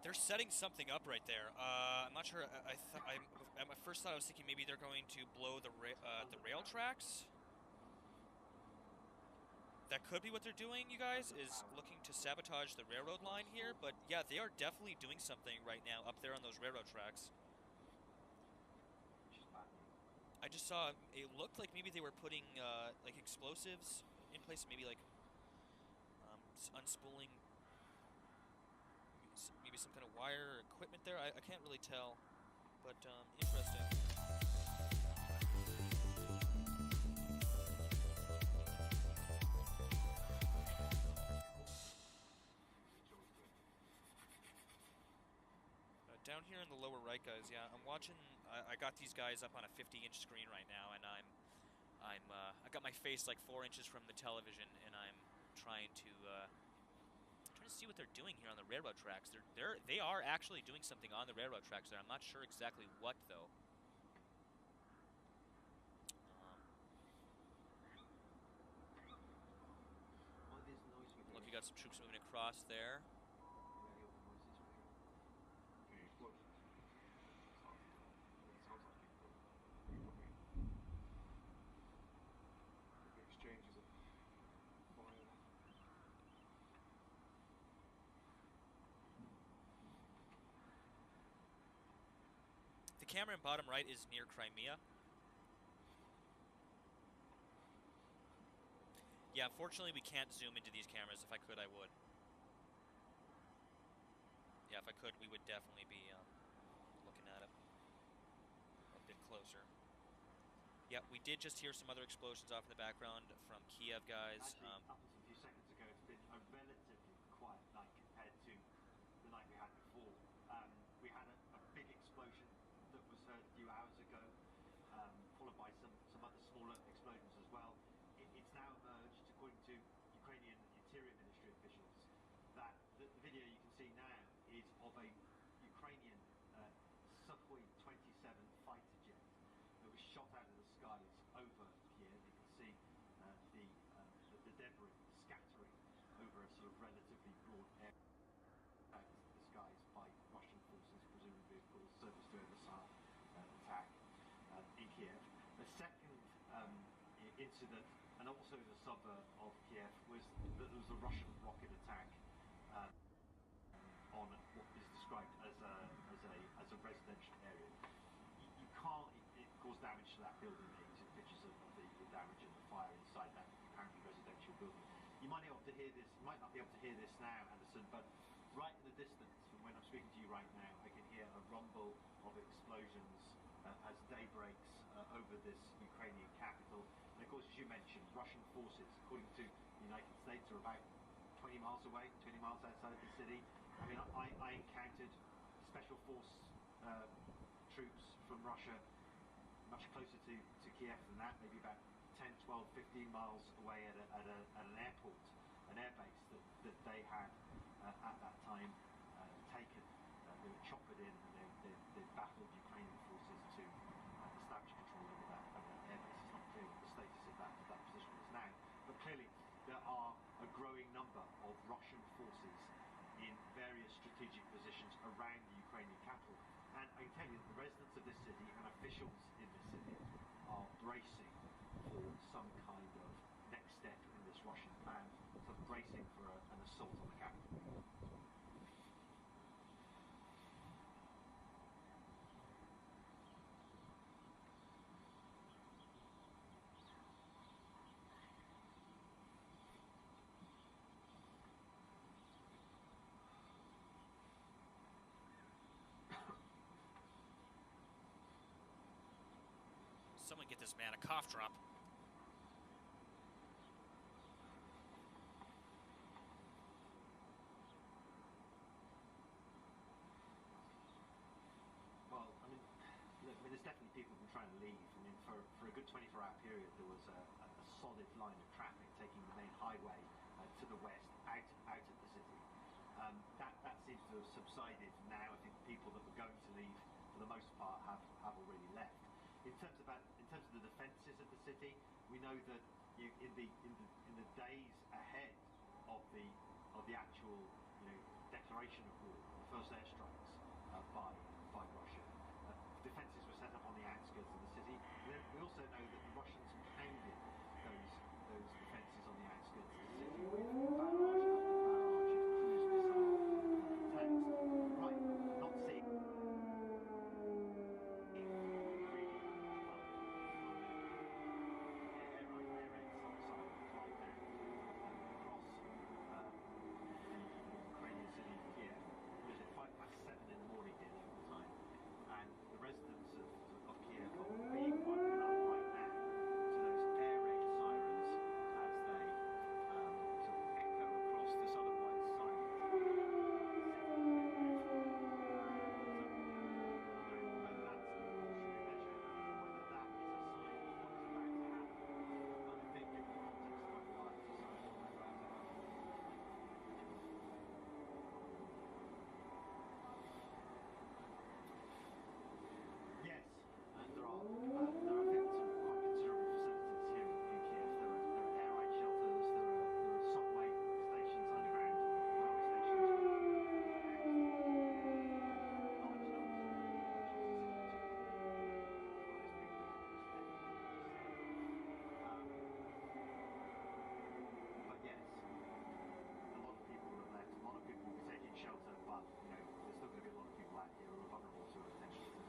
They're setting something up right there. I'm not sure. At my first thought, I was thinking maybe they're going to blow the rail tracks. That could be what they're doing, you guys, is looking to sabotage the railroad line here. But yeah, they are definitely doing something right now up there on those railroad tracks. I just saw it looked like maybe they were putting like explosives in place, maybe like unspooling maybe some kind of wire or equipment there. I can't really tell, but interesting. Down here in the lower right, guys. Yeah, I'm watching. I got these guys up on a 50-inch screen right now, and I got my face like 4 inches from the television, and I'm trying to see what they're doing here on the railroad tracks. They are actually doing something on the railroad tracks there. I'm not sure exactly what though. Look, you got some troops moving across there. Exchanges of fire. The camera in bottom right is near Crimea. Yeah, unfortunately we can't zoom into these cameras. If I could, I would. Yeah, if I could, we would definitely be looking at it a bit closer. Yeah, we did just hear some other explosions off in the background from Kiev, guys. Actually, up until a few seconds ago, it's been a relatively quiet night compared to the night we had before. We had a big explosion that was heard a few hours ago, followed by some other smaller explosions as well. It's now emerged, according to Ukrainian Interior Ministry officials, that the video you can see now is of a Ukrainian Sukhoi 27 fighter jet that was shot out of the skies over Kiev. You can see the debris scattering over a sort of relatively broad area out of the skies by Russian forces, presumably, of course, surface-to-air missile attack in Kiev. The second incident, and also in the suburb of Kiev, was that there was a Russian rocket attack on what is described as a residential area. You can't. It caused damage to that building. You see pictures of the damage and the fire inside that apparently residential building. You might not be able to hear this. You might not be able to hear this now, Anderson, but right in the distance, from when I'm speaking to you right now, I can hear a rumble of explosions as day breaks over this Ukrainian capital. And of course, as you mentioned, Russian forces, according to the United States, are about 20 miles away, 20 miles outside of the city. I mean, I encountered special force troops from Russia much closer to Kiev than that, maybe about 10, 12, 15 miles away at an airport, an airbase that they had at that time taken. They were choppered in and they battled Ukrainian forces to establish control over that airbase. It's not clear what the status of that position is now, but clearly there are a growing number of Russian forces in various strategic positions around the Ukrainian capital. And I can tell you that the residents of this city and officials in this city are bracing for some kind of next step in this Russian plan, sort of bracing for an assault on the capital. Someone get this man a cough drop. Well, I mean, look, there's definitely people who've been trying to leave. I mean, for a good 24-hour period, there was a solid line of traffic taking the main highway to the west, out of the city. That seems to have subsided now. I think the people that were going to leave, for the most part, have already left. In terms of the defences of the city, we know that in the days ahead of the actual declaration of war, the first airstrikes by Russia. Defences were set up on the outskirts of the city. Then we also know that the Russians pounded those defences on the outskirts of the city with barrage after barrage of cruise missiles and tanks. Right, not seeing really well. Air raids fly down across the Ukrainian city of Kiev. Was it 7:05 in the morning here local time? And the residents of Kiev are being woken up right now to those air raid sirens as they sort of echo across this otherwise silent city. Whether that's a precautionary measure, whether that is a sign of what is about to happen, I think given the context of where we are, it's a sign of what is about to happen. Yes, and there are I think some quite considerable facilities here in Kiev. There are air raid shelters, there are subway stations, underground railway stations where people are housed. Large numbers of them, which is a signal to well, these people are not just dead, but yes, a lot of people have left. A lot of people will be taking shelter, but there's still going to be a lot of people out here who are vulnerable to potentially.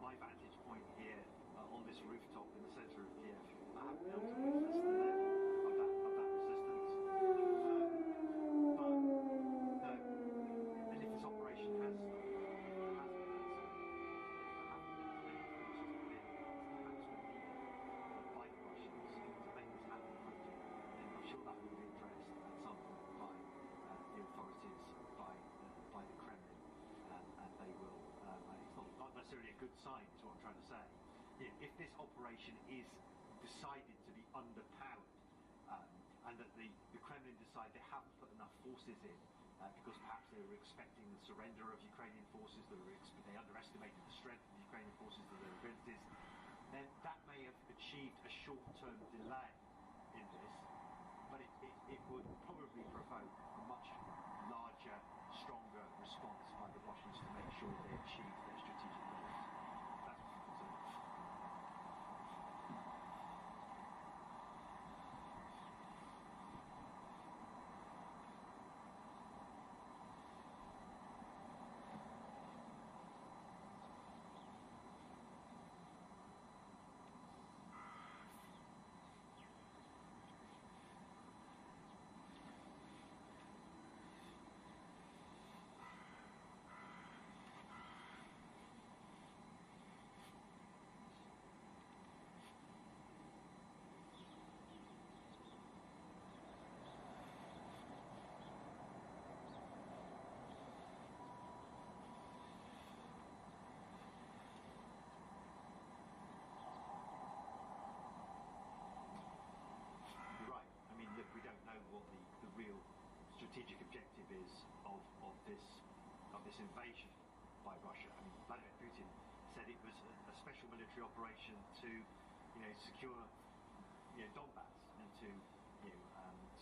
My vantage point here on this rooftop in the centre of Kiev, I haven't been able to witness the level of that resistance. And if this operation has stopped, there has been uncertainty. There haven't been as many forces put in as perhaps were needed by the Russians to make this happen quickly. And I'm sure that will be addressed at some point by the authorities, by the Kremlin, and they will. It's not necessarily a good sign, is what I'm trying to say. If this operation is decided to be underpowered, and that the Kremlin decide they haven't put enough forces in, because perhaps they were expecting the surrender of Ukrainian forces, they underestimated the strength of the Ukrainian forces, their abilities, then that may have achieved a short-term delay in this, but it would probably provoke a much larger, stronger response by the Russians to make sure they achieve their strategic goals. That's what I'm concerned about. We don't know what the real strategic objective is of this invasion by Russia. I mean, Vladimir Putin said it was a special military operation to, secure, Donbass and to,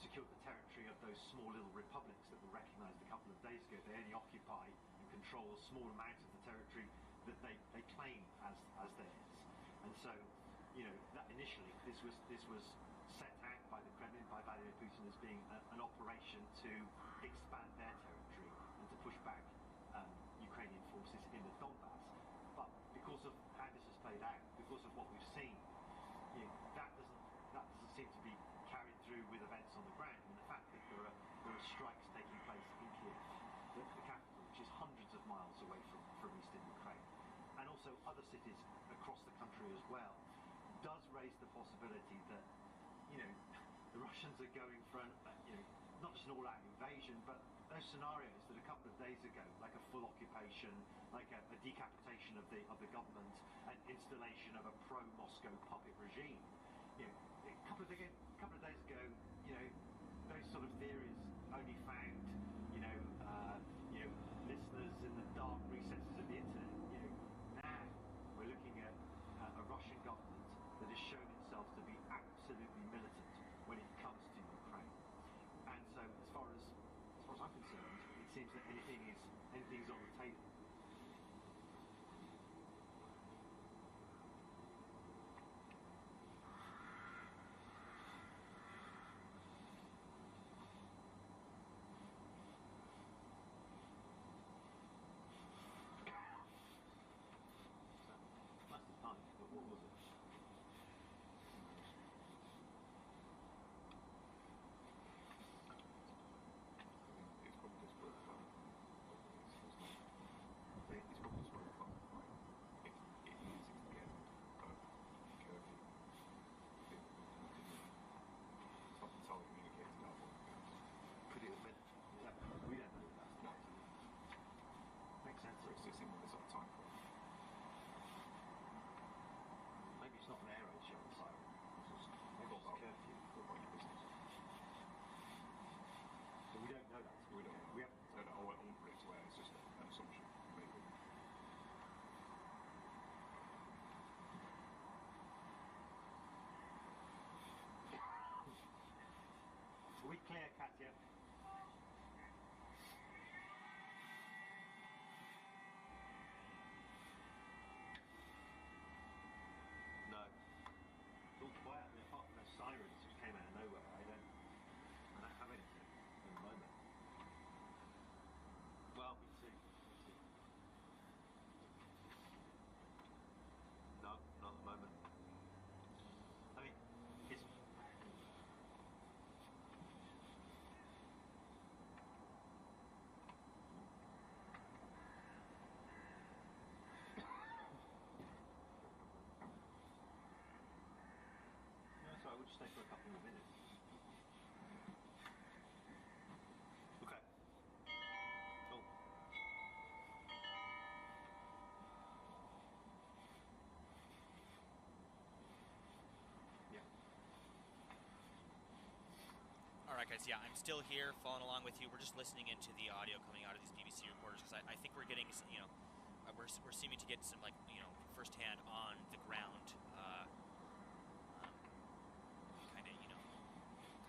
secure the territory of those small little republics that were recognised a couple of days ago. They only occupy and control a small amount of the territory that they claim as theirs. And so, that initially this was set out by the Kremlin, by Vladimir Putin, as being an operation to expand their territory and to push back Ukrainian forces in the Donbass. cities across the country as well, does raise the possibility that, the Russians are going for not just an all-out invasion, but those scenarios that a couple of days ago, like a full occupation, like a decapitation of the government, and installation of a pro-Moscow puppet regime. A couple of days ago, those sort of theories only found, listeners in the dark recesses of the internet. Now we're looking at a Russian government that has shown itself to be absolutely militant when it comes to Ukraine. And so, as far as I'm concerned, it seems that anything's on the table. That's the time, but what was it? Maybe it's not an air raid show siren. Maybe it's a curfew. But we don't know that. We don't. We haven't. I won't put it to air. It's just an assumption. Maybe. Are we clear, Katya? No. It's all quiet, and apart from those sirens which came out of nowhere, I don't have anything at the moment. Well, me too. No, not at the moment. I mean, it's... So I would just stay for a couple more minutes. Okay. Cool. Yeah. All right, guys. Yeah, I'm still here, following along with you. We're just listening into the audio coming out of these BBC reporters because I think we're getting, we're seeming to get some firsthand on the ground.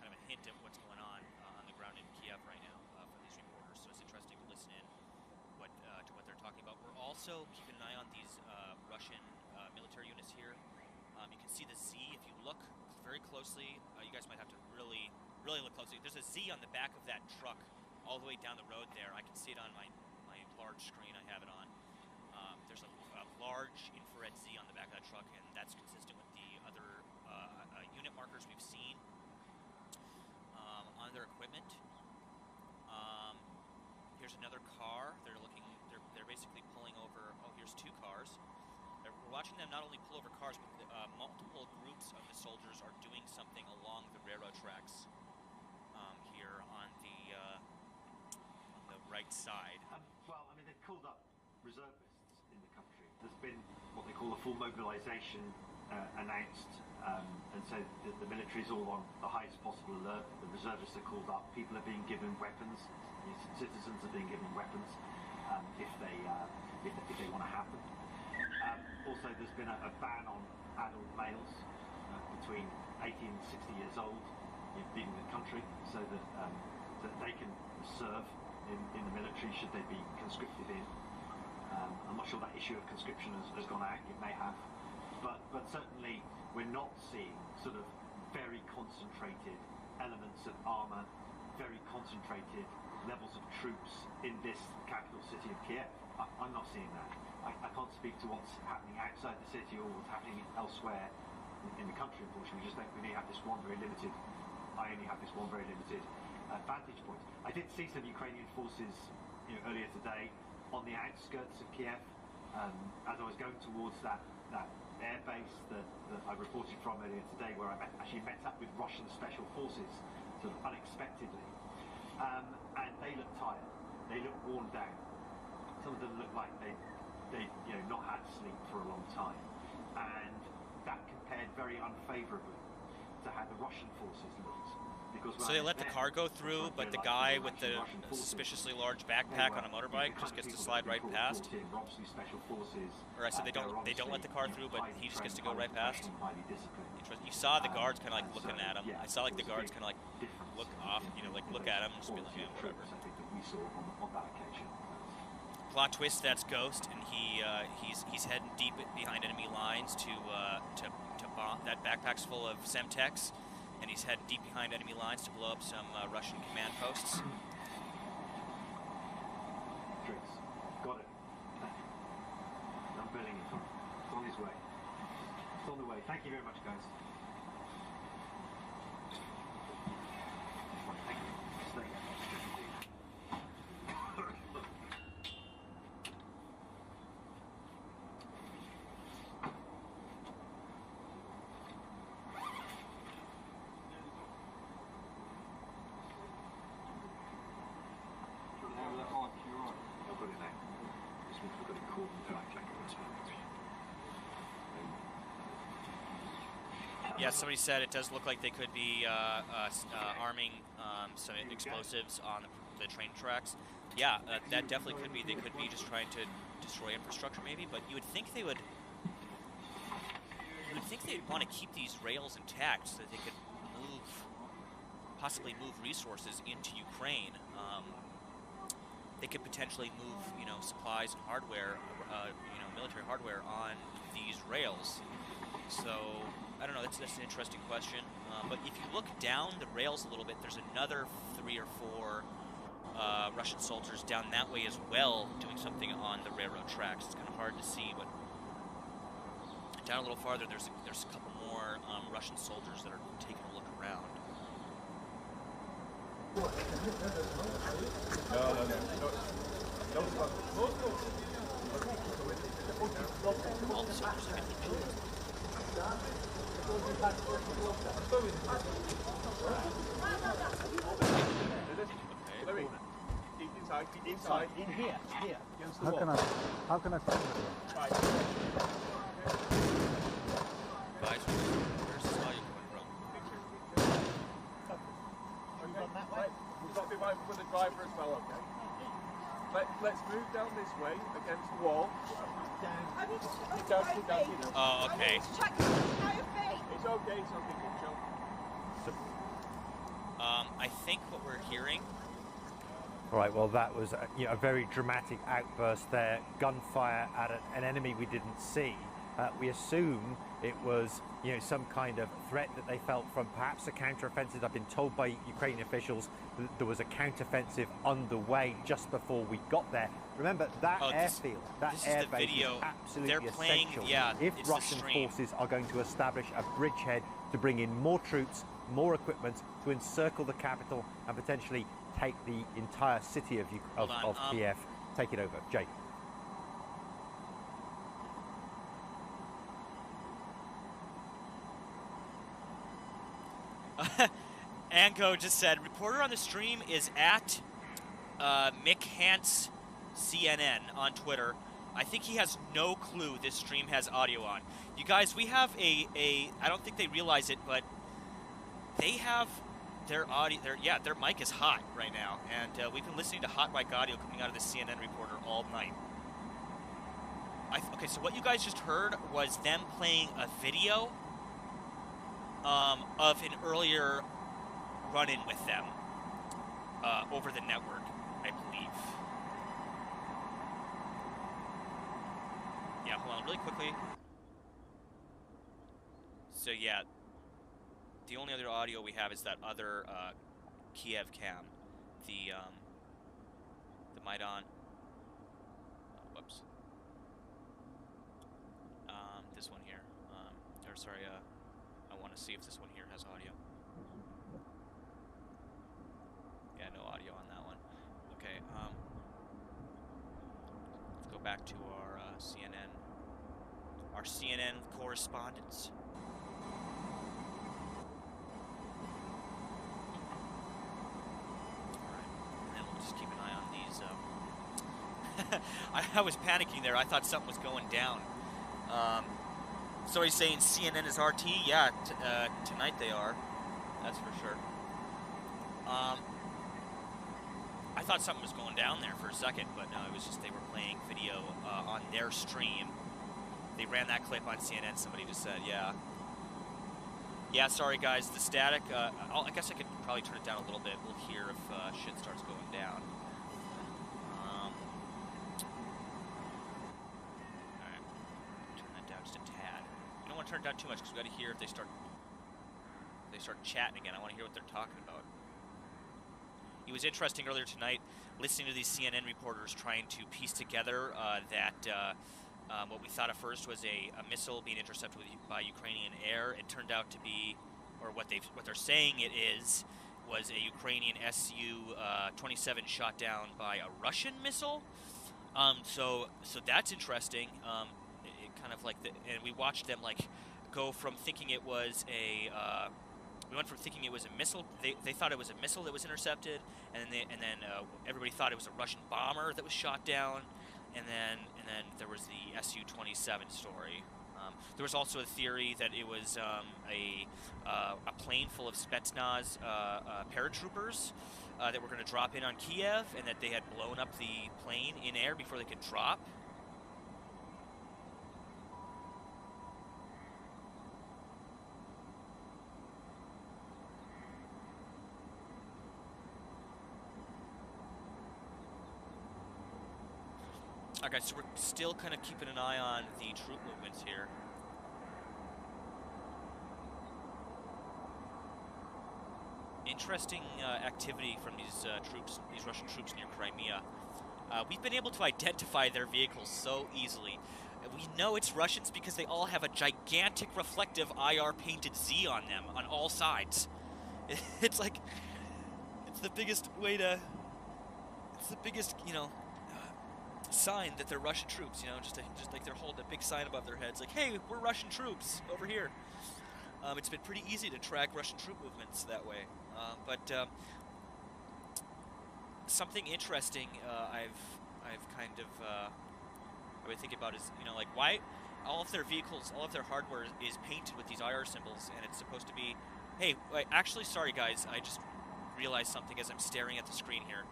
Kind of a hint of what's going on the ground in Kiev right now from these reporters. So it's interesting to listen in to what they're talking about. We're also keeping an eye on these Russian military units here. You can see the Z if you look very closely. You guys might have to really look closely. There's a Z on the back of that truck all the way down the road there. I can see it on my large screen. I have it on. There's a large infrared Z on the back of that truck, and that's consistent with the other unit markers we've seen on their equipment. Here's another car. They're basically pulling over. Oh, here's two cars. We're watching them not only pull over cars, but multiple groups of the soldiers are doing something along the railroad tracks here on the right side. Well, I mean, they've called up reservists in the country. There's been what they call a full mobilisation announced, and so the military is all on the highest possible alert. The reservists are called up. People are being given weapons. Citizens are being given weapons if they want to have them. Also, there's been a ban on adult males between 18 and 60 years old leaving the country, so that they can serve in the military should they be conscripted in. I'm not sure that issue of conscription has gone out. It may have, but certainly we're not seeing sort of very concentrated elements of armour, very concentrated levels of troops in this capital city of Kiev. I'm not seeing that. I can't speak to what's happening outside the city or what's happening elsewhere in the country, unfortunately. We only have this one very limited vantage point. I did see some Ukrainian forces earlier today on the outskirts of Kiev, as I was going towards that air base that I reported from earlier today, where I actually met up with Russian special forces, sort of unexpectedly, and they looked tired. They looked worn down. Some of them looked like they not had sleep for a long time, and that compared very unfavourably to how the Russian forces looked. So they let the car go through, but the guy with the suspiciously large backpack on a motorbike just gets to slide right past. Or I said they don't let the car through, but he just gets to go right past. You saw the guards kind of like looking at him. I saw like the guards kind of like look off, like look at him, and just be like, yeah, whatever. Plot twist: that's Ghost, and he's heading deep behind enemy lines to bomb. That backpack's full of Semtex. And he's heading deep behind enemy lines to blow up some Russian command posts. Tricks. Got it. I'm billing it. It's on his way. It's on the way. Thank you very much, guys. Thank you. Stay. Yeah, somebody said it does look like they could be arming some explosives on the train tracks. Yeah, that definitely could be. They could be just trying to destroy infrastructure, maybe. But you would think they would. You would think they'd want to keep these rails intact so that they could possibly move resources into Ukraine. They could potentially move, supplies and hardware, military hardware on these rails. So I don't know. That's an interesting question. But if you look down the rails a little bit, there's another 3 or 4 Russian soldiers down that way as well, doing something on the railroad tracks. It's kind of hard to see, but down a little farther, there's a couple more Russian soldiers that are taking a look around. No. All the soldiers are getting killed. Louis, keep inside. In here. How can I find it? Right. Guys, where's this audio coming from? Okay. Right. We've got to be mindful with the driver as well, okay? Let's move down this way against the wall. Keep down. Oh, okay. It's okay, good job. I think what we're hearing. All right, well, that was a very dramatic outburst there. Gunfire at an enemy we didn't see. We assume it was, some kind of threat that they felt from perhaps a counteroffensive. I've been told by Ukrainian officials that there was a counteroffensive underway just before we got there. Remember, that airfield, that airbase is absolutely essential. If Russian forces are going to establish a bridgehead to bring in more troops, more equipment, to encircle the capital and potentially take the entire city of Kiev, take it over. Jake. Anko just said, reporter on the stream is at Mick Hance CNN on Twitter. I think he has no clue this stream has audio on. You guys, we have I don't think they realize it, but they have their audio, their mic is hot right now, and we've been listening to hot mic audio coming out of the CNN reporter all night. Okay, so what you guys just heard was them playing a video of an earlier run-in with them over the network, I believe. Yeah, hold on really quickly. So yeah, the only other audio we have is that other Kiev cam, the Maidan. Whoops. This one here. Or sorry, I want to see if this one here has audio. Yeah, no audio on that one. Okay. Let's go back to our CNN, our CNN correspondents. And then we'll just keep an eye on these. I was panicking there. I thought something was going down. Somebody's saying CNN is RT. Yeah, tonight they are. That's for sure. I thought something was going down there for a second, but no, it was just they were playing video on their stream. They ran that clip on CNN, somebody just said, yeah. Yeah, sorry guys, the static, I guess I could probably turn it down a little bit. We'll hear if shit starts going down. Alright, turn that down just a tad. You don't want to turn it down too much, because we got to hear if they start chatting again. I want to hear what they're talking about. It was interesting earlier tonight listening to these CNN reporters trying to piece together that what we thought at first was a missile being intercepted by Ukrainian air. It turned out to be, or what they're saying it is, was a Ukrainian Su-27 shot down by a Russian missile. So that's interesting. It kind of like and we watched them like go from thinking it was a. We went from thinking it was a missile. They thought it was a missile that was intercepted, and then everybody thought it was a Russian bomber that was shot down, and then there was the Su-27 story. There was also a theory that it was a plane full of Spetsnaz paratroopers that were going to drop in on Kiev, and that they had blown up the plane in air before they could drop. Okay, so we're still kind of keeping an eye on the troop movements here. Interesting activity from these Russian troops near Crimea. We've been able to identify their vehicles so easily. We know it's Russians because they all have a gigantic reflective IR painted Z on them on all sides. It's like, it's the biggest way to, it's the biggest, you know, sign that they're Russian troops, you know, just like they're holding a big sign above their heads, like, hey, we're Russian troops over here. It's been pretty easy to track Russian troop movements that way. But something interesting I've kind of I've been thinking about is, you know, like, why all of their vehicles, all of their hardware is painted with these IR symbols, and it's supposed to be, hey, wait, actually, sorry guys, I just realized something as I'm staring at the screen here.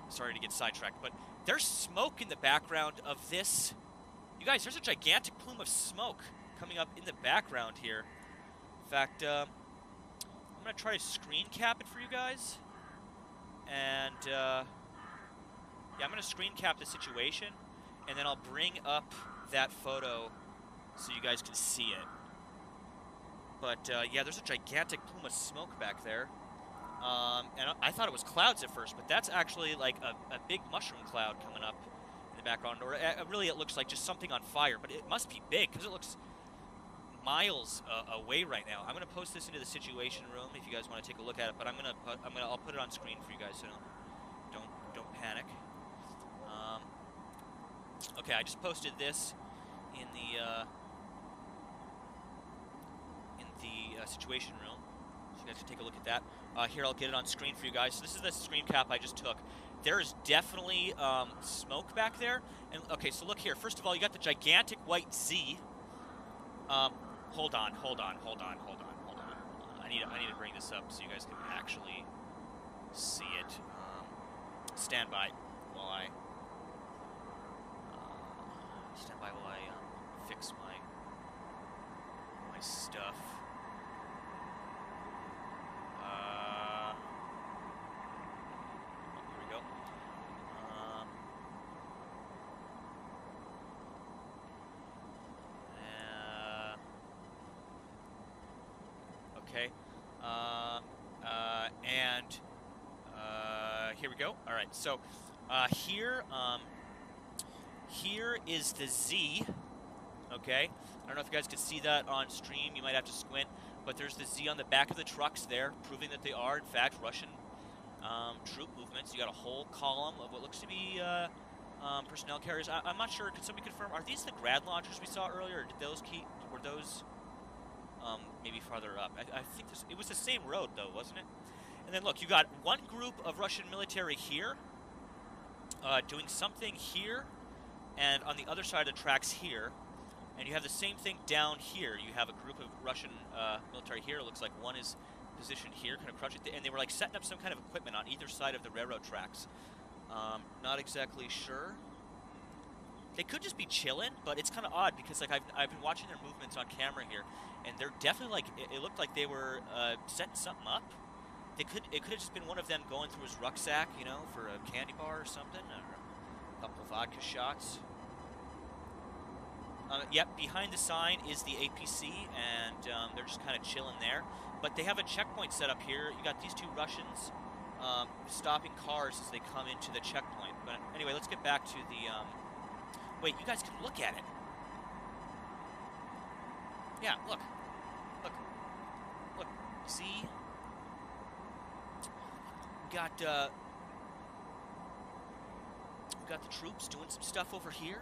Sorry to get sidetracked, but there's smoke in the background of this. You guys, there's a gigantic plume of smoke coming up in the background here. In fact, I'm going to try to screen cap it for you guys. And, yeah, I'm going to screen cap the situation, and then I'll bring up that photo so you guys can see it. But, yeah, there's a gigantic plume of smoke back there. And I thought it was clouds at first, but that's actually like a big mushroom cloud coming up in the background. Or really it looks like just something on fire, but it must be big because it looks miles away right now. I'm going to post this into the Situation Room if you guys want to take a look at it, but I'll put it on screen for you guys so don't panic. Okay, I just posted this in the Situation Room. So you guys can take a look at that. Here, I'll get it on screen for you guys. So this is the screen cap I just took. There is definitely smoke back there. And okay, so look here. First of all, you got the gigantic white Z. Hold on. I need to bring this up so you guys can actually see it. Stand by while I fix my stuff. Here we go. Okay. Here we go. All right. So here is the Z. Okay. I don't know if you guys can see that on stream. You might have to squint. But there's the Z on the back of the trucks there, proving that they are, in fact, Russian troop movements. You got a whole column of what looks to be personnel carriers. I'm not sure. Could somebody confirm? Are these the grad launchers we saw earlier? Or did those were those maybe farther up? I think it was the same road though, wasn't it? And then look, you got one group of Russian military here, doing something here, and on the other side of the tracks here, and you have the same thing down here. You have a group of Russian military here. It looks like one is positioned here, kind of crouching, and they were like setting up some kind of equipment on either side of the railroad tracks. Not exactly sure. They could just be chilling, but it's kind of odd because like I've been watching their movements on camera here, and they're definitely like it looked like they were setting something up. It could have just been one of them going through his rucksack, you know, for a candy bar or something, or a couple of vodka shots. Yep, behind the sign is the APC, and they're just kind of chilling there. But they have a checkpoint set up here. You got these two Russians stopping cars as they come into the checkpoint. But anyway, let's get back to the... wait, you guys can look at it. Yeah, look. Look. Look. See? We got the troops doing some stuff over here.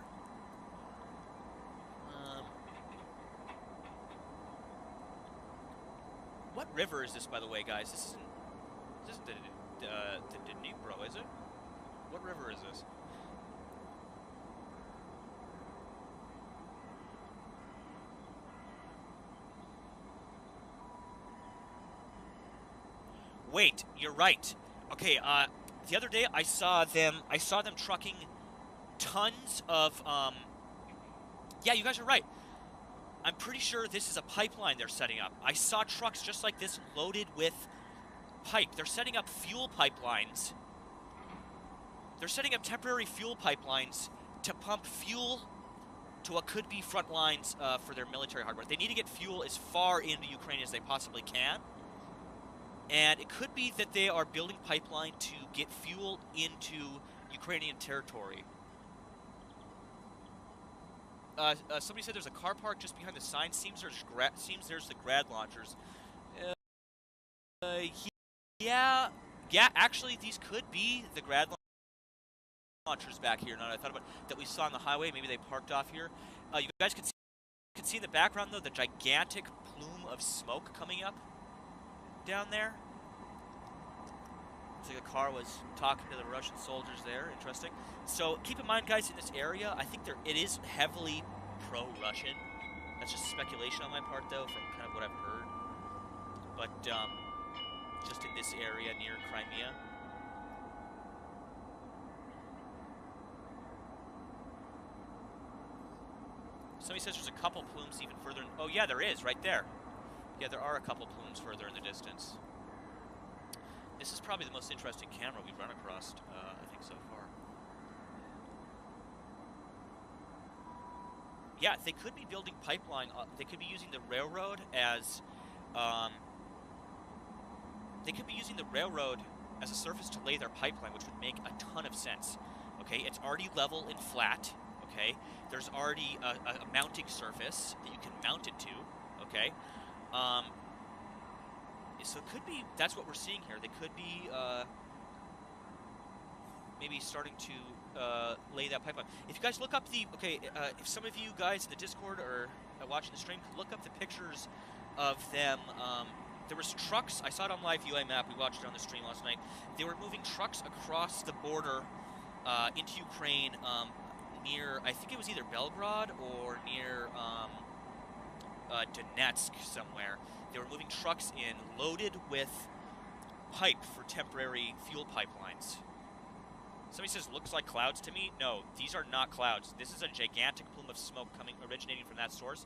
What river is this, by the way, guys? This isn't the Dnipro, is it? What river is this? Wait, you're right. Okay, the other day I saw them trucking tons of yeah, you guys are right. I'm pretty sure this is a pipeline they're setting up. I saw trucks just like this loaded with pipe. They're setting up fuel pipelines. They're setting up temporary fuel pipelines to pump fuel to what could be front lines for their military hardware. They need to get fuel as far into Ukraine as they possibly can. And it could be that they are building pipeline to get fuel into Ukrainian territory. Somebody said there's a car park just behind the sign. Seems there's the grad launchers. Yeah. Actually, these could be the grad launchers back here. Now that I thought about it, that we saw on the highway. Maybe they parked off here. You guys could see in the background though the gigantic plume of smoke coming up down there. Looks like a car was talking to the Russian soldiers there. Interesting. So keep in mind, guys, in this area, I think it is heavily pro-Russian. That's just speculation on my part, though, from kind of what I've heard. But just in this area near Crimea. Somebody says there's a couple plumes even further. Oh, yeah, there is, right there. Yeah, there are a couple plumes further in the distance. This is probably the most interesting camera we've run across, I think, so far. Yeah, they could be building pipeline. They could be using the railroad as... they could be using the railroad as a surface to lay their pipeline, which would make a ton of sense. Okay, it's already level and flat. Okay, there's already a mounting surface that you can mount it to. Okay. So it could be, that's what we're seeing here. They could be maybe starting to lay that pipeline. If you guys look up the, if some of you guys in the Discord or watching the stream could look up the pictures of them. There was trucks, I saw it on live UI map, we watched it on the stream last night. They were moving trucks across the border into Ukraine near, I think it was either Belgrade or near Donetsk somewhere. They were moving trucks in loaded with pipe for temporary fuel pipelines. Somebody says, looks like clouds to me. No, these are not clouds. This is a gigantic plume of smoke originating from that source.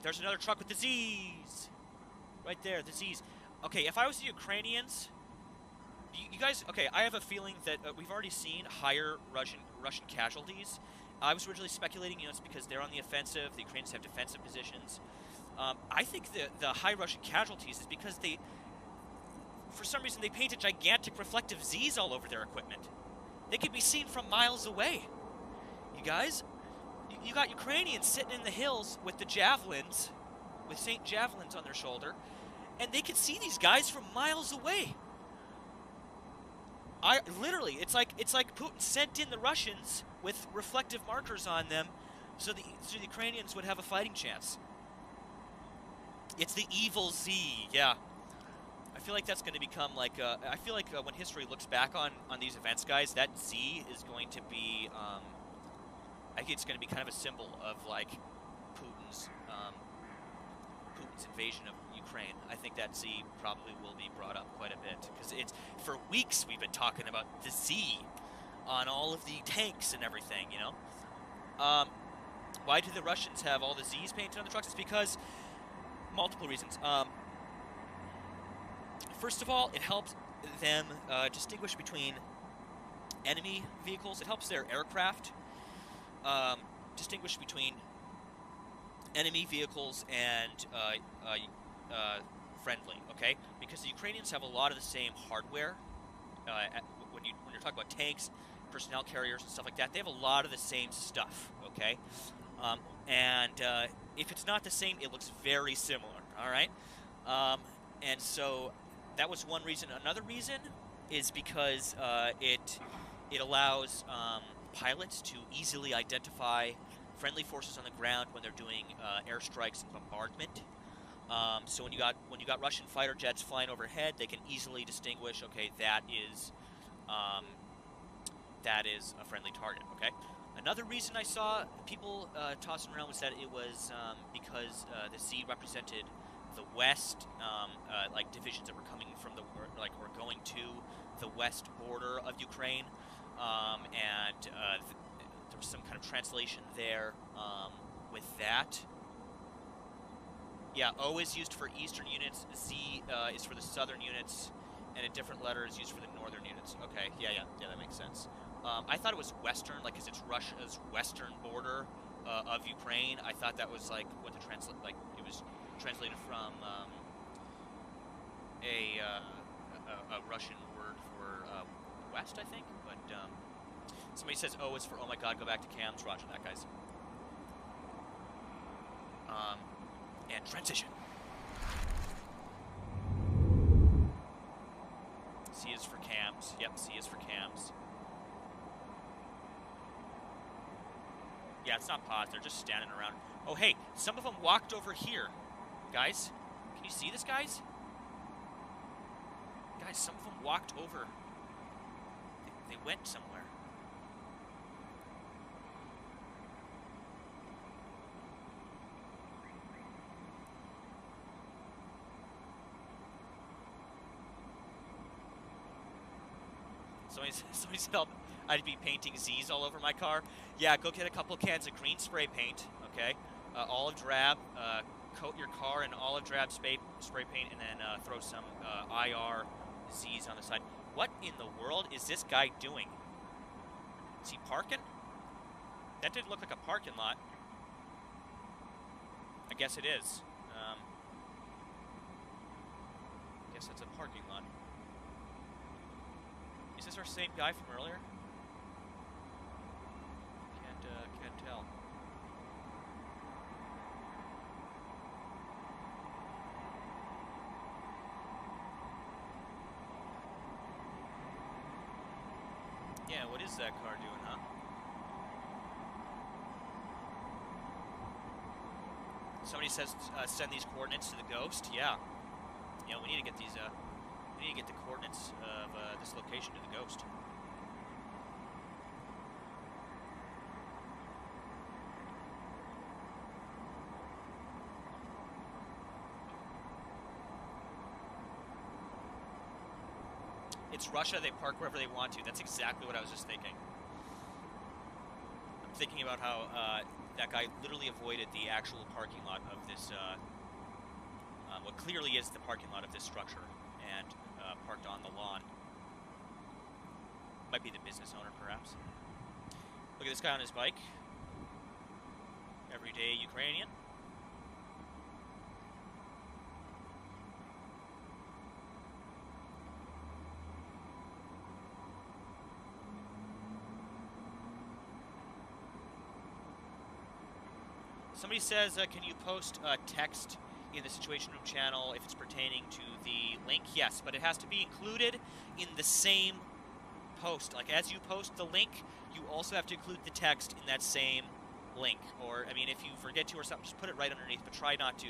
There's another truck with the Z's. Right there, the Z's. Okay, if I was the Ukrainians, you guys, okay, I have a feeling that we've already seen higher Russian casualties. I was originally speculating, it's because they're on the offensive. The Ukrainians have defensive positions. I think the high Russian casualties is because for some reason, they painted gigantic reflective Z's all over their equipment. They could be seen from miles away. You guys, you got Ukrainians sitting in the hills with the javelins, with St. Javelins on their shoulder, and they could see these guys from miles away. Literally, it's like Putin sent in the Russians with reflective markers on them, so the Ukrainians would have a fighting chance. It's the evil Z, yeah. I feel like that's going to become like, I feel like when history looks back on these events, guys, that Z is going to be, I think it's going to be kind of a symbol of like Putin's invasion of Ukraine. I think that Z probably will be brought up quite a bit, because it's, for weeks we've been talking about the Z on all of the tanks and everything, you know? Why do the Russians have all the Z's painted on the trucks? It's because multiple reasons. First of all, it helps them distinguish between enemy vehicles. It helps their aircraft distinguish between enemy vehicles and friendly, okay? Because the Ukrainians have a lot of the same hardware. When you're talking about tanks, personnel carriers, and stuff like that, they have a lot of the same stuff, okay? If it's not the same, it looks very similar, all right? And so that was one reason. Another reason is because it allows pilots to easily identify friendly forces on the ground when they're doing airstrikes and bombardment. So when you got Russian fighter jets flying overhead, they can easily distinguish, okay, that is a friendly target, okay? Another reason I saw people tossing around was that it was because the Z represented the west, like divisions that were coming from were going to the west border of Ukraine, and there was some kind of translation there with that. Yeah, O is used for eastern units, Z is for the southern units, and a different letter is used for the northern units. Okay, yeah, that makes sense. I thought it was western, like, because it's Russia's western border of Ukraine. I thought that was like what the it was translated from a Russian word for west, I think. But somebody says O is for oh my God, go back to cams. Roger that, guys. And transition. C is for cams. Yep, C is for cams. Yeah, it's not pods. They're just standing around. Oh, hey, some of them walked over here. Guys, can you see this, guys? Guys, some of them walked over. They went somewhere. Somebody said I'd be painting Z's all over my car. Yeah, go get a couple cans of green spray paint, okay? Olive drab, coat your car in olive drab spray paint, and then throw some IR Z's on the side. What in the world is this guy doing? Is he parking? That didn't look like a parking lot. I guess it is. I guess that's a parking lot. Is this our same guy from earlier? Can't tell. Yeah, what is that car doing, huh? Somebody says send these coordinates to the Ghost. Yeah. Yeah, we need to get these. We need to get the coordinates of this location to the Ghost. It's Russia, they park wherever they want to. That's exactly what I was just thinking. I'm thinking about how that guy literally avoided the actual parking lot of this, what clearly is the parking lot of this structure, and parked on the lawn. Might be the business owner, perhaps. Look at this guy on his bike. Everyday Ukrainian. Somebody says, can you post text in the Situation Room channel if it's pertaining to the link? Yes, but it has to be included in the same post, like as you post the link, you also have to include the text in that same link. Or, I mean, if you forget to or something, just put it right underneath, but try not to,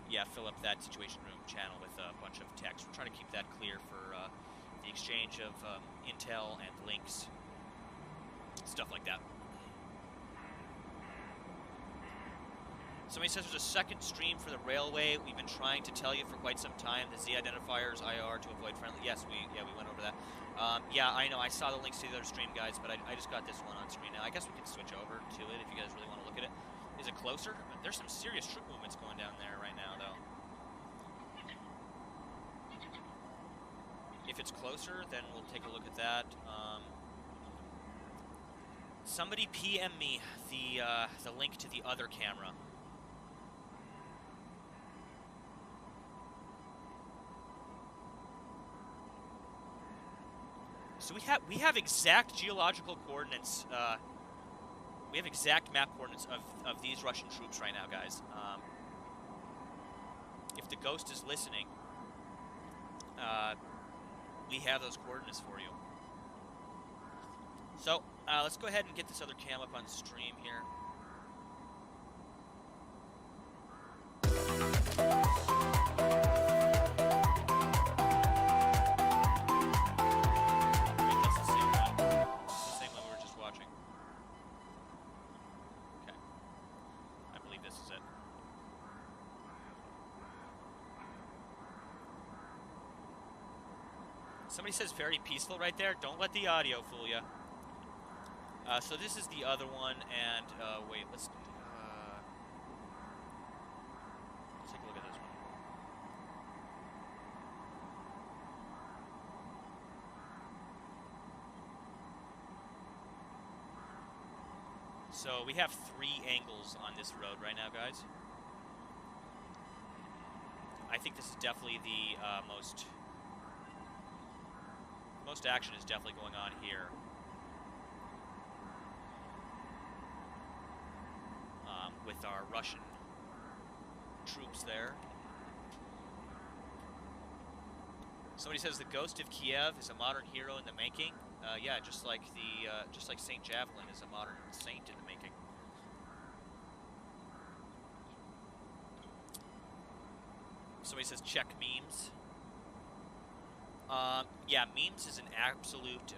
yeah, fill up that Situation Room channel with a bunch of text. We're trying to keep that clear for the exchange of intel and links, stuff like that. Somebody says there's a second stream for the railway. We've been trying to tell you for quite some time. The Z identifiers IR to avoid friendly. Yes, we went over that. Yeah, I know. I saw the links to the other stream, guys, but I just got this one on screen now. I guess we can switch over to it if you guys really want to look at it. Is it closer? There's some serious troop movements going down there right now, though. If it's closer, then we'll take a look at that. Somebody PM me the link to the other camera. So we have exact geological coordinates. We have exact map coordinates of these Russian troops right now, guys. If the Ghost is listening, we have those coordinates for you. So let's go ahead and get this other cam up on stream here. Somebody says very peaceful right there. Don't let the audio fool you. So this is the other one, and wait, let's take a look at this one. So we have 3 angles on this road right now, guys. I think this is definitely the most action is definitely going on here. With our Russian troops there. Somebody says the Ghost of Kiev is a modern hero in the making. Yeah, just like Saint Javelin is a modern saint in the making. Somebody says check memes. Yeah, memes is an absolute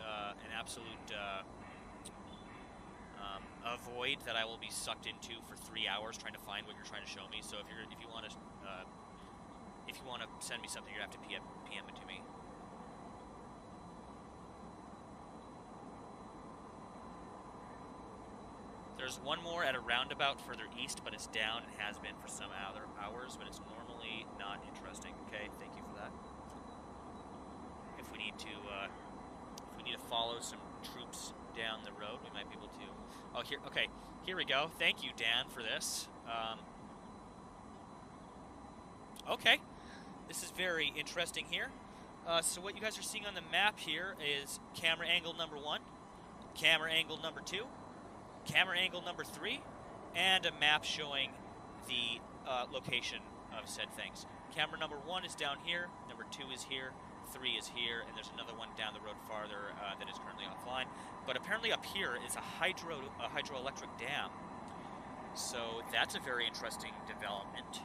a void that I will be sucked into for 3 hours trying to find what you're trying to show me. So if you want to send me something, you have to PM it to me. There's one more at a roundabout further east, but it's down and has been for some other hours, but it's normally not interesting. Okay, thank you for that. If we need to follow some troops down the road, we might be able to. Oh, here. Okay, here we go. Thank you, Dan, for this. Okay, this is very interesting here. So what you guys are seeing on the map here is camera angle number 1, camera angle number 2, camera angle number 3, and a map showing the location of said things. Camera number 1 is down here, number 2 is here, 3 is here, and there's another one down the road farther that is currently offline. But apparently up here is a hydroelectric dam. So that's a very interesting development.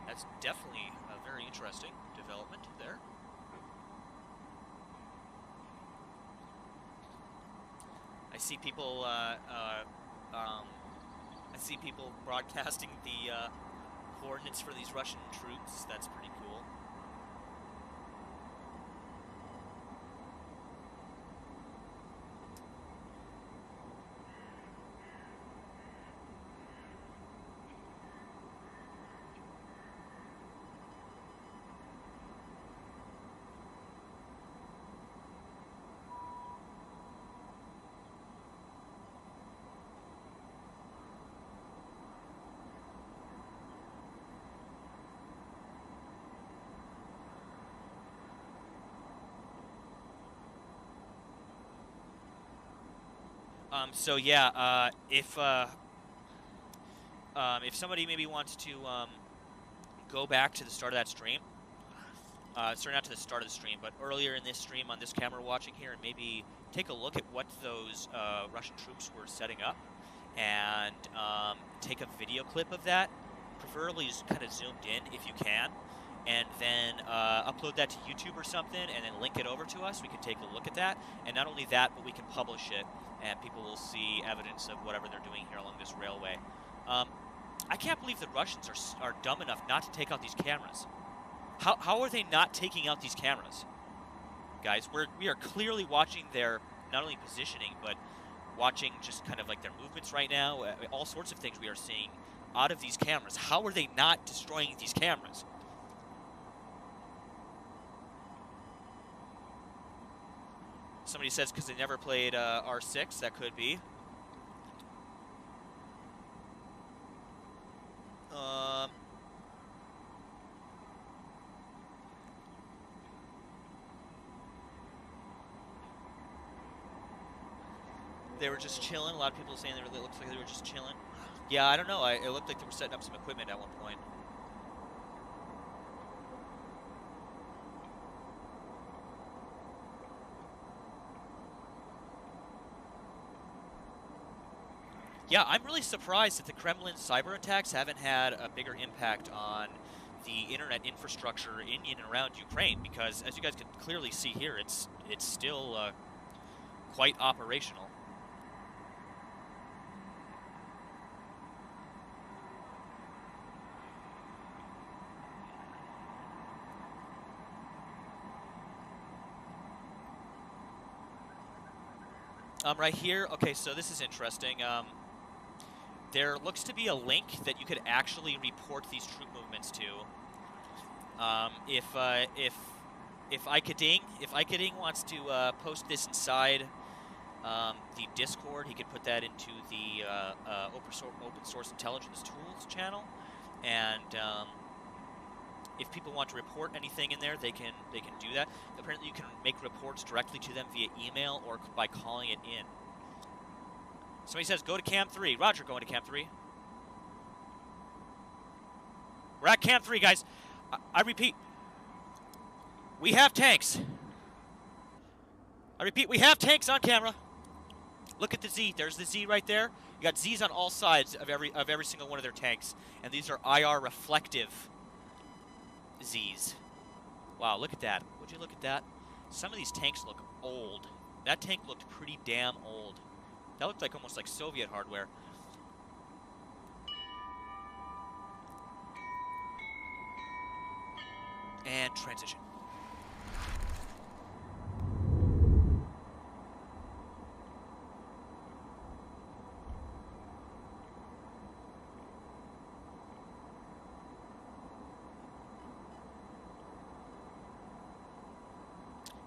That's definitely a very interesting development there. I see people broadcasting the coordinates for these Russian troops. That's pretty cool. So yeah, if somebody maybe wants to go back to the start of that stream, Sorry, not to the start of the stream, but earlier in this stream on this camera watching here, and maybe take a look at what those Russian troops were setting up, and take a video clip of that, preferably just kind of zoomed in if you can, and then upload that to YouTube or something, and then link it over to us. We can take a look at that, and not only that, but we can publish it, and people will see evidence of whatever they're doing here along this railway. I can't believe the Russians are dumb enough not to take out these cameras. How are they not taking out these cameras? Guys, we are clearly watching their, not only positioning, but watching just kind of like their movements right now. All sorts of things we are seeing out of these cameras. How are they not destroying these cameras? Somebody says because they never played R6. That could be. They were just chilling. A lot of people saying it looks like they were just chilling. Yeah, I don't know. It looked like they were setting up some equipment at one point. Yeah, I'm really surprised that the Kremlin cyber attacks haven't had a bigger impact on the internet infrastructure in and around Ukraine, because as you guys can clearly see here, it's still quite operational. Right here, okay, so this is interesting. There looks to be a link that you could actually report these troop movements to. If Ikading wants to post this inside the Discord, he could put that into the open source intelligence tools channel, and if people want to report anything in there, they can do that. Apparently, you can make reports directly to them via email or by calling it in. Somebody says, go to Cam 3. Roger, going to Cam 3. We're at Cam 3, guys. I repeat, we have tanks. I repeat, we have tanks on camera. Look at the Z. There's the Z right there. You got Zs on all sides of every single one of their tanks, and these are IR reflective Zs. Wow, look at that. Would you look at that? Some of these tanks look old. That tank looked pretty damn old. That looked like almost like Soviet hardware. And transition.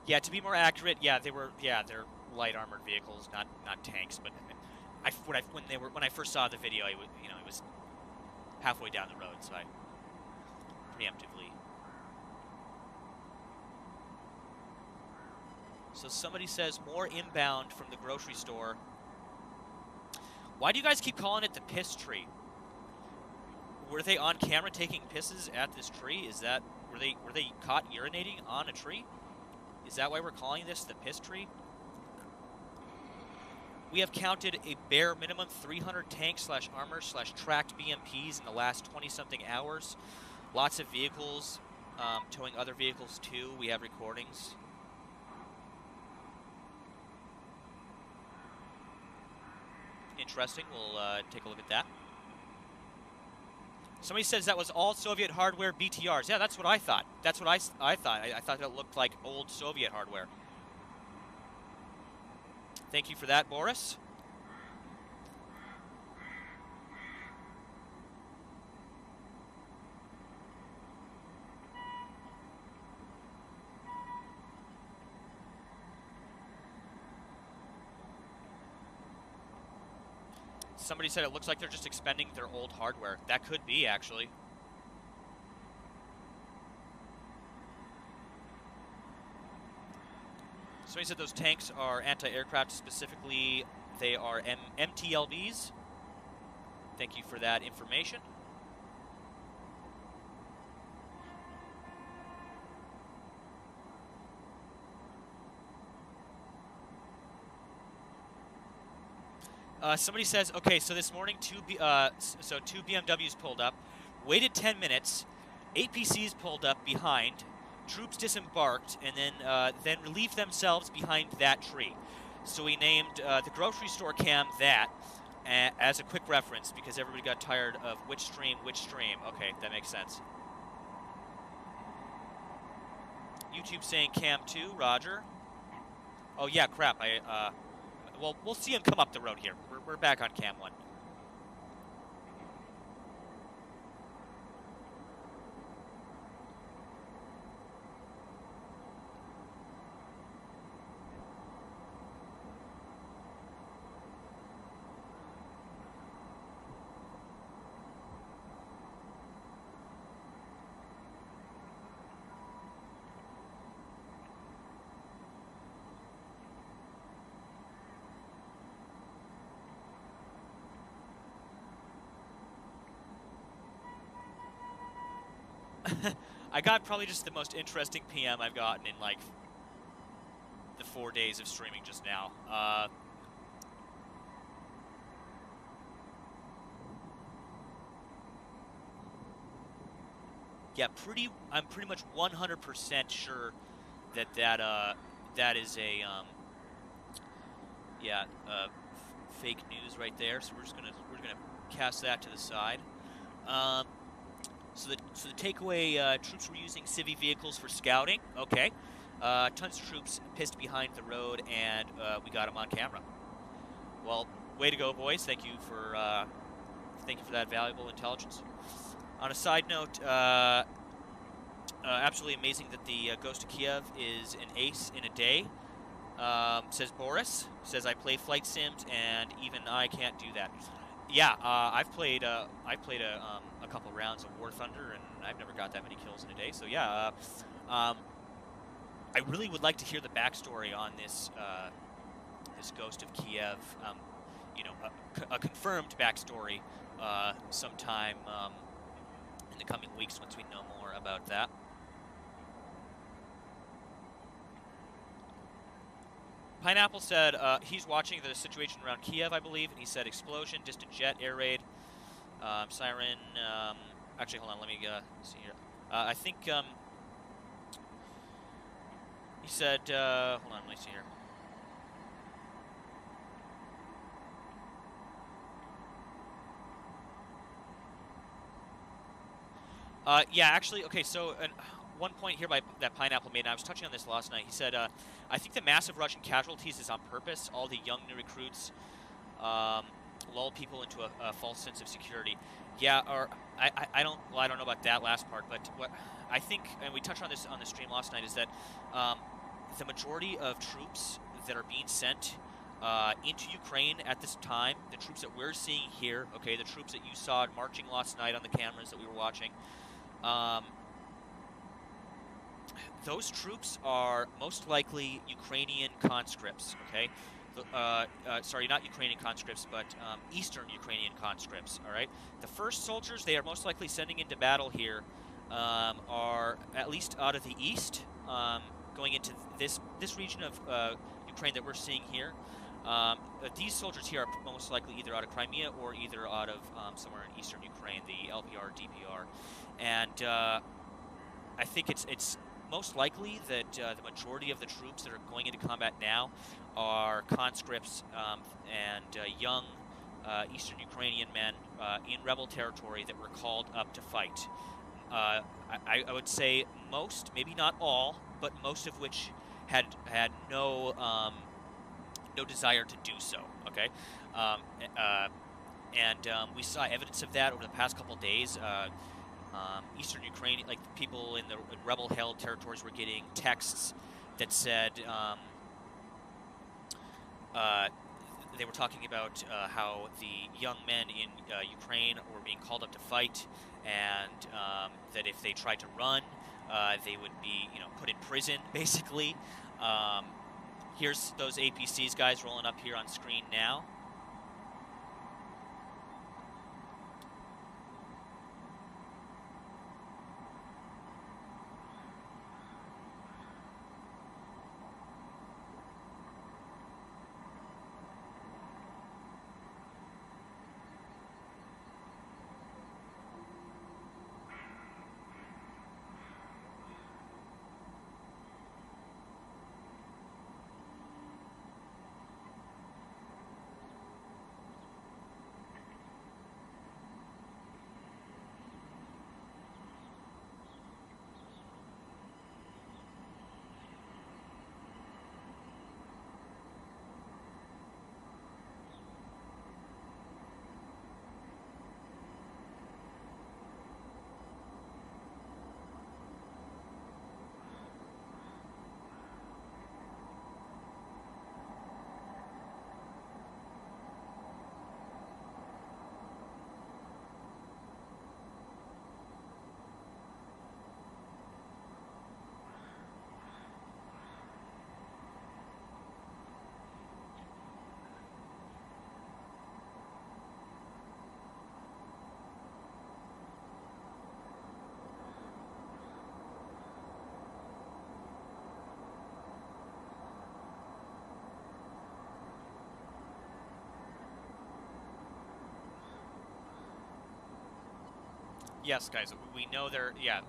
Yeah, to be more accurate, yeah, they're light armored vehicles, not tanks. But when I first saw the video, it was halfway down the road, so I preemptively. So somebody says more inbound from the grocery store. Why do you guys keep calling it the piss tree? Were they on camera taking pisses at this tree? Were they caught urinating on a tree? Is that why we're calling this the piss tree? We have counted a bare minimum 300 tanks / armor / tracked BMPs in the last 20-something hours. Lots of vehicles towing other vehicles too. We have recordings. Interesting. We'll take a look at that. Somebody says that was all Soviet hardware BTRs. Yeah, that's what I thought. That's what I thought. I thought it looked like old Soviet hardware. Thank you for that, Boris. Somebody said it looks like they're just expending their old hardware. That could be, actually. Somebody said those tanks are anti-aircraft. Specifically, they are MTLBs. Thank you for that information. Somebody says, okay, so this morning two BMWs pulled up, waited 10 minutes, APCs pulled up behind, troops disembarked, and then relieved themselves behind that tree. So we named the grocery store cam that as a quick reference because everybody got tired of which stream. Okay, that makes sense. YouTube saying cam 2, Roger. Oh yeah, crap. Well, we'll see him come up the road here. We're back on cam 1. I got probably just the most interesting PM I've gotten in like the 4 days of streaming just now. Yeah, I'm pretty much 100% sure that is a fake news right there. So we're gonna cast that to the side. So the takeaway, troops were using civvy vehicles for scouting. Okay. Tons of troops pissed behind the road, and we got them on camera. Well, way to go, boys. Thank you for that valuable intelligence. On a side note, absolutely amazing that the Ghost of Kiev is an ace in a day. Says Boris. Says I play flight sims, and even I can't do that. Yeah, I've played a couple rounds of War Thunder, and I've never got that many kills in a day. So yeah, I really would like to hear the backstory on this this Ghost of Kiev. A confirmed backstory sometime in the coming weeks once we know more about that. Pineapple said he's watching the situation around Kiev, I believe, and he said explosion, distant jet, air raid, siren. Actually, hold on, let me see here. I think he said, hold on, let me see here. Yeah, actually, okay, so one point here that Pineapple made, and I was touching on this last night, he said, I think the massive Russian casualties is on purpose. All the young new recruits lull people into a false sense of security. Yeah, or I don't know about that last part, but what I think, and we touched on this on the stream last night, is that the majority of troops that are being sent into Ukraine at this time, the troops that we're seeing here, okay, the troops that you saw marching last night on the cameras that we were watching, those troops are most likely Ukrainian conscripts, okay? Sorry, not Ukrainian conscripts, but Eastern Ukrainian conscripts, all right? The first soldiers they are most likely sending into battle here are at least out of the east, going into this region of Ukraine that we're seeing here. These soldiers here are most likely either out of Crimea or either out of somewhere in eastern Ukraine, the LPR, DPR. And I think it's most likely that the majority of the troops that are going into combat now are conscripts and young Eastern Ukrainian men in rebel territory that were called up to fight. I would say most, maybe not all, but most of which had no desire to do so. Okay, we saw evidence of that over the past couple days. Eastern Ukraine, like people in the rebel-held territories, were getting texts that said they were talking about how the young men in Ukraine were being called up to fight, and that if they tried to run, they would be, put in prison, basically. Here's those APCs, guys, rolling up here on screen now. Yes, guys, we know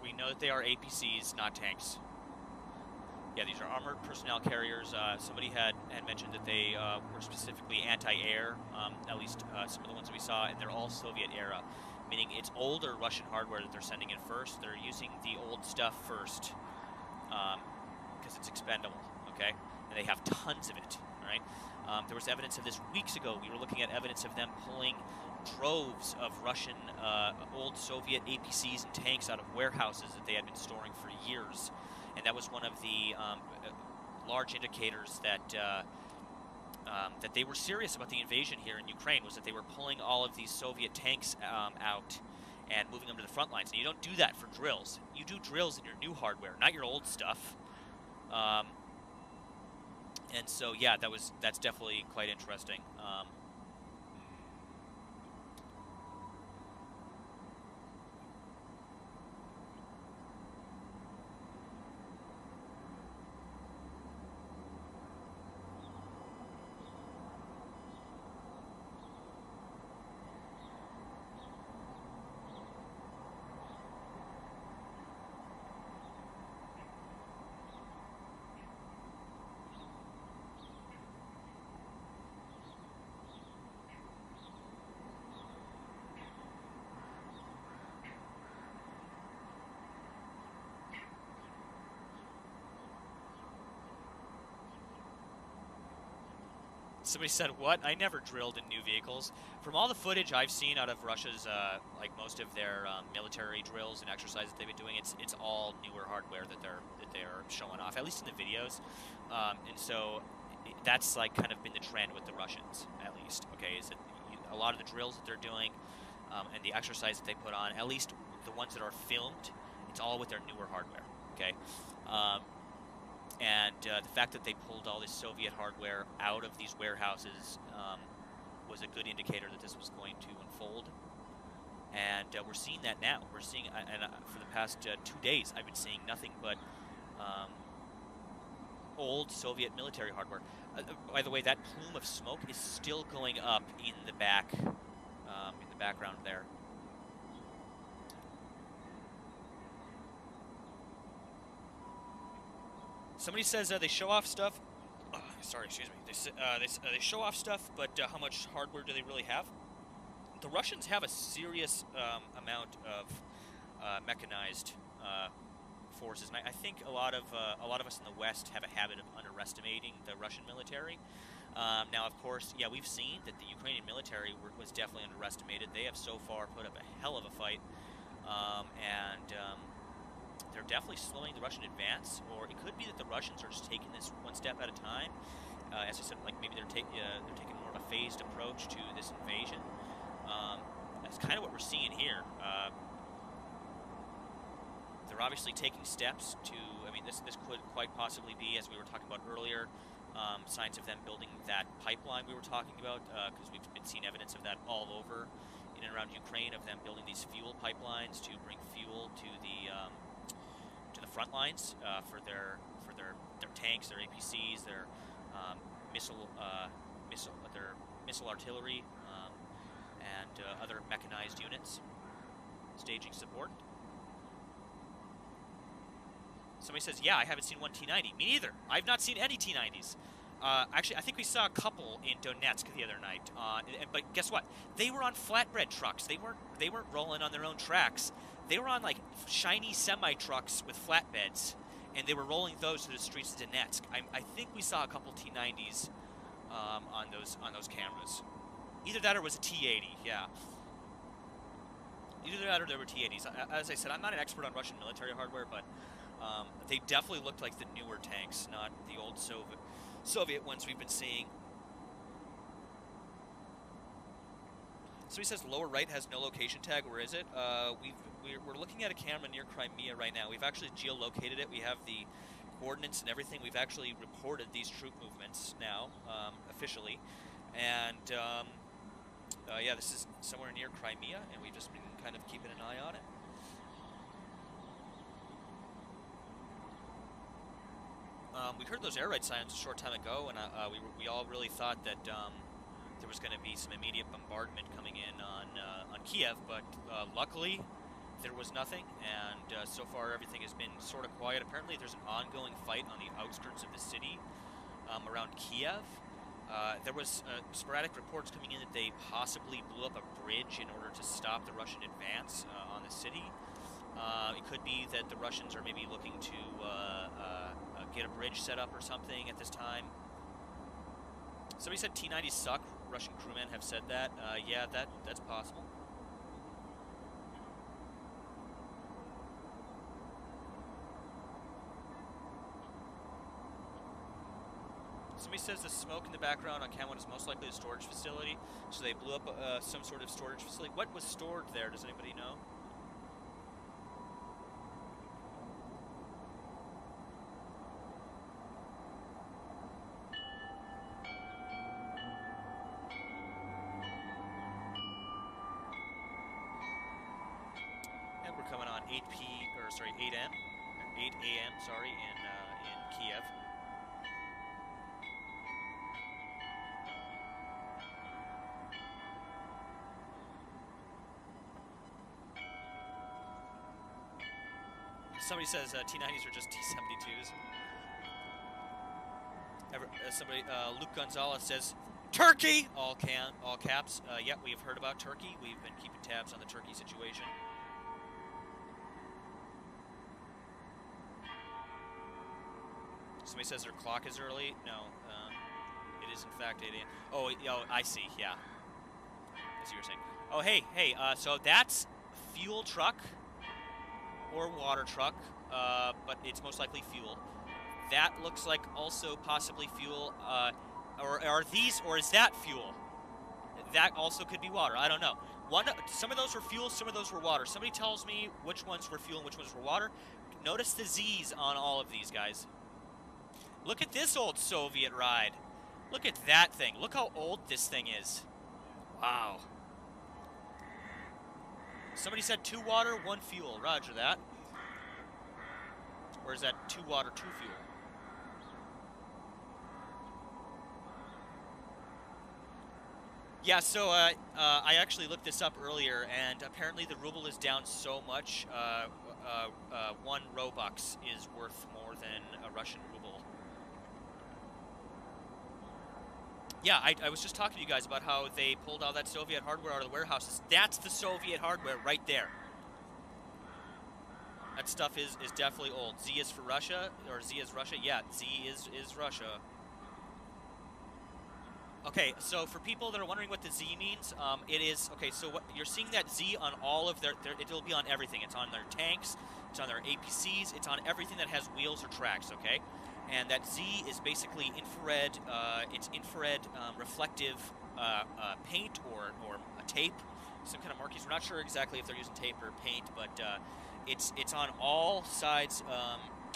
we know that they are APCs, not tanks. Yeah, these are armored personnel carriers. Somebody had mentioned that they were specifically anti-air, at least some of the ones we saw, and they're all Soviet era, meaning it's older Russian hardware that they're sending in first. They're using the old stuff first because it's expendable, okay? And they have tons of it, all right? There was evidence of this weeks ago. We were looking at evidence of them pulling droves of Russian old Soviet APCs and tanks out of warehouses that they had been storing for years. And that was one of the large indicators that that they were serious about the invasion here in Ukraine, was that they were pulling all of these Soviet tanks out and moving them to the front lines. And you don't do that for drills. You do drills in your new hardware, not your old stuff. And so, yeah, that's definitely quite interesting. Somebody said, what? I never drilled in new vehicles. From all the footage I've seen out of Russia's, like most of their military drills and exercises they've been doing, it's all newer hardware that they're showing off, at least in the videos. And so that's like kind of been the trend with the Russians, at least. Okay, is that a lot of the drills that they're doing and the exercise that they put on, at least the ones that are filmed, it's all with their newer hardware. Okay. And the fact that they pulled all this Soviet hardware out of these warehouses was a good indicator that this was going to unfold. And we're seeing that now. We're seeing, and for the past 2 days, I've been seeing nothing but old Soviet military hardware. By the way, that plume of smoke is still going up in the background there. Somebody says they show off stuff. Sorry, excuse me. They show off stuff, but how much hardware do they really have? The Russians have a serious amount of mechanized forces, and I think a lot of us in the West have a habit of underestimating the Russian military. Now, of course, yeah, we've seen that the Ukrainian military was definitely underestimated. They have so far put up a hell of a fight, and they're definitely slowing the Russian advance, or it could be that the Russians are just taking this one step at a time. As I said, like maybe they're taking more of a phased approach to this invasion. That's kind of what we're seeing here. They're obviously taking steps to. I mean, this could quite possibly be, as we were talking about earlier, signs of them building that pipeline we were talking about, because we've been seeing evidence of that all over in and around Ukraine, of them building these fuel pipelines to bring fuel to the front lines for their tanks, their APCs, their missile artillery, and other mechanized units. Staging support. Somebody says, yeah, I haven't seen one T-90. Me neither. I've not seen any T-90s. Actually, I think we saw a couple in Donetsk the other night. But guess what? They were on flatbread trucks. They weren't rolling on their own tracks. They were on like shiny semi-trucks with flatbeds, and they were rolling those through the streets of Donetsk. I think we saw a couple T-90s on those cameras. Either that or it was a T-80. Yeah. Either that or there were T-80s. As I said, I'm not an expert on Russian military hardware, but they definitely looked like the newer tanks, not the old Soviet ones we've been seeing. So he says lower right has no location tag. Where is it? We're looking at a camera near Crimea right now. We've actually geolocated it. We have the coordinates and everything. We've actually reported these troop movements now, officially. And yeah, this is somewhere near Crimea, and we've just been kind of keeping an eye on it. We heard those air raid sirens a short time ago, and we all really thought that there was going to be some immediate bombardment coming in on Kiev, but luckily there was nothing, and so far everything has been sort of quiet. Apparently there's an ongoing fight on the outskirts of the city around Kiev. There was sporadic reports coming in that they possibly blew up a bridge in order to stop the Russian advance on the city. It could be that the Russians are maybe looking to get a bridge set up or something at this time. Somebody said T-90s suck. Russian crewmen have said that. Yeah, that's possible. Somebody says the smoke in the background on Cam 1 is most likely a storage facility, so they blew up some sort of storage facility. What was stored there? Does anybody know? And we're coming on 8 a.m. Sorry, in Kiev. Somebody says T-90s are just T-72s. Luke Gonzalez says, Turkey! All caps. Yeah, we've heard about Turkey. We've been keeping tabs on the Turkey situation. Somebody says their clock is early. No, it is in fact 8 a.m. Oh, I see, yeah. I see what you're saying. Oh, hey, so that's fuel truck. Or water truck, but it's most likely fuel. That looks like also possibly fuel, or are these, or is that fuel? That also could be water, I don't know. Some of those were fuel, some of those were water. Somebody tells me which ones were fuel and which ones were water. Notice the Z's on all of these guys. Look at this old Soviet ride. Look at that thing. Look how old this thing is. Wow. Somebody said 2 water, 1 fuel. Roger that. Or is that 2 water, 2 fuel? Yeah, so I actually looked this up earlier, and apparently the ruble is down so much, 1 Robux is worth more than a Russian ruble. Yeah, I was just talking to you guys about how they pulled all that Soviet hardware out of the warehouses. That's the Soviet hardware right there. That stuff is definitely old. Z is for Russia, or Z is Russia. Yeah, Z is Russia. Okay, so for people that are wondering what the Z means, it is, okay, so what you're seeing that Z on all of it'll be on everything. It's on their tanks, it's on their APCs, it's on everything that has wheels or tracks, okay? And that Z is basically infrared, it's infrared reflective paint or a tape, some kind of marquees. We're not sure exactly if they're using tape or paint, but it's on all sides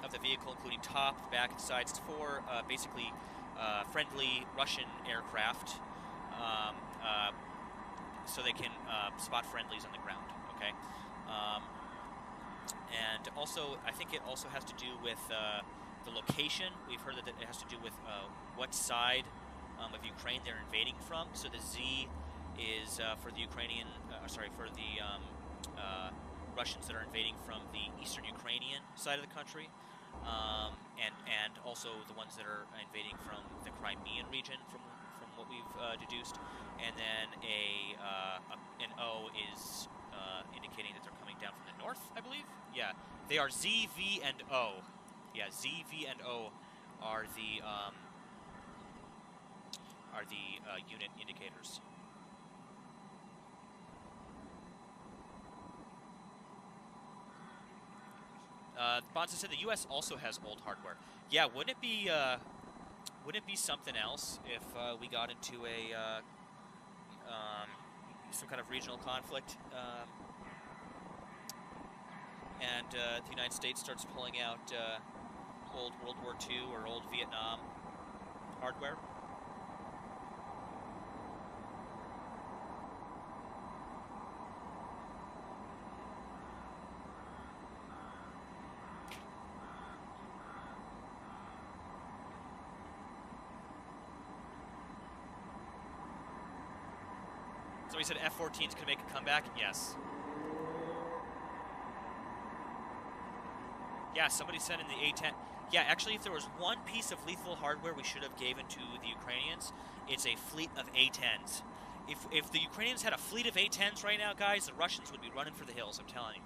of the vehicle, including top, back, and sides. It's for basically friendly Russian aircraft, so they can spot friendlies on the ground, okay? And also, I think it also has to do with the location. We've heard that it has to do with what side of Ukraine they're invading from. So the Z is for the Ukrainian, for the Russians that are invading from the eastern Ukrainian side of the country, and also the ones that are invading from the Crimean region, from what we've deduced. And then an O is indicating that they're coming down from the north, I believe. Yeah, they are Z, V, and O. Yeah, Z, V, and O are the unit indicators. Bonza said the U.S. also has old hardware. Yeah, wouldn't it be something else if we got into a some kind of regional conflict, and the United States starts pulling out old World War II or old Vietnam hardware? So he said F-14s could make a comeback? Yes. Yeah, somebody sent in the A-10. Yeah, actually, if there was one piece of lethal hardware we should have given to the Ukrainians, it's a fleet of A-10s. If the Ukrainians had a fleet of A-10s right now, guys, the Russians would be running for the hills, I'm telling you.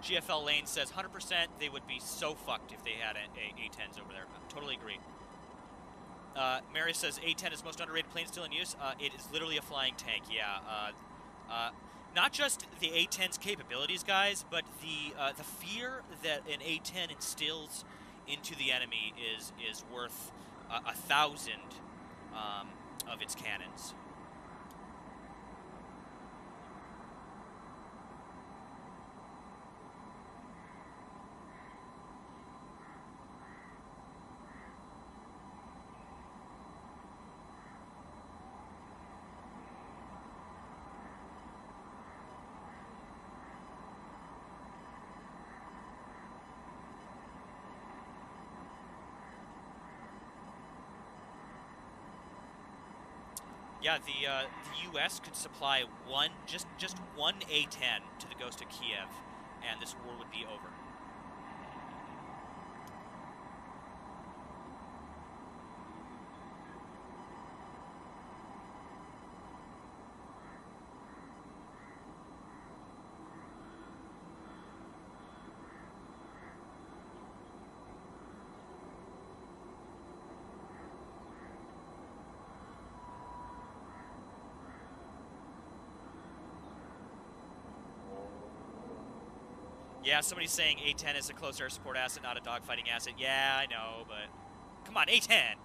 GFL Lane says 100% they would be so fucked if they had A-10s over there. I totally agree. Mary says A-10 is most underrated plane still in use. It is literally a flying tank, yeah. Not just the A-10's capabilities, guys, but the fear that an A-10 instills into the enemy is worth 1,000 of its cannons. Yeah, the U.S. could supply just one A-10 to the Ghost of Kiev, and this war would be over. Yeah, somebody's saying A-10 is a close air support asset, not a dogfighting asset. Yeah, I know, but come on, A-10.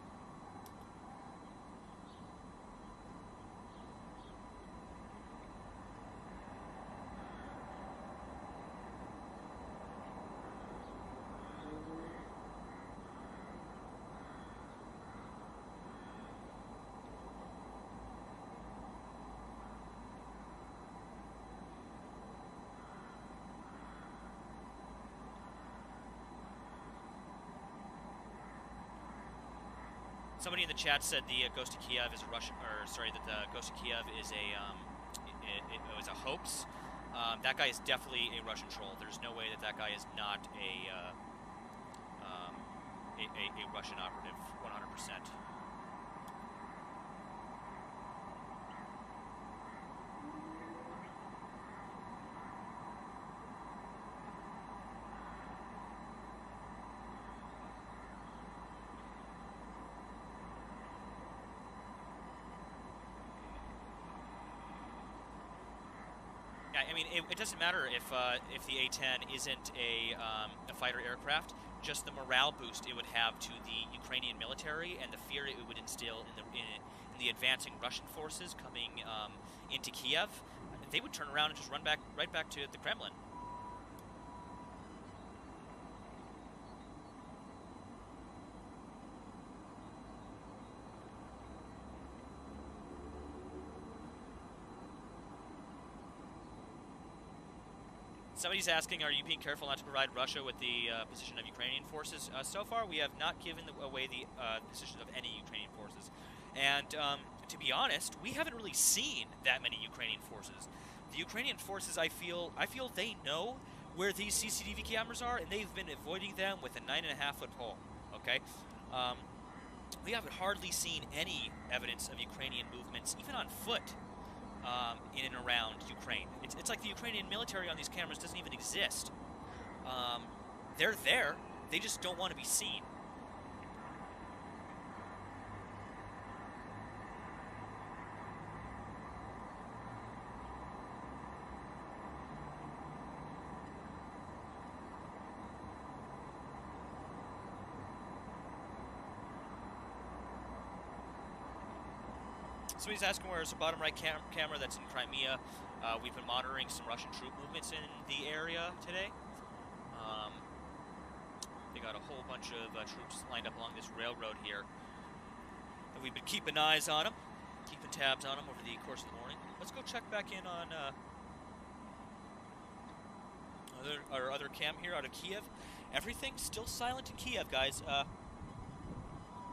Somebody in the chat said the Ghost of Kiev is a Russian, or sorry, that the Ghost of Kiev is it was a hoax. That guy is definitely a Russian troll. There's no way that guy is not a Russian operative, 100%. I mean, it doesn't matter if the A-10 isn't a fighter aircraft. Just the morale boost it would have to the Ukrainian military and the fear it would instill in the advancing Russian forces coming into Kiev, they would turn around and just run right back to the Kremlin. Somebody's asking, are you being careful not to provide Russia with the position of Ukrainian forces? So far, we have not given away the position of any Ukrainian forces. And to be honest, we haven't really seen that many Ukrainian forces. The Ukrainian forces, I feel they know where these CCTV cameras are, and they've been avoiding them with a 9.5-foot pole. Okay, we haven't hardly seen any evidence of Ukrainian movements, even on foot. In and around Ukraine. It's like the Ukrainian military on these cameras doesn't even exist. They're there, they just don't want to be seen. Somebody's asking where's the bottom right camera that's in Crimea. We've been monitoring some Russian troop movements in the area today. They got a whole bunch of troops lined up along this railroad here. And we've been keeping eyes on them, keeping tabs on them over the course of the morning. Let's go check back in on our other camp here out of Kiev. Everything's still silent in Kiev, guys.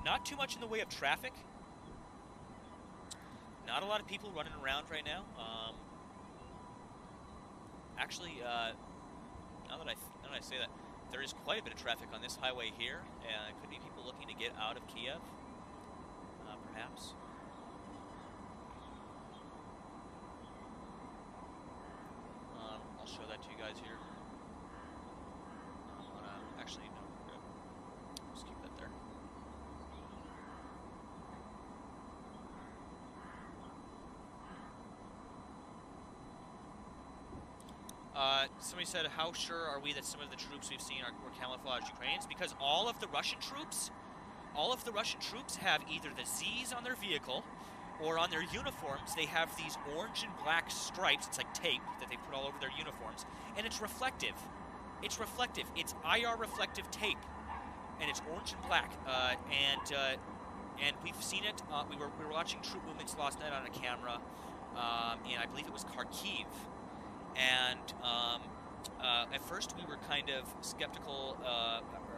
Not too much in the way of traffic. Not a lot of people running around right now. Actually, now that I say that, there is quite a bit of traffic on this highway here. It could be people looking to get out of Kiev, perhaps. I'll show that to you guys here. Actually, no, we're good. Just keep that there. Somebody said, how sure are we that some of the troops we've seen were camouflaged Ukrainians? Because all of the Russian troops have either the Z's on their vehicle or on their uniforms. They have these orange and black stripes. It's like tape that they put all over their uniforms. And it's reflective. It's reflective. It's IR reflective tape. And it's orange and black. And we've seen it. We were watching troop movements last night on a camera. And I believe it was Kharkiv. And at first we were kind of skeptical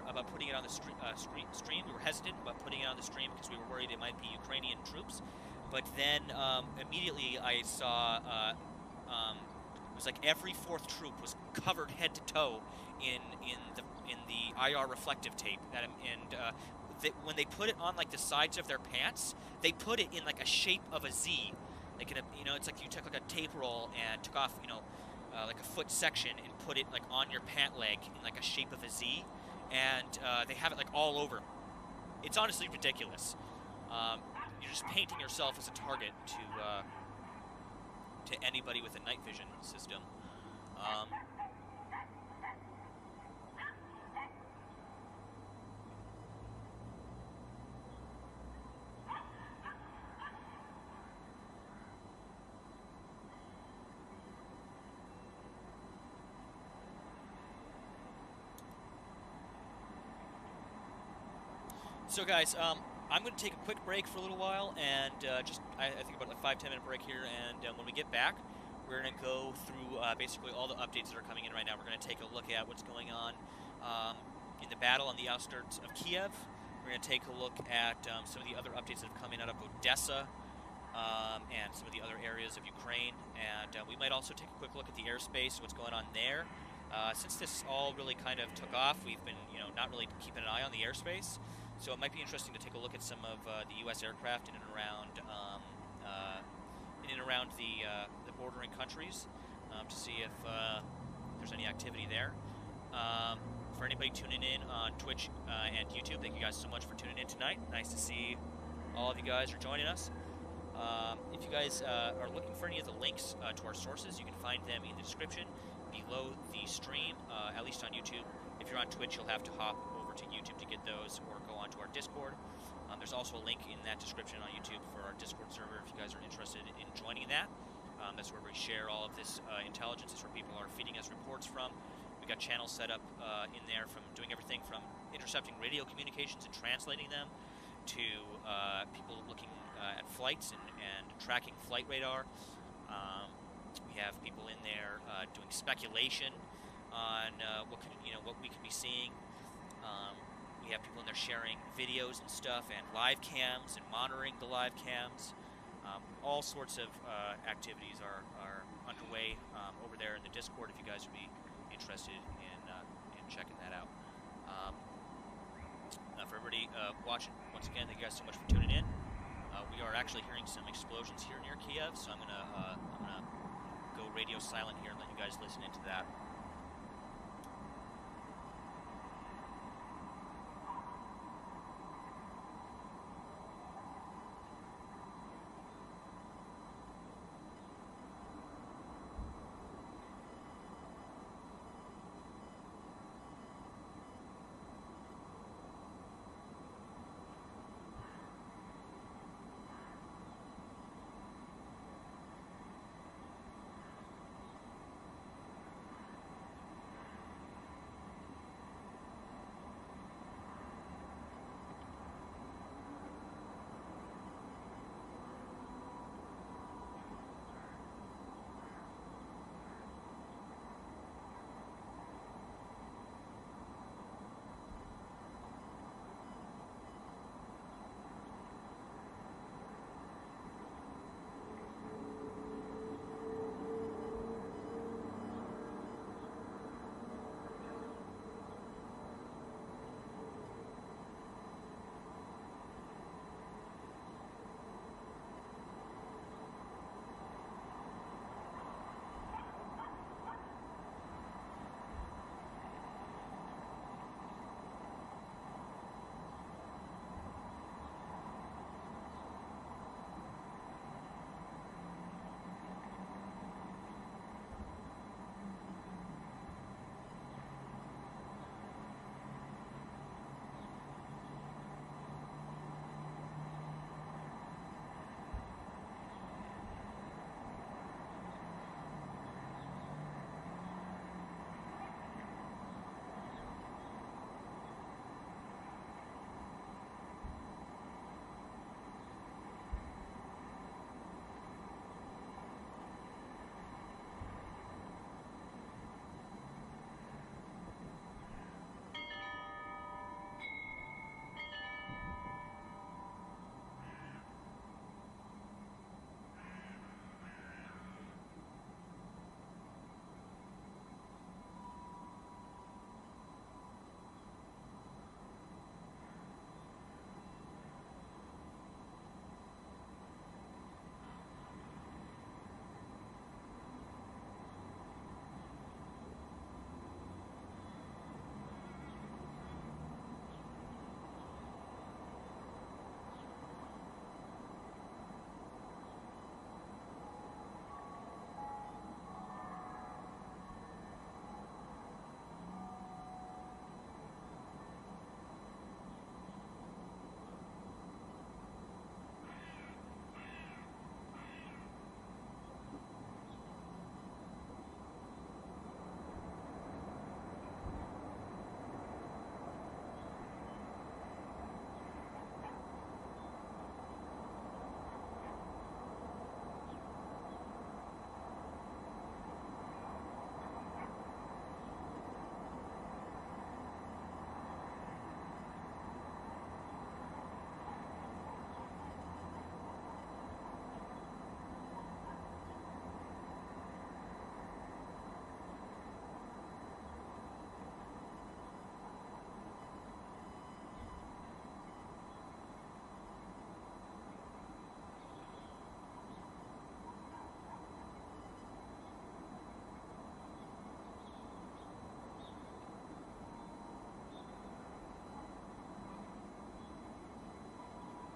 about putting it on the stream. We were hesitant about putting it on the stream because we were worried it might be Ukrainian troops. But then immediately I saw it was like every fourth troop was covered head to toe in the IR reflective tape. When they put it on like the sides of their pants, they put it in like a shape of a Z. Like it's like you took like a tape roll and took off like a foot section and put it like on your pant leg in like a shape of a Z, and they have it like all over. It's honestly ridiculous. You're just painting yourself as a target to anybody with a night vision system. So guys, I'm going to take a quick break for a little while, and I think about a 5-10 minute break here, and when we get back, we're going to go through basically all the updates that are coming in right now. We're going to take a look at what's going on in the battle on the outskirts of Kiev. We're going to take a look at some of the other updates that have come in out of Odessa and some of the other areas of Ukraine, and we might also take a quick look at the airspace, what's going on there. Since this all really kind of took off, we've been not really keeping an eye on the airspace. So it might be interesting to take a look at some of the U.S. aircraft in and around the bordering countries to see if there's any activity there. For anybody tuning in on Twitch and YouTube, thank you guys so much for tuning in tonight. Nice to see all of you guys are joining us. If you guys are looking for any of the links to our sources, you can find them in the description below the stream, at least on YouTube. If you're on Twitch, you'll have to hop over to YouTube to get those, or go onto our Discord. There's also a link in that description on YouTube for our Discord server if you guys are interested in joining that. That's where we share all of this intelligence. It's where people are feeding us reports from. We've got channels set up in there from doing everything from intercepting radio communications and translating them to people looking at flights and tracking flight radar. We have people in there doing speculation on what we could be seeing. We have people in there sharing videos and stuff and live cams and monitoring the live cams. All sorts of activities are underway over there in the Discord if you guys would be interested in checking that out. For everybody watching, once again, thank you guys so much for tuning in. We are actually hearing some explosions here near Kiev, so I'm gonna go radio silent here and let you guys listen into that.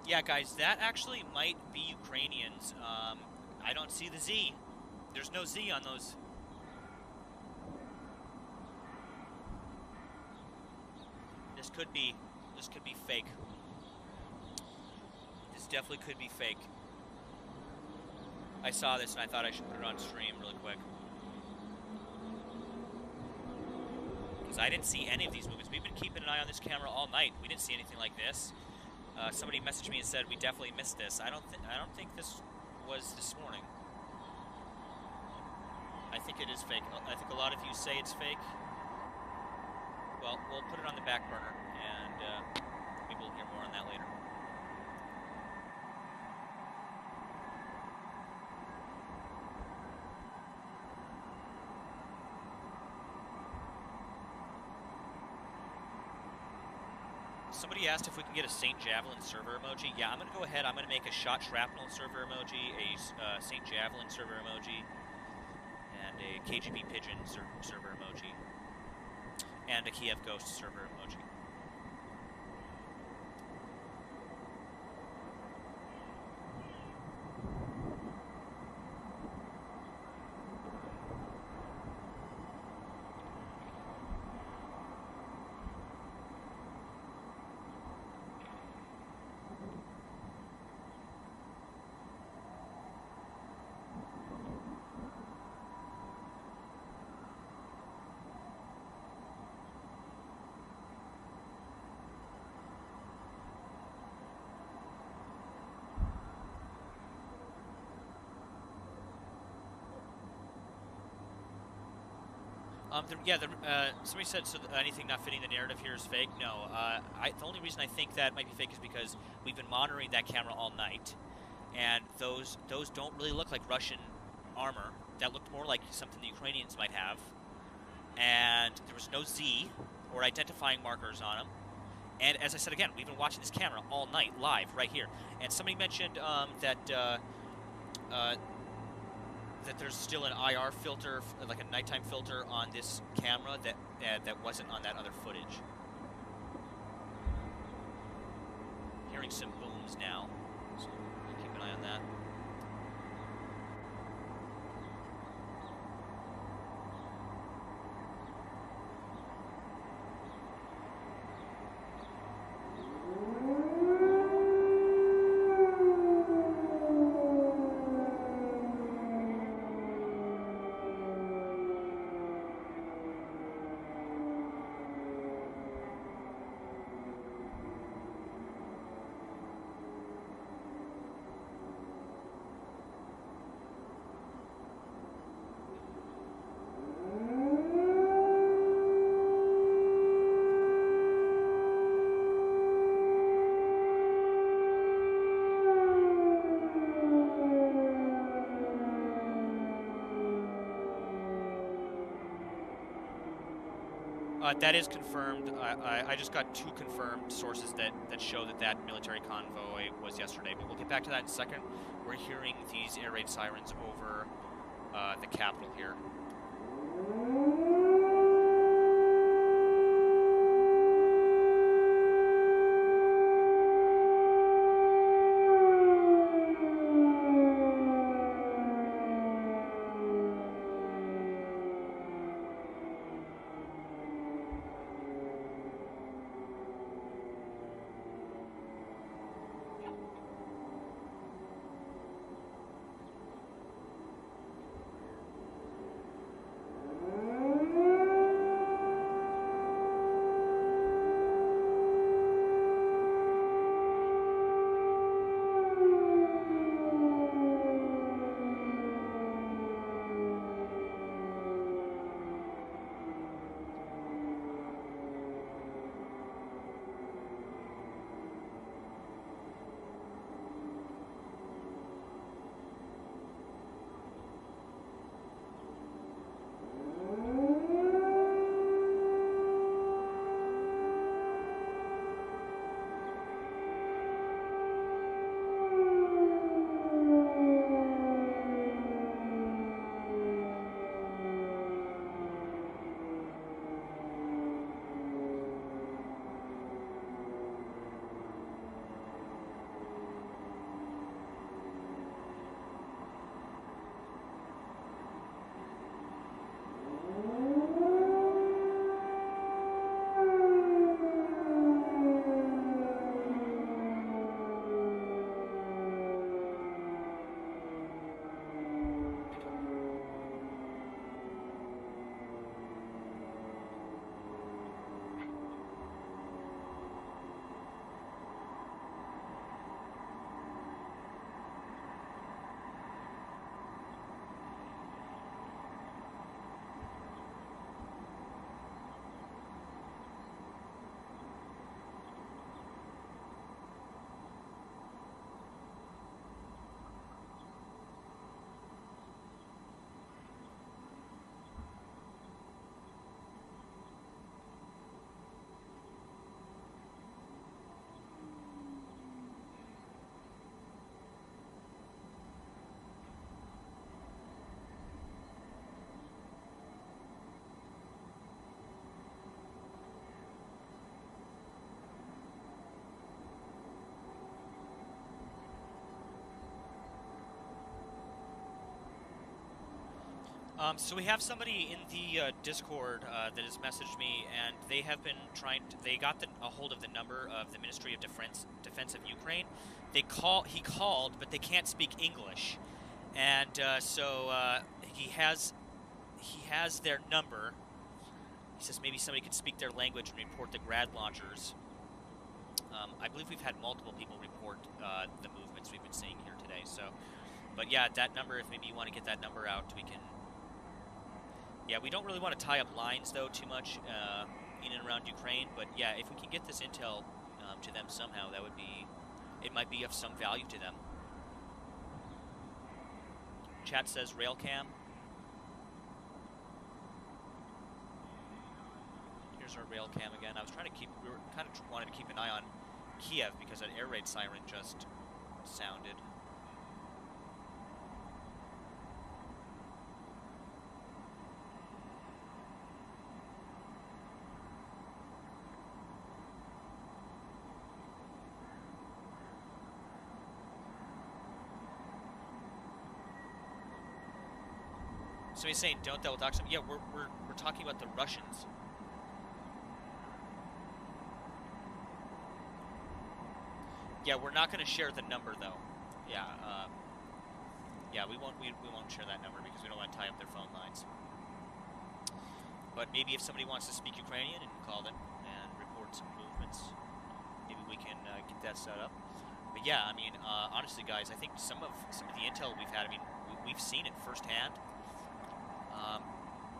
Yeah, guys, that actually might be Ukrainians. I don't see the Z. There's no Z on those. This could be fake. This definitely could be fake. I saw this and I thought I should put it on stream really quick. Because I didn't see any of these movements. We've been keeping an eye on this camera all night. We didn't see anything like this. Somebody messaged me and said we definitely missed this. I don't think this was this morning. I think it is fake. I think a lot of you say it's fake. Well, we'll put it on the back burner, and maybe we'll hear more on that later. Somebody asked if we can get a St. Javelin server emoji. Yeah, I'm going to go ahead. I'm going to make a shot shrapnel server emoji, a St. Javelin server emoji, and a KGB pigeon server emoji, and a Kiev ghost server emoji. Somebody said anything not fitting the narrative here is fake. No, the only reason I think that might be fake is because we've been monitoring that camera all night, and those don't really look like Russian armor. That looked more like something the Ukrainians might have, and there was no Z or identifying markers on them. And as I said again, we've been watching this camera all night live right here. And somebody mentioned that there's still an IR filter, like a nighttime filter, on this camera that wasn't on that other footage. Hearing some booms now, so we'll keep an eye on that. That is confirmed. I just got 2 confirmed sources that show that military convoy was yesterday, but we'll get back to that in a second. We're hearing these air raid sirens over the capital here. So we have somebody in the Discord that has messaged me, and they have been trying to, they got a hold of the number of the Ministry of Defense of Ukraine. He called, but they can't speak English. And so he has their number. He says maybe somebody could speak their language and report the grad launchers. I believe we've had multiple people report the movements we've been seeing here today. So, but yeah, that number, if maybe you want to get that number out, we can. Yeah, we don't really want to tie up lines, though, too much in and around Ukraine. But yeah, if we can get this intel to them somehow, that would be, it might be of some value to them. Chat says Railcam. Here's our Railcam again. I was trying to keep, we were kind of wanted to keep an eye on Kiev because an air raid siren just sounded. So he's saying, don't double dox them. Yeah, we're talking about the Russians. Yeah, we're not going to share the number though. Yeah, yeah, we won't share that number because we don't want to tie up their phone lines. But maybe if somebody wants to speak Ukrainian and call them and report some movements, maybe we can get that set up. But yeah, I mean, honestly, guys, I think some of the intel we've had, I mean, we've seen it firsthand.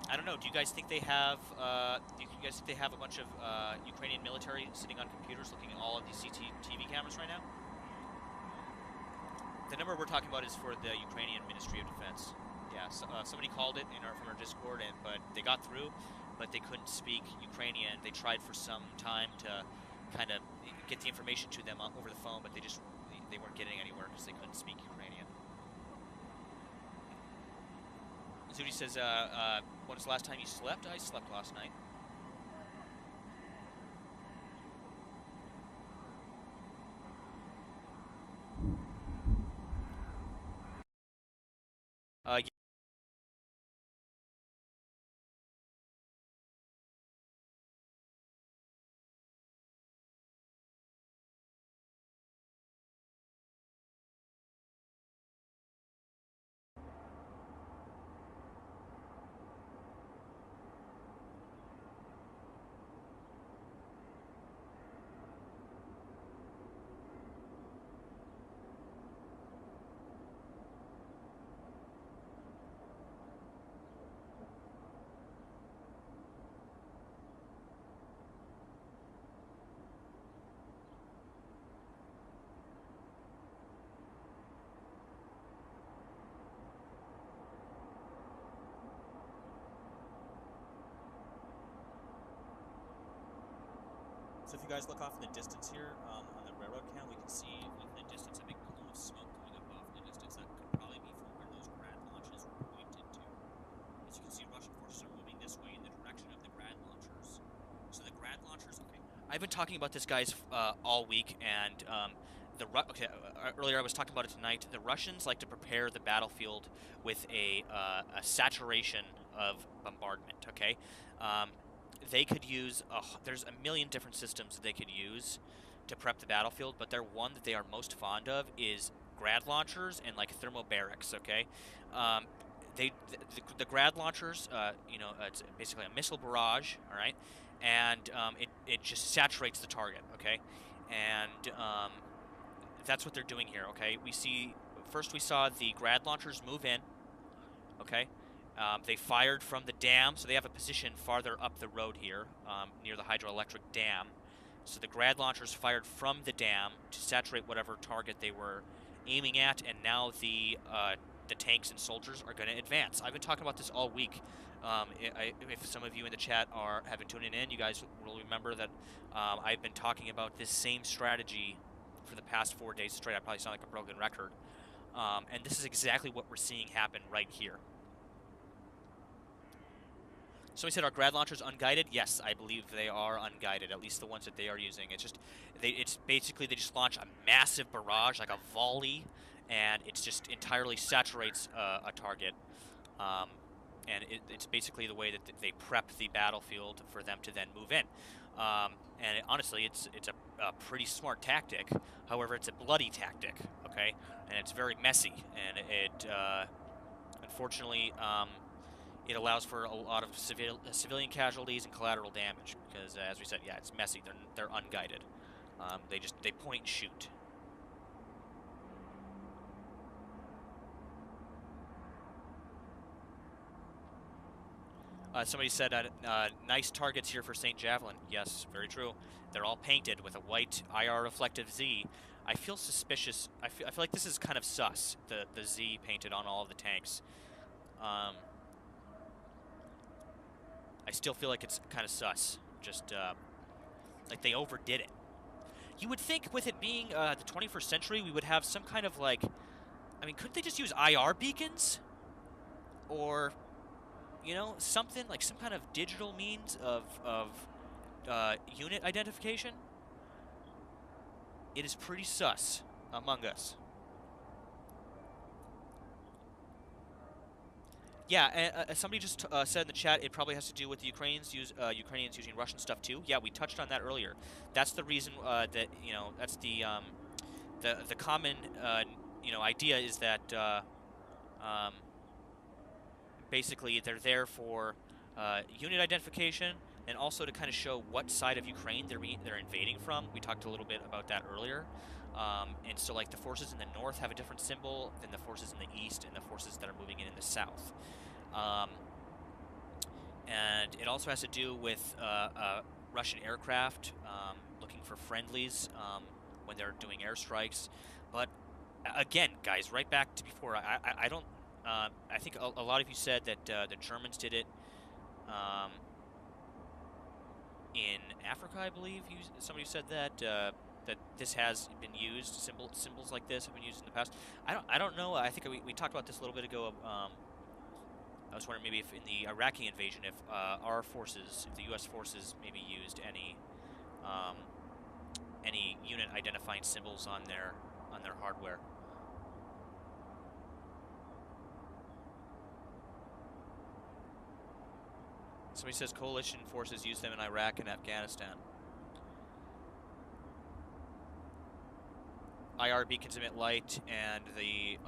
I don't know. Do you guys think they have? Do you guys think they have a bunch of Ukrainian military sitting on computers looking at all of these CCTV cameras right now? The number we're talking about is for the Ukrainian Ministry of Defense. Yeah, so, somebody called it from our Discord, but they got through, but they couldn't speak Ukrainian. They tried for some time to kind of get the information to them over the phone, but they weren't getting anywhere because they couldn't speak Ukrainian. Zudi says, when was the last time you slept? I slept last night. Yeah. So if you guys look off in the distance here on the railroad cam, we can see in the distance a big column of smoke coming up off in the distance. That could probably be from where those grad launches were pointed to. As you can see, Russian forces are moving this way in the direction of the grad launchers. So the grad launchers, okay. I've been talking about this, guys, all week, and earlier I was talking about it tonight. The Russians like to prepare the battlefield with a saturation of bombardment, okay? They could use, there's a million different systems that they could use to prep the battlefield, but their one that they are most fond of is grad launchers and like thermobarics, okay? The grad launchers, it's basically a missile barrage, all right? And it just saturates the target, okay? And that's what they're doing here, okay? First we saw the grad launchers move in, okay? They fired from the dam, so they have a position farther up the road here, near the hydroelectric dam. So the grad launchers fired from the dam to saturate whatever target they were aiming at, and now the tanks and soldiers are going to advance. I've been talking about this all week. If some of you in the chat have been tuning in, you guys will remember that I've been talking about this same strategy for the past 4 days straight. I probably sound like a broken record. And this is exactly what we're seeing happen right here. So we said, are grad launchers unguided? Yes, I believe they are unguided, at least the ones that they are using. It's basically they just launch a massive barrage, like a volley, and it just entirely saturates a target. and it's basically the way that they prep the battlefield for them to then move in. And honestly, it's a pretty smart tactic. However, it's a bloody tactic, okay? And it's very messy, and it unfortunately it allows for a lot of civilian casualties and collateral damage because, as we said, yeah, it's messy. They're unguided. They point and shoot. Somebody said, nice targets here for St. Javelin. Yes, very true. They're all painted with a white IR reflective Z. I feel suspicious. I feel like this is kind of sus, the Z painted on all of the tanks. I still feel like it's kind of sus. Just, like they overdid it. You would think with it being the 21st century, we would have some kind of like... I mean, couldn't they just use IR beacons? Or... you know, something like some kind of digital means of unit identification. It is pretty sus among us. Yeah, and somebody just said in the chat it probably has to do with the Ukrainians using Russian stuff too. Yeah, we touched on that earlier. That's the reason that, you know, that's the common you know, idea is that basically they're there for unit identification and also to kind of show what side of Ukraine they're invading from. We talked a little bit about that earlier. And so like the forces in the north have a different symbol than the forces in the east and the forces that are moving in the south. And it also has to do with Russian aircraft looking for friendlies when they're doing airstrikes. But again, guys, right back to before, I don't... I think a lot of you said that the Germans did it in Africa, I believe. Somebody said that that this has been used. Symbols like this have been used in the past. I don't know. I think we talked about this a little bit ago. I was wondering maybe if in the Iraqi invasion, if our forces, if the U.S. forces, maybe used any unit identifying symbols on their hardware. Somebody says coalition forces use them in Iraq and Afghanistan. IR beacons emit light, and the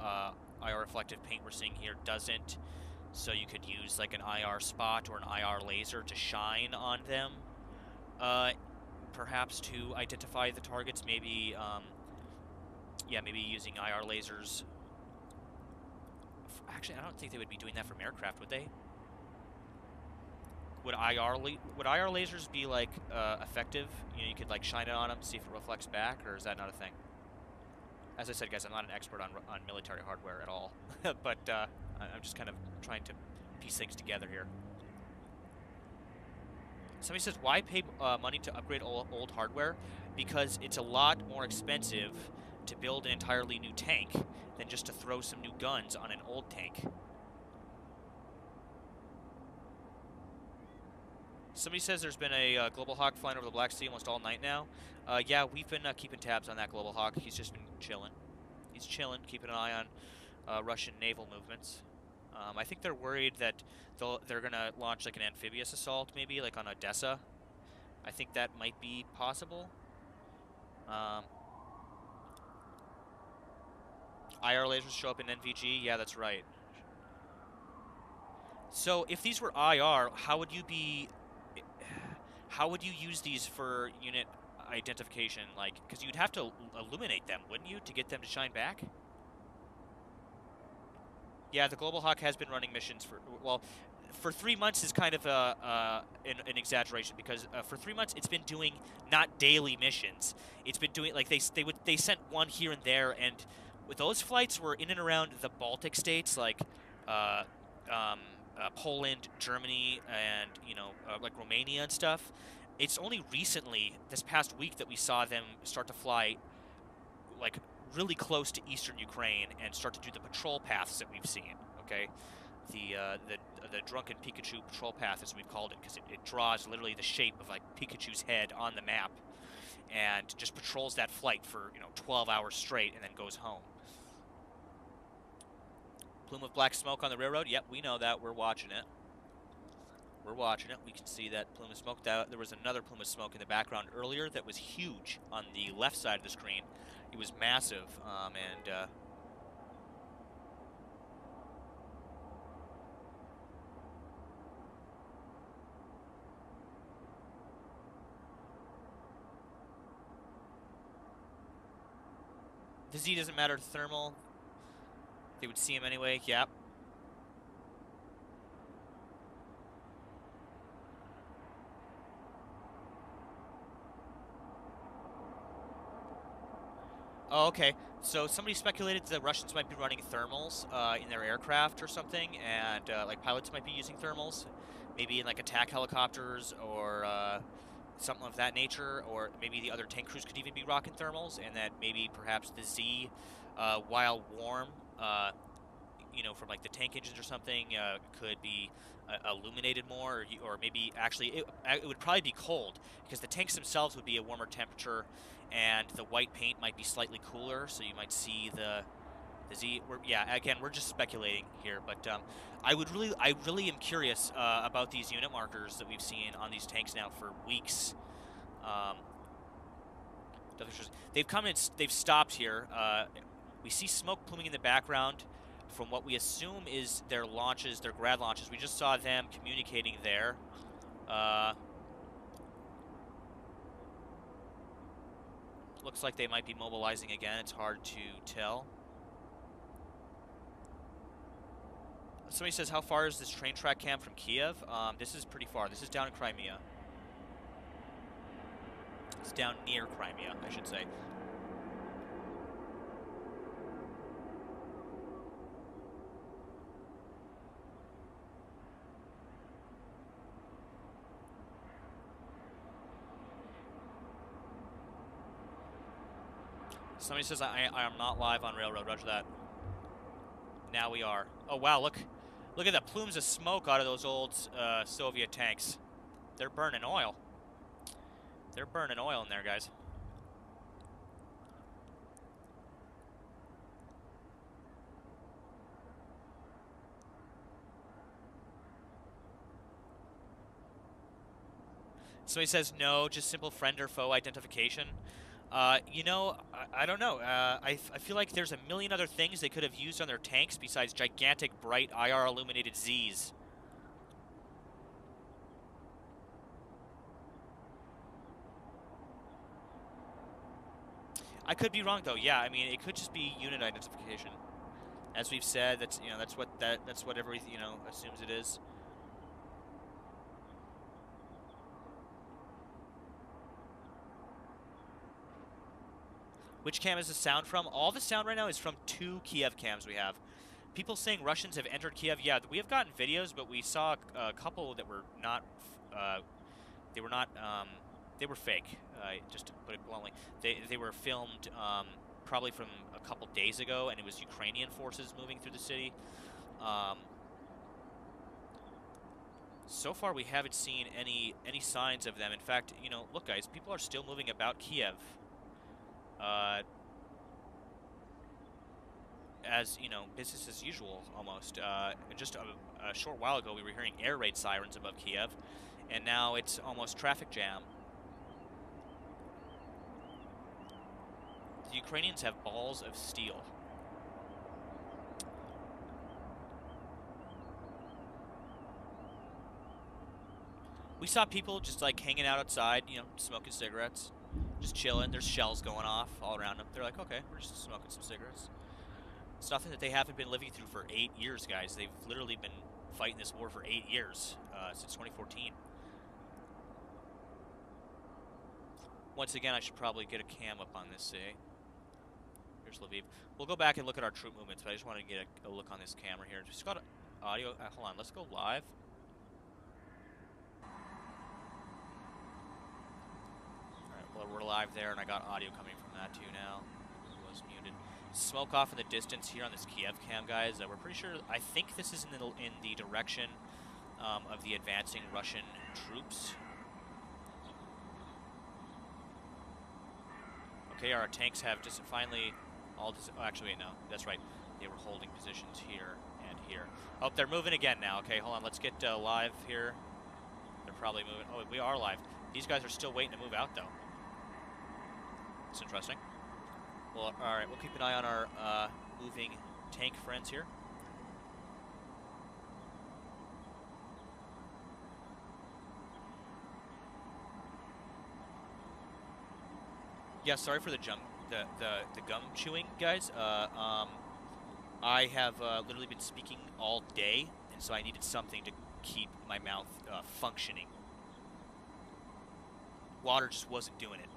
IR reflective paint we're seeing here doesn't. So you could use like an IR spot or an IR laser to shine on them. Perhaps to identify the targets. Maybe, yeah, maybe using IR lasers. Actually, I don't think they would be doing that from aircraft, would they? Would IR lasers be like effective? You know, you could like shine it on them, see if it reflects back, or is that not a thing? As I said, guys, I'm not an expert on military hardware at all, but I'm just kind of trying to piece things together here. Somebody says, why pay money to upgrade old hardware? Because it's a lot more expensive to build an entirely new tank than just to throw some new guns on an old tank. Somebody says there's been a Global Hawk flying over the Black Sea almost all night now. Yeah, we've been keeping tabs on that Global Hawk. He's just been chilling. He's chilling, keeping an eye on Russian naval movements. I think they're worried that they're going to launch like an amphibious assault, maybe, like on Odessa. I think that might be possible. IR lasers show up in NVG? Yeah, that's right. So if these were IR, how would you use these for unit identification? Like, because you'd have to illuminate them, wouldn't you, to get them to shine back? Yeah, the Global Hawk has been running missions for, well, for 3 months is kind of an exaggeration, because for 3 months it's been doing not daily missions. It's been doing, like, they sent one here and there, and with those flights were in and around the Baltic states, like Poland, Germany, and, you know, like Romania and stuff. It's only recently, this past week, that we saw them start to fly, like, really close to eastern Ukraine and start to do the patrol paths that we've seen, okay? The Drunken Pikachu patrol path, as we've called it, because it draws literally the shape of, like, Pikachu's head on the map and just patrols that flight for, you know, 12 hours straight and then goes home. Plume of black smoke on the railroad. Yep, we know that. We're watching it. We're watching it. We can see that plume of smoke. There was another plume of smoke in the background earlier that was huge on the left side of the screen. It was massive, the Z doesn't matter to thermal. They would see him anyway. Yep. Oh, okay. So somebody speculated the Russians might be running thermals in their aircraft or something, and like pilots might be using thermals, maybe in like attack helicopters or something of that nature, or maybe the other tank crews could even be rocking thermals, and that maybe perhaps the Z, while warm, you know, from like the tank engines or something, could be illuminated more, or maybe actually it would probably be cold because the tanks themselves would be a warmer temperature, and the white paint might be slightly cooler, so you might see the Z. Yeah, again, we're just speculating here, but I really am curious about these unit markers that we've seen on these tanks now for weeks. They've come and they've stopped here. We see smoke pluming in the background from what we assume is their launches, their grad launches. We just saw them communicating there. Looks like they might be mobilizing again. It's hard to tell. Somebody says, how far is this train track cam from Kiev? This is pretty far. This is down in Crimea. It's down near Crimea, I should say. Somebody says I am not live on Railroad. Roger that. Now we are. Oh wow, look at the plumes of smoke out of those old Soviet tanks. They're burning oil. They're burning oil in there, guys. Somebody says no, just simple friend or foe identification. You know, I don't know. I feel like there's a million other things they could have used on their tanks besides gigantic, bright, IR-illuminated Zs. I could be wrong, though. Yeah, I mean, it could just be unit identification. As we've said, that's, you know, that's what every, you know, assumes it is. Which cam is the sound from? All the sound right now is from 2 Kiev cams we have. People saying Russians have entered Kiev. Yeah, we have gotten videos, but we saw a couple that were not, they were fake, just to put it bluntly. They were filmed probably from a couple days ago, and it was Ukrainian forces moving through the city. So far, we haven't seen any signs of them. In fact, you know, look, guys, people are still moving about Kiev. As, you know, business as usual, almost. Just a short while ago, we were hearing air raid sirens above Kiev, and now it's almost traffic jam. The Ukrainians have balls of steel. We saw people just, like, hanging out outside, you know, smoking cigarettes. Just chilling. There's shells going off all around them. They're like, okay, we're just smoking some cigarettes. It's nothing that they haven't been living through for 8 years, guys. They've literally been fighting this war for 8 years, since 2014. Once again, I should probably get a cam up on this, say. Here's Lviv. We'll go back and look at our troop movements, but I just wanted to get a look on this camera here. Just got audio. Hold on, let's go live. We're live there, and I got audio coming from that too now. It was muted. Smoke off in the distance here on this Kiev cam, guys. We're pretty sure. I think this is in the direction of the advancing Russian troops. Okay, our tanks have just finally all. Oh, actually, wait, no, that's right. They were holding positions here, here. Oh, they're moving again now. Okay, hold on. Let's get live here. They're probably moving. Oh, we are live. These guys are still waiting to move out, though. It's interesting. Well, all right. We'll keep an eye on our moving tank friends here. Yeah, sorry for the gum chewing, guys. I have literally been speaking all day, and so I needed something to keep my mouth functioning. Water just wasn't doing it.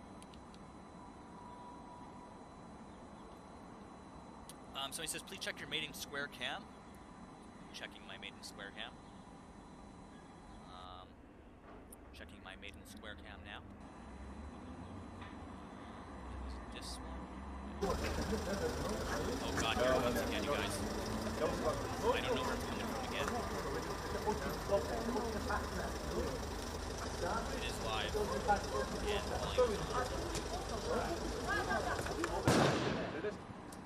Somebody says, please check your maiden square cam. Checking my maiden square cam. Checking my maiden square cam now. This one. Oh god, here it comes again, you guys. I don't know where it's coming from again. It is live. And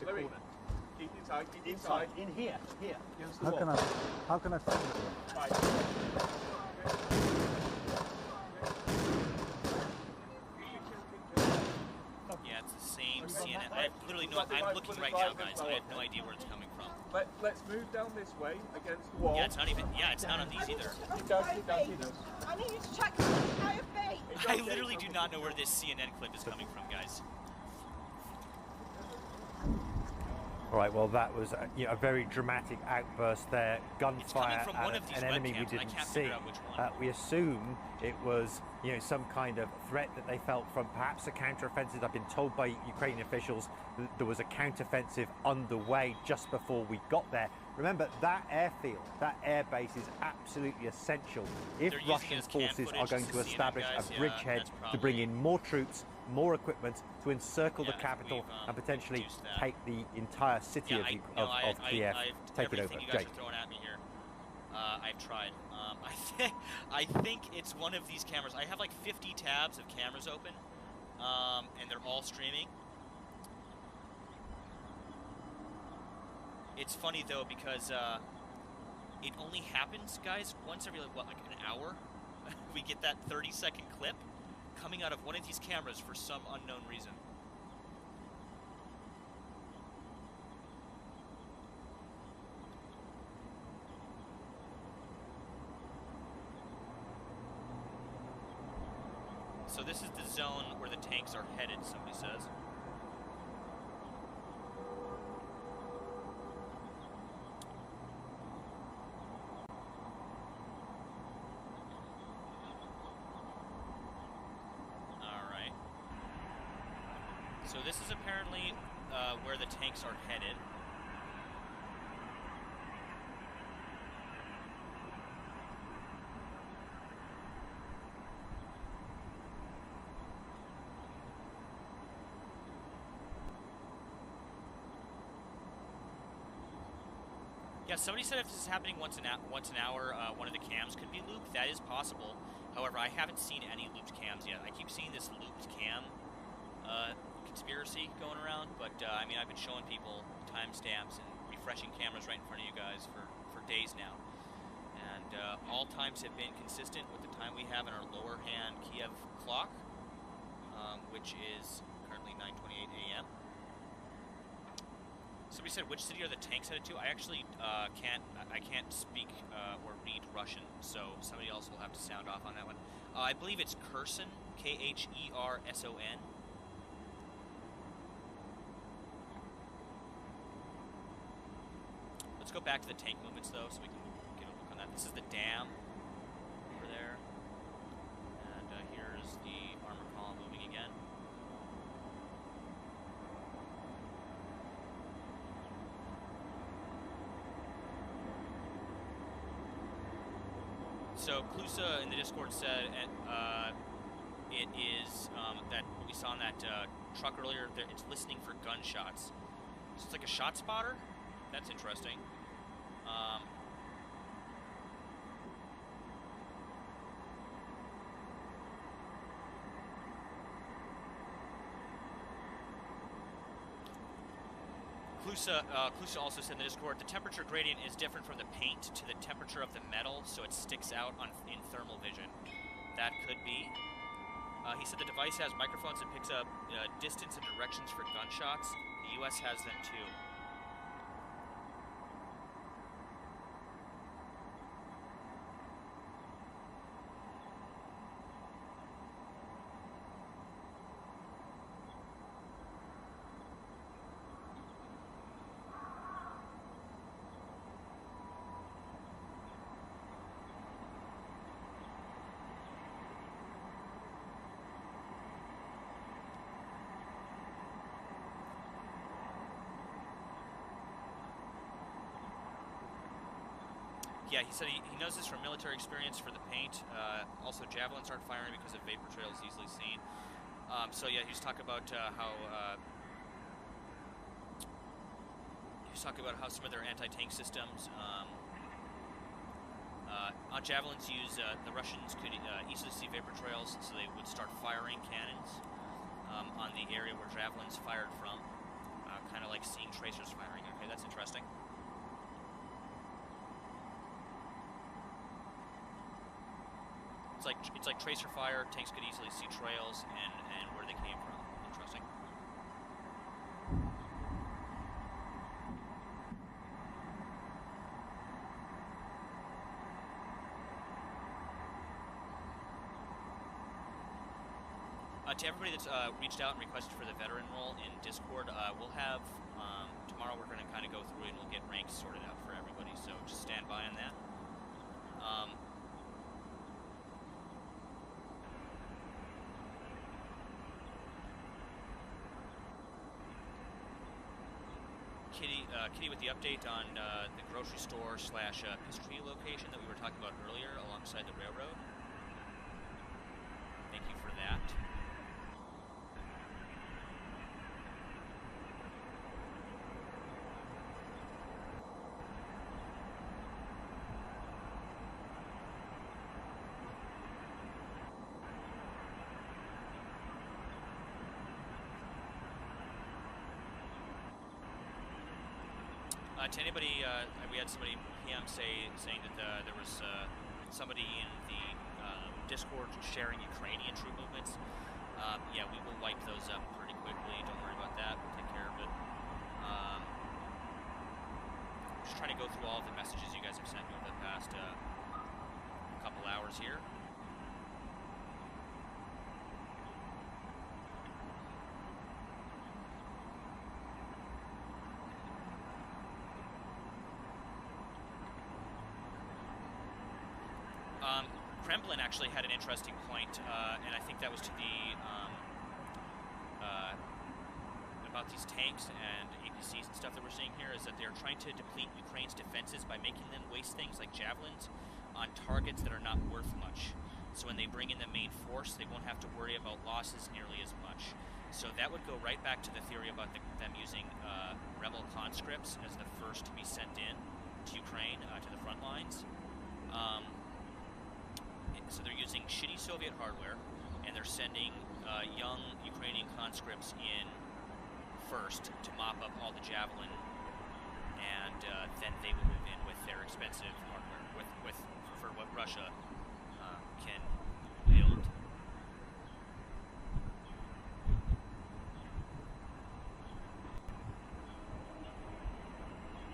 volume. Keep inside, keep inside. In here, here. How can I film it? Right. Yeah, it's the same CNN. I have literally no. I'm looking right now, guys. I have no idea where it's coming from. Let's move down this way against the wall. Yeah, it's not even. Yeah, it's not on these either. Keep down, keep down, keep down. I need you to check the IFB. I literally do not know where this CNN clip is coming from, guys. All right, well, that was a very dramatic outburst there. Gunfire from at one of these an enemy we webcams, and I didn't can't see. figure out which one. We assume it was, some kind of threat that they felt from perhaps a counteroffensive. I've been told by Ukrainian officials that there was a counteroffensive underway just before we got there. Remember, that airfield, that airbase is absolutely essential if They're using Russian it as cam forces are footage going to to see it, establish guys. a bridgehead That's to bring probably- in more troops, more equipment to encircle the Yeah, capital we've, and potentially reduced that. take the entire city of Kiev, take it over. Everything you guys Jake. are throwing at me here, I've tried. I think it's one of these cameras. I have like 50 tabs of cameras open, and they're all streaming. It's funny though because it only happens, guys, once every like an hour. We get that 30-second clip coming out of one of these cameras for some unknown reason. So this is the zone where the tanks are headed, somebody says. Alright. So this is apparently where the tanks are headed. Yeah, somebody said if this is happening once an hour, one of the cams could be looped. That is possible. However, I haven't seen any looped cams yet. I keep seeing this looped cam conspiracy going around, but I mean, I've been showing people timestamps and refreshing cameras right in front of you guys for days now. And all times have been consistent with the time we have in our lower hand Kiev clock, which is currently 9:28 a.m. Somebody said, which city are the tanks headed to? I actually can't speak or read Russian, so somebody else will have to sound off on that one. I believe it's Kherson, Kherson. Let's go back to the tank movements, though, so we can get a look on that. This is the dam over there, and here's the armor column moving again. So Klusa in the Discord said it is that what we saw in that truck earlier, it's listening for gunshots. So it's like a shot spotter? That's interesting. Klusa also said in the Discord, the temperature gradient is different from the paint to the temperature of the metal, so it sticks out in thermal vision. That could be. He said the device has microphones that picks up distance and directions for gunshots. The U.S. has them too. Yeah, he said he knows this from military experience for the paint. Also, javelins aren't firing because of vapor trails easily seen. So yeah, he was talking about how some of their anti-tank systems on javelins the Russians could easily see vapor trails, so they would start firing cannons on the area where javelins fired from, kind of like seeing tracers firing. Okay, that's interesting. It's like tracer fire. Tanks could easily see trails and where they came from. Interesting. To everybody that's reached out and requested for the veteran role in Discord, we'll have tomorrow. We're going to kind of go through and we'll get ranks sorted out for everybody. So just stand by on that. Kitty with the update on the grocery store / pastry location that we were talking about earlier alongside the railroad. Thank you for that. To anybody, we had somebody PM saying that there was somebody in the Discord sharing Ukrainian troop movements. Yeah, we will wipe those up pretty quickly. Don't worry about that. We'll take care of it. Just trying to go through all of the messages you guys have sent me over the past couple hours here. Kremlin actually had an interesting point, and I think that was to the about these tanks and APCs and stuff that we're seeing here, is that they're trying to deplete Ukraine's defenses by making them waste things like javelins on targets that are not worth much. So when they bring in the main force, they won't have to worry about losses nearly as much. So that would go right back to the theory about them using rebel conscripts as the first to be sent in to Ukraine, to the front lines. So they're using shitty Soviet hardware, and they're sending young Ukrainian conscripts in first to mop up all the javelin, and then they will move in with their expensive hardware, for what Russia can build.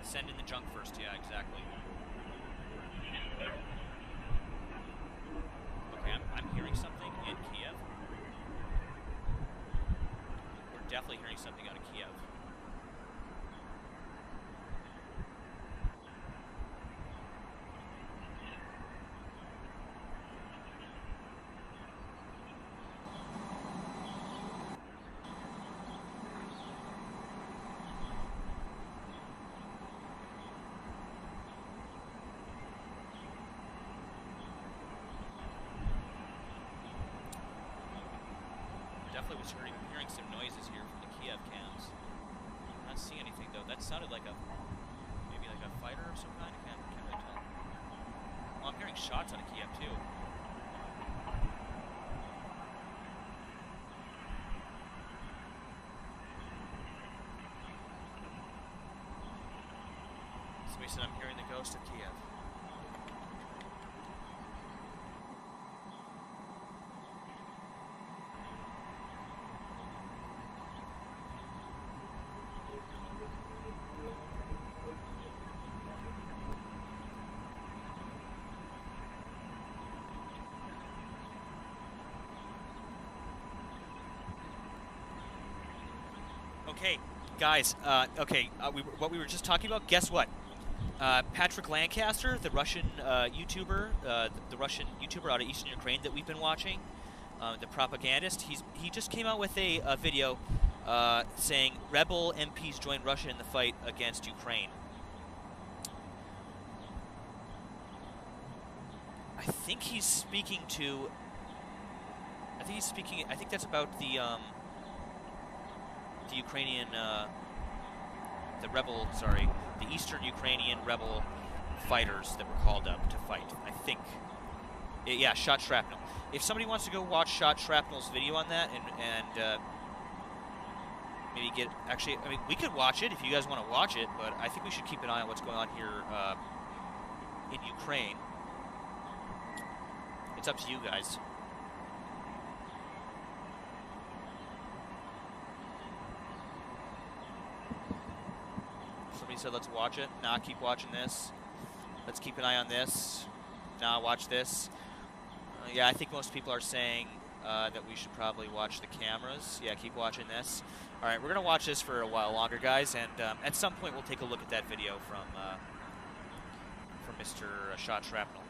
Send in the junk first, yeah, exactly. Okay, I'm hearing something in Kiev. We're definitely hearing something out of Kiev. Definitely was hearing some noises here from the Kiev cams. Not seeing anything though. That sounded like maybe like a fighter of some kind. I can't really tell. Well, I'm hearing shots out of Kiev too. Somebody said I'm hearing the ghost of Kiev. Okay, guys. What we were just talking about. Guess what? Patrick Lancaster, the Russian YouTuber, the Russian YouTuber out of Eastern Ukraine that we've been watching, the propagandist. He just came out with a video saying rebel MPs join Russia in the fight against Ukraine. I think he's speaking to. I think that's about the Ukrainian, the Eastern Ukrainian rebel fighters that were called up to fight. I think, yeah, Shot Shrapnel. If somebody wants to go watch Shot Shrapnel's video on that and maybe get, actually, I mean, we could watch it if you guys want to watch it, but I think we should keep an eye on what's going on here in Ukraine. It's up to you guys. Somebody said let's watch it. Nah, keep watching this. Let's keep an eye on this. Nah, watch this. Yeah, I think most people are saying that we should probably watch the cameras. Yeah, keep watching this. All right, we're going to watch this for a while longer, guys, and at some point we'll take a look at that video from Mr. Shot Shrapnel.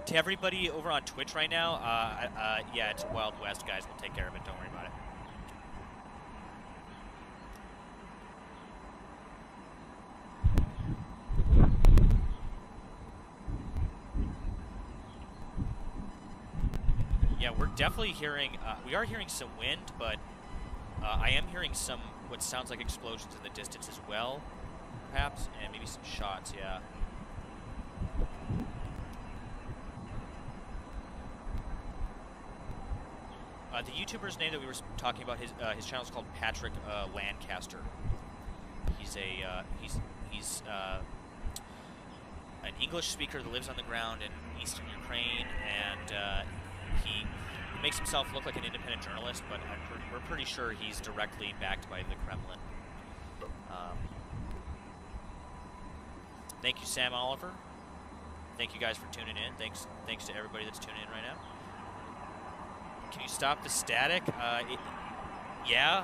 To everybody over on Twitch right now, yeah, it's Wild West, guys. We'll take care of it. Don't worry about it. Yeah, we're definitely hearing, we are hearing some wind, but I am hearing some, what sounds like explosions in the distance as well, perhaps, and maybe some shots, yeah. The YouTuber's name that we were talking about, his channel is called Patrick Lancaster. He's an English speaker that lives on the ground in Eastern Ukraine, and he makes himself look like an independent journalist, but we're pretty sure he's directly backed by the Kremlin. Thank you, Sam Oliver. Thank you guys for tuning in. Thanks to everybody that's tuning in right now. Can you stop the static? Yeah.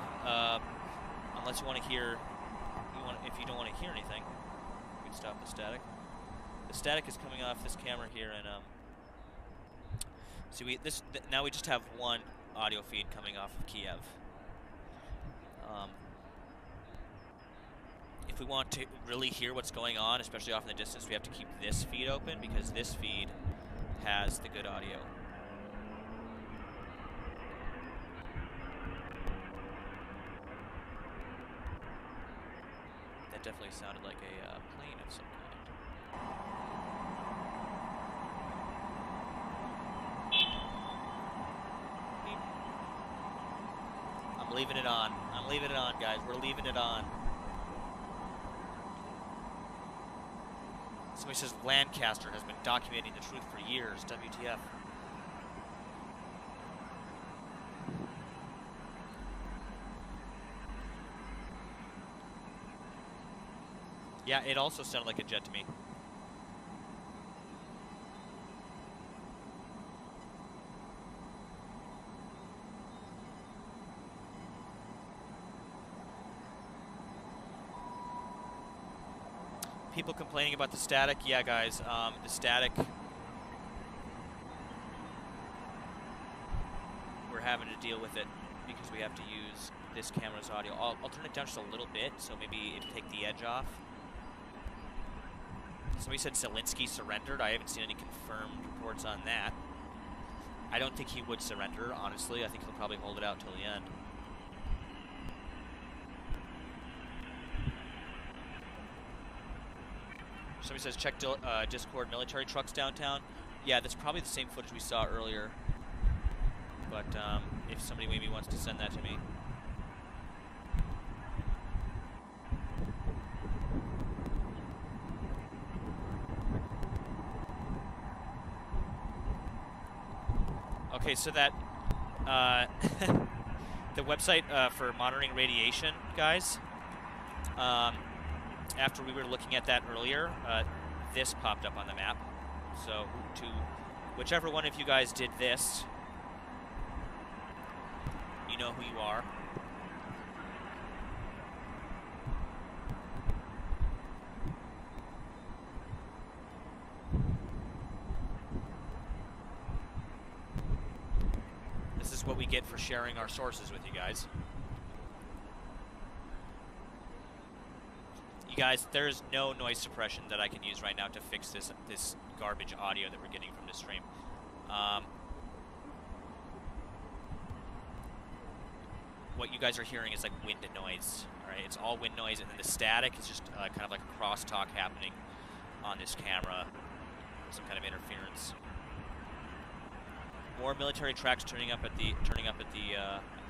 Unless you want to hear, if you don't want to hear anything, you can stop the static. The static is coming off this camera here, and see, now we just have one audio feed coming off of Kiev. If we want to really hear what's going on, especially off in the distance, we have to keep this feed open because this feed has the good audio. Definitely sounded like a plane of some kind. I'm leaving it on. I'm leaving it on, guys. We're leaving it on. Somebody says Lancaster has been documenting the truth for years. WTF. Yeah, it also sounded like a jet to me. People complaining about the static. Yeah, guys, the static. We're having to deal with it because we have to use this camera's audio. I'll turn it down just a little bit, so maybe it'll take the edge off. Somebody said Zelensky surrendered. I haven't seen any confirmed reports on that. I don't think he would surrender, honestly. I think he'll probably hold it out till the end. Somebody says, check Discord military trucks downtown. Yeah, that's probably the same footage we saw earlier. But if somebody maybe wants to send that to me. Okay, so that the website for monitoring radiation, guys, after we were looking at that earlier, this popped up on the map. So to whichever one of you guys did this, you know who you are. This is what we get for sharing our sources with you guys. You guys, there's no noise suppression that I can use right now to fix this garbage audio that we're getting from this stream. What you guys are hearing is like wind and noise. All right, it's all wind noise, and then the static is just kind of like a crosstalk happening on this camera, some kind of interference. More military tracks turning up at the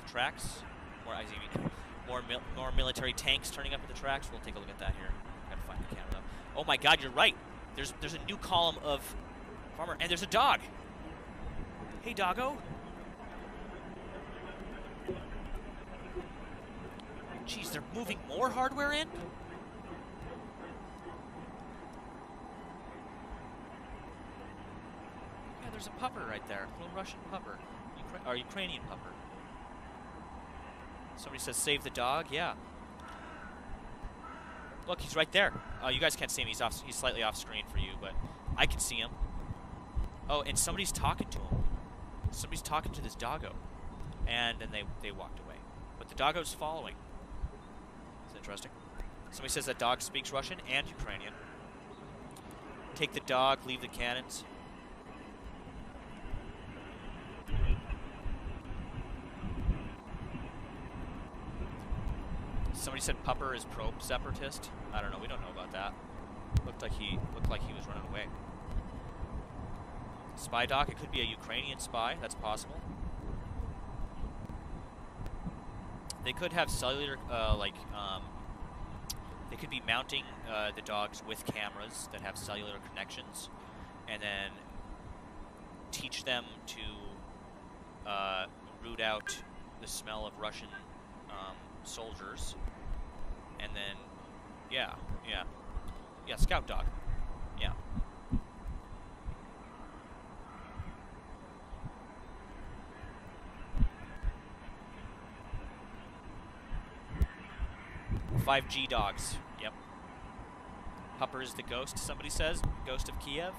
tracks. More military tanks turning up at the tracks. We'll take a look at that here. Gotta find the camera though. Oh my God, you're right. There's a new column of farmer, and there's a dog. Hey, doggo. Jeez, they're moving more hardware in? Yeah, there's a pupper right there. A little Russian pupper. Or Ukrainian pupper. Somebody says, save the dog. Yeah. Look, he's right there. You guys can't see him. He's slightly off screen for you, but I can see him. Oh, and somebody's talking to him. Somebody's talking to this doggo. And then they walked away. But the doggo's following. It's interesting. Somebody says that dog speaks Russian and Ukrainian. Take the dog, leave the cannons. Somebody said Pupper is pro-separatist. I don't know. We don't know about that. Looked like he was running away. Spy doc. It could be a Ukrainian spy. That's possible. They could have cellular, they could be mounting the dogs with cameras that have cellular connections, and then teach them to root out the smell of Russian soldiers, and then, yeah, scout dog, yeah. "5G dogs." Yep. Pupper is the ghost, somebody says. Ghost of Kiev.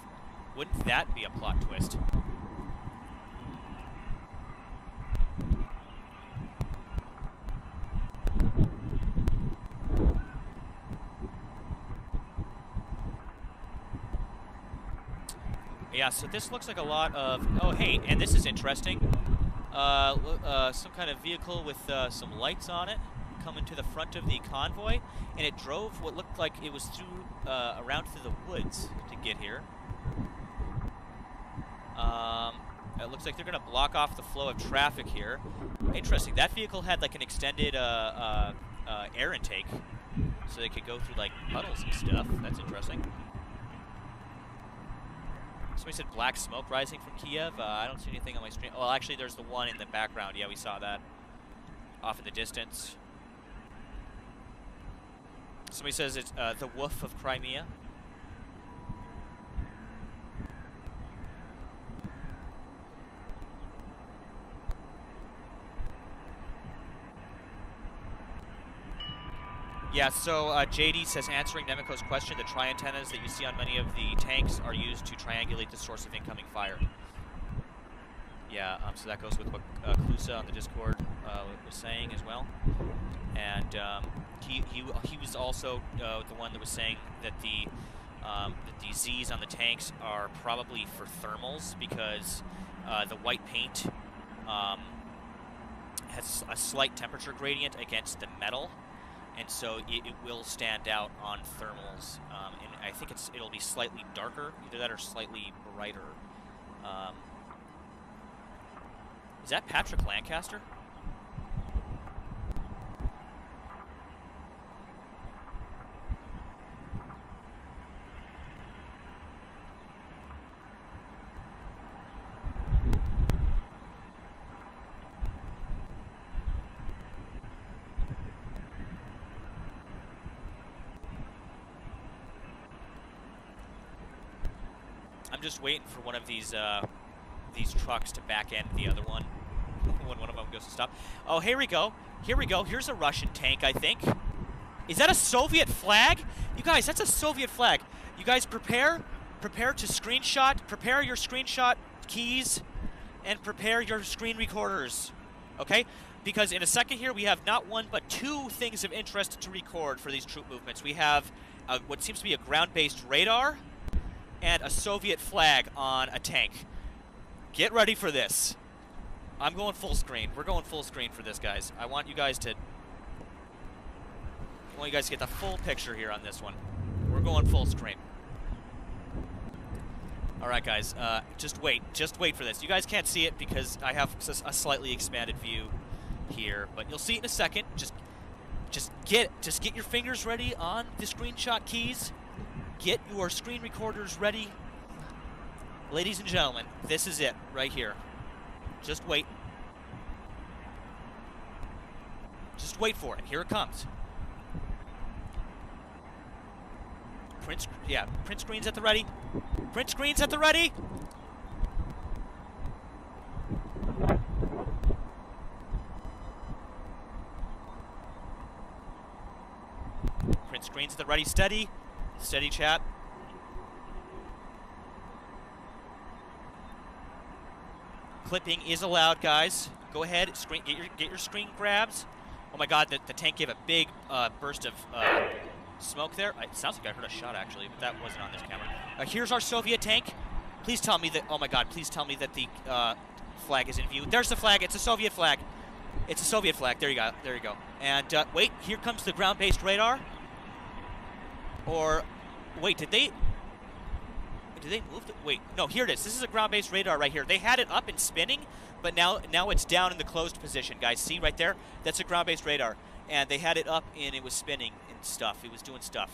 Wouldn't that be a plot twist? Yeah, so this looks like a lot of... Oh, hey, and this is interesting. Some kind of vehicle with some lights on it coming to the front of the convoy, and it drove what looked like it was through around through the woods to get here. It looks like they're going to block off the flow of traffic here. Interesting. That vehicle had like an extended air intake, so they could go through like puddles and stuff. That's interesting. Somebody said black smoke rising from Kiev. I don't see anything on my screen. Well, actually, there's the one in the background. Yeah, we saw that off in the distance. Somebody says it's the Wolf of Crimea. Yeah, so JD says, answering Nemeco's question, the tri-antennas that you see on many of the tanks are used to triangulate the source of incoming fire. Yeah, so that goes with what Klusa on the Discord was saying as well. And he was also the one that was saying that the Zs on the tanks are probably for thermals, because the white paint has a slight temperature gradient against the metal, and so it will stand out on thermals. And I think it'll be slightly darker, either that or slightly brighter. Is that Patrick Lancaster? I'm just waiting for one of these trucks to back end the other one when one of them goes to stop. Oh, here we go. Here we go. Here's a Russian tank, I think. Is that a Soviet flag? You guys, that's a Soviet flag. You guys prepare to screenshot. Prepare your screenshot keys and prepare your screen recorders. Okay? Because in a second here, we have not one but two things of interest to record for these troop movements. We have what seems to be a ground-based radar and a Soviet flag on a tank. Get ready for this. I'm going full screen. We're going full screen for this, guys. I want you guys to get the full picture here on this one. We're going full screen. All right, guys. Just wait for this. You guys can't see it because I have a slightly expanded view here, but you'll see it in a second. Just get your fingers ready on the screenshot keys. Get your screen recorders ready. Ladies and gentlemen, this is it right here. Just wait. Just wait for it. Here it comes. Print screen's at the ready. Print screen's at the ready. Print screen's at the ready. Steady. Steady, chat. Clipping is allowed, guys. Go ahead, get your screen grabs. Oh my God, the tank gave a big burst of smoke there. It sounds like I heard a shot actually, but that wasn't on this camera. Here's our Soviet tank. Please tell me that. Oh my God, please tell me that the flag is in view. There's the flag. It's a Soviet flag. It's a Soviet flag. There you go. There you go. And wait, here comes the ground-based radar. Or wait, did they move it? Wait, no, here it is. This is a ground-based radar right here. They had it up and spinning, but now it's down in the closed position, guys. See right there? That's a ground-based radar. And they had it up and it was spinning and stuff. It was doing stuff.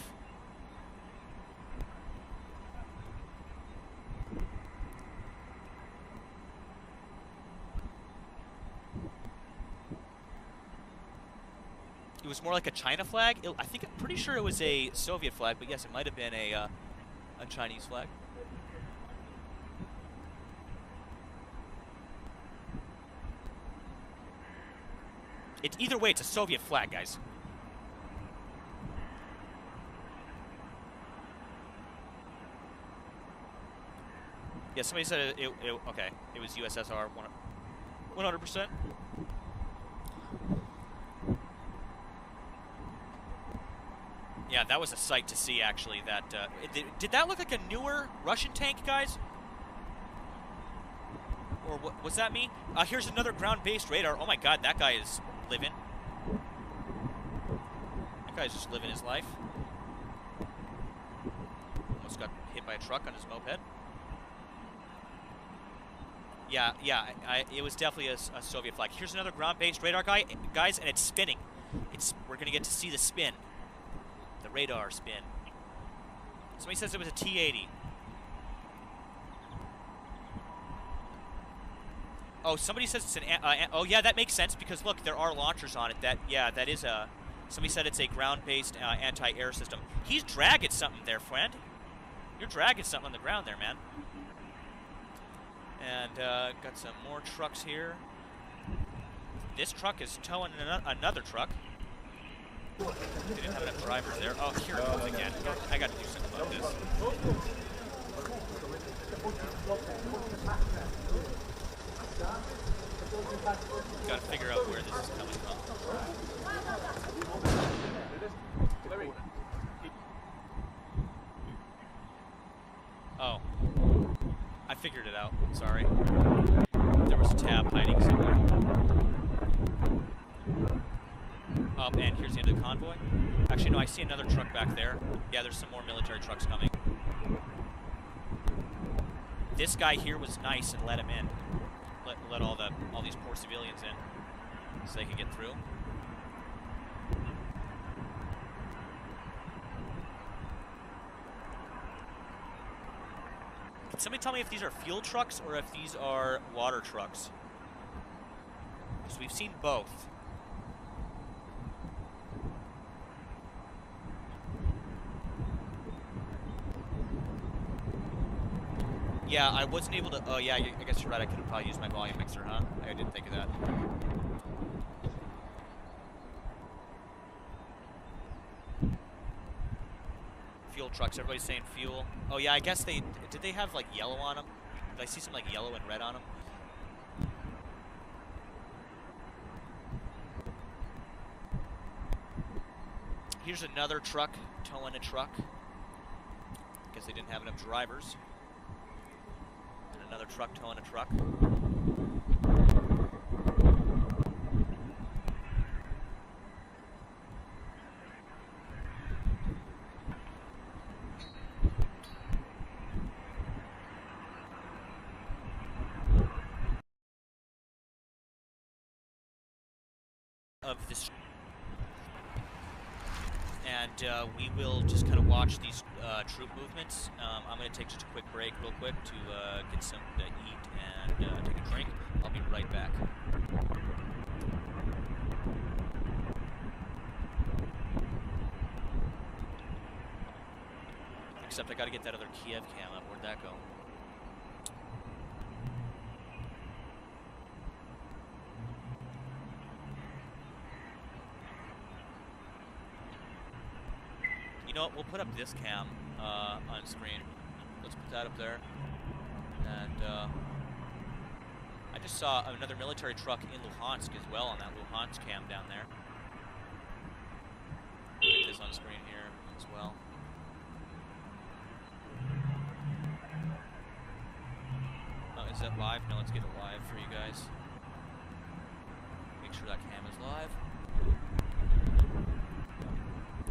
It was more like a China flag. I'm pretty sure it was a Soviet flag, but yes, it might have been a Chinese flag. Either way, it's a Soviet flag, guys. Yeah, somebody said okay, it was USSR 100%. Yeah, that was a sight to see, actually. That did that look like a newer Russian tank, guys? Or was that me? Here's another ground-based radar. Oh my God, that guy is living. That guy's just living his life. Almost got hit by a truck on his moped. Yeah, it was definitely a Soviet flag. Here's another ground-based radar guys, and it's spinning. We're gonna get to see the spin. The radar spin. Somebody says it was a T-80. Oh, somebody says it's an... oh, yeah, that makes sense because, look, there are launchers on it. That is a... Somebody said it's a ground-based anti-air system. He's dragging something there, friend. You're dragging something on the ground there, man. And got some more trucks here. This truck is towing another truck. They didn't have enough drivers there. Oh, here it goes again. I got to do something about this. Got to figure out where this is coming from. Oh. I figured it out. Sorry. There was a tab hiding somewhere. And here's the end of the convoy. Actually, no, I see another truck back there. Yeah, there's some more military trucks coming. This guy here was nice and let him in. Let all these poor civilians in so they could get through. Can somebody tell me if these are fuel trucks or if these are water trucks? Because we've seen both. Yeah, I wasn't able to... Oh, yeah, I guess you're right. I could have probably used my volume mixer, huh? I didn't think of that. Fuel trucks. Everybody's saying fuel. Oh, yeah, I guess they... Did they have, like, yellow on them? Did I see some, like, yellow and red on them? Here's another truck towing a truck. Because they didn't have enough drivers. Another truck towing a truck. Of this, and we will just kind of watch these troop movements. I'm going to take just a quick break real quick to get something to eat and take a drink. I'll be right back. Except I got to get that other Kiev cam up. Where'd that go? You know what, we'll put up this cam on screen. Let's put that up there. And I just saw another military truck in Luhansk as well on that Luhansk cam down there. Get this on screen here as well. Oh, is that live? No, let's get it live for you guys. Make sure that cam is live.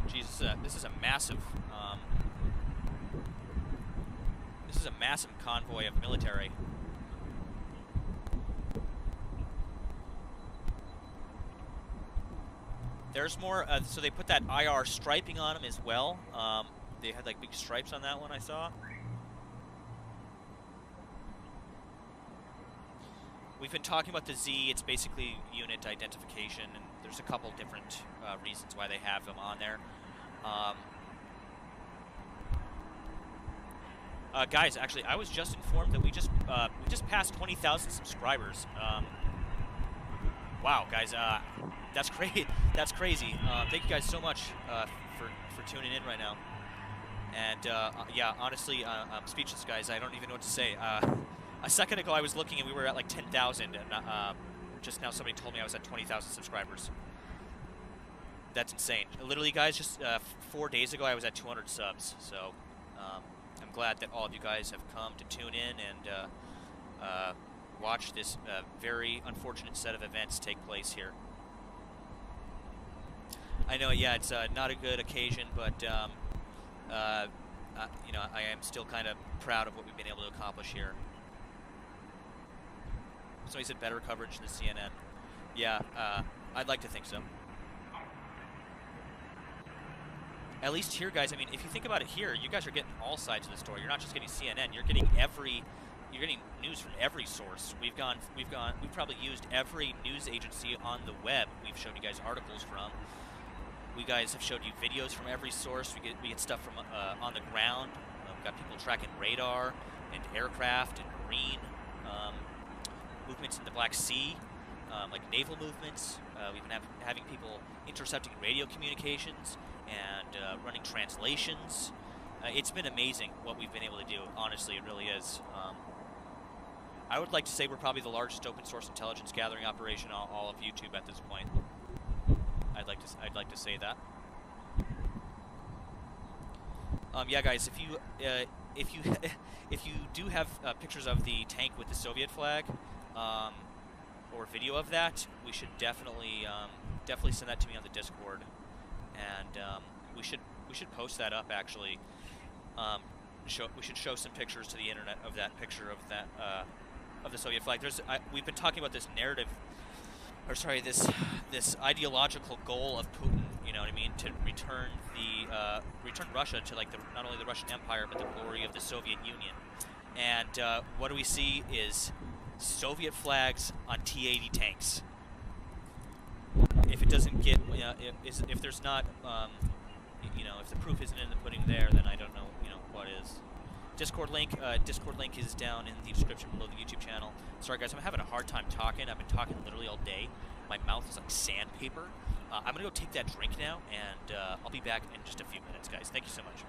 Jesus, this is a massive convoy of military. There's more, so they put that IR striping on them as well. They had like big stripes on that one I saw. We've been talking about the Z. It's basically unit identification, and there's a couple different reasons why they have them on there. Guys, actually, I was just informed that we just passed 20,000 subscribers. Wow, guys, that's crazy. That's crazy. Thank you guys so much for tuning in right now. And yeah, honestly, I'm speechless, guys. I don't even know what to say. A second ago, I was looking and we were at like 10,000, and just now somebody told me I was at 20,000 subscribers. That's insane. Literally, guys, just 4 days ago, I was at 200 subs. So I'm glad that all of you guys have come to tune in and watch this very unfortunate set of events take place here. I know, yeah, it's not a good occasion, but you know, I am still kind of proud of what we've been able to accomplish here. Somebody said better coverage than CNN. Yeah, I'd like to think so. At least here, guys, I mean, if you think about it here, you guys are getting all sides of the story. You're not just getting CNN. You're getting you're getting news from every source. We've probably used every news agency on the web. We've shown you guys articles from. We guys have showed you videos from every source. We get stuff from on the ground. We've got people tracking radar and aircraft and marine movements in the Black Sea, like naval movements. We've been having people intercepting radio communications and running translations. It's been amazing what we've been able to do. Honestly, it really is. I would like to say we're probably the largest open source intelligence gathering operation on all of YouTube at this point. I'd like to say that. Yeah, guys, if you do have pictures of the tank with the Soviet flag, or video of that, we should definitely send that to me on the Discord, and we should post that up actually. We should show some pictures to the internet of that picture of that of the Soviet flag. We've been talking about this narrative, or sorry, this ideological goal of Putin. You know what I mean? To return Russia to like not only the Russian Empire but the glory of the Soviet Union. And what do we see is Soviet flags on T-80 tanks. If it doesn't get, if there's not, if the proof isn't in the pudding there, then I don't know, what is. Discord link is down in the description below the YouTube channel. Sorry guys, I'm having a hard time talking. I've been talking literally all day. My mouth is like sandpaper. I'm gonna go take that drink now, and I'll be back in just a few minutes, guys. Thank you so much.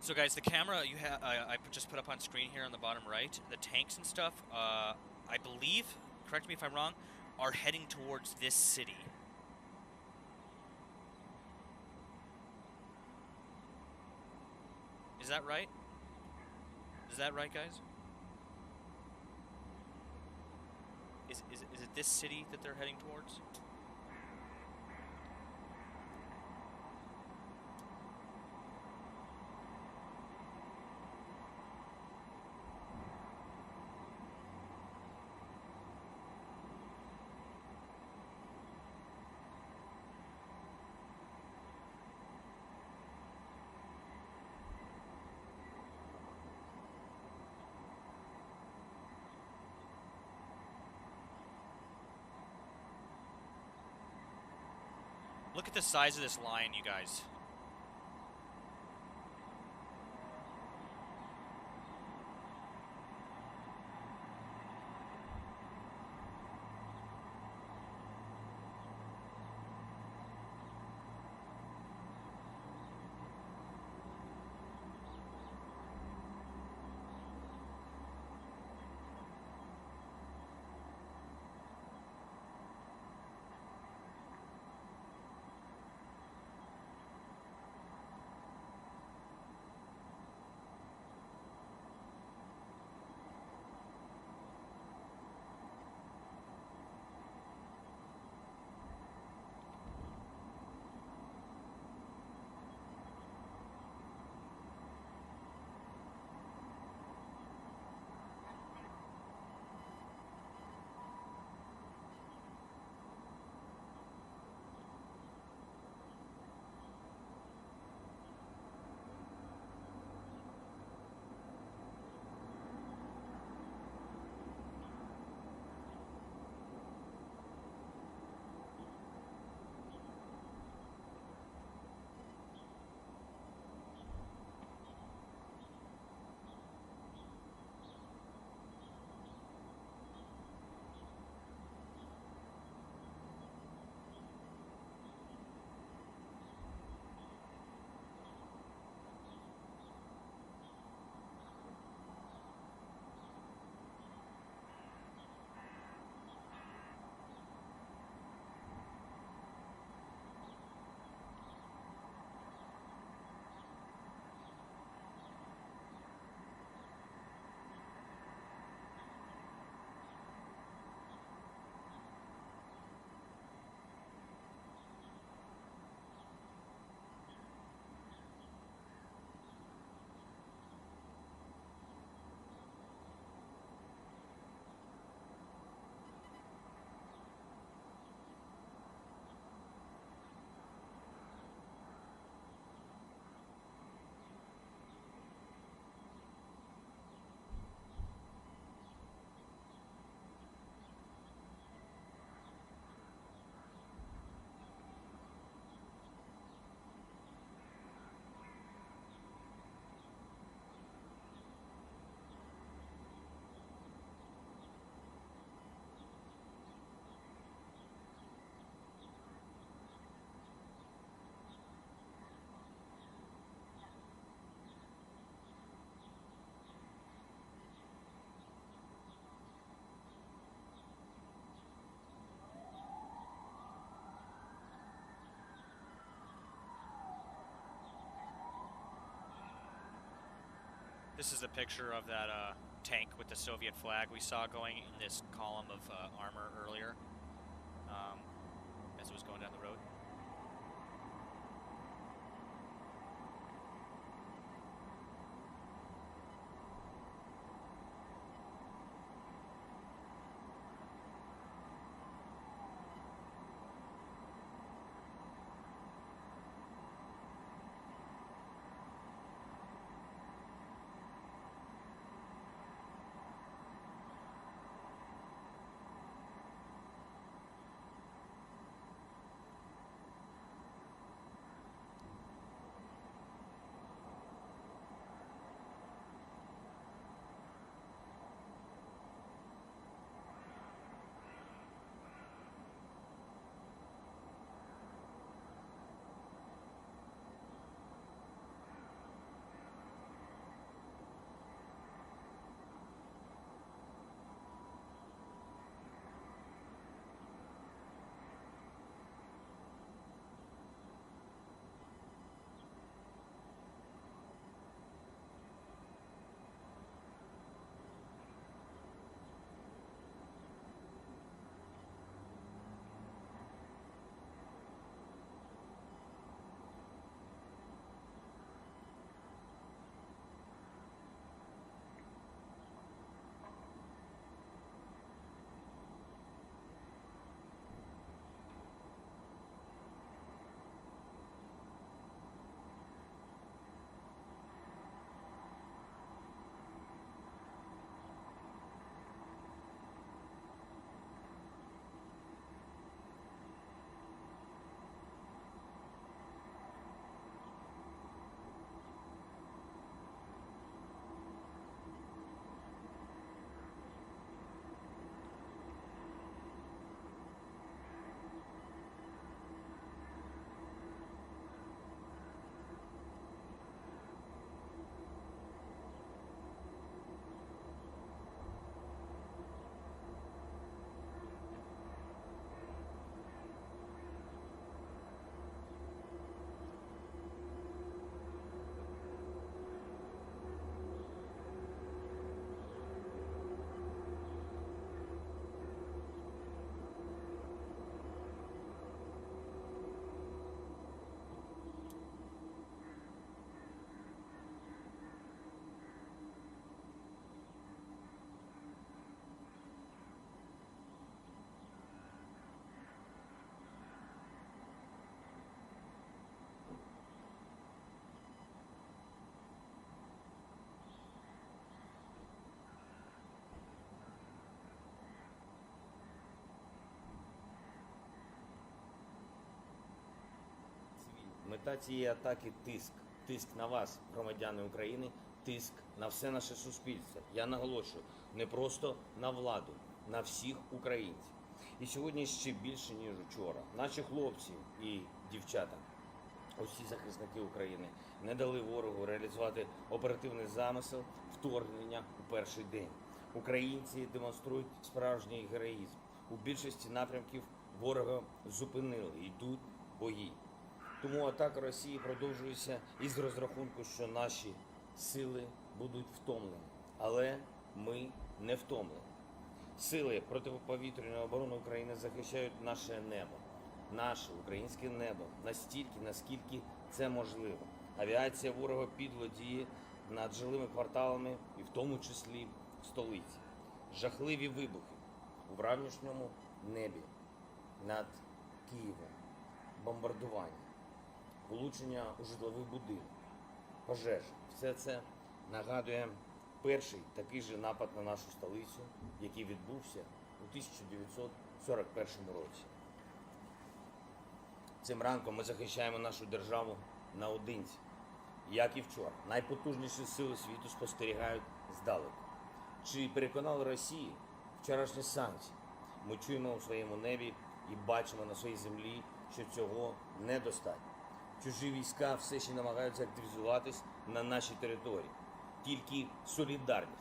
So guys, the camera I just put up on screen here on the bottom right, the tanks and stuff, I believe, correct me if I'm wrong, are heading towards this city. Is that right? Is that right, guys? Is it this city that they're heading towards? Look at the size of this line, you guys. This is a picture of that tank with the Soviet flag we saw going in this column of armor earlier as it was going down the road. Мета цієї атаки тиск. Тиск на вас, громадяни України, тиск на все наше суспільство. Я наголошую, не просто на владу, на всіх українців. І сьогодні ще більше, ніж вчора. Наші хлопці і дівчата, усі захисники України, не дали ворогу реалізувати оперативний замисел вторгнення у перший день. Українці демонструють справжній героїзм. У більшості напрямків ворога зупинили, йдуть бої. Тому атака Росії продовжується із розрахунку, що наші сили будуть втомлені. Але ми не втомлені. Сили протиповітряної оборони України захищають наше небо, наше українське небо настільки, наскільки це можливо. Авіація ворога підло діє над жилими кварталами і в тому числі в столиці. Жахливі вибухи у вранішньому небі над Києвом, бомбардування, влучення у житловий будинок, пожежі. Все це нагадує перший такий же напад на нашу столицю, який відбувся у 1941 році. Цим ранком ми захищаємо нашу державу наодинці. Як і вчора, найпотужніші сили світу спостерігають здалеку. Чи переконали Росії вчорашні санкції? Ми чуємо у своєму небі і бачимо на своїй землі, що цього недостатньо. Чужі війська все ще намагаються активізуватись на нашій території. Тільки солідарність,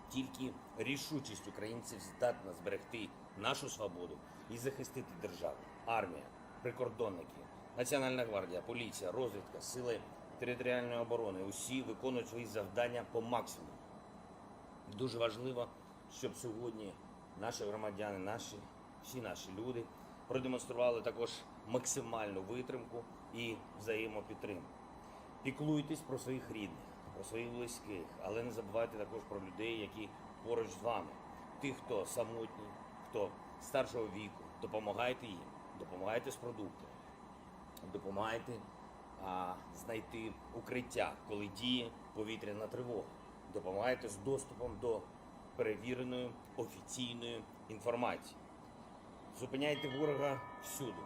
тільки рішучість українців здатна зберегти нашу свободу і захистити державу. Армія, прикордонники, Національна гвардія, поліція, розвідка, сили територіальної оборони – усі виконують свої завдання по максимуму. Дуже важливо, щоб сьогодні наші громадяни, всі наші люди продемонстрували також максимальну витримку і взаємопідтримку. Піклуйтесь про своїх рідних, про своїх близьких, але не забувайте також про людей, які поруч з вами. Тих, хто самотній, хто старшого віку. Допомагайте їм, допомагайте з продуктами, допомагайте знайти укриття, коли діє повітряна тривога. Допомагайте з доступом до перевіреної офіційної інформації. Зупиняйте ворога всюди,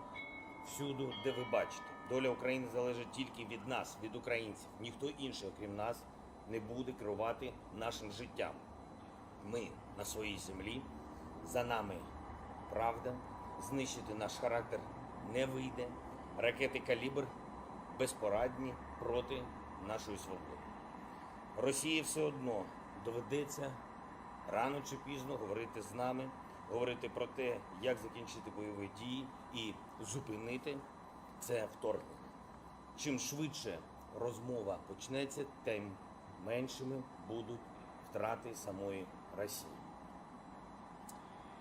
де ви бачите. Доля України залежить тільки від нас, від українців. Ніхто інший, окрім нас, не буде керувати нашим життям. Ми на своїй землі, за нами правда, знищити наш характер не вийде. Ракети «Калібр» безпорадні проти нашої свободи. Росії все одно доведеться рано чи пізно говорити з нами, говорити про те, як закінчити бойові дії і зупинити це вторгнення. Чим швидше розмова почнеться, тим меншими будут втраты самой России.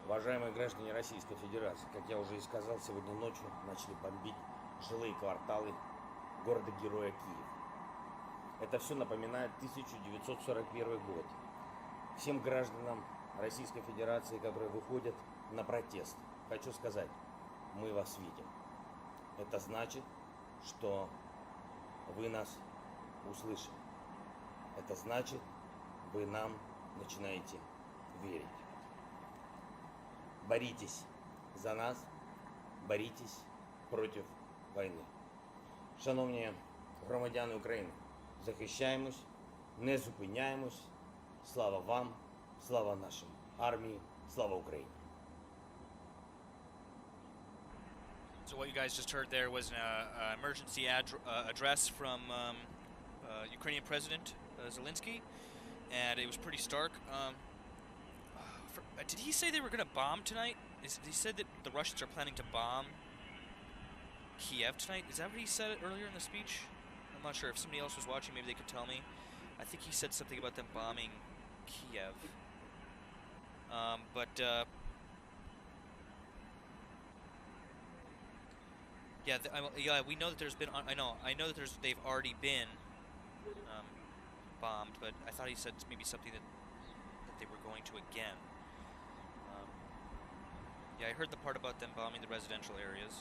Уважаемые граждане Российской Федерации, как я уже и сказал, сегодня ночью начали бомбить жилые кварталы города-героя Киев. Это все напоминает 1941 год. Всем гражданам Российской Федерации, которые выходят на протест, хочу сказать, мы вас видим. Это значит, что вы нас услышали. Это значит, вы нам начинаете верить. Боритесь за нас, боритесь против війни. Шановні громадяни України, захищаємось, не зупиняємось. Слава вам, слава нашій армії, слава Україні. So what you guys just heard there was an emergency address from Ukrainian President Zelensky, and it was pretty stark. Did he say they were going to bomb tonight? He said that the Russians are planning to bomb Kiev tonight. Is that what he said earlier in the speech? I'm not sure. If somebody else was watching, maybe they could tell me. I think he said something about them bombing Kiev. Yeah, we know that there's been. I know that they've already been bombed, but I thought he said maybe something that they were going to again. Yeah, I heard the part about them bombing the residential areas.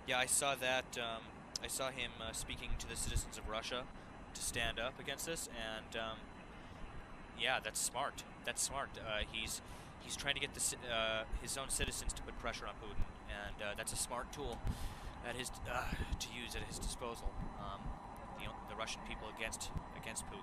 Yeah, I saw that. I saw him speaking to the citizens of Russia to stand up against this, and Yeah, that's smart. That's smart. He's trying to get his own citizens to put pressure on Putin, and that's a smart tool at his to use at his disposal. The Russian people against Putin.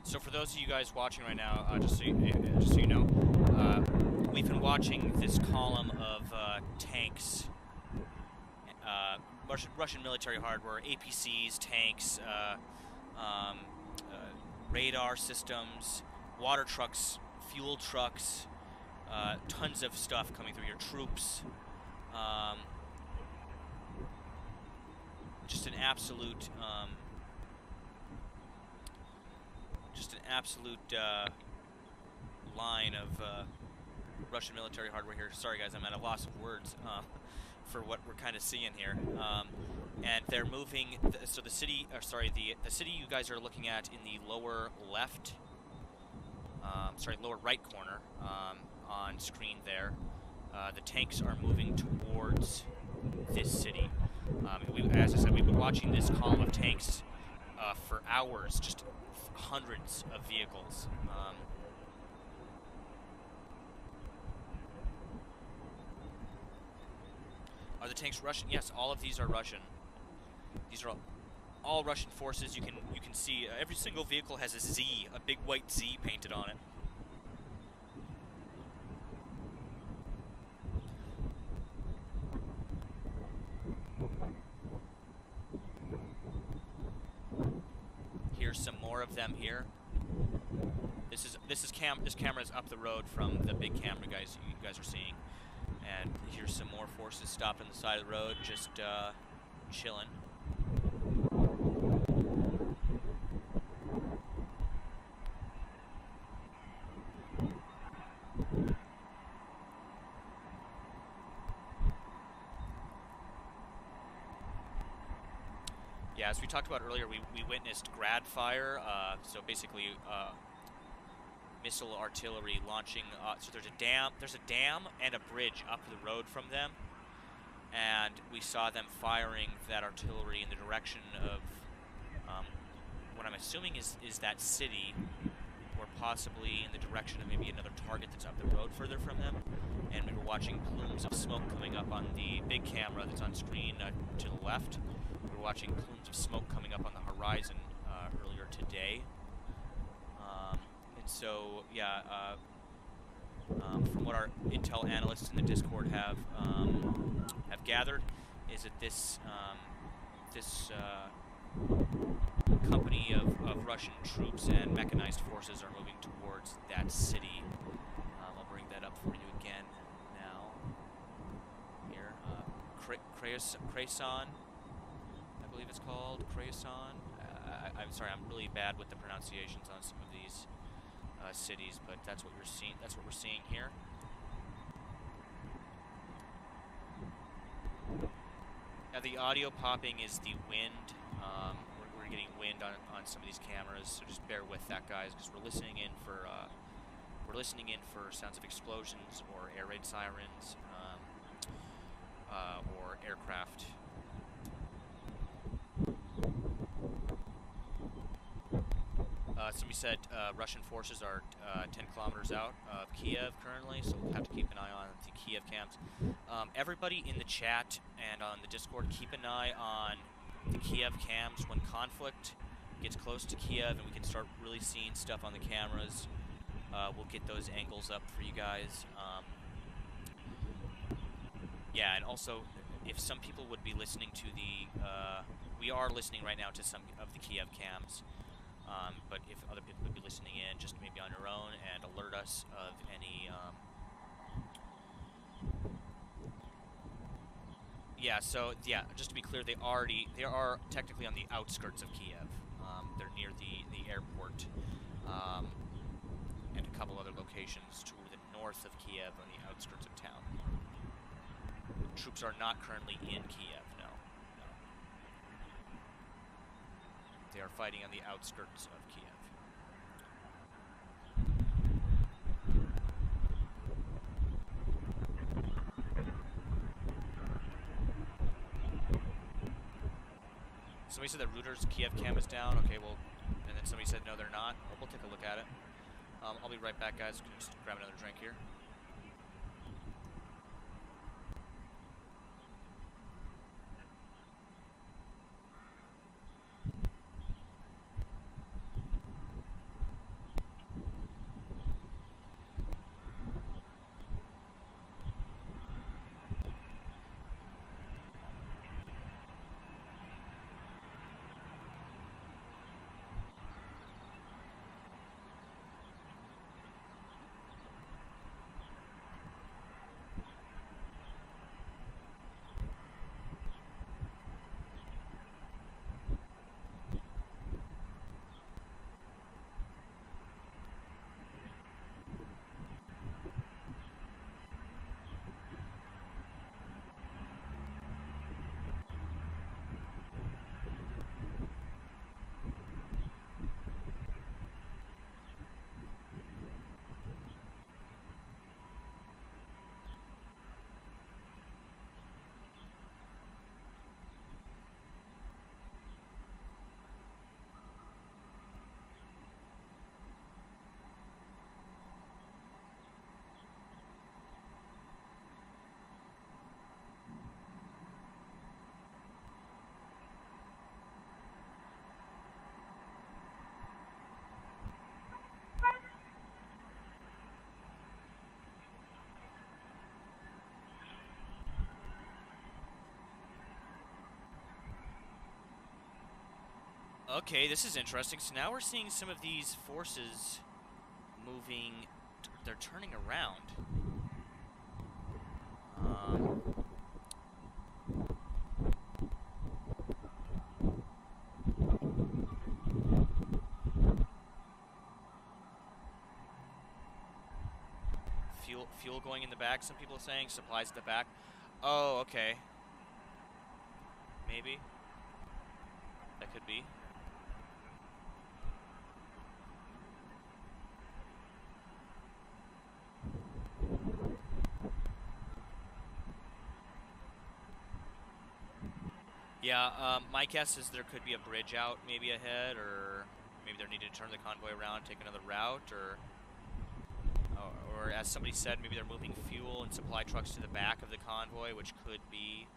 So for those of you guys watching right now, just so you know, we've been watching this column of tanks, Russian military hardware, APCs, tanks, radar systems, water trucks, fuel trucks, tons of stuff coming through your troops. Just an absolute line of Russian military hardware here. Sorry guys, I'm at a loss of words for what we're kind of seeing here. And they're moving, so the city, the city you guys are looking at in the lower left, lower right corner on screen there, the tanks are moving towards this city. As I said, we've been watching this column of tanks for hours, just hundreds of vehicles. Are the tanks Russian? Yes, all of these are Russian. These are all Russian forces. You can see every single vehicle has a Z, a big white Z painted on it. Here's some more of them here. This camera is up the road from the big camera you guys are seeing. And here's some more forces stopped on the side of the road, just chilling. Yeah, as we talked about earlier, we witnessed grad fire. So basically, missile artillery launching. So there's a dam and a bridge up the road from them, and we saw them firing that artillery in the direction of what I'm assuming is that city, or possibly in the direction of maybe another target that's up the road further from them. And we were watching plumes of smoke coming up on the big camera that's on screen to the left. We were watching plumes of smoke coming up on the horizon earlier today. And so, yeah, from what our intel analysts in the Discord have gathered, is that this company of Russian troops and mechanized forces are moving towards that city. I'll bring that up for you again now. Here, Kherson, I believe it's called Kherson. I'm sorry, I'm really bad with the pronunciations on some of these cities, but that's what we're seeing. That's what we're seeing here. Now the audio popping is the wind. We're getting wind on some of these cameras, so just bear with that, guys, because we're listening in for sounds of explosions or air raid sirens or aircraft. Somebody said Russian forces are 10 kilometers out of Kiev currently, so we'll have to keep an eye on the Kiev camps. Everybody in the chat and on the Discord, keep an eye on the Kiev cams. When conflict gets close to Kiev and we can start really seeing stuff on the cameras, we'll get those angles up for you guys. Yeah, and also, if some people would be listening to the... we are listening right now to some of the Kiev cams. But if other people would be listening in, just maybe on your own, and alert us of any, yeah, so, yeah, just to be clear, they are technically on the outskirts of Kiev. They're near the airport, and a couple other locations to the north of Kiev on the outskirts of town. Troops are not currently in Kiev, no. They are fighting on the outskirts of Kiev. Somebody said that Reuters Kiev cam is down. Okay, well, and then somebody said no, they're not. Well, we'll take a look at it. I'll be right back, guys. Just grab another drink here. Okay, this is interesting. So now we're seeing some of these forces moving. They're turning around. Fuel going in the back, some people are saying. Supplies at the back. Oh, okay. Maybe. That could be. Yeah, my guess is there could be a bridge out maybe ahead, or maybe they're needing to turn the convoy around, take another route, or as somebody said, maybe they're moving fuel and supply trucks to the back of the convoy, which could be.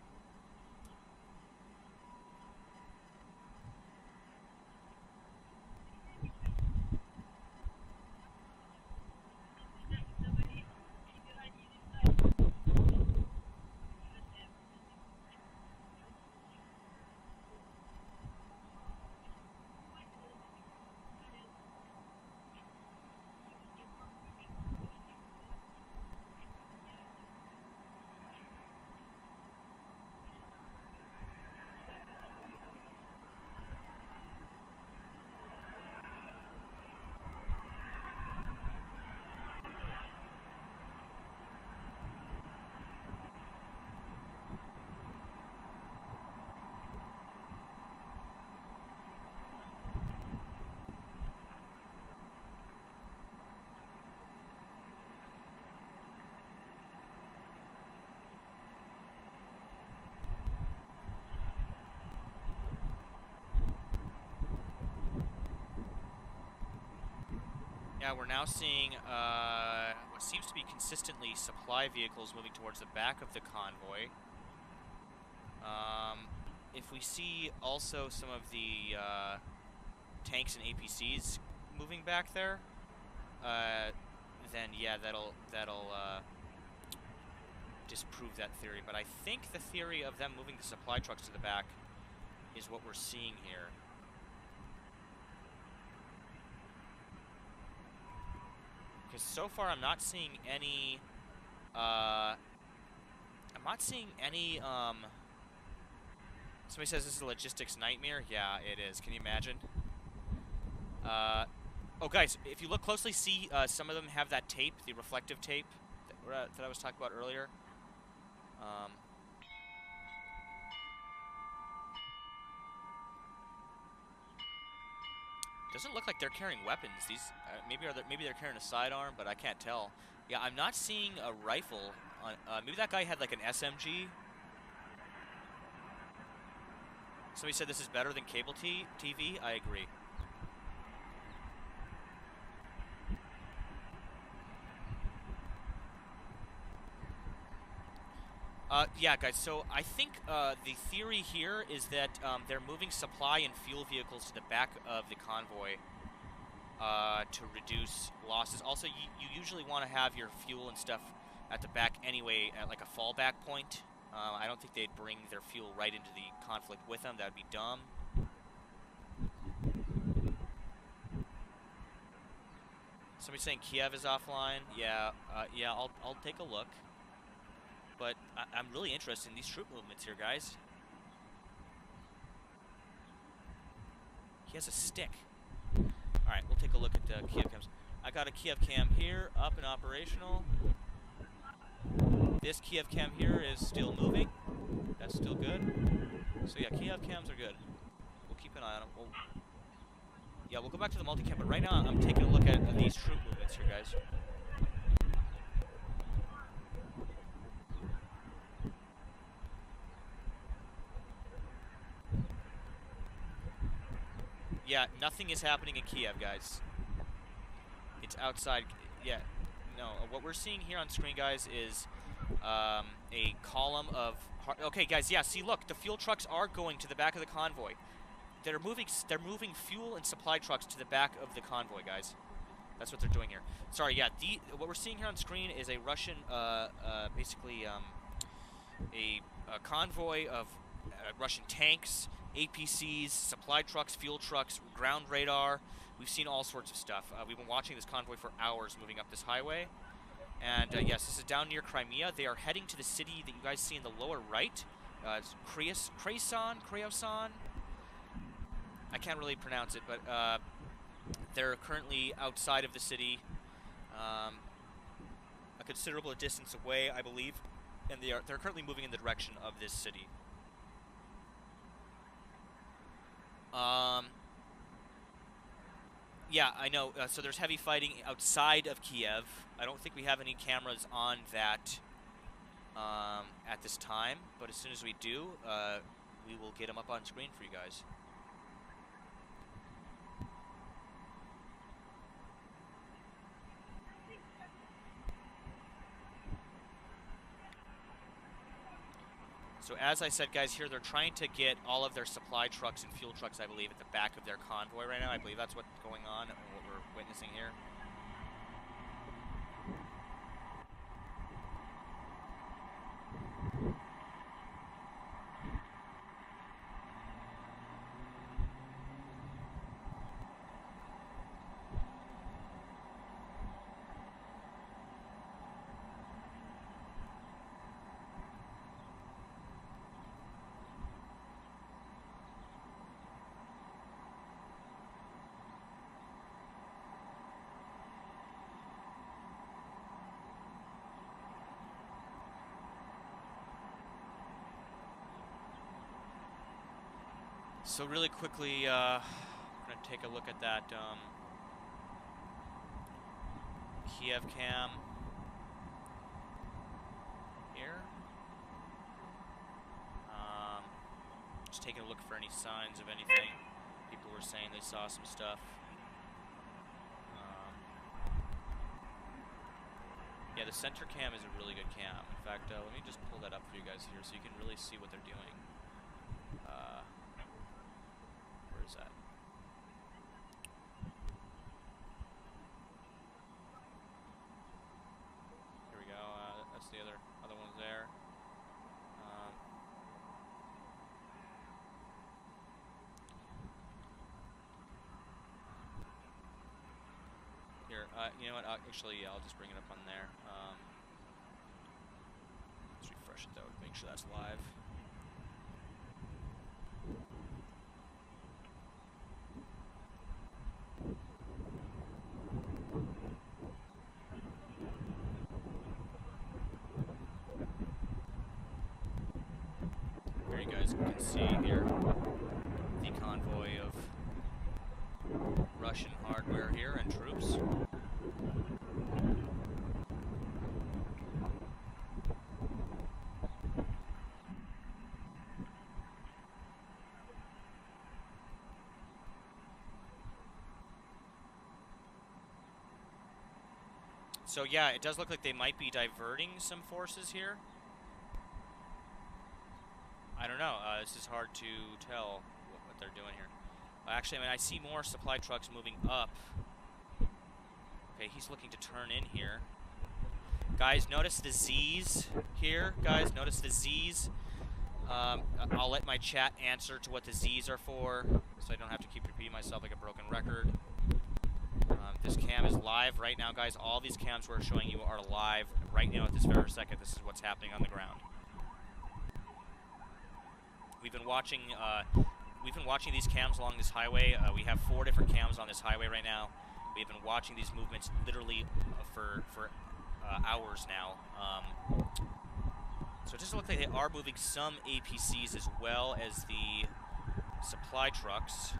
Yeah, we're now seeing what seems to be consistently supply vehicles moving towards the back of the convoy. If we see also some of the tanks and APCs moving back there, then yeah, that'll disprove that theory. But I think the theory of them moving the supply trucks to the back is what we're seeing here. Because so far I'm not seeing any, somebody says this is a logistics nightmare. Yeah, it is. Can you imagine? Oh guys, if you look closely, see some of them have that tape, the reflective tape that I was talking about earlier. Doesn't look like they're carrying weapons. These maybe they're carrying a sidearm, but I can't tell. Yeah, I'm not seeing a rifle. Maybe that guy had like an SMG. Somebody said this is better than cable TV. I agree. Yeah, guys, so I think the theory here is that they're moving supply and fuel vehicles to the back of the convoy to reduce losses. Also, you usually want to have your fuel and stuff at the back anyway, at like a fallback point. I don't think they'd bring their fuel right into the conflict with them. That would be dumb. Somebody's saying Kiev is offline. Yeah, yeah, I'll take a look. But I'm really interested in these troop movements here, guys. He has a stick. Alright, we'll take a look at Kiev cams. I got a Kiev cam here, up and operational. This Kiev cam here is still moving. That's still good. So yeah, Kiev cams are good. We'll keep an eye on them. Yeah, we'll go back to the multicam, but right now I'm taking a look at these troop movements here, guys. Yeah, nothing is happening in Kiev, guys. It's outside. Yeah, no. What we're seeing here on screen, guys, is a column of. Okay, guys. Yeah, see, look, the fuel trucks are going to the back of the convoy. They're moving fuel and supply trucks to the back of the convoy, guys. That's what they're doing here. Sorry. Yeah, what we're seeing here on screen is a Russian, basically, a convoy of Russian tanks, APCs, supply trucks, fuel trucks, ground radar. We've seen all sorts of stuff. We've been watching this convoy for hours moving up this highway. And yes, this is down near Crimea. They are heading to the city that you guys see in the lower right. It's Kryasan. I can't really pronounce it, but they're currently outside of the city, a considerable distance away, I believe. And they're currently moving in the direction of this city. Yeah, I know. So there's heavy fighting outside of Kiev. I don't think we have any cameras on that at this time, but as soon as we do, we will get them up on screen for you guys. So as I said, guys, here they're trying to get all of their supply trucks and fuel trucks, I believe, at the back of their convoy right now. I believe that's what's going on, and what we're witnessing here. So really quickly, I'm going to take a look at that Kiev cam here. Just taking a look for any signs of anything. People were saying they saw some stuff. Yeah, the center cam is a really good cam. In fact, let me just pull that up for you guys here so you can really see what they're doing. Where is that? Here we go. That's the other ones there. Here, you know what? Actually, yeah, I'll just bring it up on there. Let's refresh it though to make sure that's live. There you guys can see here the convoy of Russian hardware here and troops. So yeah, it does look like they might be diverting some forces here. I don't know. This is hard to tell what they're doing here. Actually, I mean, I see more supply trucks moving up. Okay, he's looking to turn in here. Guys, notice the Z's here. Guys, notice the Z's. I'll let my chat answer to what the Z's are for, so I don't have to keep repeating myself like a broken record. This cam is live right now, guys. All these cams we're showing you are live right now at this very second. This is what's happening on the ground. We've been watching these cams along this highway. We have 4 different cams on this highway right now. We've been watching these movements literally for hours now. So it just looks like they are moving some APCs as well as the supply trucks.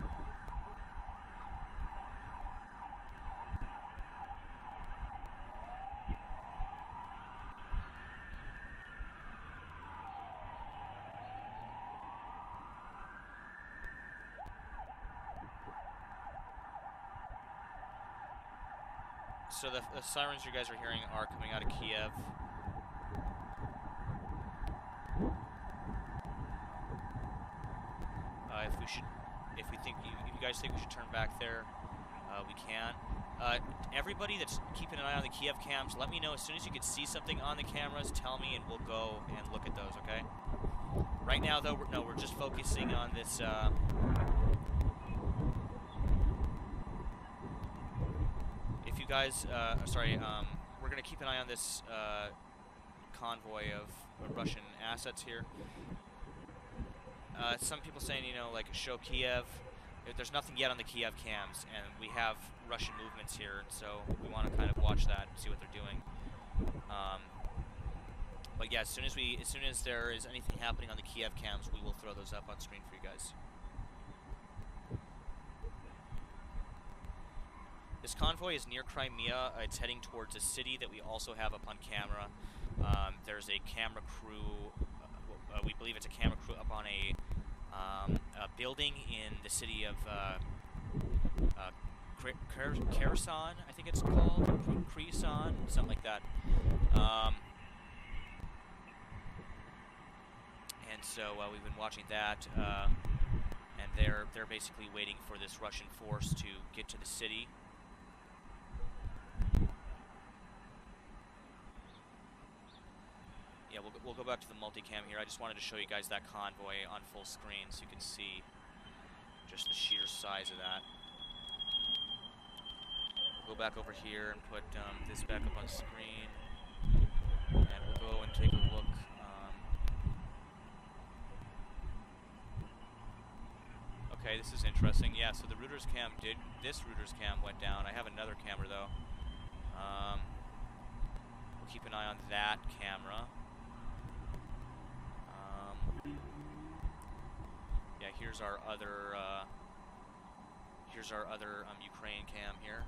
So the sirens you guys are hearing are coming out of Kiev. If you guys think we should turn back there, we can. Everybody that's keeping an eye on the Kiev cams, let me know as soon as you can see something on the cameras. Tell me, and we'll go and look at those. Okay. Right now, though, we're just focusing on this. Guys, we're going to keep an eye on this convoy of Russian assets here. Some people saying, you know, like, show Kiev. There's nothing yet on the Kiev cams, and we have Russian movements here, so we want to kind of watch that and see what they're doing. But yeah, as soon as there is anything happening on the Kiev cams, we will throw those up on screen for you guys. This convoy is near Crimea. It's heading towards a city that we also have up on camera. There's a camera crew. We believe it's a camera crew up on a building in the city of Kherson, I think it's called, Kherson, something like that. And so we've been watching that, and they're basically waiting for this Russian force to get to the city. Yeah, we'll go back to the multicam here. I just wanted to show you guys that convoy on full screen so you can see just the sheer size of that. We'll go back over here and put this back up on screen, and we'll go and take a look. Okay, this is interesting. Yeah, so the Reuters cam this Reuters cam went down. I have another camera though. We'll keep an eye on that camera. Yeah, here's our other Ukraine cam here.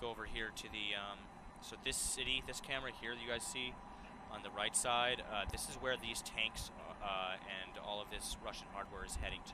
Go over here to the so this city, this camera here that you guys see on the right side, this is where these tanks and all of this Russian hardware is heading to.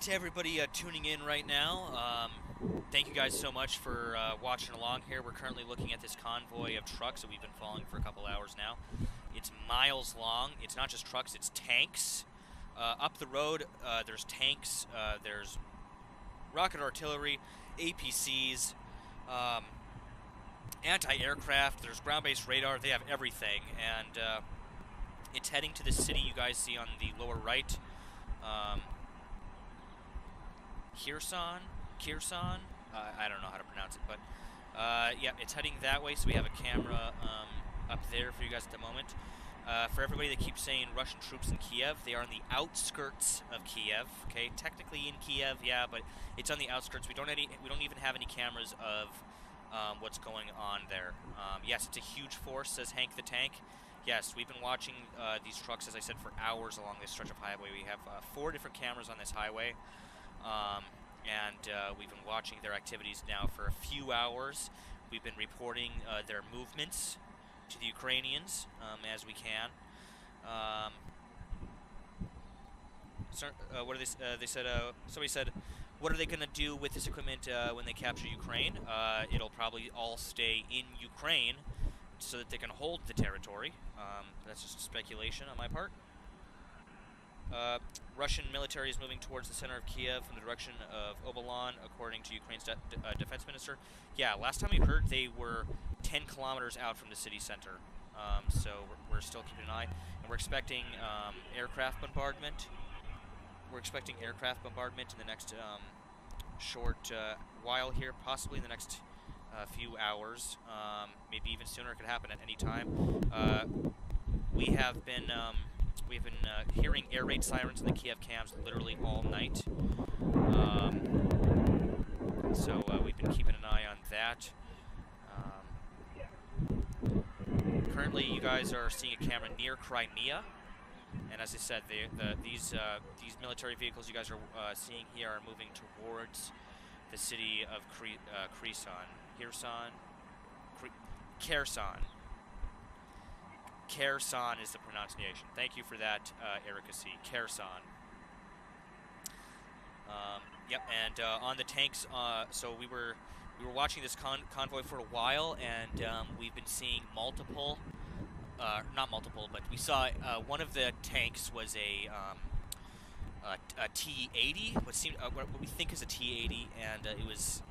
to everybody tuning in right now. Thank you guys so much for watching along here. We're currently looking at this convoy of trucks that we've been following for a couple hours now. It's miles long. It's not just trucks, it's tanks. Up the road, there's tanks, there's rocket artillery, APCs, anti-aircraft, there's ground-based radar. They have everything. And it's heading to the city you guys see on the lower right. Kherson? I don't know how to pronounce it, but yeah, it's heading that way, so we have a camera up there for you guys at the moment. For everybody that keeps saying Russian troops in Kiev, they are on the outskirts of Kiev, okay? Technically in Kiev, yeah, but it's on the outskirts. We don't even have any cameras of what's going on there. Yes, it's a huge force, says Hank the Tank. Yes, we've been watching these trucks, as I said, for hours along this stretch of highway. We have 4 different cameras on this highway. And we've been watching their activities now for a few hours. We've been reporting their movements to the Ukrainians as we can. What are they said? Somebody said, "What are they going to do with this equipment when they capture Ukraine?" It'll probably all stay in Ukraine so that they can hold the territory. That's just speculation on my part. Russian military is moving towards the center of Kiev from the direction of Obolon, according to Ukraine's defense minister. Yeah, last time we heard they were 10 kilometers out from the city center. So we're still keeping an eye. And we're expecting aircraft bombardment. We're expecting aircraft bombardment in the next short while here, possibly in the next few hours. Maybe even sooner. It could happen at any time. We have been... We've been hearing air raid sirens in the Kiev cams literally all night. So we've been keeping an eye on that. Currently, you guys are seeing a camera near Crimea. And as I said, these military vehicles you guys are seeing here are moving towards the city of Kherson. Kherson is the pronunciation. Thank you for that, Erica C. Kherson. Yep, and on the tanks, so we were watching this convoy for a while, and we've been seeing multiple, not multiple, but we saw one of the tanks was a T-80, what we think is a T-80, and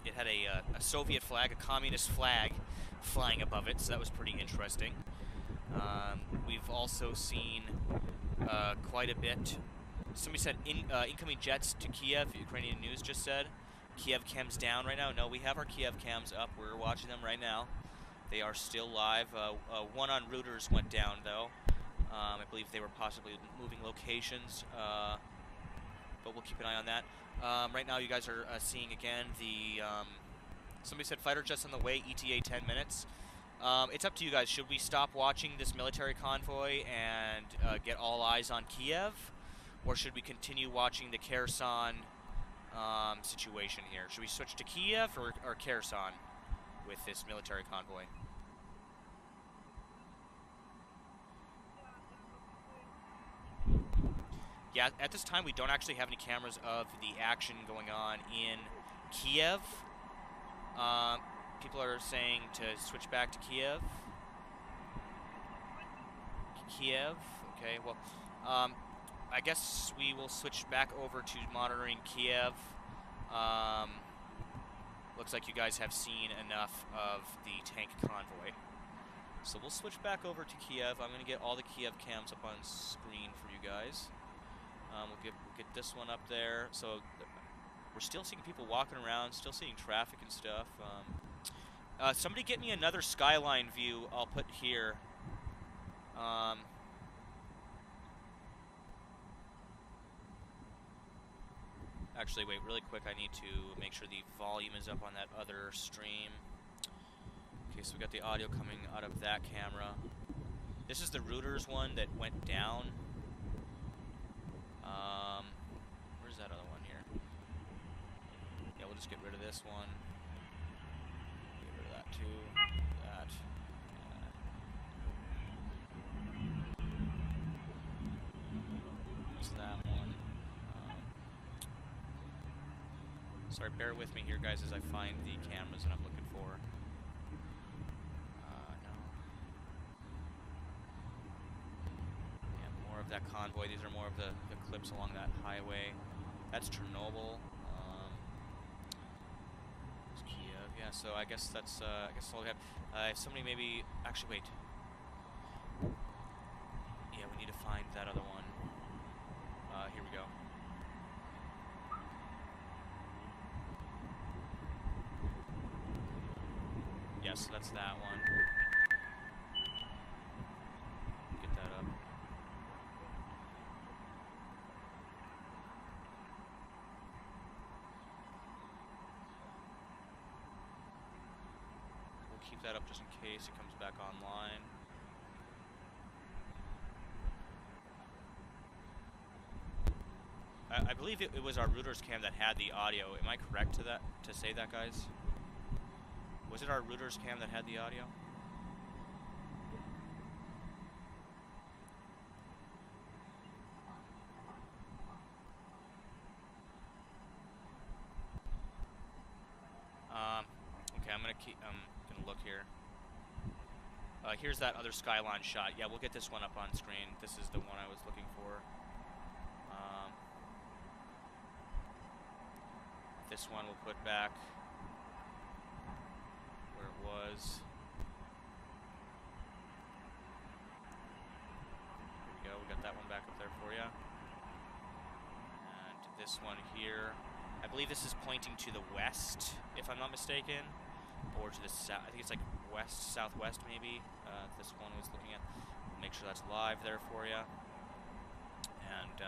it had a Soviet flag, a communist flag, flying above it, so that was pretty interesting. We've also seen quite a bit. Somebody said incoming jets to Kiev. Ukrainian news just said. Kiev cams down right now. No, we have our Kiev cams up. We're watching them right now. They are still live. One on Reuters went down though. I believe they were possibly moving locations, but we'll keep an eye on that. Right now, you guys are seeing again the. Somebody said fighter jets on the way. ETA 10 minutes. It's up to you guys. Should we stop watching this military convoy and get all eyes on Kiev? Or should we continue watching the Kherson situation here? Should we switch to Kiev or Kherson with this military convoy? Yeah, at this time we don't actually have any cameras of the action going on in Kiev. People are saying to switch back to Kiev. Okay, well, I guess we will switch back over to monitoring Kiev. Looks like you guys have seen enough of the tank convoy. So we'll switch back over to Kiev. I'm going to get all the Kiev cams up on screen for you guys. We'll get this one up there. So we're still seeing people walking around, still seeing traffic and stuff. Somebody get me another skyline view I'll put here. Actually, wait, really quick, I need to make sure the volume is up on that other stream. Okay, so we got the audio coming out of that camera. This is the Reuters one that went down. Where's that other one here? Yeah, we'll just get rid of this one. Get rid of that too. That. It's that one. Sorry, bear with me here, guys, as I find the cameras that I'm looking for. No. Yeah, more of that convoy. These are more of the clips along that highway. That's Chernobyl. It's Kiev. Yeah, so I guess that's all we have. If somebody maybe actually wait. Yeah, we need to find that other one. Here we go. Yes, that's that one. Get that up. We'll keep that up just in case it comes back online. I believe it was our Reuters cam that had the audio. Am I correct to say that, guys? Was it our Reuters cam that had the audio? Okay, I'm gonna look here. Here's that other skyline shot. Yeah, we'll get this one up on screen. This is the one I was looking for. This one we'll put back where it was. There we go, we got that one back up there for you. And this one here, I believe this is pointing to the west, if I'm not mistaken, or to the south. I think it's like west, southwest maybe. This one was looking at. Make sure that's live there for you. And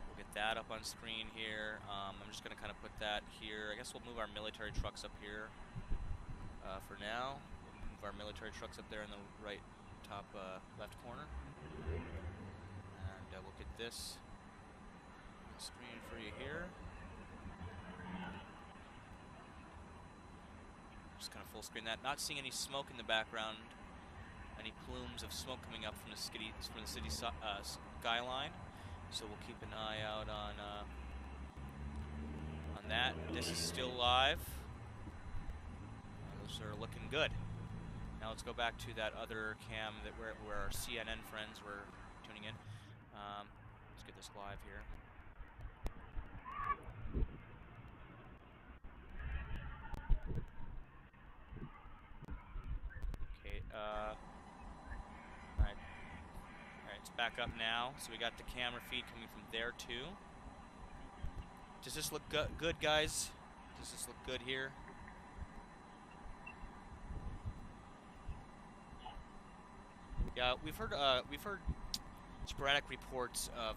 we'll get that up on screen here. I'm just going to kind of put that here. I guess we'll move our military trucks up here for now. We'll move our military trucks up there in the right top left corner. And we'll get this on screen for you here. Just kind of full screen that. Not seeing any smoke in the background. Any plumes of smoke coming up from the city skyline. So we'll keep an eye out on that. This is still live. Those are looking good. Now let's go back to that other cam that where our CNN friends were tuning in. Let's get this live here. Okay. Alright, it's back up now. So we got the camera feed coming from there too. Does this look good, guys? Does this look good here? Yeah, we've heard sporadic reports of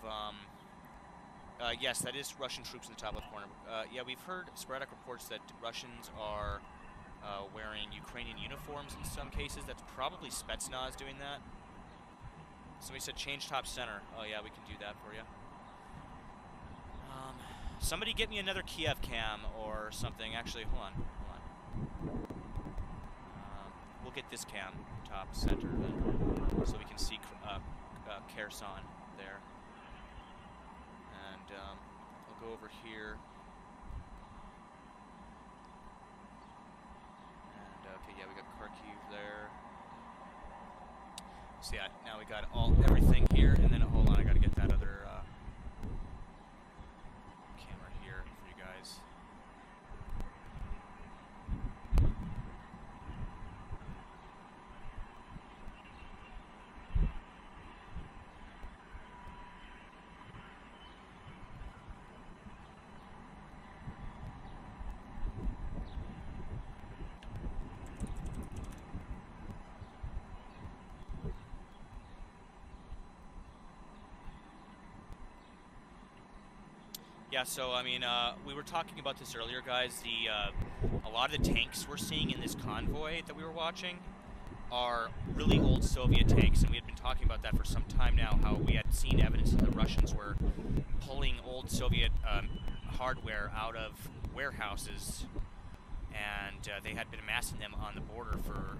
yes, that is Russian troops in the top left corner. Yeah, we've heard sporadic reports that Russians are wearing Ukrainian uniforms in some cases. That's probably Spetsnaz doing that. Somebody said change top center. Oh yeah, we can do that for you. Somebody get me another Kiev cam or something. Actually, hold on. We'll get this cam top center then, so we can see Kherson there. And I'll go over here. And okay, yeah, we got Kharkiv there. So yeah, now we got everything here, and then hold on, I gotta get that other camera here for you guys. Yeah, so I mean, we were talking about this earlier, guys. A lot of the tanks we're seeing in this convoy that we were watching are really old Soviet tanks, and we had been talking about that for some time now. How we had seen evidence that the Russians were pulling old Soviet hardware out of warehouses, and they had been amassing them on the border for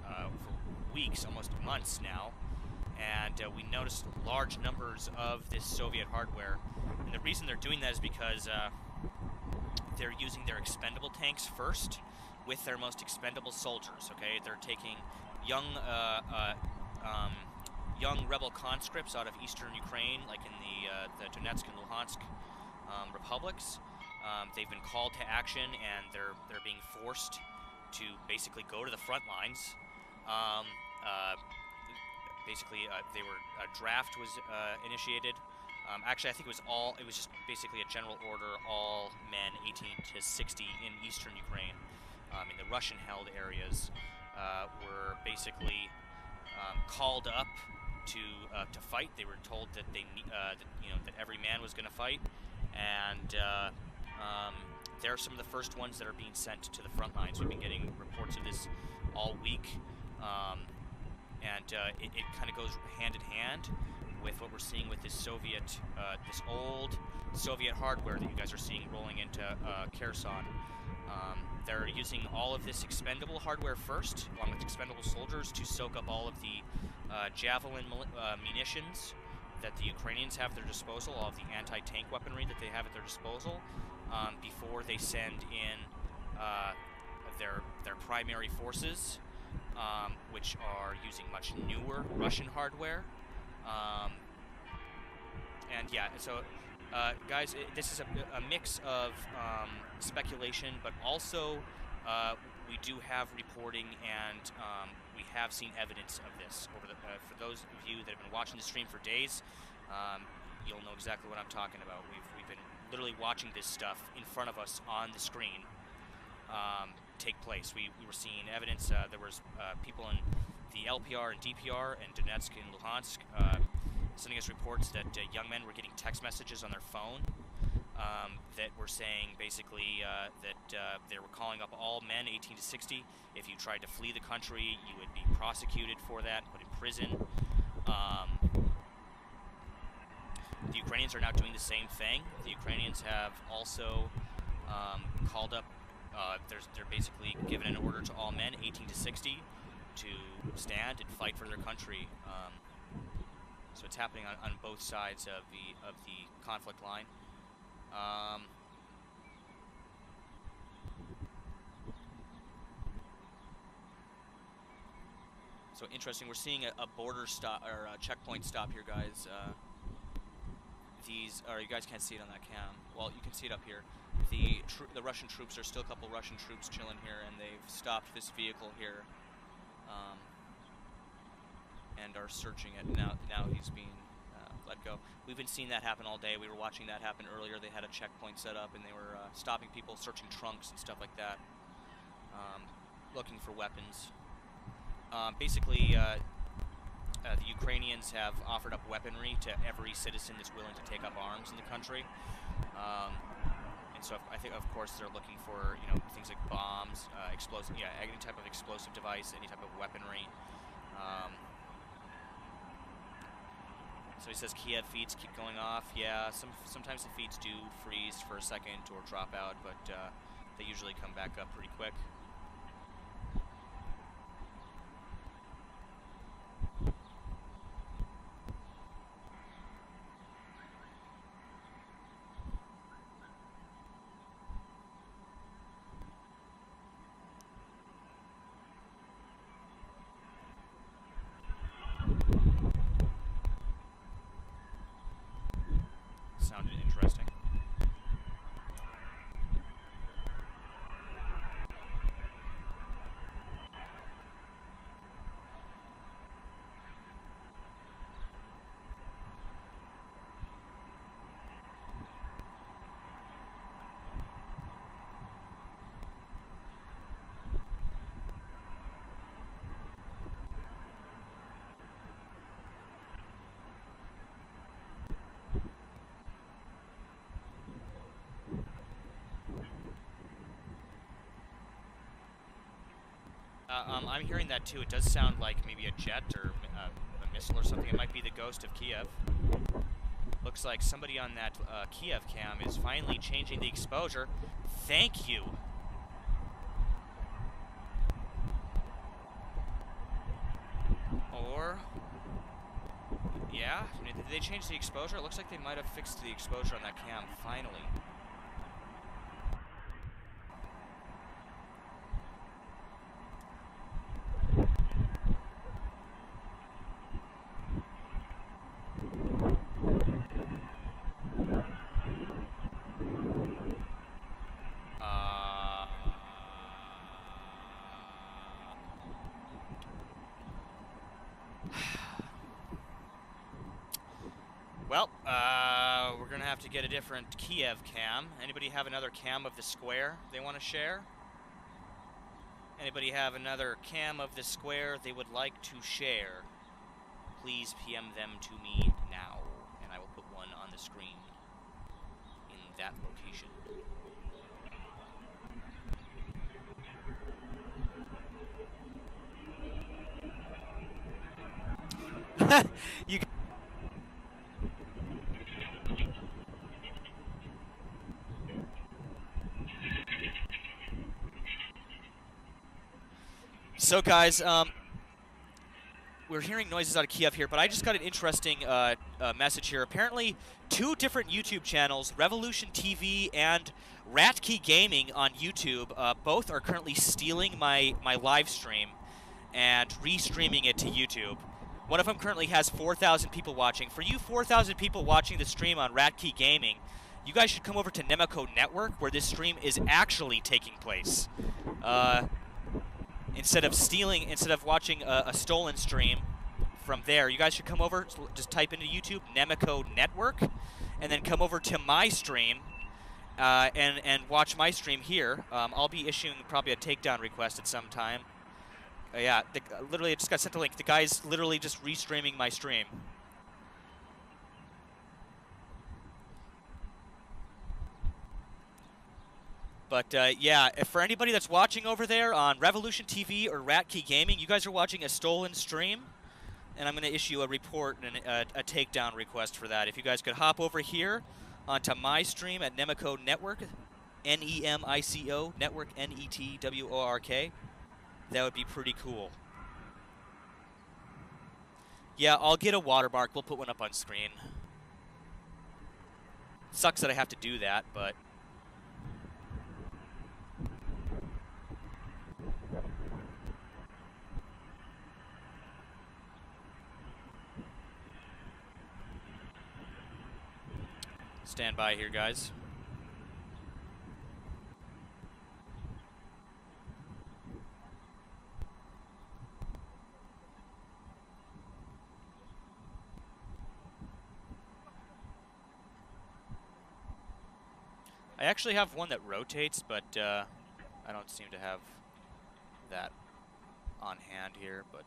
weeks, almost months now. And we noticed large numbers of this Soviet hardware. And the reason they're doing that is because they're using their expendable tanks first with their most expendable soldiers. Okay, they're taking young young rebel conscripts out of eastern Ukraine, like in the Donetsk and Luhansk republics. They've been called to action, and they're being forced to basically go to the front lines. They were a draft was initiated. Actually, I think it was just basically a general order, all men 18 to 60 in eastern Ukraine, in the Russian-held areas, were basically called up to fight. They were told that that every man was going to fight, and they're some of the first ones that are being sent to the front lines. We've been getting reports of this all week, and it kind of goes hand in hand with what we're seeing with this this old Soviet hardware that you guys are seeing rolling into Kherson. They're using all of this expendable hardware first, along with expendable soldiers, to soak up all of the Javelin munitions that the Ukrainians have at their disposal, all of the anti-tank weaponry that they have at their disposal, before they send in their primary forces, which are using much newer Russian hardware. And yeah, so guys, this is a mix of speculation, but also we do have reporting, and we have seen evidence of this over for those of you that have been watching the stream for days. You'll know exactly what I'm talking about. We've been literally watching this stuff in front of us on the screen take place. We were seeing evidence. There was people in the LPR and DPR and Donetsk and Luhansk sending us reports that young men were getting text messages on their phone that were saying basically that they were calling up all men 18 to 60. If you tried to flee the country, you would be prosecuted for that and put in prison. The Ukrainians are now doing the same thing. The Ukrainians have also called up, they're basically given an order to all men 18 to 60 to stand and fight for their country. So it's happening on both sides of the conflict line. So interesting. We're seeing a border stop or a checkpoint stop here, guys. You guys can't see it on that cam. Well, you can see it up here. The Russian troops, there's still a couple Russian troops chilling here, and they've stopped this vehicle here, and are searching it. Now he's being let go. We've been seeing that happen all day. We were watching that happen earlier. They had a checkpoint set up, and they were stopping people, searching trunks and stuff like that, looking for weapons. Basically, the Ukrainians have offered up weaponry to every citizen that's willing to take up arms in the country. And so I think, of course, they're looking for, things like bombs, explosive, any type of explosive device, any type of weaponry. So he says Kiev feeds keep going off. Yeah, sometimes the feeds do freeze for a second or drop out, but they usually come back up pretty quick. Sounded interesting. I'm hearing that too. It does sound like maybe a jet or a missile or something. It might be the ghost of Kiev. Looks like somebody on that Kiev cam is finally changing the exposure. Thank you. Or, yeah, did they change the exposure? It looks like they might have fixed the exposure on that cam finally. Well, we're gonna have to get a different Kiev cam. Anybody have another cam of the square they want to share? Anybody have another cam of the square they would like to share? Please PM them to me now, and I will put one on the screen in that location. You. So guys, we're hearing noises out of Kiev here, but I just got an interesting message here. Apparently, 2 different YouTube channels, Revolution TV and Ratkey Gaming on YouTube, both are currently stealing my live stream and restreaming it to YouTube. One of them currently has 4,000 people watching. For you 4,000 people watching the stream on Ratkey Gaming, you guys should come over to Nemeko Network, where this stream is actually taking place. Instead of watching a stolen stream from there, you guys should come over, just type into YouTube, Nemeko Network, and then come over to my stream and watch my stream here. I'll be issuing probably a takedown request at some time. Yeah, literally I just got sent a link. The guy's literally just restreaming my stream. But yeah, for anybody that's watching over there on Revolution TV or Ratkey Gaming, you guys are watching a stolen stream, and I'm going to issue a report and a takedown request for that. If you guys could hop over here onto my stream at Nemeko Network, N-E-M-I-C-O, Network, N-E-T-W-O-R-K, that would be pretty cool. Yeah, I'll get a watermark. We'll put one up on screen. Sucks that I have to do that, but... Stand by here, guys. I actually have one that rotates, but I don't seem to have that on hand here, but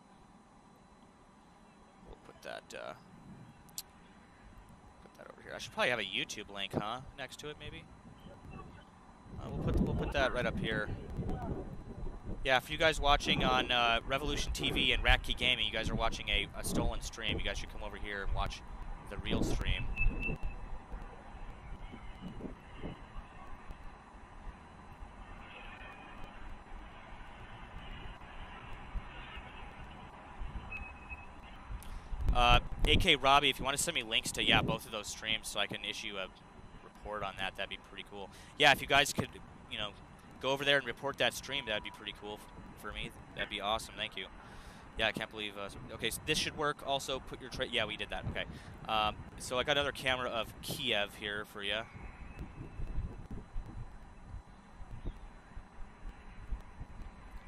we'll put that over here. I should probably have a YouTube link, huh? Next to it, maybe. We'll put that right up here. Yeah, for you guys watching on Revolution TV and Ratkey Gaming, you guys are watching a stolen stream. You guys should come over here and watch the real stream. AK Robbie, if you want to send me links to, yeah, both of those streams so I can issue a report on that, that'd be pretty cool. Yeah, if you guys could, you know, go over there and report that stream, that'd be pretty cool for me. That'd be awesome. Thank you. Yeah, I can't believe... okay, so this should work. Also, put your... yeah, we did that. Okay. So I got another camera of Kiev here for you.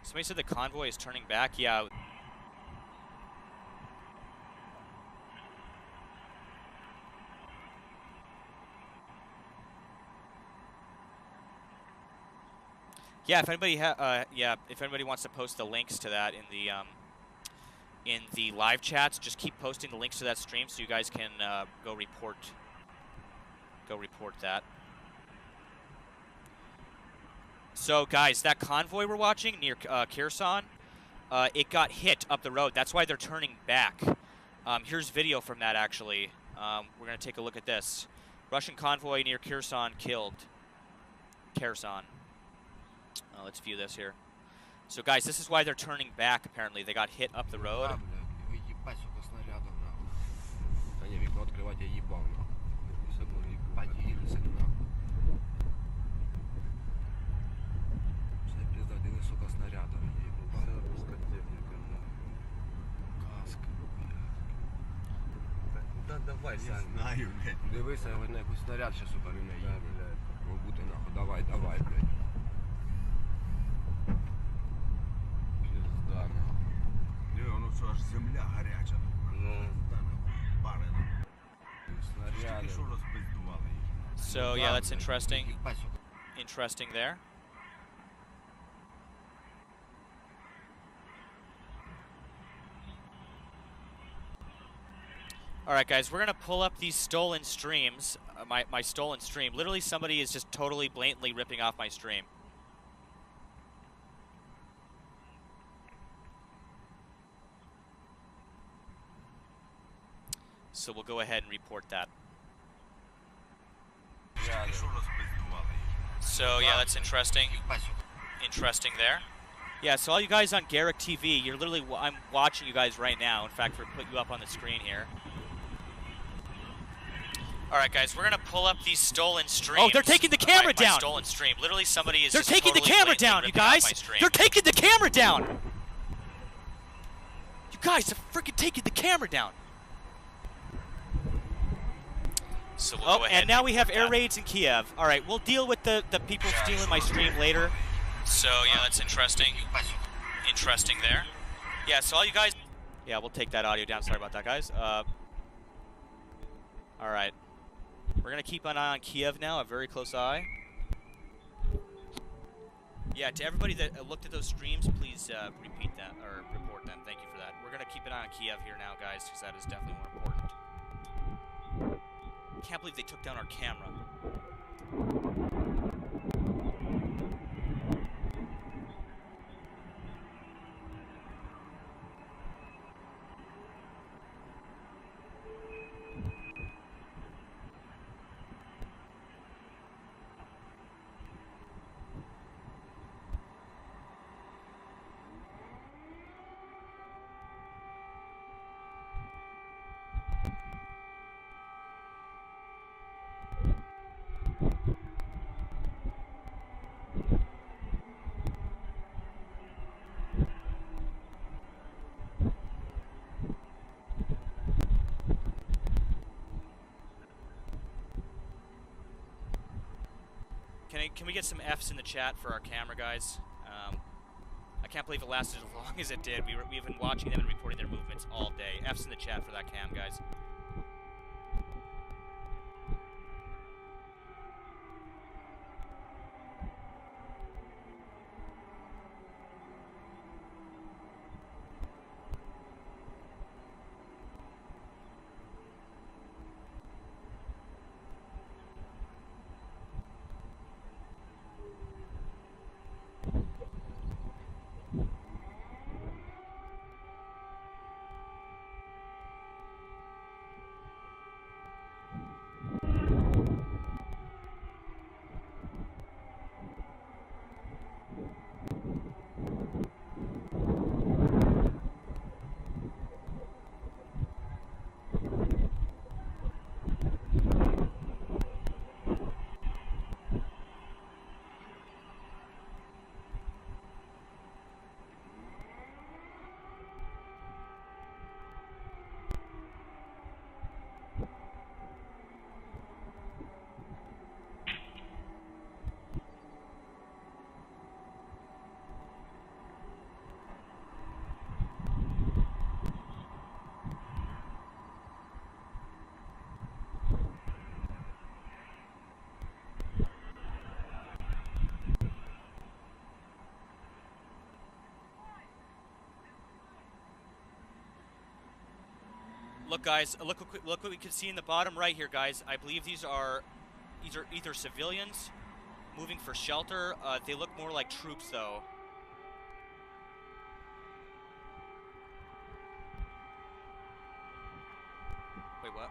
Somebody said the convoy is turning back. Yeah. Yeah, if anybody if anybody wants to post the links to that in the live chats, just keep posting the links to that stream so you guys can go report that. So guys, that convoy we're watching near Kherson, it got hit up the road. That's why they're turning back. Here's video from that actually. We're gonna take a look at this. Russian convoy near Kherson killed. Kherson. Let's view this here. So guys, this is why they're turning back apparently. They got hit up the road. Давай, знаю, блядь. Дивися, на якийсь снаряд ще, сука, не наїде, блядь. Бути нахуй, давай, давай, блядь. Пізда, нахуй. Воно що, аж земля гаряча. Ну, парена. снаряди. So yeah, that's interesting. Interesting there. All right, guys, we're gonna pull up these stolen streams. My stolen stream. Literally, somebody is just totally blatantly ripping off my stream. So we'll go ahead and report that. So yeah, that's interesting. Interesting there. Yeah, so all you guys on Garrick TV, you're literally, I'm watching you guys right now. In fact, we'll put you up on the screen here. All right, guys, we're gonna pull up these stolen streams. Oh, they're taking the camera down. My stolen stream. Literally, somebody is. They're taking the camera down, you guys. They're taking the camera down. You guys are freaking taking the camera down. So we'll go ahead and now we have air raids in Kiev. All right, we'll deal with the people stealing my stream later. So yeah, that's interesting. Interesting there. Yeah, so all you guys. Yeah, we'll take that audio down. Sorry about that, guys. All right. We're going to keep an eye on Kiev now, a very close eye. Yeah, to everybody that looked at those streams, please repeat that, or report them. Thank you for that. We're going to keep an eye on Kiev here now, guys, because that is definitely more important. Can't believe they took down our camera. Can we get some Fs in the chat for our camera guys? I can't believe it lasted as long as it did. We've been watching them and reporting their movements all day. Fs in the chat for that cam, guys. Look, guys, look what we can see in the bottom right here, guys. I believe these are either civilians moving for shelter. They look more like troops, though. Wait, what?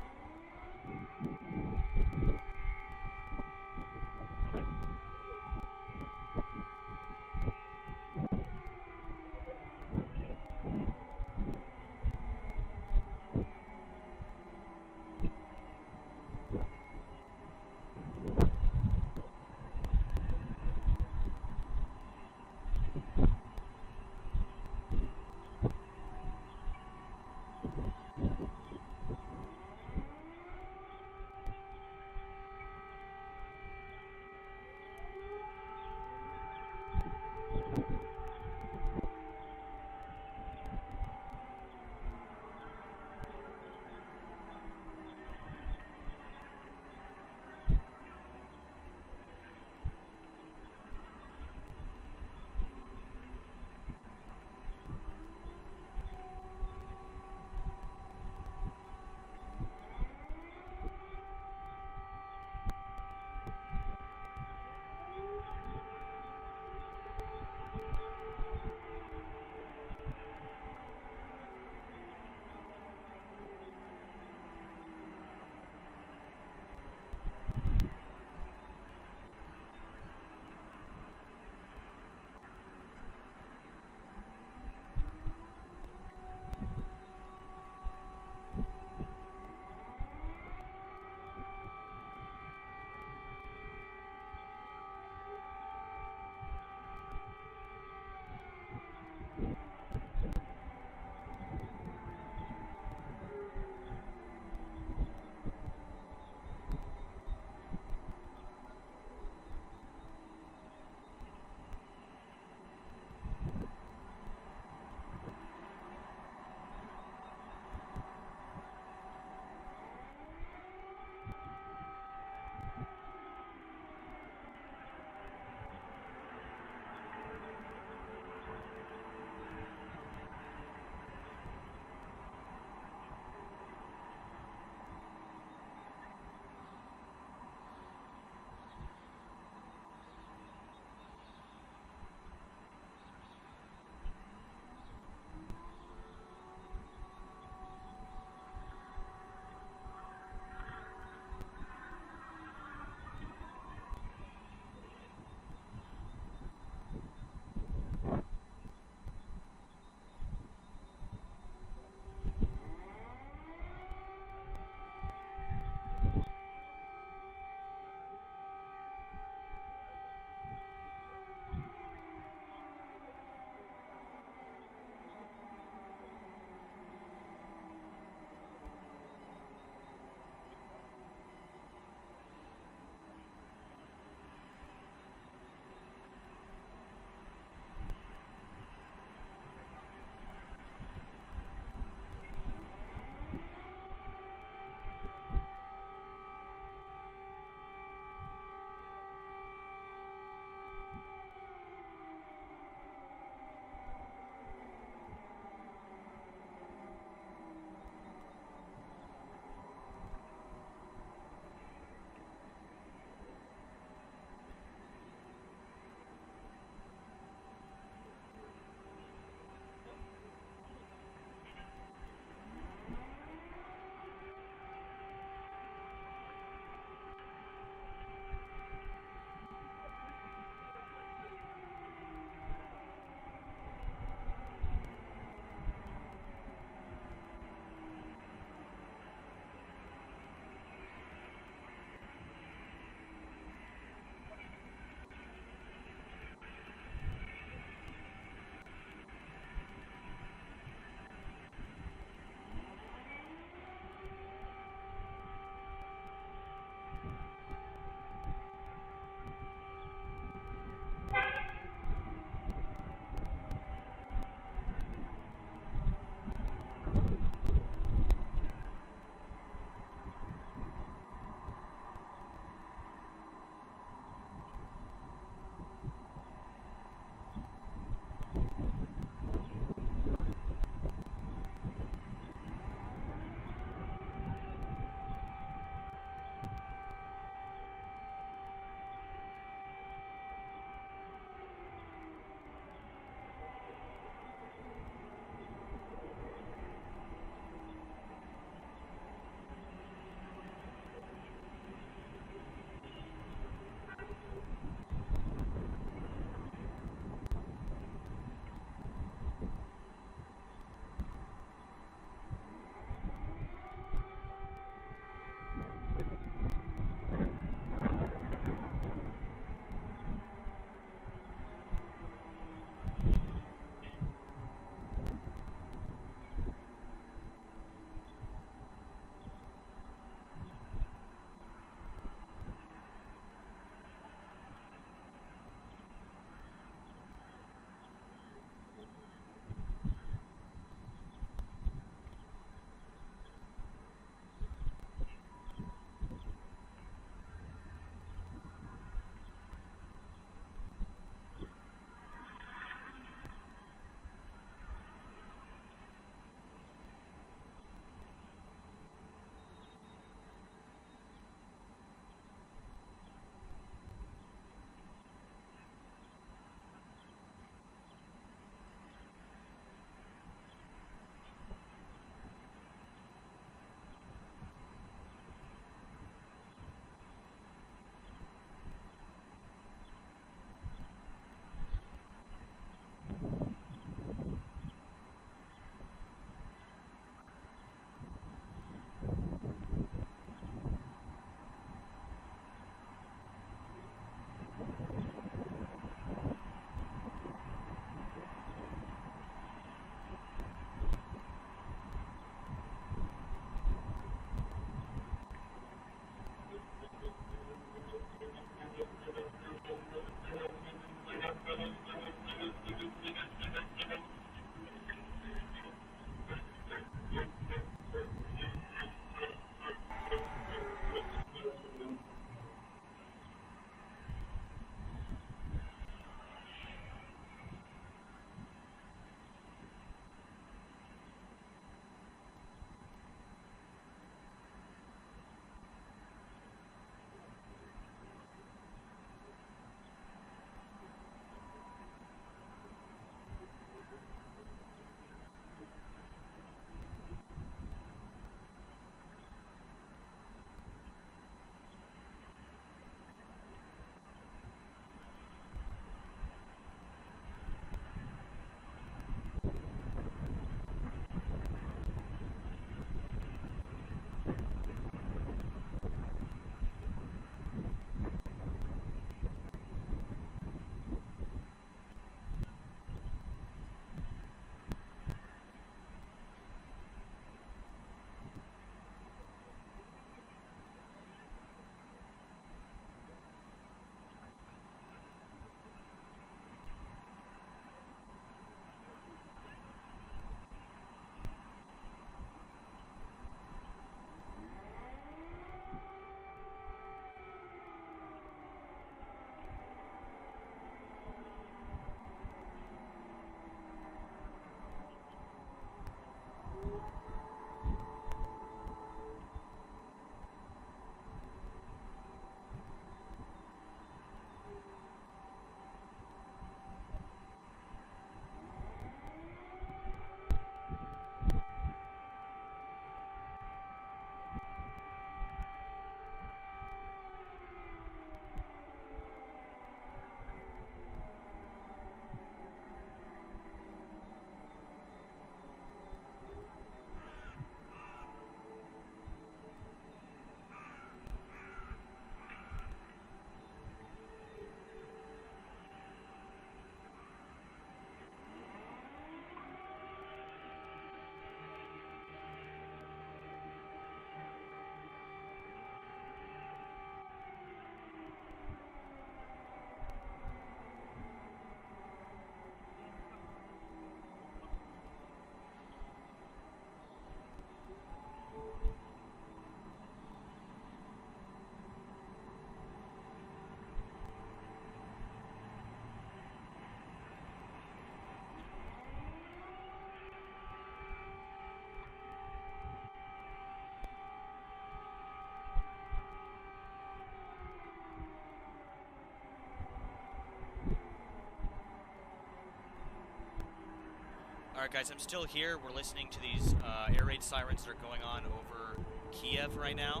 Alright guys, I'm still here. We're listening to these air raid sirens that are going on over Kiev right now.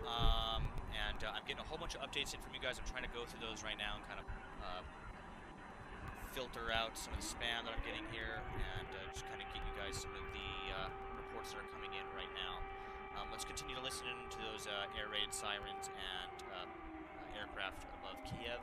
I'm getting a whole bunch of updates in from you guys. I'm trying to go through those right now and kind of filter out some of the spam that I'm getting here and just kind of get you guys some of the reports that are coming in right now. Let's continue to listen to those air raid sirens and aircraft above Kiev.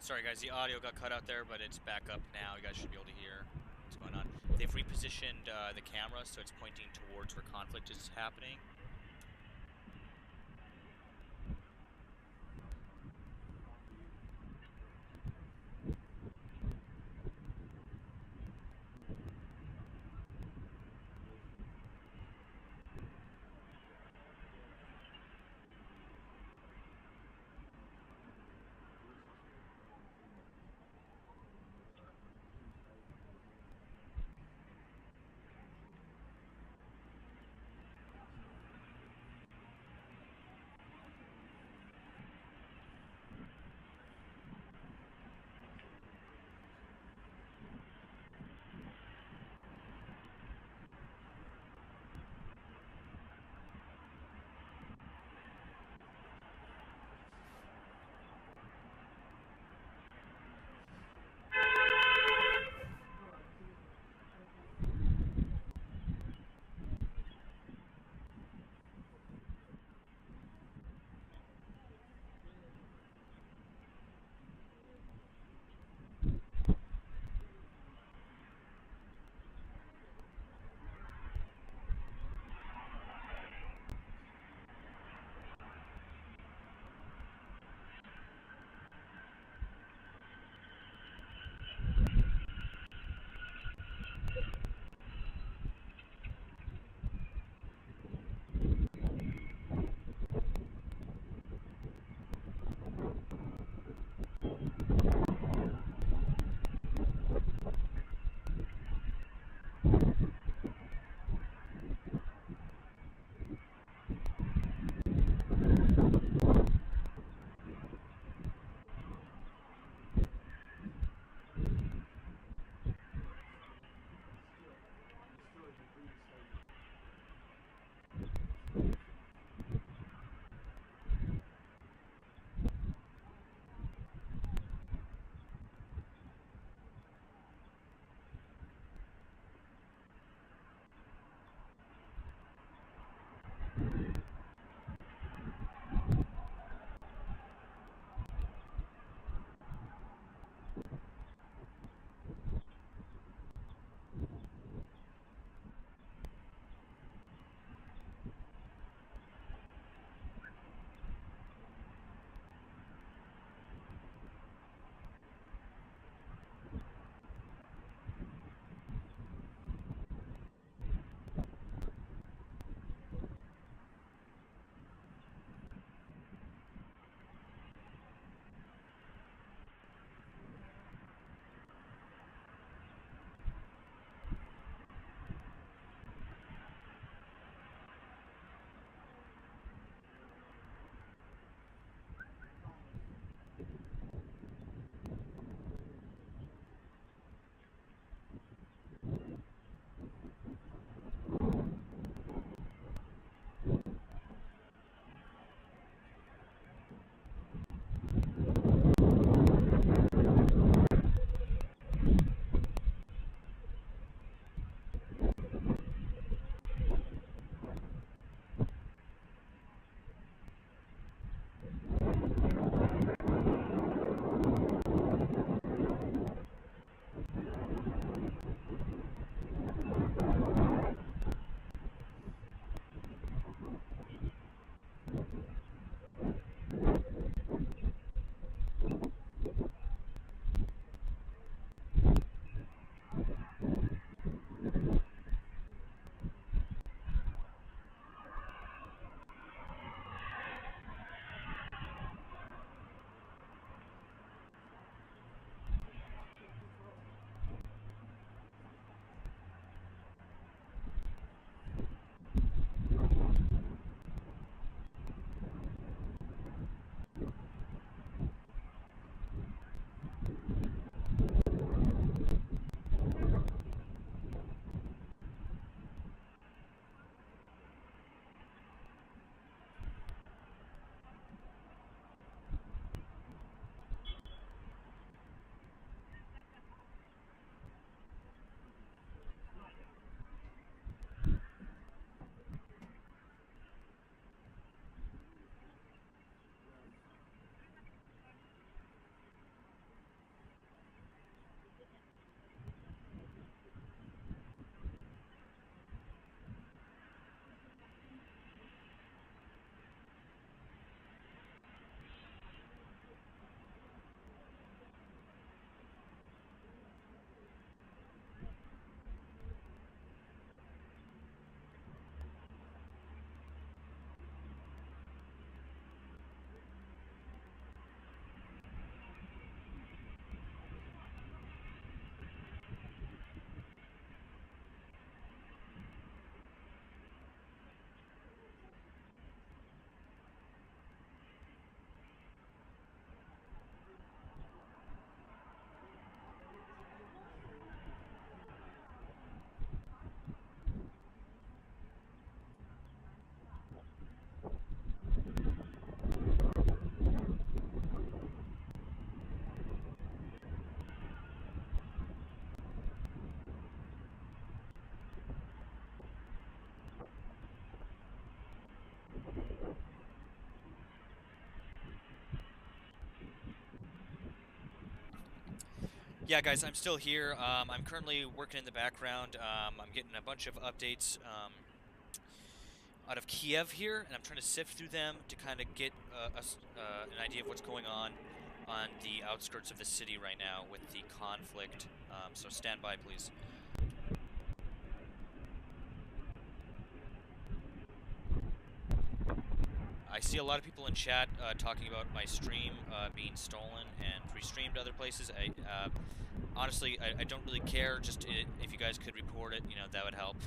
Sorry guys, the audio got cut out there, but it's back up now. You guys should be able to hear what's going on. They've repositioned the camera so it's pointing towards where conflict is happening. Yeah, guys, I'm still here. I'm currently working in the background. I'm getting a bunch of updates out of Kiev here, and I'm trying to sift through them to kind of get an idea of what's going on the outskirts of the city right now with the conflict. So stand by, please. I see a lot of people in chat talking about my stream being stolen and restreamed other places. Honestly, I don't really care. Just if you guys could report it, that would help.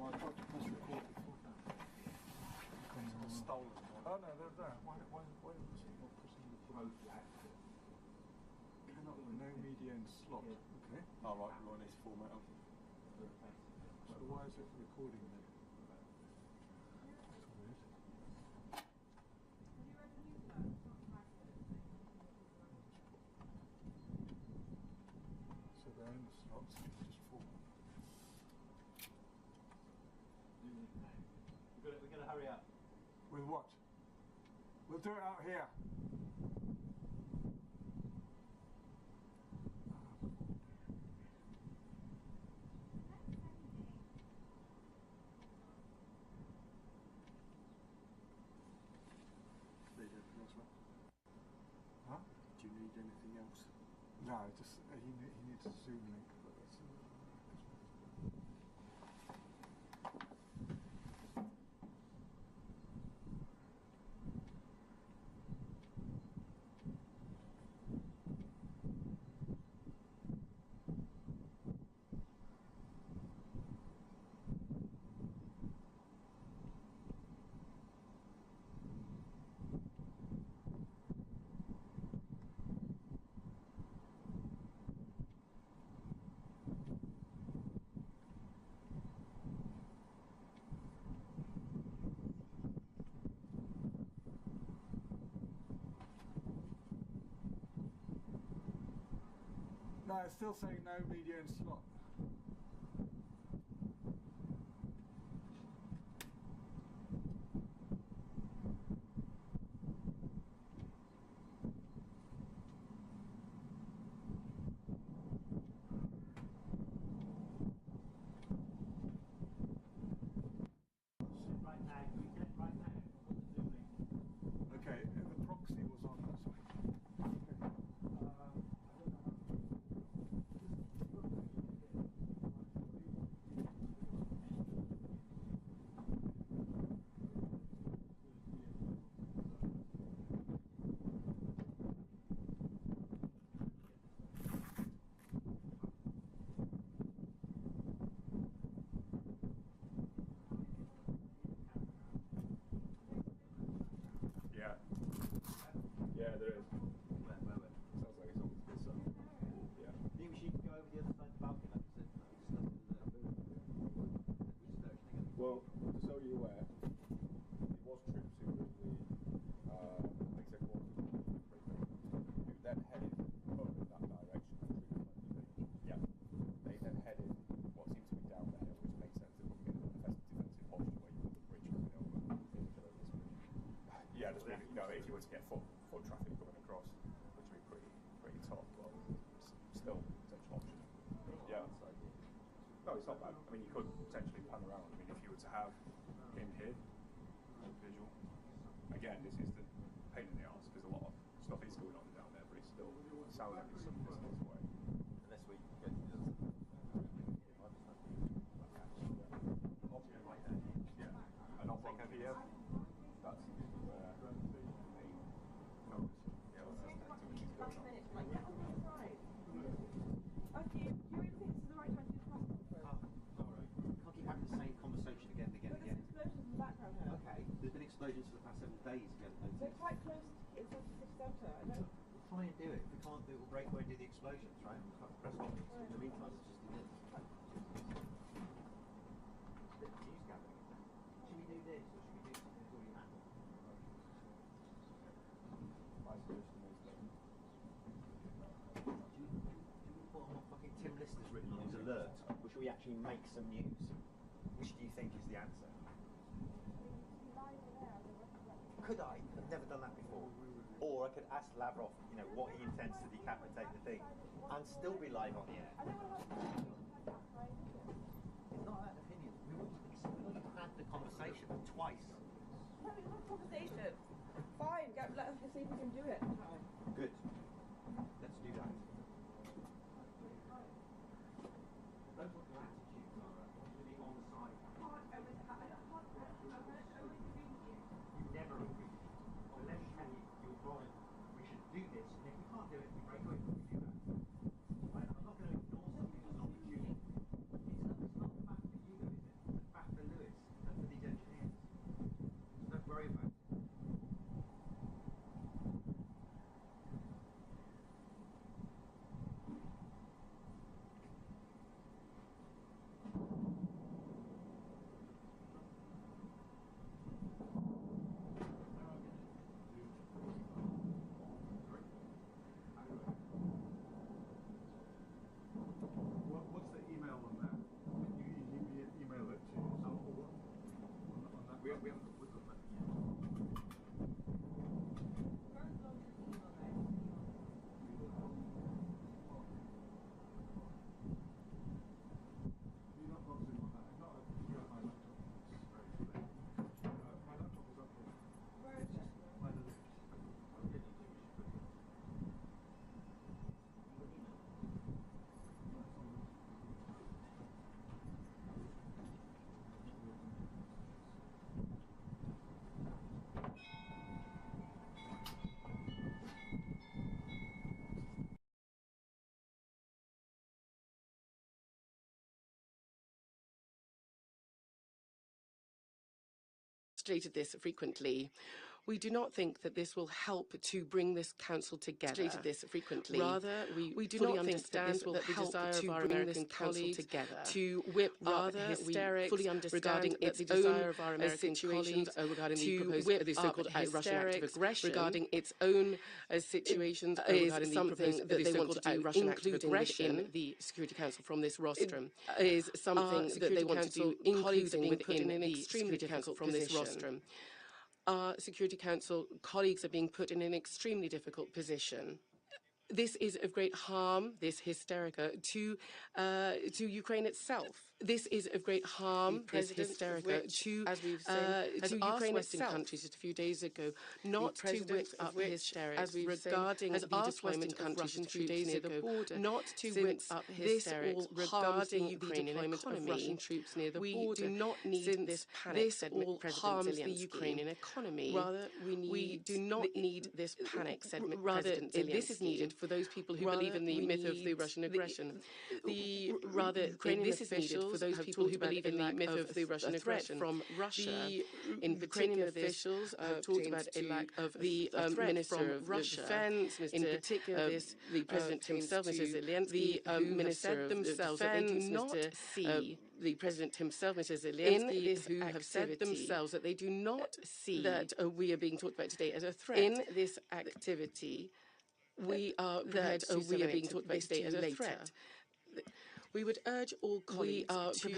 I tried to press record before. Stolen. Oh no, they're there. Why was it not pushing the button? Cannot no media in slot. Okay. Oh right, we're on this format. So why is it recording then? That's weird. So they're in the slots, just format. We're gonna hurry up. With what? We'll do it out here. Need anything else, mate? Huh? Do you need anything else? No, just he needs a Zoom link, but that's. No, it's still saying no media in slot. Right now, can we get right now? Okay, the proxy was on that side. Yeah. Yeah, there is. Sounds like it's on this side. Yeah. I think we should go over the other side of the balcony, like I said. Well, just so you're aware, it was troops who were in the exec quarters, who then headed over that direction. Yeah. They then headed what seems to be down the hill, which makes sense. They wouldn't be in a defensive posture where you put the bridge coming over. Yeah, just really, if you were to get foot traffic coming across, which would be pretty tough, but still potential option. Yeah. No, it's not bad. I mean, you could potentially pan around. I mean, if you were to have him here, visual. Again, this is the pain in the arse because a lot of stuff is going on down there, but it's still sounds like it's some distance away. Unless we go to the other side. Yeah. And up on here, that's where Okay, you really think this is the right time to do the passport through? Alright. Can't keep having the same conversation again and again and There's again. explosions in the background here. Okay, there's been explosions for the past 7 days again. They're quite close to the city centre. I don't. We'll try and do it. If we can't do it, we'll break away and do the explosions, right? We'll have to press on. In the meantime, let's just do this. It's a bit of news gathering, isn't it? Should we do this or should we do something that's already happened? my suggestion is that Do you put on what fucking Tim Lister's written on his alert, or should we actually make some news? Which do you think is the answer? Could I? I've never done that before. Or I could ask Lavrov, what he intends to decapitate the thing, and still be live on the air. It's not that opinion. We've had the conversation twice. No, we have a conversation. Fine, let us see if we can do it. Good. Let's do that. Don't put your attitude, Clara. I want you to be on the side. You never agree. Well, let me tell you, you're right. We should do this, and if we can't do it, we break away from we do that. Right? I'm not going to ignore something that's an opportunity. It's not the fact that you do it. It's the fact that stated this frequently. We do not think that this will help to bring this council together. Stated this frequently. Rather, we do not think that this will help to bring this council together. To whip up hysterics fully regarding its desire of our American colleagues regarding the proposed the so-called Russian act of aggression. Regarding its own situations regarding the proposed that they want to do, Russian act of aggression in the Security Council from this rostrum is something that they want to do, including within the Security Council from this rostrum. Our Security Council colleagues are being put in an extremely difficult position. This is of great harm, this hysterica, to Ukraine itself. This is of great harm, this hysterica, to, as we've said, to Ukraine Western countries just a few days ago, not to whip up hysterics regarding the deployment of Russian troops near the border, not to whip up hysterics regarding the deployment of Russian troops near the border. We do not need this panic, said President Zelensky. The Ukrainian economy. Rather, we do not need this panic, said President Zelensky. This is needed for those people who believe in the myth of the Russian aggression. This is needed for those people who believe in the myth of the Russian aggression from Russia. In particular, officials have talked about a lack of the Minister of Defense. In particular, the President himself, Mr. Zelensky, who have said themselves that they do not see the President himself, Mr. Zelensky, who have said themselves that they do not see that we are being talked about today as a threat. In this activity, we are prepared to being talked about today as a threat. We would urge all colleagues to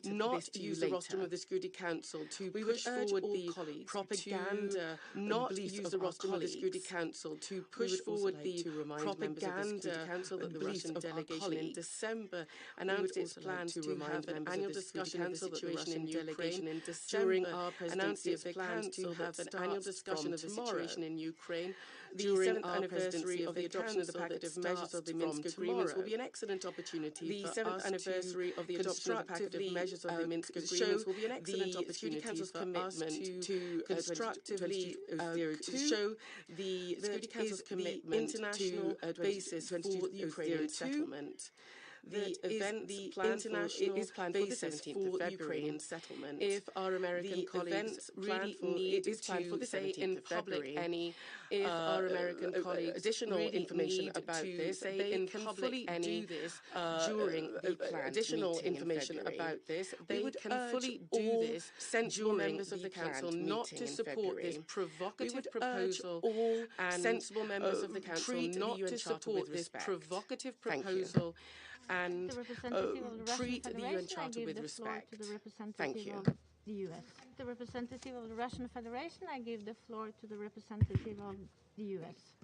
not use the rostrum of the Security Council to push forward the propaganda, not use the rostrum of the Security Council to push forward the propaganda that the Russian delegation in December announced its plans to have an annual discussion of the situation in Ukraine during our presidency of the Council have an annual discussion of the situation in Ukraine. The 7th anniversary of the adoption of the packet of measures of the Minsk agreements will be an excellent opportunity. The 7th anniversary of the adoption of the packet of measures of the Minsk agreements will be an excellent opportunity for us to constructively show the Security Council's commitment to basis for the Ukrainian settlement. The event is planned for the 17th of February. Settlement. If our American colleagues really need to say in public any, if our American colleagues additional information about this, they in public do this during the additional information about this. They can fully do this sensible members of the Council not to support this provocative proposal. All sensible members of the Council not to support this provocative proposal. And treat the UN Charter with respect. Thank you. The U.S. The representative of the Russian Federation, I give the floor to the representative of the U.S.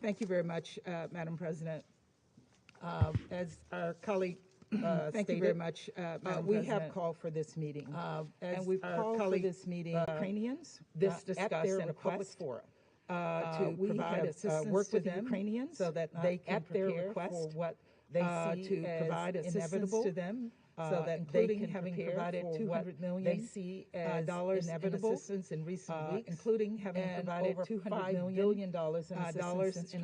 Thank you very much, Madam President. As our colleague thank you very much, Madam we President. Have called for this meeting. And we've called for this meeting Ukrainians discuss in a public forum. To provide assistance work with the Ukrainians so that they can prepare for what they see to provide assistance to them, so that including having provided $200 million they see as dollars inevitable in assistance in recent weeks, including having provided over $5 billion in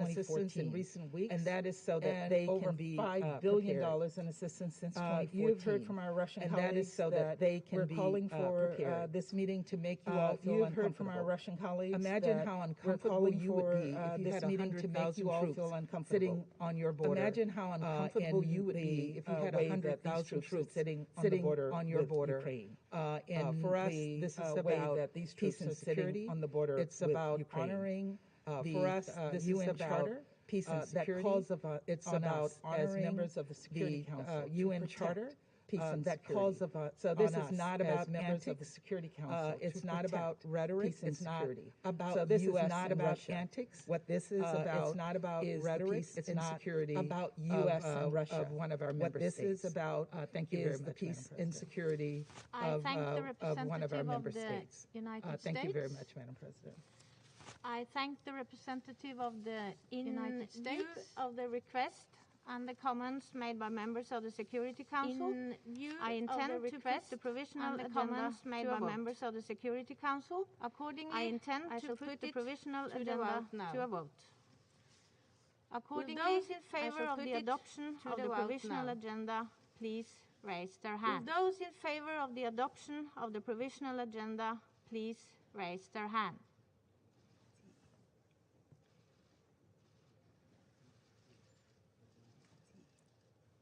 assistance in recent weeks, and that is so that they can be $5 billion in assistance since 2014. You've heard from our Russian colleagues, and that is so that they can be calling for this meeting to make you all feel uncomfortable. You've heard from our Russian colleagues. Imagine how uncomfortable you would be if you had this meeting to make you all feel uncomfortable sitting on your border. Imagine how uncomfortable you would be if you had 100,000 troops sitting on your border. For us, this is about that these peace and security on the border. It's about honoring for us the UN Charter, peace and security. It's about honoring as members of the Security Council UN Charter. Peace and that calls of so this is not about members of the Security Council. It's not about rhetoric. It's not about so this is not about antics. What this is about, it's not about rhetoric. It's not security about U.S. and Russia of one of our member states. What this is about, thank you very much, the peace and security of one of our member states. Thank you very much, Madam President. I thank the representative of the United States of the request and the comments made by members of the Security Council. I intend to put the provisional agenda made by members of the Security Council. Accordingly, I intend to put the provisional agenda to a vote. Accordingly, those in favor of the adoption of the provisional agenda, please raise their hands. Those in favor of the adoption of the provisional agenda, please raise their hand.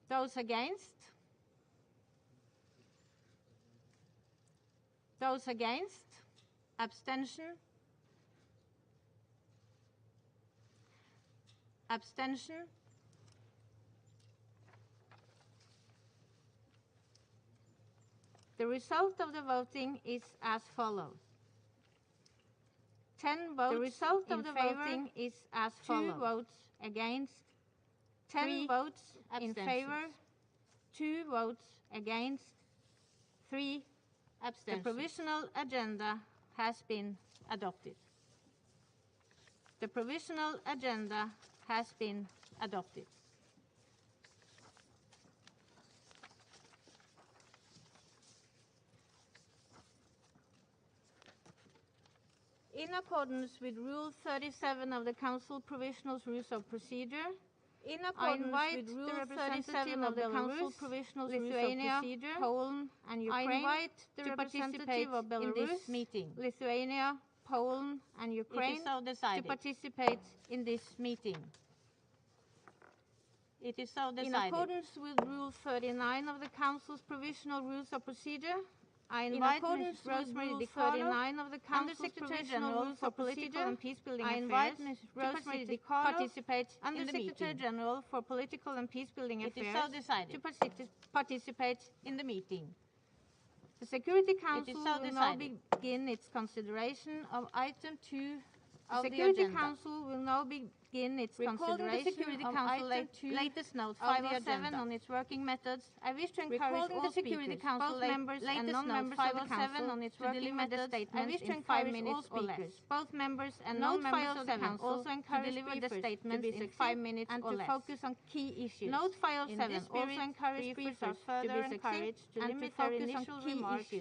Those against? Those against? Abstention? Abstention? The result of the voting is as follows. 10 votes. The result of the voting is as follows. 2 votes against, 10 votes in favor, 2 votes against, 3 abstentions. The provisional agenda has been adopted. The provisional agenda has been adopted. In accordance with Rule 37 of the Council Provisional Rules of Procedure, I invite the representative of the Council Provisional Rules of Procedure, Poland and Ukraine, to participate in this meeting. Lithuania, Poland and Ukraine to participate in this meeting. It is so decided. In accordance with Rule 39 of the Council's Provisional Rules of Procedure, I invite Ms. Rosemary DiCarlo, of the Council's Provisional Rules for Political and Peacebuilding Affairs, to participate in the meeting. Secretary General for Political and Peacebuilding Affairs, to participate in the meeting. The Security Council will now begin its consideration of item 2 of the agenda. The Security Council will now begin its consideration of item 2 latest note 507 on its working methods. I wish to encourage all speakers, both members and non-members of the Council, on its working methods. I wish to encourage all speakers, both members and non-members of the Council, also encourage to deliver the statements in 5 minutes and to focus on key issues. Note 507 also encourage briefers to be encouraged to limit their initial remarks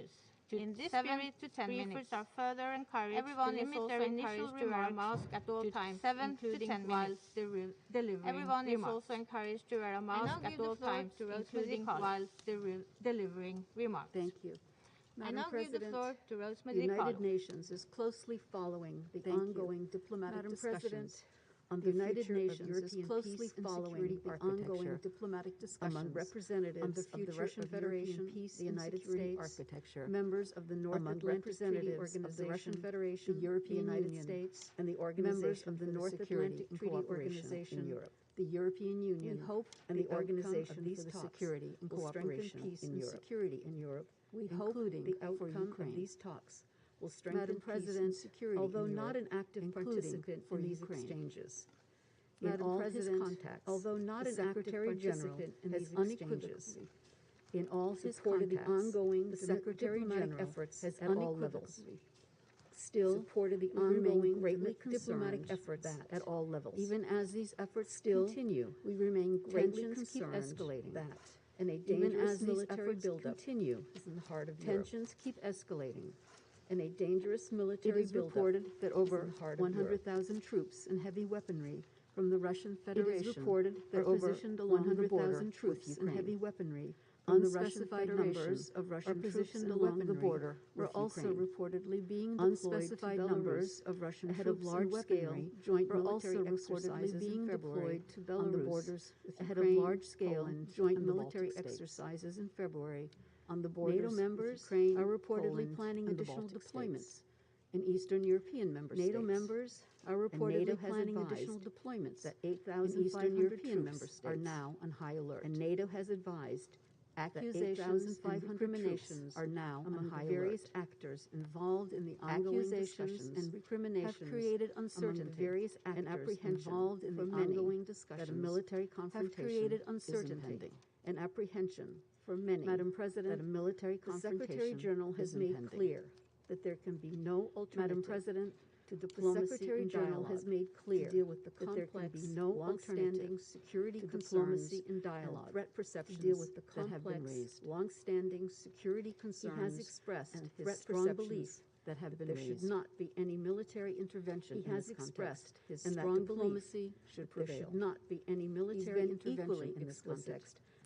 in this 7 to 10 minutes. Are further encouraged everyone to limit their initial remarks to mask at all times, 7 to 10 minutes delivering. Everyone is also encouraged to wear a mask at all times, including while delivering remarks. Thank you. Madam I now President, give the floor to the Rosemary United DiCarlo. Nations is closely following the Thank you. ongoing diplomatic Madam discussions President, on the the United future of Nations is European closely peace and following security the architecture ongoing diplomatic discussions among representatives of the Russian of Federation, European peace the and United security States, architecture, members of the North among Atlantic Treaty representatives of the Organization, Russian Federation, the European United Union, States, and the members Organization of the for North Security Atlantic and Treaty Cooperation Organization in Europe, the European Union, We hope and the Organization of these for the talks Security and will strengthen Cooperation peace in and Europe. security in Europe. We hope including the for outcome Ukraine. of these talks will strengthen Madam peace President, and security although in not Europe, an active including participant for in these Ukraine. exchanges. In Madam all President, his contacts, although not the an active Secretary General participant in has these unequivocally, exchanges, in all his supported the contacts, ongoing the Secretary diplomatic General efforts has at all levels. unequivocally still supported the we remain ongoing greatly diplomatic concerned efforts that at all levels. even as these efforts Still, continue, we remain greatly tensions keep concerned escalating, that and a even dangerous as these military efforts buildup continue, is in the heart of Europe. tensions keep escalating. And a dangerous It military is buildup reported that over in the heart of Europe. 100,000 troops and heavy weaponry from the Russian Federation It is reported that are over positioned along the border 100,000 troops with and Ukraine. heavy weaponry from the Russian Unspecified Federation numbers of Russian are troops positioned and along the weaponry border were with also Ukraine. reportedly being deployed Unspecified to Belarus numbers of Russian ahead troops of large-scale and weaponry joint were military also exercises reportedly being in February deployed to on the Belarus borders with ahead Ukraine, of large-scale Poland, joint and the military Baltic states. exercises in February on the borders NATO with members Ukraine, are reportedly Poland, planning and the additional Baltic deployments states. In Eastern European member NATO states. members are And reportedly NATO has planning advised additional deployments that in 8,500 Eastern European troops member states are now on high alert. and NATO has advised Accusations and 8,500 recriminations are now among on the high various alert. actors involved in the ongoing Accusations discussions and recriminations have created among uncertainty the various and actors apprehension involved in for the many ongoing that discussions a military have confrontation created is uncertainty impending. and apprehension For many, Madam President, that a military the Secretary confrontation General has is made impending. clear that there can be no alternative Madam President, to the diplomacy Secretary and General dialogue has made clear to deal with the that there can complex, be no long-standing alternative security to concerns diplomacy and and dialogue threat to perceptions deal with the that have been complex, raised. long-standing security He concerns has expressed and his threat strong perceptions belief that have that been there raised. should not be any military intervention He in has this context, expressed his and that strong belief diplomacy should that there prevail. should not be any He's military been equally intervention in this explicit context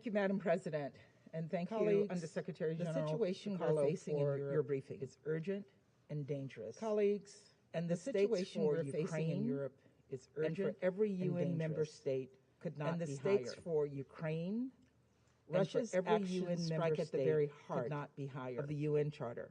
Thank you, Madam President, and thank you, Undersecretary General. The situation we're facing in your briefing is urgent and dangerous. Colleagues, and the situation we're facing in Europe is urgent, and for every UN member state could not be higher. And the stakes for Ukraine, Russia's actions strike at the very heart of the UN Charter.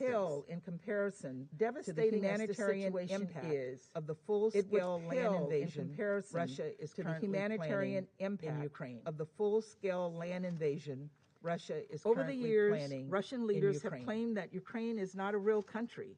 pale in comparison to the humanitarian impact of the full-scale land invasion Russia is currently planning in Ukraine. Of the full-scale land invasion Russia is currently planning. Over the years, Russian leaders have claimed that Ukraine is not a real country,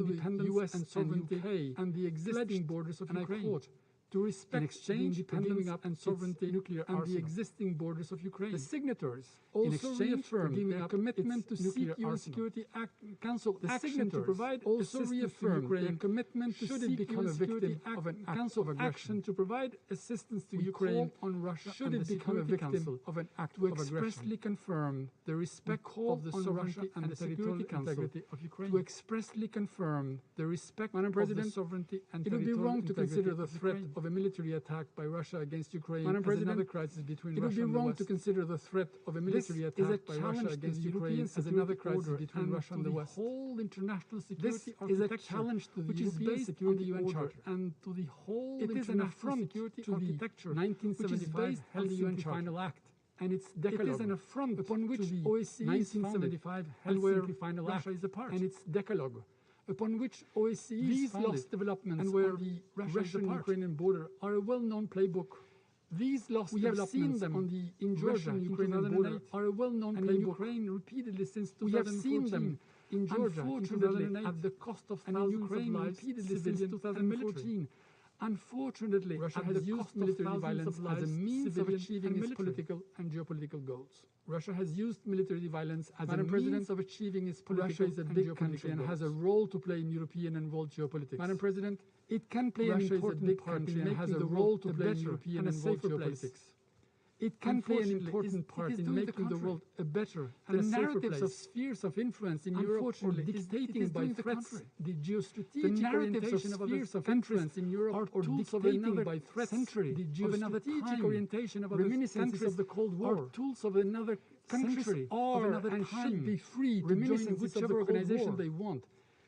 independence and sovereignty and the existing borders of Ukraine. And I quote, to respect in exchange the independence and sovereignty nuclear and the existing borders of Ukraine. The signatories also reaffirmed their commitment to seek UN Security Council action to provide also reaffirmed their commitment to seek UN Security Council action to provide assistance to Ukraine on Russia should it become a victim of an act of aggression. To expressly confirm the respect of the sovereignty and the Security Council of Ukraine. To expressly confirm the respect of the sovereignty and territorial integrity of Ukraine. It would be wrong to consider the threat of a military attack by Russia against Ukraine as another crisis between Russia and the West. It would be wrong to consider the threat of a military attack by Russia against Ukraine as another crisis between Russia and the West. Whole international security architecture, is a challenge to the European Security UN Charter and to the whole international security architecture, 1975 Helsinki Final Act. And its decalogue. It is an affront upon which the OSCE 1975 Helsinki Final Act is a part. And its decalogue, upon which OSCE these lost developments and where the Russian-Ukrainian border are a well-known playbook. These lost developments on the in Georgia, Ukrainian border are a well-known playbook. And in Ukraine repeatedly since 2014. We have seen them in Georgia, unfortunately, at the cost of thousands of lives since 2014. Unfortunately, Russia has used military violence as a means of achieving its political and geopolitical goals. Russia has used military violence as a means of achieving its political and geopolitical goals. Russia is a big country and has a role to play in European and world geopolitics. Madam President, it can play an important part in making the world a better and a safer geopolitics. It can play an important part in making the world a better and a safer place. The narratives of spheres of influence in Europe are dictating by threats. The geostrategic orientation of spheres of influence in Europe are dictating by threats. The geostrategic orientation of reminiscences of the Cold War are tools of another country of another and should be free to join whichever organization they want.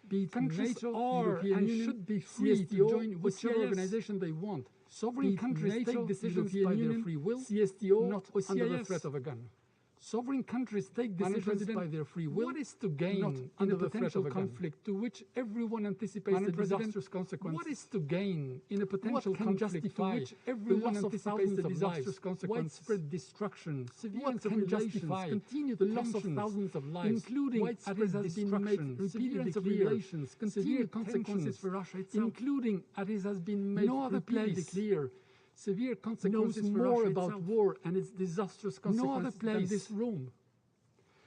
Be it NATO, European Union, should be free to join whichever organization they want. Sovereign countries take decisions by their free will, CSTO, not under the threat of a gun. Sovereign countries take decisions by their free will. What is to gain not under the potential conflict to which everyone anticipates the disastrous consequences? What is to gain in a potential conflict to which everyone anticipates the disastrous consequences? Widespread destruction, severe interrelations, continued loss of thousands of lives, including widespread destruction, repeated relations, continued consequences for Russia itself, including as it has been made no other place clear. Severe consequences knows more about war and its disastrous consequences no other place than this room.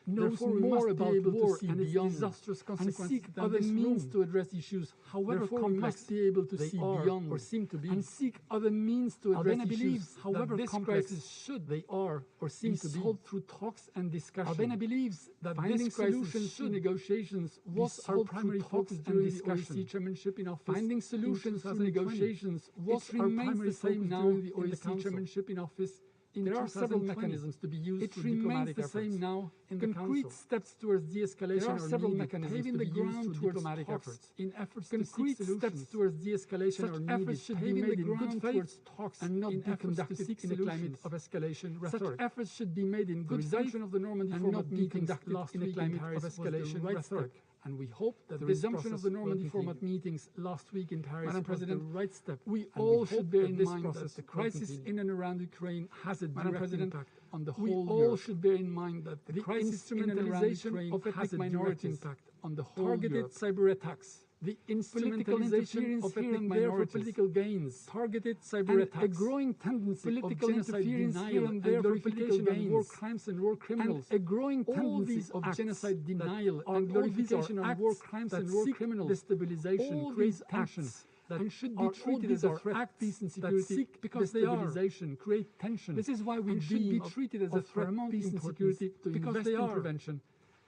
Knows more about war and its disastrous consequences and seek other means to address issues, however complex be able to see beyond or seem to be, and seek other means to address issues, however complex should they are or seem to be solved through talks and discussion. Albania believes that finding solutions to negotiations was our primary focus during the OSCE chairmanship in office. Finding solutions to negotiations was our primary focus during the OSCE chairmanship in office. There are several mechanisms to be used for diplomatic efforts. It remains the same now in the Council. Concrete steps towards de-escalation are several mechanisms paving the ground towards diplomatic efforts. In efforts to seek solutions, steps towards de-escalation are needed. Efforts should be made in good faith talks and not be conducted in a climate of escalation rhetoric. Such efforts should be made in good faith and not be conducted in a climate of escalation rhetoric. And we hope that the resumption of the Normandy format meetings last week in Paris was the right step. We all should bear in mind that the crisis in and around Ukraine has a direct impact on the whole Europe. We all should bear in mind that the crisis in and around Ukraine has a direct impact on the whole Europe. Targeted cyber attacks, the instrumentalization of ethnic minorities for political gains, targeted cyber attacks, a growing tendency of genocide denial and glorification of war crimes and war criminals, and a growing tendency of genocide denial and glorification of war crimes and war criminals, destabilization, create tension, and should be treated as a threat to peace and security because destabilization, create tension. This is why we should be treated as a threat to peace and security because they are prevention.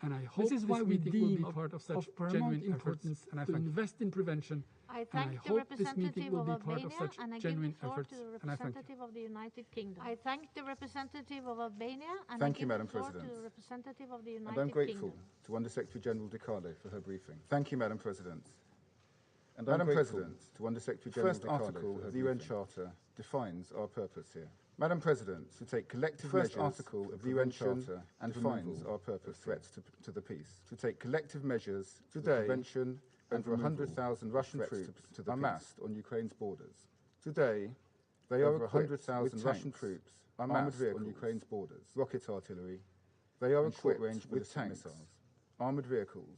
And I hope this is why we deem will be part of such genuine importance and to invest in prevention. I thank the representative of Albania and I give the floor to the representative of the United Kingdom. I thank the representative of Albania and I give the floor to the representative of the United Kingdom. And I'm grateful to Undersecretary General De Carlo for her briefing. Thank you, Madam President. And Madam President, to Undersecretary General De Carlo, the first article of the UN Charter defines our purpose here. Madam President, to take collective measures, the first article of the UN Charter and defines our purpose threats to the peace. To take collective measures to the prevention over 100,000 Russian troops are amassed on Ukraine's borders. Today, they are 100,000 Russian troops are amassed on Ukraine's borders. Rocket artillery. They are equipped with tanks, armored vehicles.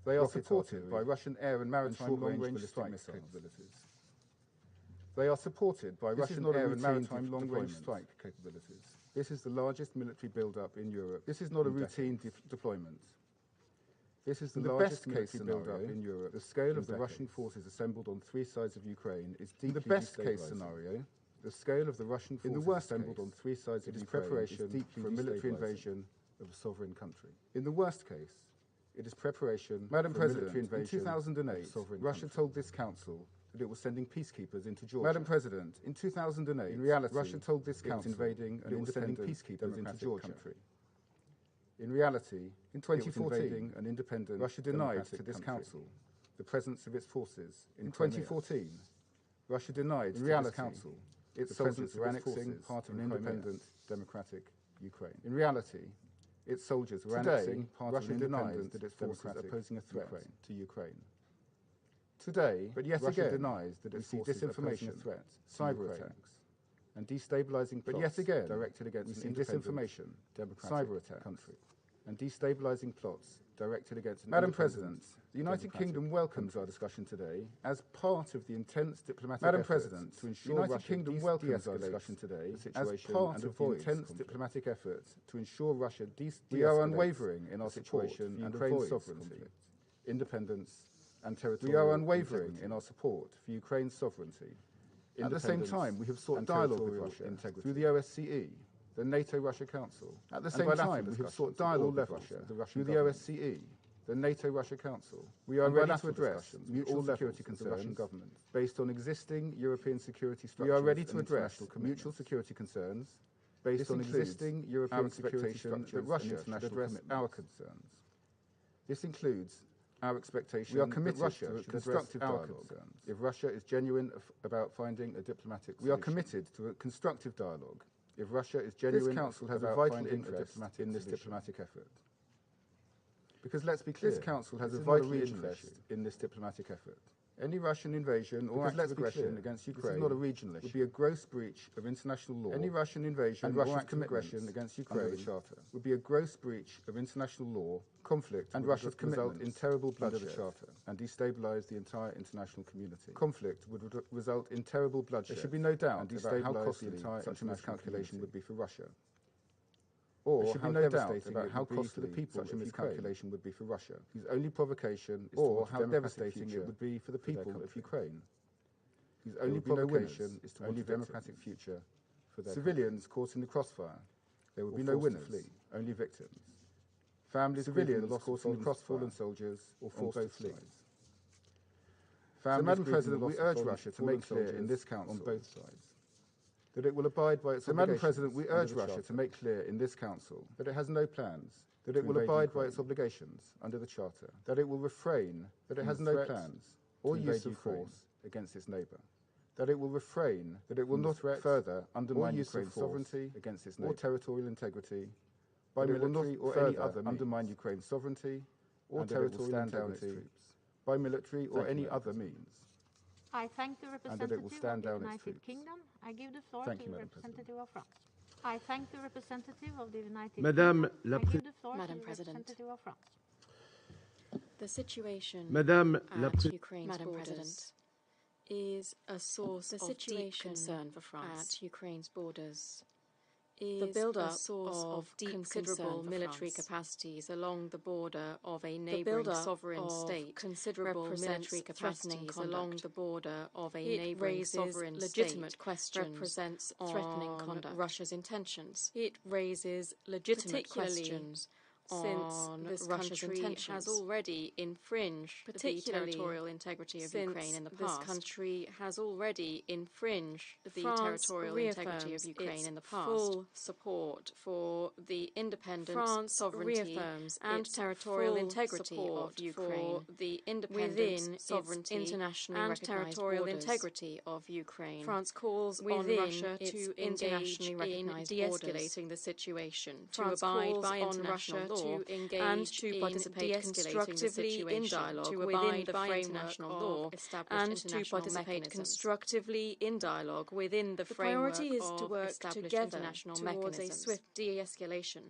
They are supported by Russian air and maritime long-range strike capabilities. They are supported by Russian air and maritime long-range strike capabilities. This is the largest military build-up in Europe. This is not a routine deployment. This is the largest military build-up in Europe. The scale of the Russian forces assembled on three sides of Ukraine is deeply destabilizing. In the best case scenario, the scale of the Russian forces assembled on three sides of Ukraine preparation for a military invasion of a sovereign country. In the worst case, it is preparation Madam for President, a military invasion. In 2008, Russia told this council that it was sending peacekeepers into Georgia. Madam President, in 2008, in reality, Russia told this council invading and it was sending peacekeepers into Georgia. Country. In reality, in 2014, an independent Russia denied to this council the presence of its forces. In 2014, Russia denied to this council its soldiers were annexing part of an independent democratic Ukraine. In reality, its soldiers were annexing part of an independent that its forces are posing a threat to Ukraine. Today, but yet Russia denies that its forces disinformation, threat, cyber attacks, and destabilizing plots. But yet again, directed against an disinformation, cyber attack country, and destabilizing plots directed against an Madam President, the United Kingdom welcomes our discussion today as part of the intense diplomatic Madam President, to ensure the United Kingdom welcomes our discussion today as part of the intense diplomatic effort to ensure Russia we are unwavering in our situation and Ukraine's sovereignty, independence, and territorial We are unwavering in our support for Ukraine's sovereignty. At the same time, we have sought dialogue with Russia through the OSCE, the NATO-Russia Council. At the same time, we have sought dialogue with Russia through the OSCE, the NATO-Russia Council. We are ready to address mutual security concerns of the Russian government based on existing European security structures. We are ready to address mutual security concerns based on existing European security structures that Russia should address our concerns. This includes our expectation we are committed that Russia to a constructive dialogue if Russia is genuine about finding a diplomatic solution. We are committed to a constructive dialogue if Russia is genuine. This Council has a vital interest in this diplomatic effort. Because let's be clear, this Council has a vital interest in this diplomatic effort. Any Russian invasion or act of aggression against Ukraine is not a regional issue. Would be a gross breach of international law. Any Russian invasion and Russia's aggression against Ukraine under the Charter would be a gross breach of international law, conflict, and Russia's result in terrible bloodshed under the Charter and destabilize the entire international community. Conflict would result in terrible bloodshed. There should be no doubt about how costly such a miscalculation would be for Russia. Or there should be no doubt about how costly such a miscalculation would be for Russia, whose only provocation is or how devastating it would be for the people of Ukraine, whose only provocation is to want a democratic future for their civilians caught in the crossfire. There would be no winners, only victims. Families civilians caught in the crossfire, fallen soldiers, or forced to flee. So, Madam President, we urge Russia to make clear in this Council on both sides that it will abide by its obligations. Madam President, we urge Russia to make clear in this Council that it has no plans, that it will abide by its obligations under the Charter, that it will refrain, that it has no plans or use of force against its neighbour, that it will refrain, that it will not further undermine Ukraine's sovereignty against its neighbour or territorial integrity, by military or any other means, undermine Ukraine's sovereignty or territorial integrity, by military or any other means. I thank the representative of the United Kingdom. I give the floor to the representative of France. I thank the representative of the United Kingdom. I give the floor to the representative of France. The situation at Ukraine's borders is a source of deep concern for France. At Ukraine's borders is the build-up of considerable military capacities along the border of a neighbouring sovereign state. Considerable military capacities along the border of a neighbouring sovereign legitimate state questions represents threatening conduct. Russia's intentions. It raises legitimate questions since this country has already infringed the territorial integrity of Ukraine in the past. This country has already infringed the territorial integrity of Ukraine in the past. Full support for the independence, sovereignty, and territorial integrity of Ukraine. The independence, sovereignty, internationally and territorial integrity of Ukraine. France calls on Russia to engage in de-escalating the situation, to abide by international law, to engage and to participate constructively in dialogue within the framework of established and to participate constructively in dialogue within the framework of established international mechanisms. The priority is to work together towards a swift de-escalation.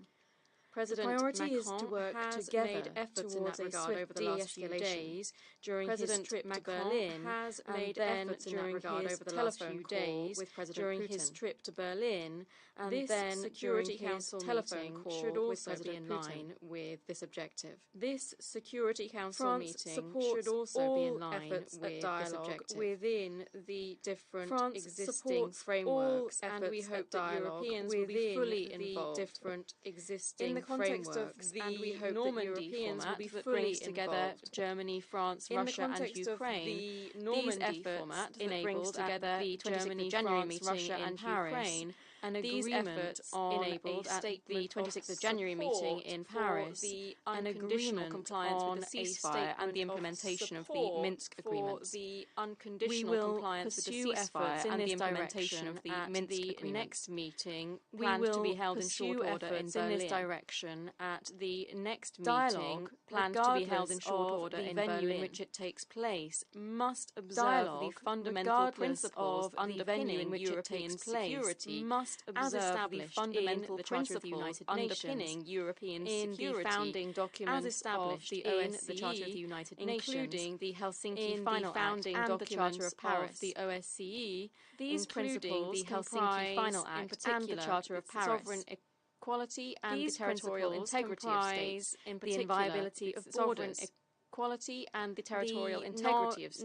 President Macron is to work together efforts in that regard over the last few days. During his trip to Berlin, has made efforts in that regard over the last few days with President during Putin. His trip to Berlin, and this then Security Council telephone call should also be in line with this objective. This Security Council meeting should also be in line with this objective within the different existing frameworks, and we hope that Europeans will be fully involved. Different existing in the context of the Normandy format that brings together Germany, France, Russia, and Ukraine. The Normandy format that brings together the 26th January meeting in Paris. An agreement enabled at the 26th of January meeting in Paris, an agreement compliance with the ceasefire and the implementation of the Minsk agreement. The unconditional compliance with the ceasefire and the implementation of the Minsk agreement. Next meeting planned to be held in short order in Berlin. In this direction at the next meeting planned to be held in short order in Berlin, in which it takes place, must observe the fundamental principles of the venue in which it takes place. Must observe the fundamental principles underpinning European security in the founding documents as established of the OSCE, the Charter of the United Nations, including the Helsinki Final Act and the Charter of Paris, the OSCE. These principles, the Helsinki Final Act and the Charter of Paris, sovereign equality and the territorial integrity of states, the inviolability of borders. Equality and the territorial integrity of states,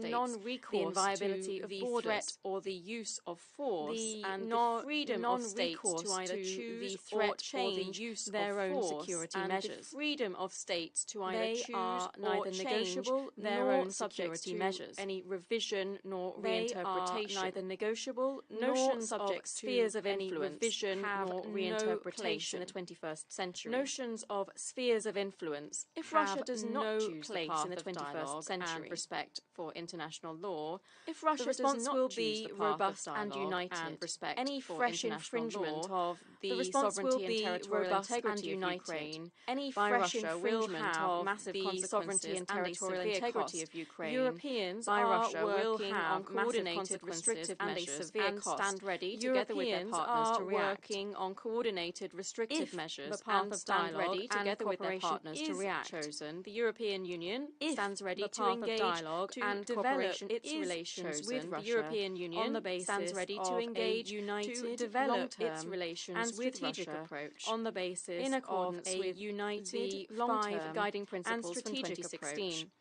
the inviolability of the threat or the use of force, and the freedom of states to either choose the threat or the use their own security measures. The freedom of states to either choose or change their own security measures. Any revision nor reinterpretation. Neither negotiable nor subject to spheres of influence. Revision nor reinterpretation in the 21st century. Notions of spheres of influence. If Russia does not choose the path in the 21st century and respect for international law, if Russia does not will be robust and united and respect any fresh infringement of the sovereignty and territorial integrity of Ukraine, any fresh infringement of massive sovereignty and territorial integrity of Ukraine, Europeans by Russia will have coordinated restrictive measures and stand ready together with their partners to react. Working on coordinated restrictive measures and stand ready together with their partners to react. Chosen, the European Union stands ready to engage dialogue and develop its relations with Russia. The European Union on the basis stands ready to engage to develop its relations with Russia approach on the basis in accordance with united long-term guiding principles from 2016.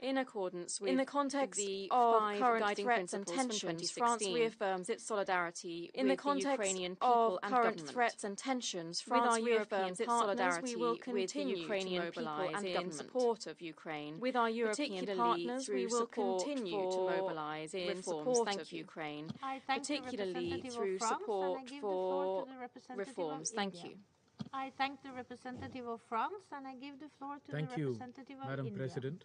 In accordance with the context of current threats and tensions, France reaffirms its solidarity with the Ukrainian people and government. Threats and tensions, France reaffirms its solidarity with the Ukrainian people and government in support of Ukraine. With our European partners, we will continue to mobilize in support of Ukraine, particularly through support for reforms. Thank you. I thank the representative of France, and I give the floor to the representative of India. Madam President.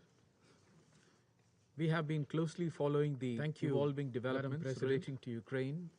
We have been closely following the evolving developments relating to Ukraine.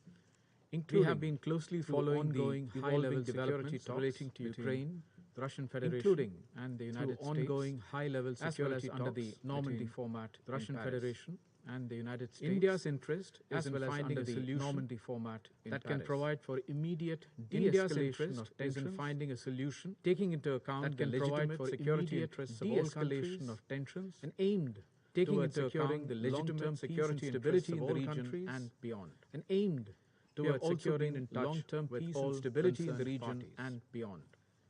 We have been closely following the evolving developments relating to Ukraine, the Russian Federation, including and the United States, ongoing high-level security talks under the Normandy format, the Russian Federation and the United States. India's interest is in finding a solution Normandy format that can provide for immediate de-escalation of tension, finding a solution taking into account the legitimate security interests of all countries of tensions and aimed taking into account the legitimate security and stability in the region and beyond, and aimed towards securing long-term peace and stability in the region and beyond.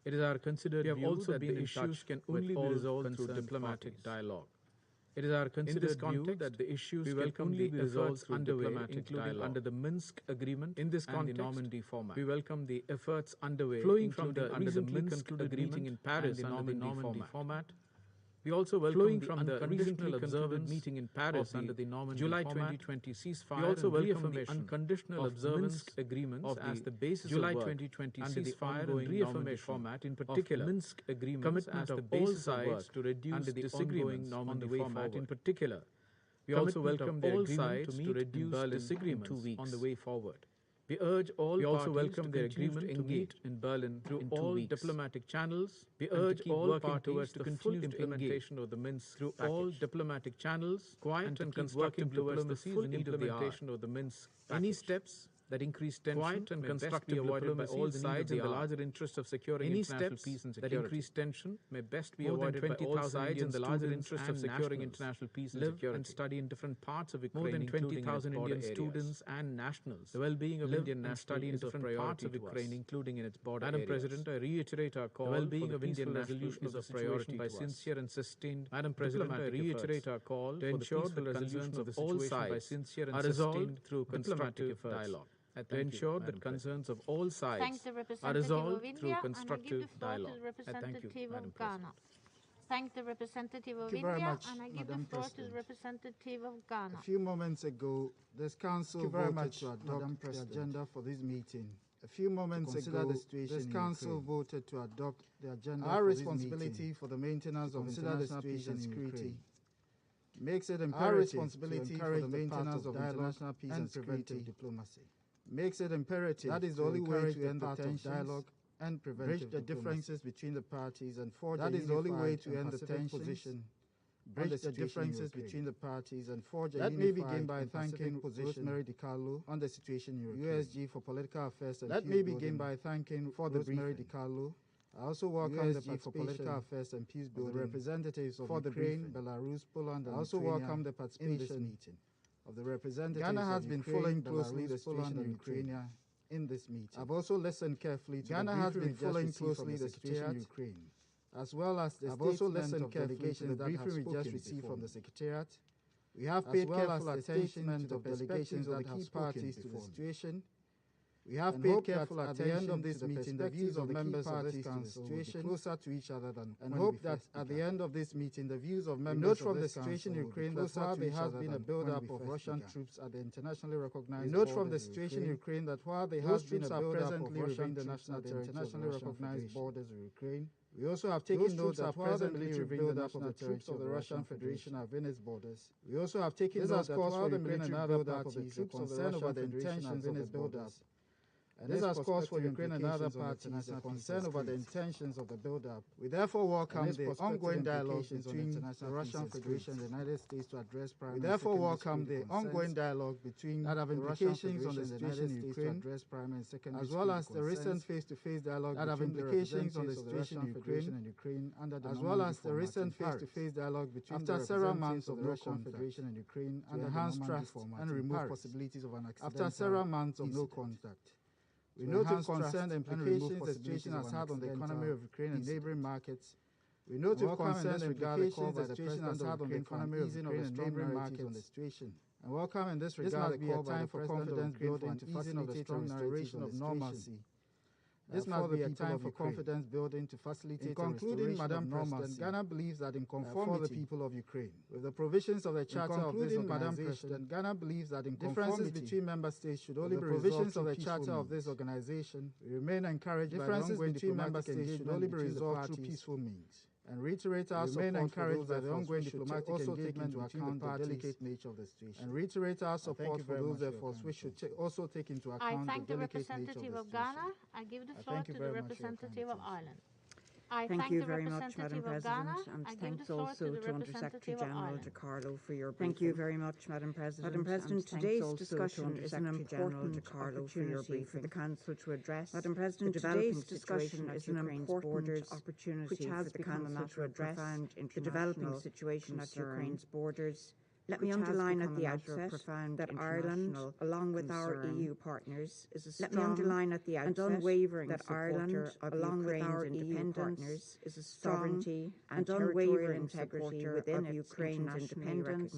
It is our considered view that the issues can only be resolved through diplomatic dialogue. It is our considered view that the issues can only be resolved through diplomatic dialogue. Under the Minsk agreement in this context, the Normandy format. We welcome the efforts underway flowing from the recently concluded meeting in Paris under the Normandy format. We also welcome the unconditional observance meeting in Paris under the Normandy July 2020 ceasefire. We also welcome the unconditional observance agreements as the basis July 2020 ceasefire and reaffirmation format, in particular Minsk agreements as the basis of work to reduce disagreements on the way forward. In particular, we also welcome the agreement to reduce disagreements on the way forward. We urge all parties welcome the agreement to meet in Berlin through all diplomatic channels. We urge all parties to continue the implementation of the Minsk through all diplomatic channels, quiet and constructive towards the full implementation of the Minsk package. Any steps that increased tension quiet and constructive avoided by all sides in the larger interest of securing international peace and security. That increased tension may best be avoided by all sides in the larger interest of securing international peace and security. And study in different parts of Ukraine, more than 20,000 Indian students and nationals. The well-being of Indian nationals study in different parts of Ukraine, including in its border areas. Madam President, I reiterate our call. The well-being of Indian resolution is a priority by sincere and sustained. Madam President, I reiterate our call to ensure the concerns of all sides are resolved through constructive dialogue. To ensure that concerns of all sides are resolved through constructive dialogue. I thank you, Madam President. Thank the representative of India, and I give the floor to the representative of Ghana. A few moments ago, this council voted to adopt the agenda for this meeting. A few moments ago, this council voted to adopt the agenda. Our responsibility for the maintenance of international peace and security makes it imperative to encourage the maintenance of international peace and preventive diplomacy. Makes it imperative that is the only way to end the tensions, dialogue, and bridge the differences between the parties and forge a unified and pacific position. Bridge the differences between the parties and forge a unified. Let me begin by thanking Rosemary DiCarlo on the situation in Ukraine. USG for Political Affairs and Let me begin by thanking Rosemary DiCarlo. I also welcome the USG for Political Affairs and Peace Building, the representatives of Ukraine, Belarus, Poland, and I also welcome the participation in this meeting of the representatives. Ghana has been following closely the situation in Ukraine in this meeting. I've also listened carefully to Ghana has been following closely the situation in Ukraine, as well as the statement of delegations that have spoken received from the Secretariat. We have paid careful attention to the delegations of the key parties to the situation. We have paid careful attention at the end of this meeting the views of members of this council will be closer to each other than and hope that at the end of this meeting the views of members of this situation in Ukraine that while there has been a build-up of Russian troops at the internationally recognized borders. We note from the situation in Ukraine that while there has been a build-up of Russian the national internationally recognized borders of Ukraine, we also have taken note that while the military build-up of the troops of the Russian Federation are within its borders, we also have taken note that while the military build-up of the troops of the Russian Federation in its borders. And this has caused for Ukraine and other parties a concern over the intentions of the build-up. We therefore welcome the ongoing dialogue between the Russian Federation and the United States to address primary. We therefore welcome the ongoing dialogue between that have implications on the situation in Ukraine, as well as the recent face-to-face dialogue that have implications on the situation in Ukraine, as well as the recent face-to-face dialogue between after several months of no contact and Ukraine to enhance trust and remove possibilities of an accident. After several months of no contact. We note with concern the implications the situation has had on the economy of Ukraine and neighboring markets. We note with concern the implications the situation has had on the economy of Ukraine and neighboring markets on the situation. And welcome in this regard the call by the President of Ukraine for an easing of the strong restoration of normalcy. This must be a time for confidence building to facilitate in concluding, Madam President, Ghana believes that in conformity for the people of Ukraine with the provisions of the Charter of this organization, Madam President, Ghana believes that in differences between member states should only be provisions of the Charter of this organization. We remain encouraged differences between member states should only be resolved through peaceful means. And reiterate our support encouraged by the ongoing diplomatic engagement to account the delicate nature of the situation. And reiterate our support for those efforts which should also take into account the delicate nature of the situation. I thank the representative of Ghana. I give the floor to the representative of Ireland. I thank you very much, Madam President, and thanks also to Under Secretary General DiCarlo for your briefing. Thank you very much, Madam President. Madam President, today's discussion is an important opportunity for the Council to address. Madam President, today's discussion is an important opportunity which has become a matter of profound the developing situation at Ukraine's borders. Let me underline at the outset that Ireland, along with our EU partners, is a strong and unwavering supporter of Ukraine's independence, is a sovereignty and unwavering integrity within Ukraine's independence,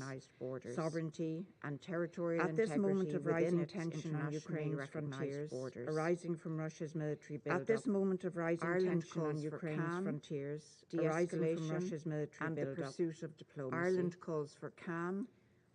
sovereignty and territorial integrity. At this moment of rising tension on Ukraine's frontiers, arising from Russia's military build-up, at this moment of rising tension on Ukraine's frontiers, arising from Russia's military build-up, and the pursuit of diplomacy, Ireland calls for calm.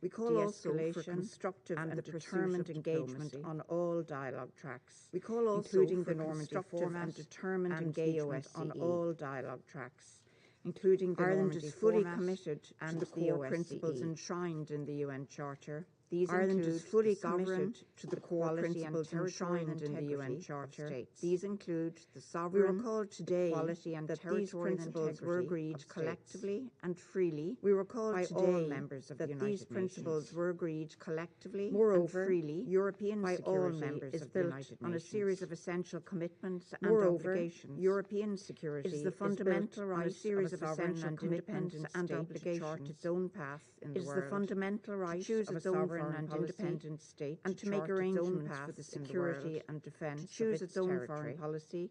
We call also for constructive and determined engagement on all dialogue tracks. We call also including the Normandy format and determined engagement on all dialogue tracks, including the Ireland is fully committed to the core principles enshrined in the UN Charter. Ireland is fully committed to the core principles enshrined in the UN Charter. These include the sovereign, equality and territorial principles were agreed collectively and freely. We recall by all members of the United Nations. These principles were agreed collectively and freely. European security is built on a series of essential commitments and obligations. European security is the fundamental right of a series of essential commitments and obligations to chart its own path in the world. It is the fundamental right to choose its own foreign and independent state and to make arrangements for the security and defence, to choose its own foreign policy,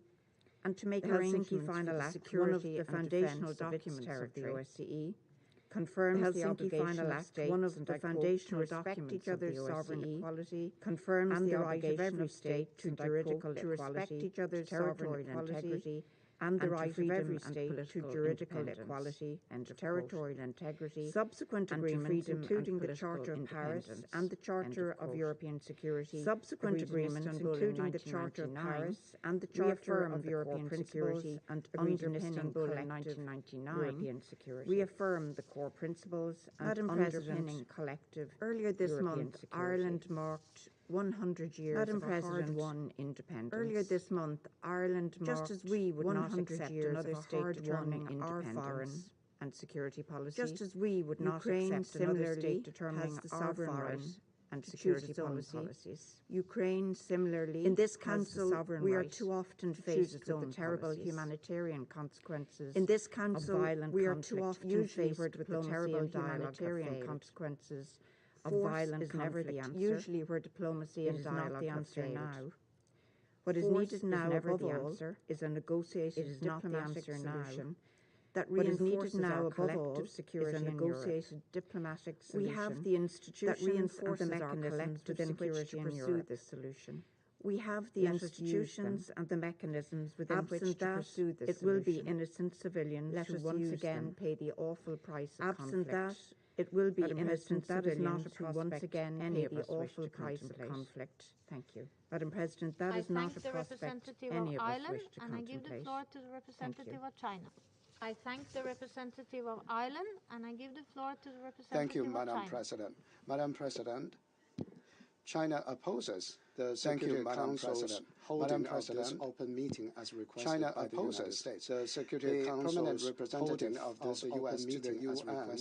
and to make arrangements for the security and foundational documents of the OSCE. Confirms the Helsinki Final Act, one of the foundational documents each other's sovereign equality, confirms the right of every state to juridical respect each other's sovereign integrity, and the right of every state to juridical equality and territorial integrity. Subsequent agreements, including the Charter of Paris and the Charter of European Security, subsequent agreements, including the Charter of Paris and the Charter of European Security, and underpinning collective European security, reaffirm the core principles and underpinning collective. Earlier this month, Ireland marked 100 years of hard-won independence. Earlier this month, Ireland marked, just as we would not accept another state determining our foreign and security policy, just as we would not accept another state determining our foreign and security policies. Ukraine, similarly, in this council, we are too often faced with the terrible humanitarian consequences. In this council, we are too often faced with the terrible humanitarian consequences of violent conflict. Never the answer. Usually where diplomacy and dialogue not the answer now. What is needed now above all is a negotiated diplomatic solution that reinforces our collective security is a negotiated diplomatic solution. We have the institutions that reinforces our collective security to pursue this solution. We have the institutions and the mechanisms within which to pursue this solution. It will be innocent civilians who once again pay the awful price of conflict. Absent that, it will be innocent civilians who once again pay the awful price of conflict. Thank you. Madam President, that is not a prospect any of us wish to contemplate. And I give the floor to the representative of China. I thank the representative of Ireland, and I give the floor to the representative Thank you, of Madam China. President. Madam President, China opposes the Security Council's holding of this open meeting as requested China by the United States. The Security Council's representative of this U.S. to the UN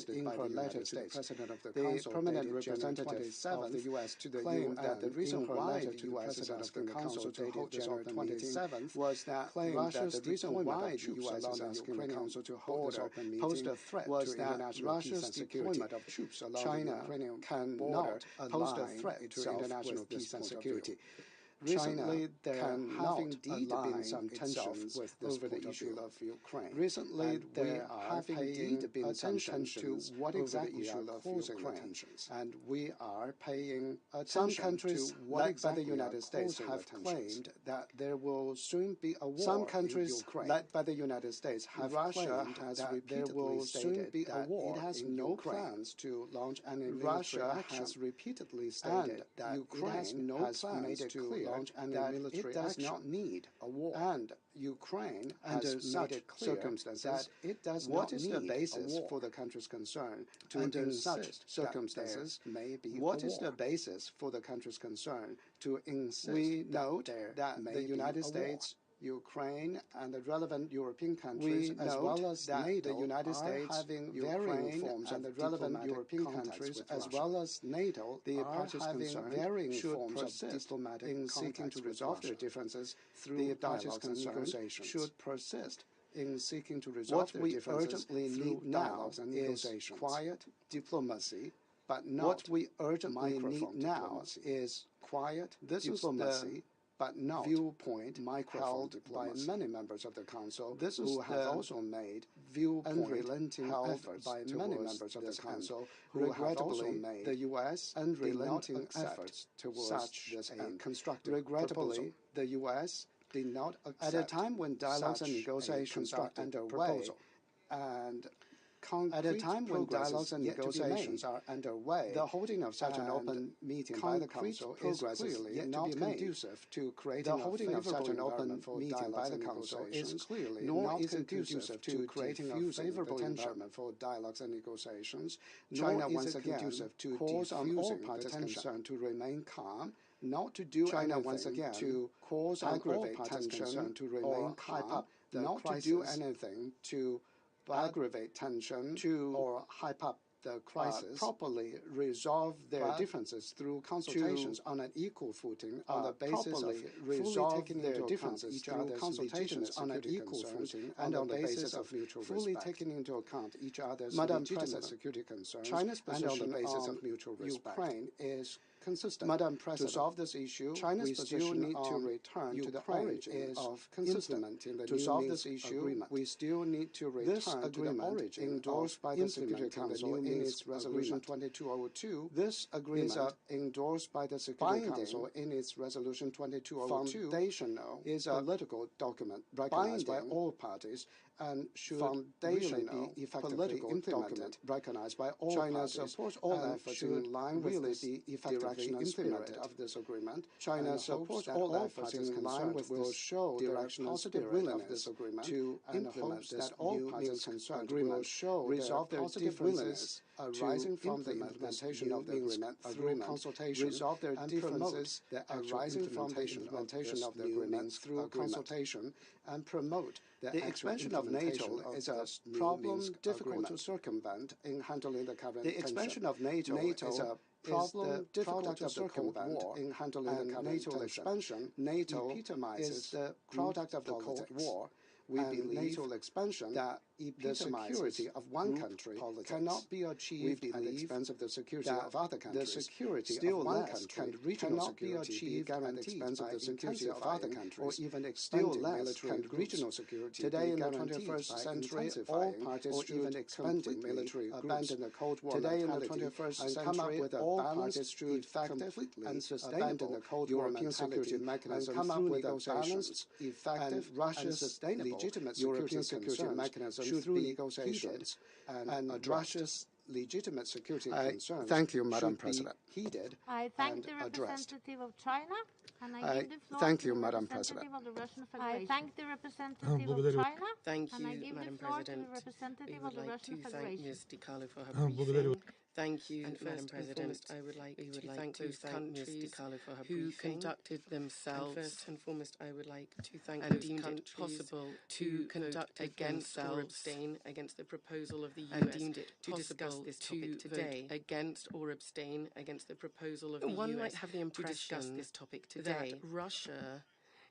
in her letter to the President of the Council, permanent representative of the U.S. to the UN, that the reason why the U.S. is asking the Council to hold this open meeting was that Russia's deployment of troops along the Ukrainian Council to hold this open meeting posed a threat was that Russia's deployment of troops along the Ukrainian cannot pose a threat to international peace and security. Recently, there have indeed been some tensions with this over the issue of Ukraine. Recently, there have indeed been some tensions to what exactly are causing the tensions. And we are paying attention. Some countries, led by the United States, have claimed that there will soon be a war. Some countries, led by the United States, have claimed that there will soon be a war. It has no plans to launch any military action. Russia has repeatedly stated that Ukraine has no plans to launch any military action. It does not need a war. And Ukraine has made it clear that it does not need a war. What is the basis for the country's concern to insist circumstances may be a war? What is the basis for the country's concern to insist? We note that the United States, Ukraine, and the relevant European countries, as well as NATO, the United States, having varying forms and the relevant European countries, as well as NATO, the parties concerned varying forms of diplomatic in seeking to resolve their differences through the parties concerned should persist in seeking to resolve their differences through dialogues and negotiations. Quiet diplomacy, but not what we urgently need now is quiet diplomacy, but not viewpoint held by many members of the Council who have also made unrelenting efforts by many members of the Council who have also made the U.S. unrelenting efforts towards such a constructive proposal. The U.S. did not accept at a time when dialogues and negotiations are underway and At a time when dialogues and negotiations are underway, the holding of such an open meeting by the Council is clearly not conducive to creating a favorable environment for dialogues and negotiations, nor is it conducive to creating a favorable environment for dialogues and negotiations. China once again calls on all parties concerned to remain calm, not to do anything to cause aggravate tension to remain calm, not to do anything to aggravate tension or hype up the crisis, properly resolve their differences through consultations on an equal footing on the basis of fully taking into account each other's consultations on an equal footing and on the basis of mutual fully taking into account each other's legitimate security concerns. China's position on the basis of mutual respect. Ukraine is consistent. Madam President, to solve this issue, China's still need to return to the origin of implementing the new Minsk agreement. We still need to return to the origin endorsed by the Security Council in its Resolution 2202. This agreement endorsed by the Security Council in its Resolution 2202 foundational is a political document recognized by all parties and should really be effectively implemented, recognized by all parties. China supports all efforts in line with the effectively implemented of this agreement. China supports all efforts in line with will show directional spirit of this agreement to implement that all parties concerned will show resolve their differences arising from the implementation of the agreement through consultation, resolve their differences arising from the implementation of the agreement through consultation, and promote the expansion of NATO is a problem difficult to circumvent in handling the current tension. The expansion of NATO is a problem difficult to circumvent in handling the current NATO expansion. NATO epitomizes the product of the Cold War. We believe NATO expansion that the security of one country cannot be achieved at the expense of the security of other countries. The security of one country cannot be achieved at the expense of the security of other countries, or even expanding military regional security. Today, in the 21st century, all parties should expanding military abandon the Cold War today in the 21st century, come up with all parties should effective and sustainable the Cold European security mechanism come up with a balanced, effective, and sustainable legitimate European security mechanism through negotiations and Russia's legitimate security concerns. Thank you, Madam President. Heeded I thank the representative of China, and I give the floor thank to you, the Madam representative President. of the Russian Federation. I thank the representative of China, Thank and I you, give Madam the floor President. to the representative We of would the like to Russian thank Federation. Ms. DiCarlo for her briefing. Thank you, Madam President. I would like to thank those countries who conducted themselves. And first and foremost, I would like to thank those countries possible to conduct against or abstain against the proposal of the US and deemed it to discuss this topic today. Against or abstain against the proposal of the US. One might have the impression to discuss this topic today that Russia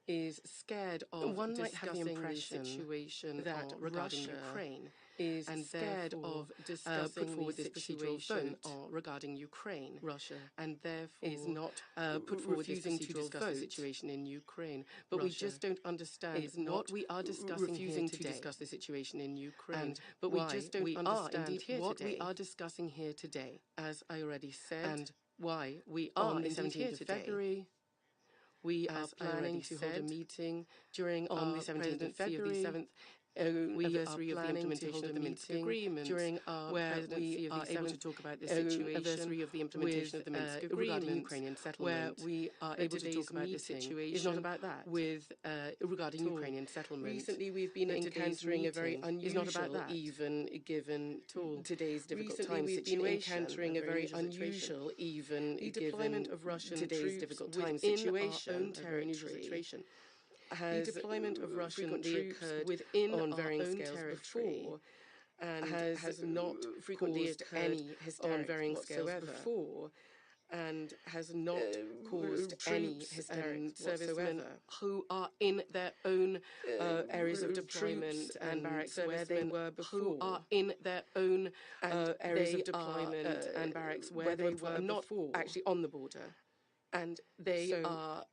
is scared of discussing the situation that regarding Ukraine is and scared of discussing put forward this situation regarding Ukraine. Russia and therefore is not put forward refusing to discuss the situation in Ukraine. But Russia we just don't understand is what we are discussing refusing here today. To discuss the situation in Ukraine. But we just don't understand what we are discussing here today. As I already said, and why we are on the 17th of February. We are planning to hold a meeting during on the 17th of February. Of the 7th anniversary of the implementation of the Minsk Agreement, during our presidency of the 7th, able to talk about the situation anniversary of the implementation of the Minsk Agreement, regarding Ukrainian settlement, where we are able to talk about the situation. Is not about that. With regarding Ukrainian settlement. Recently, we've been encountering a very unusual, is not about that. Even given today's difficult time situation. Been encountering a very unusual, even the deployment of Russian today's difficult time situation, our own territory. Situation. Has the deployment of Russian troops within on varying scales before, and has not frequently occurred any on varying scales before, and has not caused any hysterics servicemen who are in their own areas of deployment and barracks where they were before, who are in their own areas of deployment and barracks where they were not actually on the border. And they are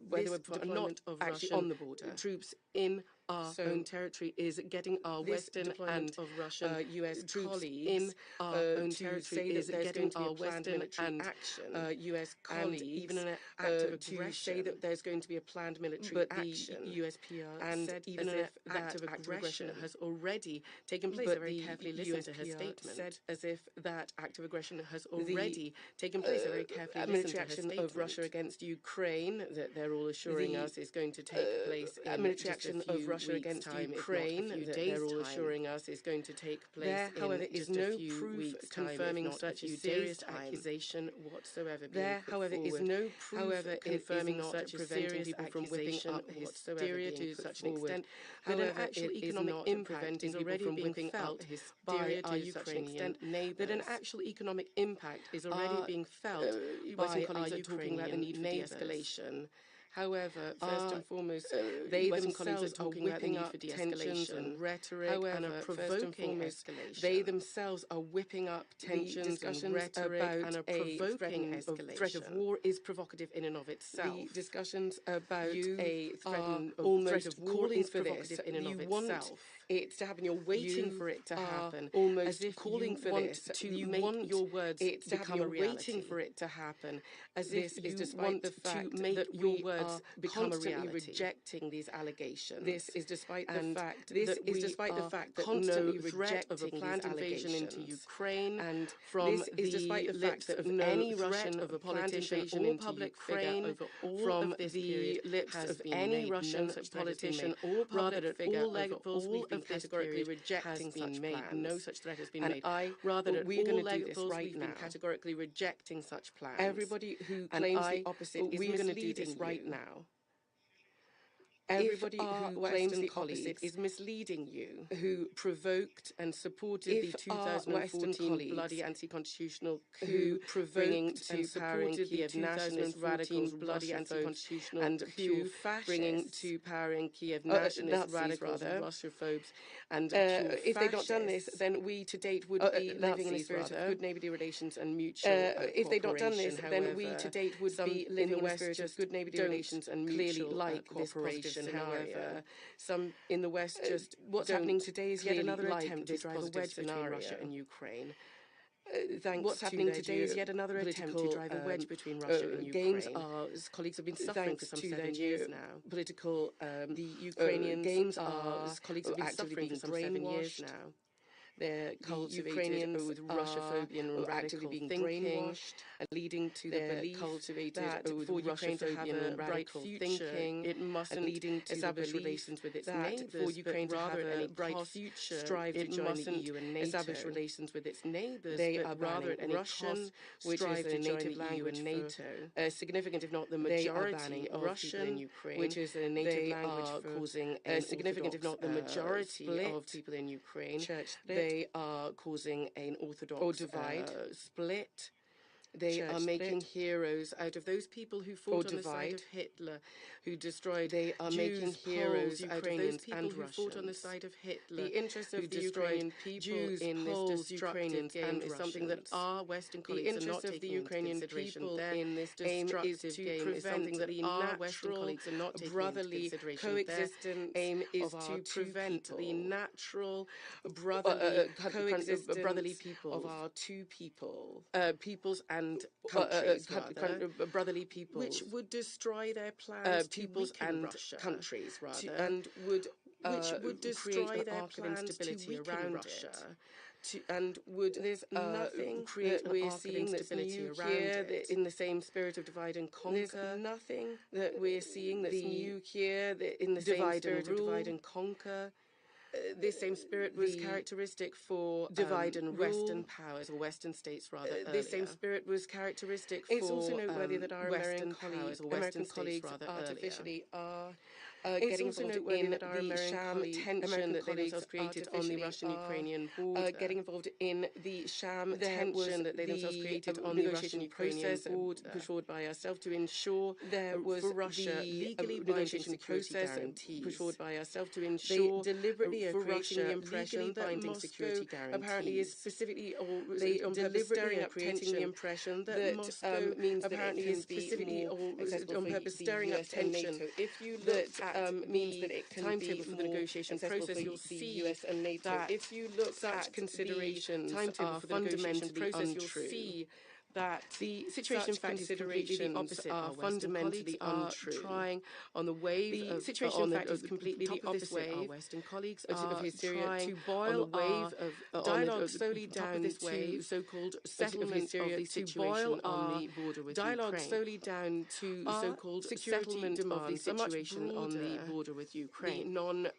where there were deployment of actually Russian on the border troops in our own territory is getting our Western and of Russian US colleagues in our own territory is getting our Western and US colleagues, and even an act of aggression, to say that there's going to be a planned military action. The USPR and said even if that act of aggression has already taken place. I very carefully listened to her statement. Said as if that act of aggression has already taken place. I very carefully listened to her statement. Military action of Russia against Ukraine that they're all assuring us is going to take place in military action of Russia against Ukraine that they're all assuring us is going to take place. There, however, is no proof confirming such a serious accusation whatsoever. There, however, is no proof confirming such a serious people from whipping up hysteria to such an extent that an actual economic impact is already being felt by our Ukrainian neighbours. That an actual economic impact is already being felt by our Ukrainian de-escalation. However, first and foremost, they themselves are whipping up tensions and rhetoric and are provoking escalation. They themselves are whipping up tensions and rhetoric and are provoking escalation. Threat of war is provocative in and of itself. The discussions about a threat of war is provocative in and of itself. It's to happen. You're waiting for it to happen, almost as if calling for this to make your words become a reality. Waiting for it to happen, as if is despite the fact that your words become a reality. Rejecting these allegations. This is despite the fact that constantly no threat of a planned invasion into Ukraine, and from this is despite the fact that no any Russian of a planned invasion into Ukraine over all from of this the lips of any Russian politician or public figure over all of this period rejecting such plans. No such threat has been made. I rather we're going to do this right now. Categorically rejecting such plans. Everybody who claims the opposite is we're going to do this right now. Everybody who claims the opposite is misleading you, who provoked and supported the 2014 bloody anti-constitutional coup, provoked and supported the Kiev nationalist radicals, bloody anti-constitutional and pure fascists, bringing to power in Kiev nationalist radicals, Russophobes, and if they'd not done this, then we to date would be living in a spirit of good neighbourly relations and mutual if they'd not done this, then we to date would be living in a spirit of good neighbourly relations and mutual cooperation. However, some in the West just what's happening today is yet another attempt to drive a wedge between Russia and Ukraine. What's happening today is yet another attempt to drive a wedge between Russia and Ukraine. Games are, as colleagues have been suffering for some 7 years now. Political, the Ukrainian games are, as colleagues have been suffering for some 7 years now. They're cultivated with Russophobia and radical being brainwashed, and leading to the belief that for Ukraine to have a bright future, it mustn't leading to establish relations with its neighbours. For Ukraine to have a bright future, strive to join the EU and NATO. Establish relations with its neighbours. They are rather at any Russian, which is a native language in NATO. Significant, if not the majority, of Russian in Ukraine, which is a native language, causing a significant, if not the majority, of people in Ukraine. They are causing an orthodox split. They are making heroes out of those people who fought on the side of Hitler, who destroyed. They are making heroes out of those people who fought on the side of Hitler. The interest of the Ukrainian people in this destructive game is something that our Western colleagues are not taking into consideration. In this destructive game is something that our Western colleagues are not taking into consideration. Coexistence aim is to prevent the natural brotherly people of our two peoples and countries, brotherly peoples, which would destroy their plans, peoples and Russia, countries, rather, and would which would destroy their plans to weaken Russia. And would there's nothing create that we're seeing that's new here in the same spirit of divide and conquer. There's nothing that we're seeing that's new here in the same spirit of divide and conquer. This same spirit was characteristic for divide and Western powers, or Western states rather. This same spirit was characteristic for. It's also noteworthy that our American colleagues artificially are getting involved in the sham tension that they themselves created on the Russian-Ukrainian border. Getting involved in the sham tension that they themselves created on the Russian-Ukrainian border, pushed forward by ourselves to ensure there was for Russia legally binding process pushed forward by ourselves to ensure they deliberately for Russia the impression that Moscow apparently is specifically or they deliberately creating the impression that Moscow means apparently is specifically on purpose stirring up tension. If you look at means that it can be for the negotiation process. You'll see US and NATO. That if you look at considerations are fundamentally untrue. That the situation, in fact, considerations are fundamentally untrue. Trying on the wave the situation, in fact, is completely the opposite. Our Western colleagues are trying to boil on the wave of dialogue solely down this way, so-called settlement of the situation on the border with dialogue solely down to so-called settlement of the situation on the border with Ukraine. The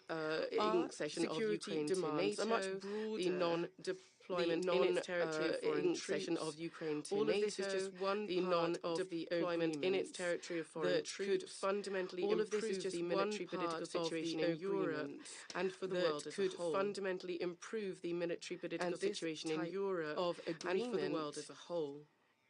non-accession of Ukraine to NATO, a much broader, the non-deployment in its territory of foreign troops of Ukraine to all NATO. All of this is just one part of the deployment in its territory of foreign troops. Could fundamentally improve the military political situation in Europe and for the world as a whole. Could fundamentally improve the military political situation in Europe and for the world as a whole.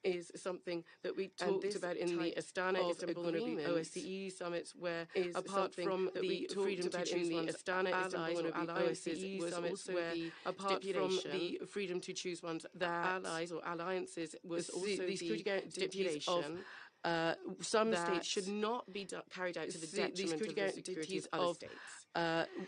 Is something that we talked about in the Astana Istanbul OSCE summits, where apart from the freedom to choose one's allies or OSCE summits, where apart from the freedom to choose one's allies or alliances was also the stipulation. Some states should not be carried out to the detriment of the security of other states.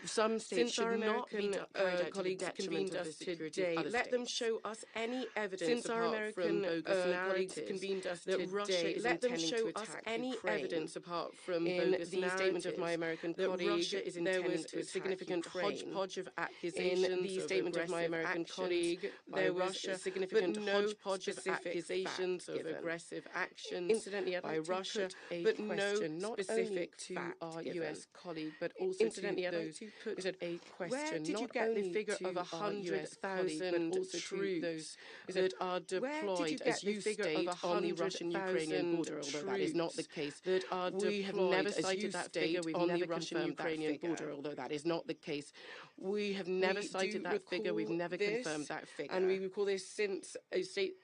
Some states should not be carried out to the detriment of the security of other states. Let them show us any evidence since our American colleagues convened us that Russia is intending to attack any evidence apart from in the statement of my American colleague Russia is intending to significant hodgepodge of accusations. In the statement of my American colleague, there was a significant hodgepodge of accusations of aggressive actions. Incidentally, by Russia, but no specific to our US colleague, but also to those who put a question. Where did you get the figure of 100,000 troops that are deployed, as you state, on the Russian-Ukrainian border? Although that is not the case. That are we have never cited that figure on the Russian-Ukrainian border. Although that is not the case. We have never cited that figure. We've never confirmed that figure. And we recall this since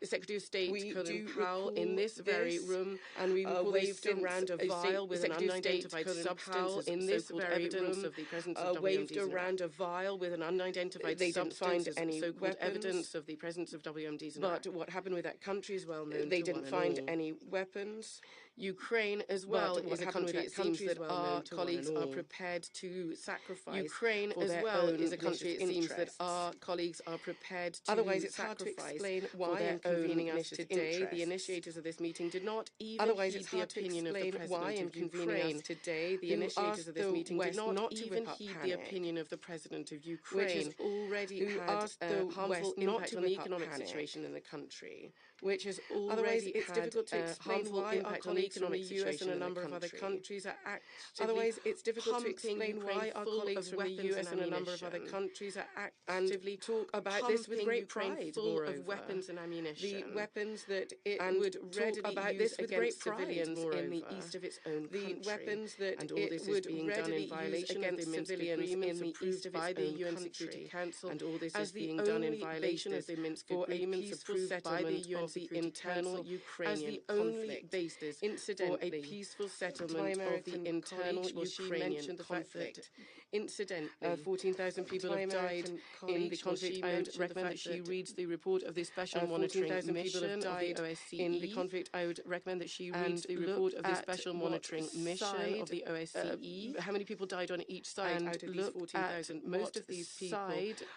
Secretary of State Colin Powell in this very room. And we waved around a vial with an unidentified substance in this very room. Of the presence of waved around a vial with an unidentified substance. They didn't find any so-called evidence of the presence of WMDs. But what happened with that country is well known. They didn't find any weapons. Ukraine as well is a country it seems that our colleagues are prepared to sacrifice. Ukraine as well is a country it seems that our colleagues are prepared to otherwise it's hard to explain why in convening us today the initiators of this meeting did not even heed the opinion of the President of Ukraine. Today the initiators of this meeting did not even heed the opinion of the President of Ukraine, which has already had a harmful impact on the economic situation in the country. Which has already it's difficult to explain why our colleagues from the US and a number of other countries are actively otherwise it's difficult to explain why our colleagues from the US and a number of other countries are actively talk about this with great pride, full of weapons and ammunition. The weapons that it would readily about this with great civilians in the east of its own country. The weapons that and all this is being done in violation of the Minsk agreements approved by the UN Security Council, and all this is being done in violation of the Minsk agreements approved by the UN of the internal Ukrainian conflict basis for a peaceful settlement of the internal Ukrainian conflict. Incidentally, 14,000 people have died in the conflict. I would recommend that she reads the report of the Special Monitoring Mission of the OSCE. In the conflict, I would recommend that she reads the report of the Special Monitoring Mission of the OSCE. How many people died on each side out of these 14,000? Most of these people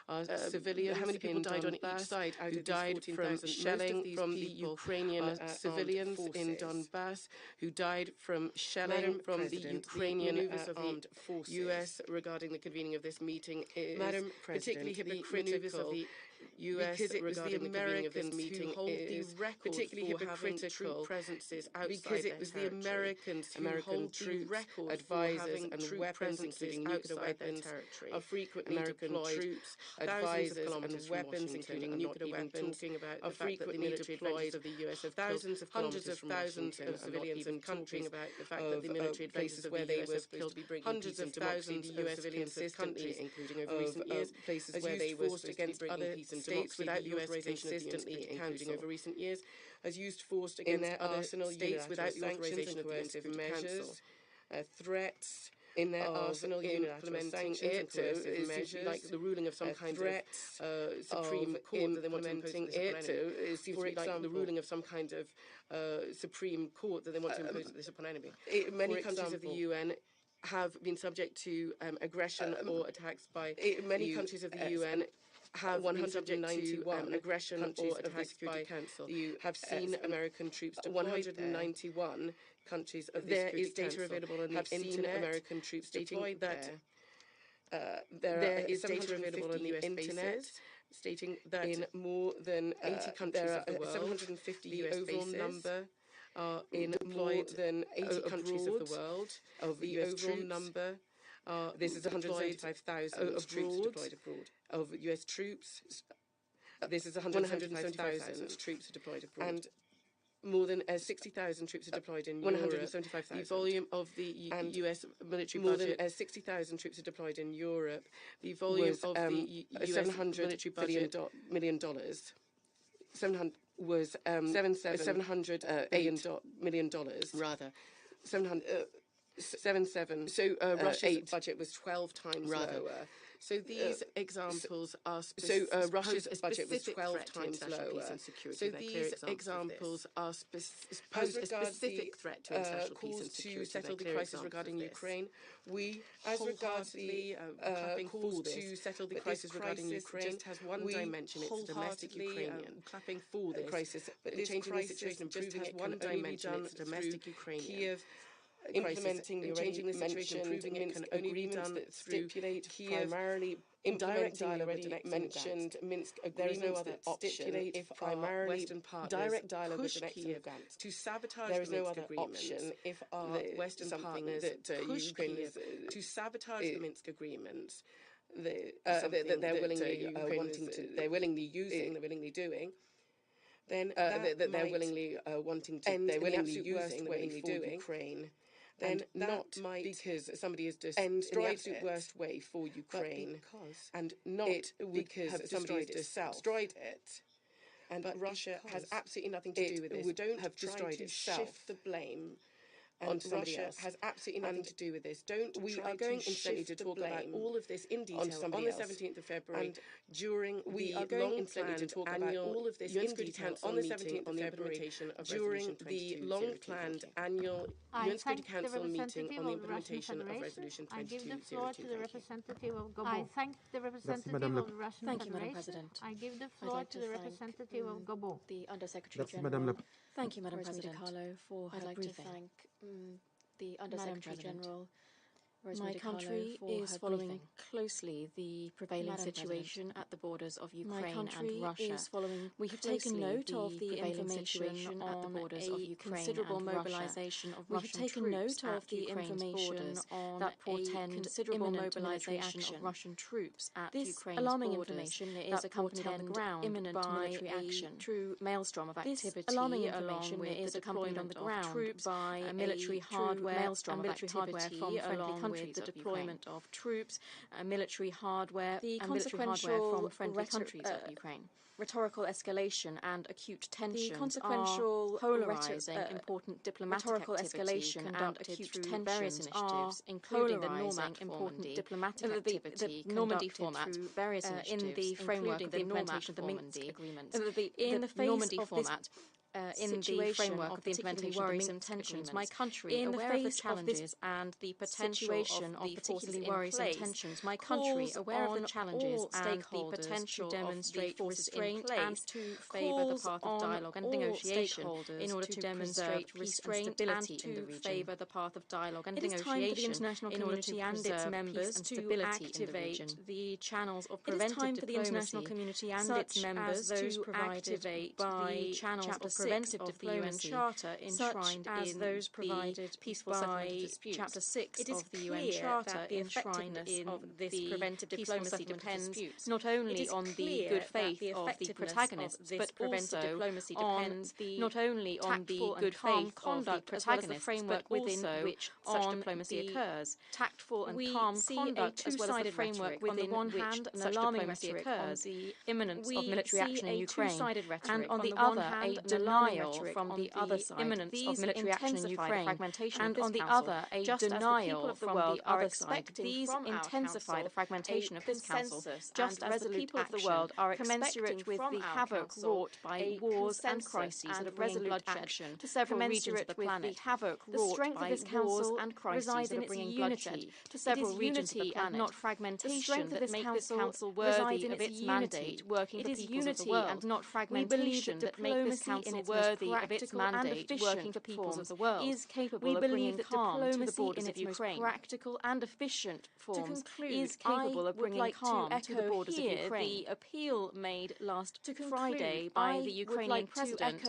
are civilians. How many people died on each side who died from shelling from the Ukrainian civilians in Donbass who died from shelling from the Ukrainian armed forces? US regarding the convening of this meeting is particularly hypocritical. US because it was the Americans who hold the record particularly hypocritical presences outside because it was the Americans who hold the record advisors and weapons including nuclear weapons are frequently deployed. Troops, advisors and weapons including nuclear weapons are frequently deployed of the US of thousands of hundreds of thousands of civilians and countries about the fact that the military places where they were killed hundreds of thousands of civilians consistently including over recent years places where they were against other states without the authorization consistently, including over recent years, has used force against other states without the authorization of the UN Security Council. Threats in their arsenal implementing it measures like the ruling of some kind of Supreme Court that they want to impose it seems to be like the ruling of some kind of Supreme Court that they want to impose this upon enemy. Many countries of the UN have been subject to aggression or attacks by many countries of the UN. Have 191 aggression or attacks by the Security Council. You have seen American troops deployed 191 countries of the Security Council. There is data available on the internet. American troops deployed that. There is data available on the internet stating that in more than 80 countries of the world, 750 US overall number are in more than 80 countries of the world of the US overall number. This is 175,000 of troops deployed abroad. Of US troops, this is 175,000 troops deployed abroad. And more than 60,000 troops are deployed in Europe. 175,000. The volume of the US military budget. More than 60,000 troops are deployed in Europe. The volume of the US military budget $700 million rather. 77. So Russia's budget was 12 times lower. So these examples are Russia's budget was 12 times lower. So these examples are pose a specific threat to international peace and security. To settle the crisis regarding Ukraine, we as regards the calls to settle the crisis regarding Ukraine just has one dimension. It's domestic Ukrainian. Clapping for the crisis, but changing the situation, improving it, one dimension. It's domestic Ukrainian. Kiev. Implementing the changing the situation, improving it can only be done that stipulate primarily direct dialogue already mentioned Minsk agreements. There is no other option if primarily Western partners direct dialogue push Kiev to sabotage there is no other option if our Western partners that Ukraine to sabotage the Minsk agreements. That they're willingly wanting to, they're willingly using, they're willingly doing. Then that they're willingly wanting to, they're willingly using, they're willingly doing Ukraine. Then not because somebody has destroyed the absolute worst way for Ukraine, and not because somebody has destroyed it. And but Russia has absolutely nothing to do with this. We don't have destroyed itself. Shift the blame onto somebody else. Has absolutely nothing to do with this. We are going instead to talk about all of this in detail on the 17th of February. And during we are going instead to talk about all of this in detail on the 17th of February during the long-planned annual UN Security Council meeting on the implementation of Resolution 2202. I give the floor to the representative of Gabon. I thank the representative of the Russian Federation. Madam President. I give the floor to the representative of Gabon. The Undersecretary General. Thank you, Madam President. For her briefing. To thank the Undersecretary General. My country is following closely the prevailing situation at the borders of Ukraine and Russia. We have taken note of the information at the borders of Ukraine considerable mobilization of Russian troops. We have taken note of the information that portend considerable mobilization of Russian troops at Ukraine's alarming information is accompanied on the ground imminent military action. True maelstrom of activity. This alarming information is accompanied on the ground troops by military hardware maelstrom of activity from friendly countries. With the deployment of troops, military hardware, and military hardware from friendly countries of Ukraine. Rhetorical escalation and acute tension are polarizing important diplomatic activity conducted through various initiatives, including the Normandy diplomatic activity Normandy format through various initiatives, in the framework of the implementation of the Minsk agreement. In the Normandy format. In the framework of the implementation of the Minsk tensions, my country, aware of the challenges and the potential of the particularly worrisome tensions, my country, aware of the challenges and the potential to demonstrate restraint and to favour the path of dialogue and negotiation in order to demonstrate restraint and to favour the path of dialogue and negotiation in order to and its members to activate the channels of preventive diplomacy. It is time for the international community and its members to activate the channels of preventive of the UN Charter enshrined in those provided peaceful settlement of disputes. Chapter 6 of the UN Charter enshrined in this preventive diplomacy depends not only on the good faith of the protagonists, but preventive diplomacy depends not only on the good faith of the protagonists, but within which such diplomacy occurs. Tactful and calm conduct, as well as the framework within which such diplomacy occurs. The imminence of military action in Ukraine, and on the other, a denial from the other side imminence of military action in Ukraine, and on the other, a denial from the other side. These intensify the fragmentation of this Council, just as the people of the world are commensurate with the havoc wrought by wars and crises that are bringing bloodshed to several regions of the planet. The strength of this Council and crises that are bringing bloodshed to several regions of the planet. Not fragmentation that make this Council worthy of its mandate, working for peoples of the world. And not fragmentation that make this Council worthy of its mandate, working for peoples of the world. Is capable of bringing calm to the borders of Ukraine. Practical and efficient forms is capable of bringing calm to the borders of Ukraine. The appeal made last Friday by the Ukrainian president,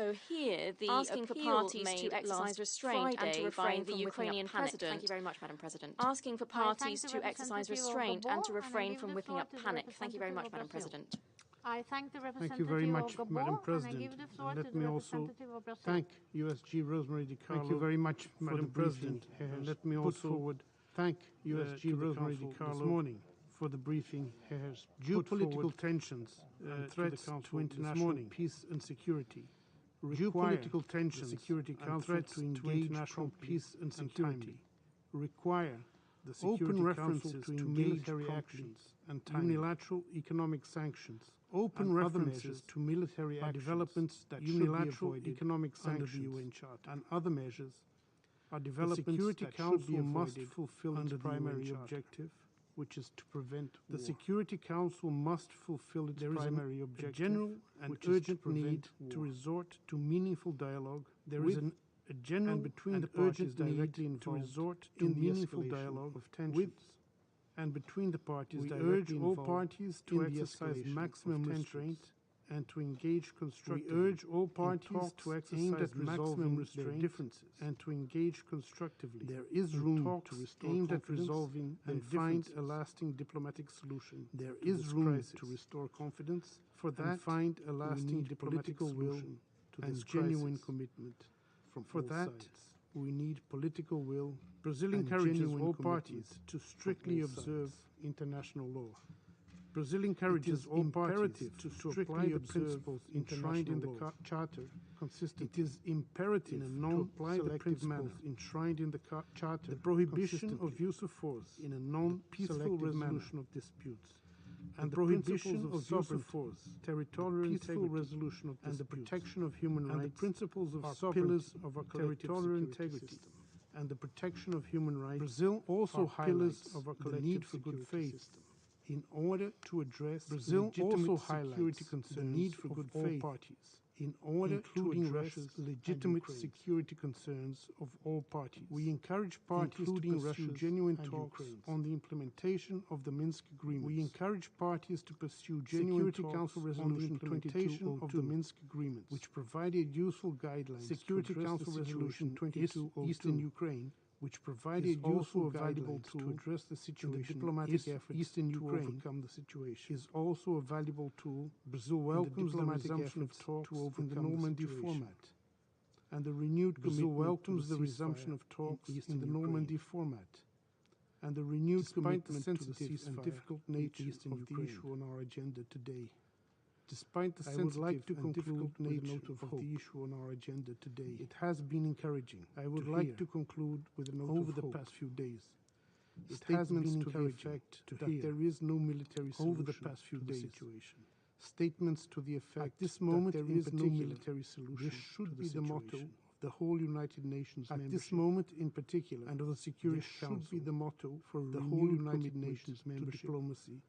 asking for parties to exercise restraint and to refrain from the Ukrainian president. Thank you very much, Madam President. Asking for parties to exercise restraint and to refrain from whipping up panic. Thank you very much, Madam President. I thank the representative Thank you very much, of Gabon, Madam President. and I give the floor Let to the me also representative of Brazil. thank USG Rosemary DiCarlo. Thank you very much, Madam President. Let me also thank USG Rosemary DiCarlo this morning for the briefing has geopolitical tensions and threats to international peace and security. Geopolitical tensions, Security Council to engage international peace and security require the Security Council to engage military actions and unilateral economic sanctions. Open references to military developments that unilateral economic sanctions under the UN Charter and other measures are developments the Security Council must fulfill its primary objective, which is to prevent war. The Security Council must fulfill its primary objective, a general and urgent need to resort to meaningful dialogue. There is a general and between the parties directly involved to resort to meaningful dialogue of tensions. And between the parties we urge all parties to exercise maximum restraint and to engage constructively. We urge all parties to exercise maximum restraint differences and to engage constructively. There is room to restore aimed at resolving and find a lasting diplomatic solution. There is room to restore confidence. For that, and find a lasting diplomatic solution to this genuine commitment from all sides. We need political will. Brazil encourages all parties to strictly observe international law. Brazil encourages all parties to strictly apply the principles enshrined in the Charter consistently. It is imperative to apply the principles enshrined in the Charter. The prohibition of use of force in a non-peaceful resolution of disputes. And the prohibition of use of force, territorial peaceful resolution of disputes, and the protection of human rights, and the principles of pillars of our territorial integrity, and the protection of human rights. Brazil also highlights the need for good faith in order to address Brazil also highlights the need for good faith parties in order to address legitimate security concerns of all parties. We encourage parties to pursue genuine talks on the implementation of the Minsk Agreement. We encourage parties to pursue genuine Security Council Resolution 2202 of the Minsk Agreement, which provided useful guidelines. Security Council Resolution 2202 Eastern Ukraine, which provided also a valuable tool to address the situation. The diplomatic efforts Eastern Ukraine to overcome the situation is also a valuable tool. Brazil welcomes the resumption of talks to overcome the Normandy format, and the renewed Brazil welcomes the resumption of talks in the Normandy format, and the renewed commitment to the sensitive and difficult nature of the issue on our agenda today. Despite the sensitive and difficult nature of the issue on our agenda today, it has been encouraging. I would like to conclude with a note over the past few days. It has been encouraging that there is no military solution over the past few days situation. Statements to the effect at this moment there is no military solution. This should be the motto of the whole United Nations membership. At this moment in particular, and of the Security Council, should be the motto for the whole United Nations membership, diplomacy,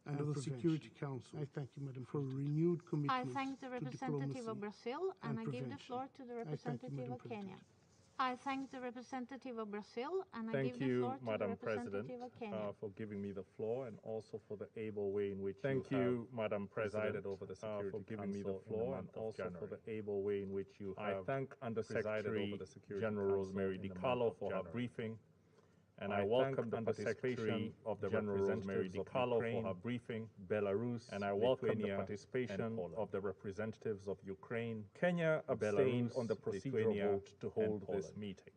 and of the Security Council. I thank you, Madam President. For renewed commitment. I thank the representative of Brazil, and I give the floor to the representative of Kenya. I thank the representative of Brazil, and I give the floor to the representative of Kenya. For giving me the floor, and also for the able way in which you Madam President, over the Security for giving me the floor, and also for the able way in which you have thank Undersecretary General Rosemary DiCarlo for her briefing. And I welcome the participation of the General Rosemary DiCarlo for her briefing, Belarus, and I welcome the participation of the representatives of Ukraine, Kenya, abstained on the procedural vote to hold this meeting.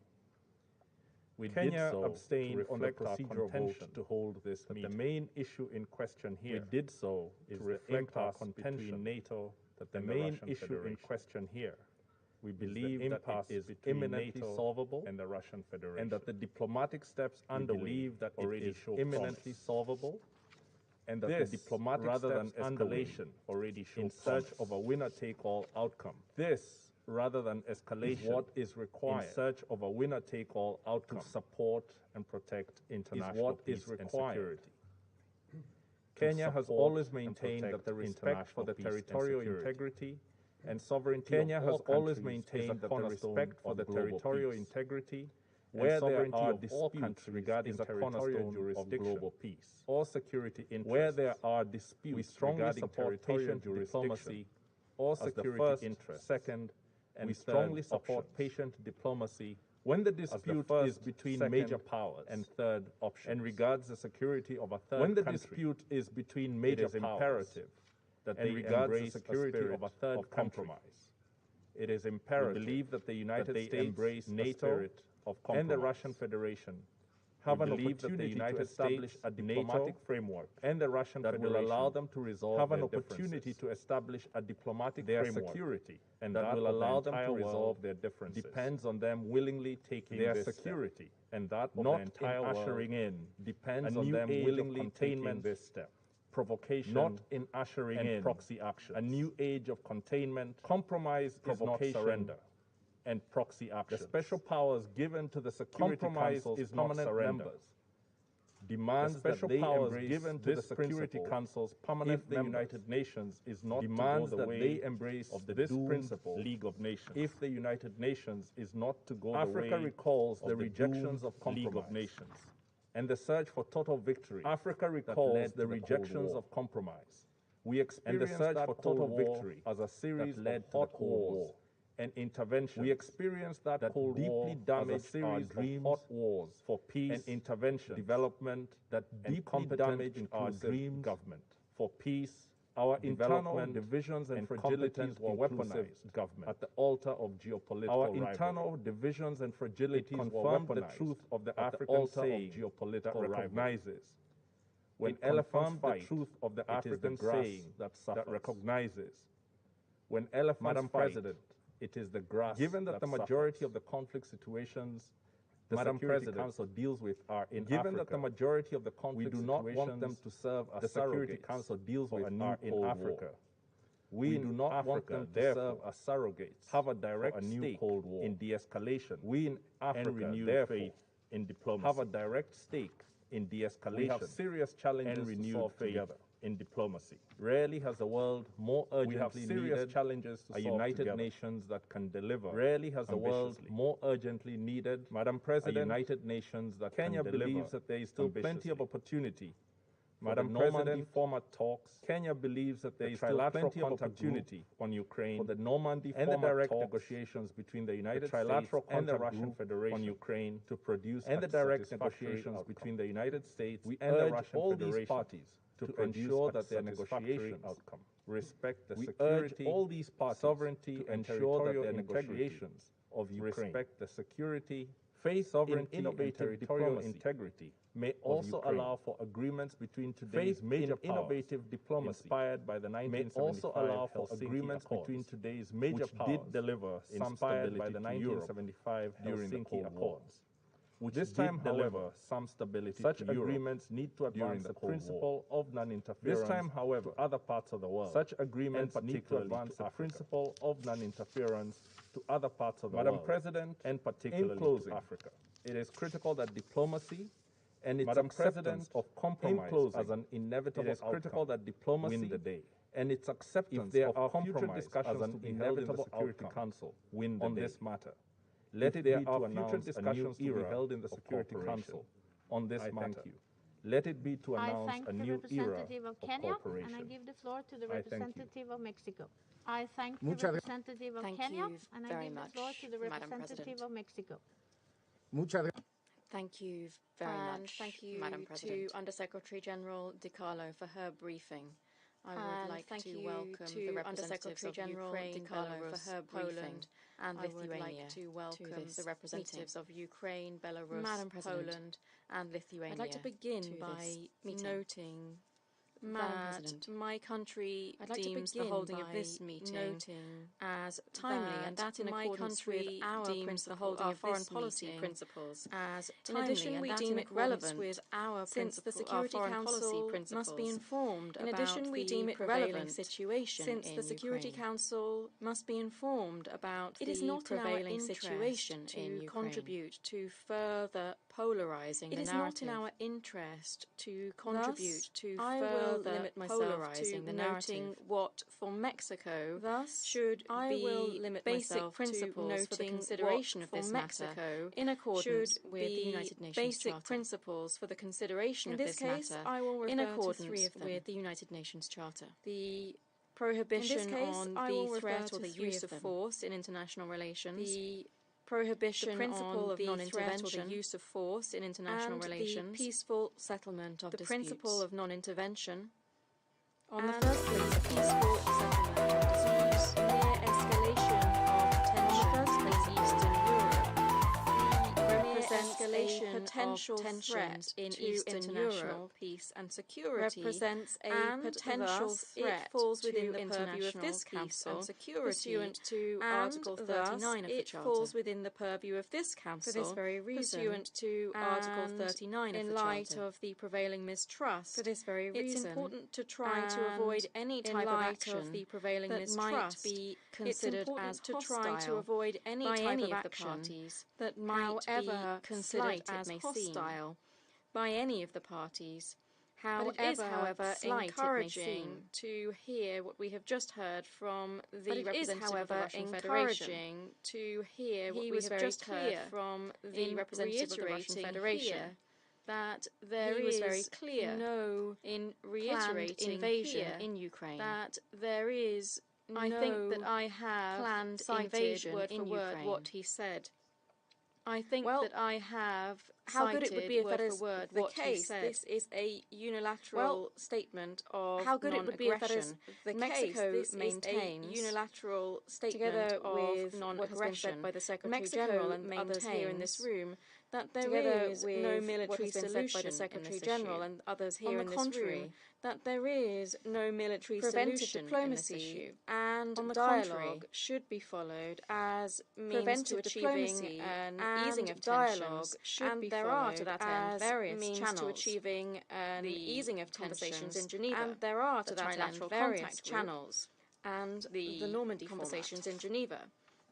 Kenya abstained on the procedural vote to hold this meeting. The main issue in question here is to reflect our contention between NATO that the main issue in question here We believe that it is imminently solvable and the Russian Federation, and that the diplomatic steps underway that already show imminently solvable, and that the diplomatic rather than escalation already show in search of a winner-take-all outcome. This, rather than escalation, is what is required in search of a winner-take-all outcome to support and protect international peace and security. Kenya has always maintained that the respect for the territorial integrity and sovereignty Kenya has always maintained that the respect for the territorial integrity where there are disputes regarding territorial jurisdiction of peace or security interests, where there are disputes, we strongly support patient diplomacy or security interests. Second, and we strongly support patient diplomacy when the dispute is between major powers, and third option, and regards the security of a third country. When the dispute is between major powers, it is imperative that they embrace the security of a third compromise. It is imperative, we believe, that the United States embrace NATO and the Russian Federation have an opportunity to establish a diplomatic framework and the Russian that will allow them to resolve have an opportunity to establish a diplomatic framework security and that will allow them to resolve their differences depends on them willingly taking their security and that not in ushering in depends on them willingly taking this step. Provocation, not in ushering in proxy action. A new age of containment. Compromise is not surrender. And proxy action. The special powers given to the Security Council's is permanent members demands that they embrace given to the Security Council's permanent members. If the United Nations is not demands to go the way that they embrace of this principle, League of Nations. If the United Nations is not to go the way, Africa recalls the rejections of compromise. League of Nations and the search for total victory. Africa recalls the rejections of compromise. We experienced and the search for total victory as a series that led to the Cold War. And intervention. We experienced that Cold War deeply damaged our dreams of hot wars for peace and intervention, development that deeply damaged our dreams government for peace. Our internal divisions and fragilities were weaponized government at the altar of geopolitical rivalry. Our internal divisions and fragilities confirmed the truth of the African saying of geopolitical that recognizes. When elephants fight, the truth of the African saying that recognizes. When elephants Madam President, it is the grass. Given that the majority of the conflict situations the Security Council deals with are in Africa. Given that the majority of the conflict we do not want them to serve as the Security Council deals with are in Africa. We do not want them to serve as surrogates, have a direct stake in de-escalation. We in Africa, therefore, in diplomacy, have a direct stake in de-escalation. We have serious challenges to solve together. In diplomacy. Rarely has the world more urgently needed challenges to a United Nations that can deliver. Rarely has the world more urgently needed, Madam President, a United Nations that Kenya can deliver. Believes that there is still plenty of opportunity. Madam President, format talks. Kenya believes that there is still plenty of opportunity on Ukraine for the Normandy and the direct negotiations between the United States and the Russian Federation on Ukraine to produce and the direct negotiations between the United States and the Russian Federation. All these parties to ensure that their negotiations outcome respect the security, all these parties sovereignty, and ensure that their negotiations of Ukraine respect the security, face sovereignty, innovative territorial integrity may also allow for agreements between today's major powers. Innovative diplomacy inspired by the 1975 may also allow for agreements between today's major powers did deliver some stability by the 1975 during the Cold Accords. Which this time, however, some stability such to agreements need to advance the principle of non-interference. This time, however, to other parts of the world. Such agreements need to advance the principle of non-interference to other parts of the world. Madam President, and particularly in closing, to Africa, it is critical that diplomacy and its acceptance of compromise as an inevitable outcome. It is critical that diplomacy win the day. And its acceptance of compromise as an inevitable Security Council win the day on this matter. Let it be to announce a new era held in the Security Council on this matter. Let it be to announce a new era of cooperation. And I give the floor to the representative of Mexico. I thank the representative of Kenya, and I give the floor to the representative of Mexico. Thank you very much, thank you Madam President. To Undersecretary General DiCarlo for her briefing. I would like to welcome the representatives of Ukraine, Belarus, Poland, and Lithuania to the representatives of Ukraine, Belarus, Poland, and Lithuania. I'd like to begin by noting that my country deems the holding of this meeting as timely, and that in my country deems the holding of foreign policy principles as timely. In addition, we deem it relevant with our since the Security Council must be informed about the prevailing situation in Ukraine. Since the Security Council must be informed about the prevailing situation in Ukraine. Contribute to further polarizing the narrative. It is not in our interest to contribute to further limit polarizing the narrative. What for Mexico should be basic principles for the consideration of this matter in accordance with the United Nations Charter. Basic principles for the consideration of this matter in accordance with the United Nations Charter. The prohibition on the threat or the use of force in international relations. The prohibition on the non-intervention, or the use of force in international relations, the peaceful settlement of disputes. The principle of non-intervention. On the first place, a peaceful settlement of disputes, near escalation of tension in Eastern Europe, represents a potential threat to international peace and security, represents a potential threat. It falls within the purview of this Council and security, pursuant to Article 39 of the Charter. It falls within the purview of this Council for this very reason, pursuant to Article 39 of the Charter. In light of the prevailing mistrust, for this very reason, it's important to try to avoid any type of action of the prevailing that might be considered as hostile to avoid any by type of action that might be considered as hostile by any of the parties. However, it is, however, encouraging to hear what we have just heard from the representative of the Russian Federation. To hear what we have just heard from the representative of the Russian Federation. That there is very clear in reiterating invasion in Ukraine. That there is I think that I have planned invasion word for word what he said. I think that I have how good it would be if that is the case. This is a unilateral statement of how good it would be if that is the Mexico case. This maintains is a unilateral statement together with non-aggression by the Secretary General and others here in this room. That there is no military solution by the Secretary General and others here in this room. That there is no military solution diplomacy in this issue, and dialogue should be followed as means to achieving an easing of dialogue should be followed to that end various means to achieving the easing of conversations in Geneva, and there are to that end various channels, and the Normandy conversations in Geneva.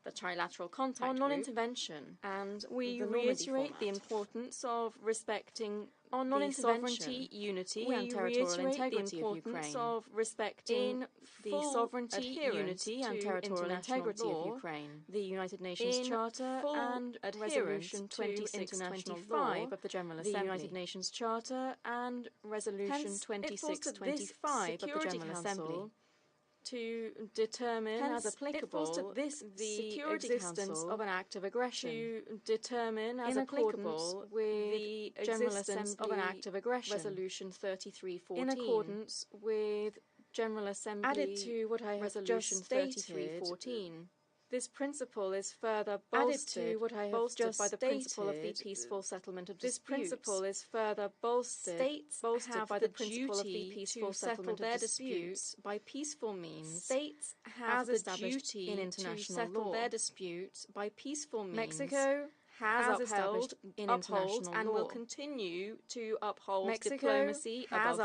The trilateral contact on non-intervention, and we reiterate the importance of respecting on non-sovereignty, unity, and territorial integrity of Ukraine, of respecting the sovereignty, unity, and territorial integrity of Ukraine, the United Nations Charter, and Resolution 2625 of the General Assembly, the United Nations Charter, and Resolution 2625 of the General Assembly. To determine as applicable the existence of an act of aggression. To determine as applicable with the General Assembly of an act of aggression. Resolution 3314. In accordance with General Assembly added to what I have just stated. 3314. This principle is further bolstered, added to what I have just by the principle of the peaceful settlement of disputes. This principle is further bolstered, bolstered by the principle of the peaceful settlement of disputes by peaceful means. States have the duty in international law to settle their disputes by peaceful means. Mexico has upheld in international law and will continue to uphold diplomacy has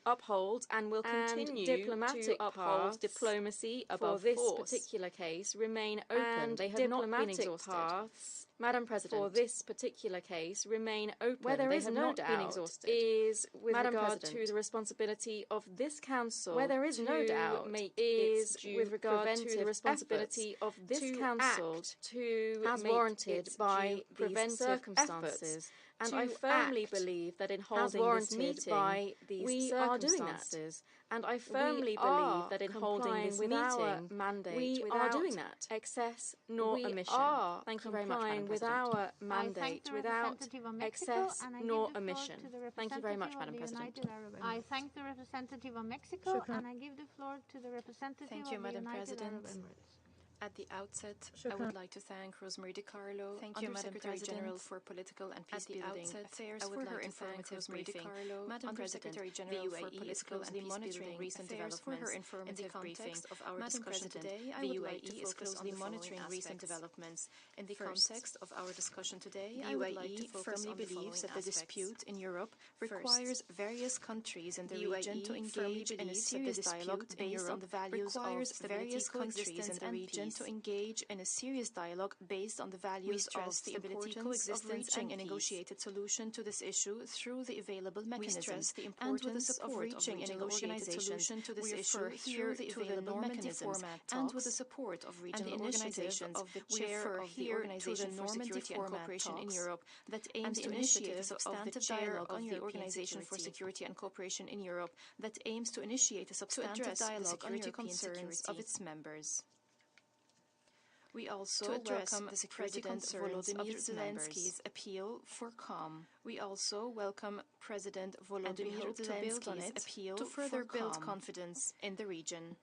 uphold and will continue to uphold diplomacy above force. For this particular case remain open. And they have not been exhausted. Madam President, for this particular case remain open. Where there is no doubt is with regard to the responsibility of this Council. Where there is no doubt is with regard to the responsibility of this Council to as warranted by the circumstances. And I firmly believe that in holding this meeting, we are doing that. And I firmly believe that in holding this meeting, we are doing that. Excess nor omission. Thank you very much, Madam President. With our mandate, without excess nor omission. Thank you very much, Madam President. I thank the representative of Mexico, and I give the floor to the representative of the United Arab Emirates. At the outset, I would like to thank Rosemary DiCarlo, Undersecretary General for Political and Peacebuilding Affairs, for her informative briefing. Madam Secretary General for Political and Peacebuilding recent developments in the context of our discussion today. The UAE is closely monitoring recent developments. In the context of our discussion today, the UAE firmly believes that the dispute in Europe requires various countries in the region to engage in a serious dialogue based on the values of stability, coexistence, and peace. To engage in a serious dialogue based on the values of stability, coexistence, and a negotiated solution to this issue through the available mechanisms, and with the support of reaching a negotiated solution to this issue through the available mechanisms, and with the support of regional organizations of the chair of the Organization for Security and Cooperation in Europe that aims to initiate a substantive dialogue on the Organization for Security and Cooperation in Europe that aims to initiate a substantive dialogue on European concerns of its members. We also welcome the security concerns of Zelensky's appeal for calm. We also welcome President Volodymyr Zelensky's appeal to further build confidence in the region.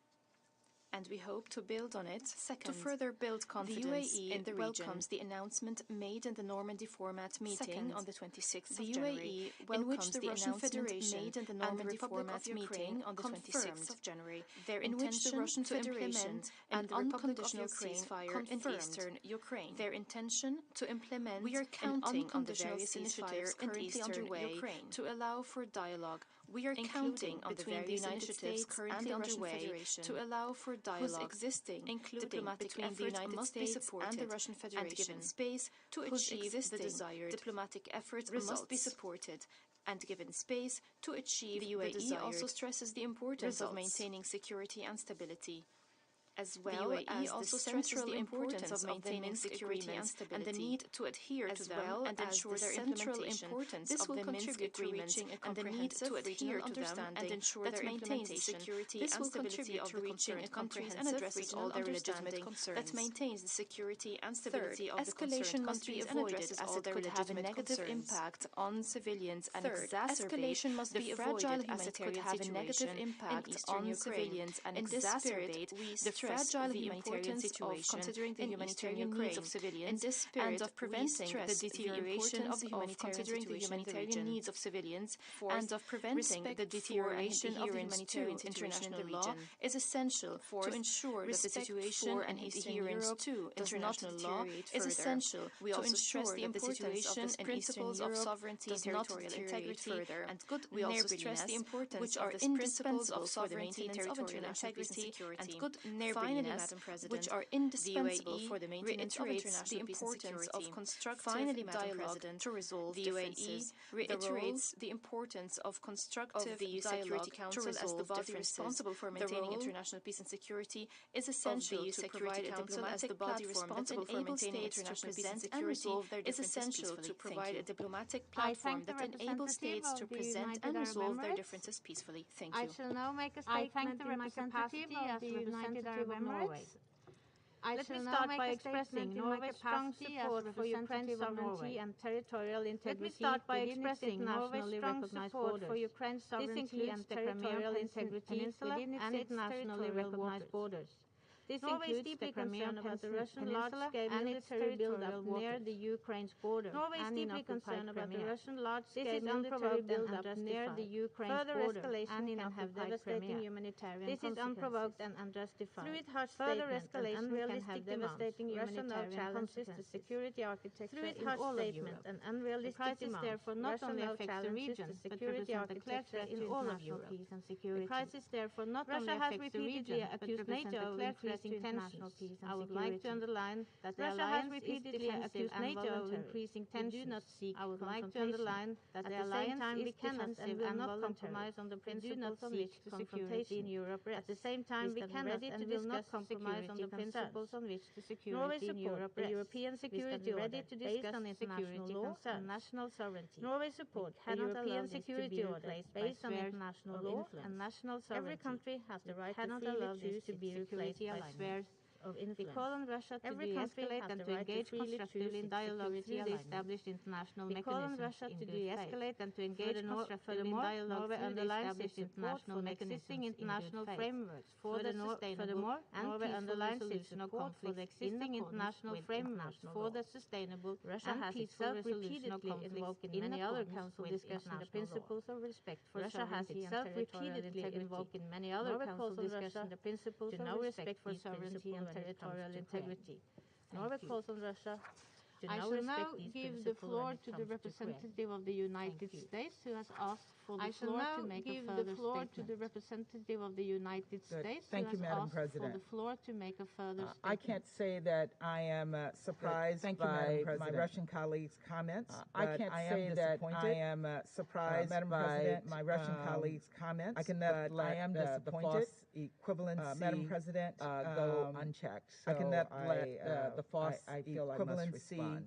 And we hope to build on it. Second, to further build confidence in the region. Welcomes the announcement made in the Normandy format meeting on the 26th of January, in which the Russian Federation made in the Normandy format meeting on the 26th of January, in which the Russian Federation and the unconditional ceasefire in eastern Ukraine. Their intention to implement we are counting on the various initiatives currently underway to allow for dialogue. We are counting between the United States currently underway to allow for dialogue, existing diplomatic efforts must be supported and the Russian Federation, and given space to achieve the desired diplomatic efforts must be supported, and given space to achieve the UAE also stresses the importance of maintaining security and stability, as well as the central importance of maintaining security and stability, and the need to adhere to them and ensure their implementation. This will contribute to reaching a comprehensive regional understanding and ensure their implementation. This will contribute to reaching a countries and addresses all their legitimate concerns. That maintains the security and stability of the concerned countries and addresses all their legitimate negative impact on civilians and exacerbate the fragile humanitarian situation in eastern civilians and exacerbate the fragile humanitarian situation considering the humanitarian needs of civilians and of preventing the deterioration of the humanitarian needs of civilians and of preventing the deterioration of the humanitarian international law is essential to ensure that the situation and adherence to international law is essential. We also stress the importance of the principles of sovereignty, territorial integrity, and good we also stress the importance which are indispensable for the maintenance of territorial integrity and good finally, Madam President, which are indispensable for the maintenance of international peace and security. Of constructive dialogue to resolve the UAE reiterates the importance of constructive dialogue to resolve the body responsible for maintaining international peace and security is essential to provide a diplomatic platform that enables states to present and resolve their differences peacefully. To provide a diplomatic platform that enables states to present and resolve their differences peacefully. Thank you. I shall now make a statement in my capacity as the United Arab Emirates. Let me start by expressing Norway's strong support for Ukraine's sovereignty and territorial integrity. Let me start by expressing Norway's strong support for Ukraine's sovereignty and territorial integrity and its nationally recognized borders. This includes the Crimean about the Russian large-scale military build-up near the Ukraine's border. Norway is deeply concerned about the Russian large-scale military build-up near the Ukraine's border and can have devastating humanitarian consequences. This is unprovoked and unjustified. Through its harsh statement and unrealistic devastating humanitarian consequences, the security architecture in all of Europe and unrealistic demands. Therefore, not only affects the region, but security architecture in all of Europe. The crisis therefore not only affects the region, but represents a clear threat to international peace and security. I would like to underline that the alliance is defensive and voluntary. Increasing tensions. We do not seek I would like to underline that the alliance is defensive and not compromise on the principles on which the security in Europe rests. At the same time, we cannot and will not compromise on the principles on which the security in Europe rests. The European security order based on international law and national sovereignty. Norway supports the European security order based on international law and national sovereignty. Every country has the right to freely choose to be replaced by swears of influence. We call on Russia to de-escalate and to engage constructively in dialogue through the established international mechanisms. We call on Russia to de-escalate and to engage constructively in dialogue through the established international mechanisms international frameworks for the sustainable and peaceful resolution of conflicts in the international frameworks for the sustainable Russia has itself repeatedly invoked in many other council discussions the principles of respect for Russia has itself repeatedly invoked in many other council discussions the principles of respect for sovereignty and territorial integrity. Norway calls on Russia to now respect these principles. I shall now give the floor to the representative of the United States who has asked for the floor to make a further statement. To the representative of the United States Thank you, Madam President. For the floor to make a further statement. I can't say that I am surprised by my Russian colleagues' comments. I can't say that I am surprised by my Russian colleagues' comments. I cannot let I am disappointed. Equivalency, Madam President, go unchecked. So I cannot let the false equivalency.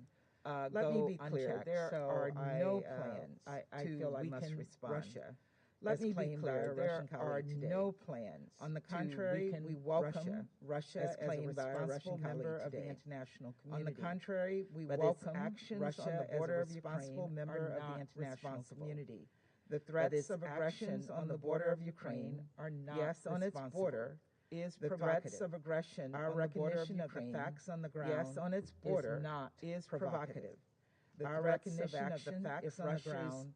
Let me be clear. There are no plans to weaken Russia. Let me be clear. There are no plans. On the contrary, we welcome Russia as a responsible member of the international community. On the contrary, we welcome Russia as a responsible member of the international community. The threats of aggression on the border of Ukraine are not on its border. Is the threats of aggression, our recognition of the facts on the ground, on its border, is provocative. Our recognition of the facts on the ground,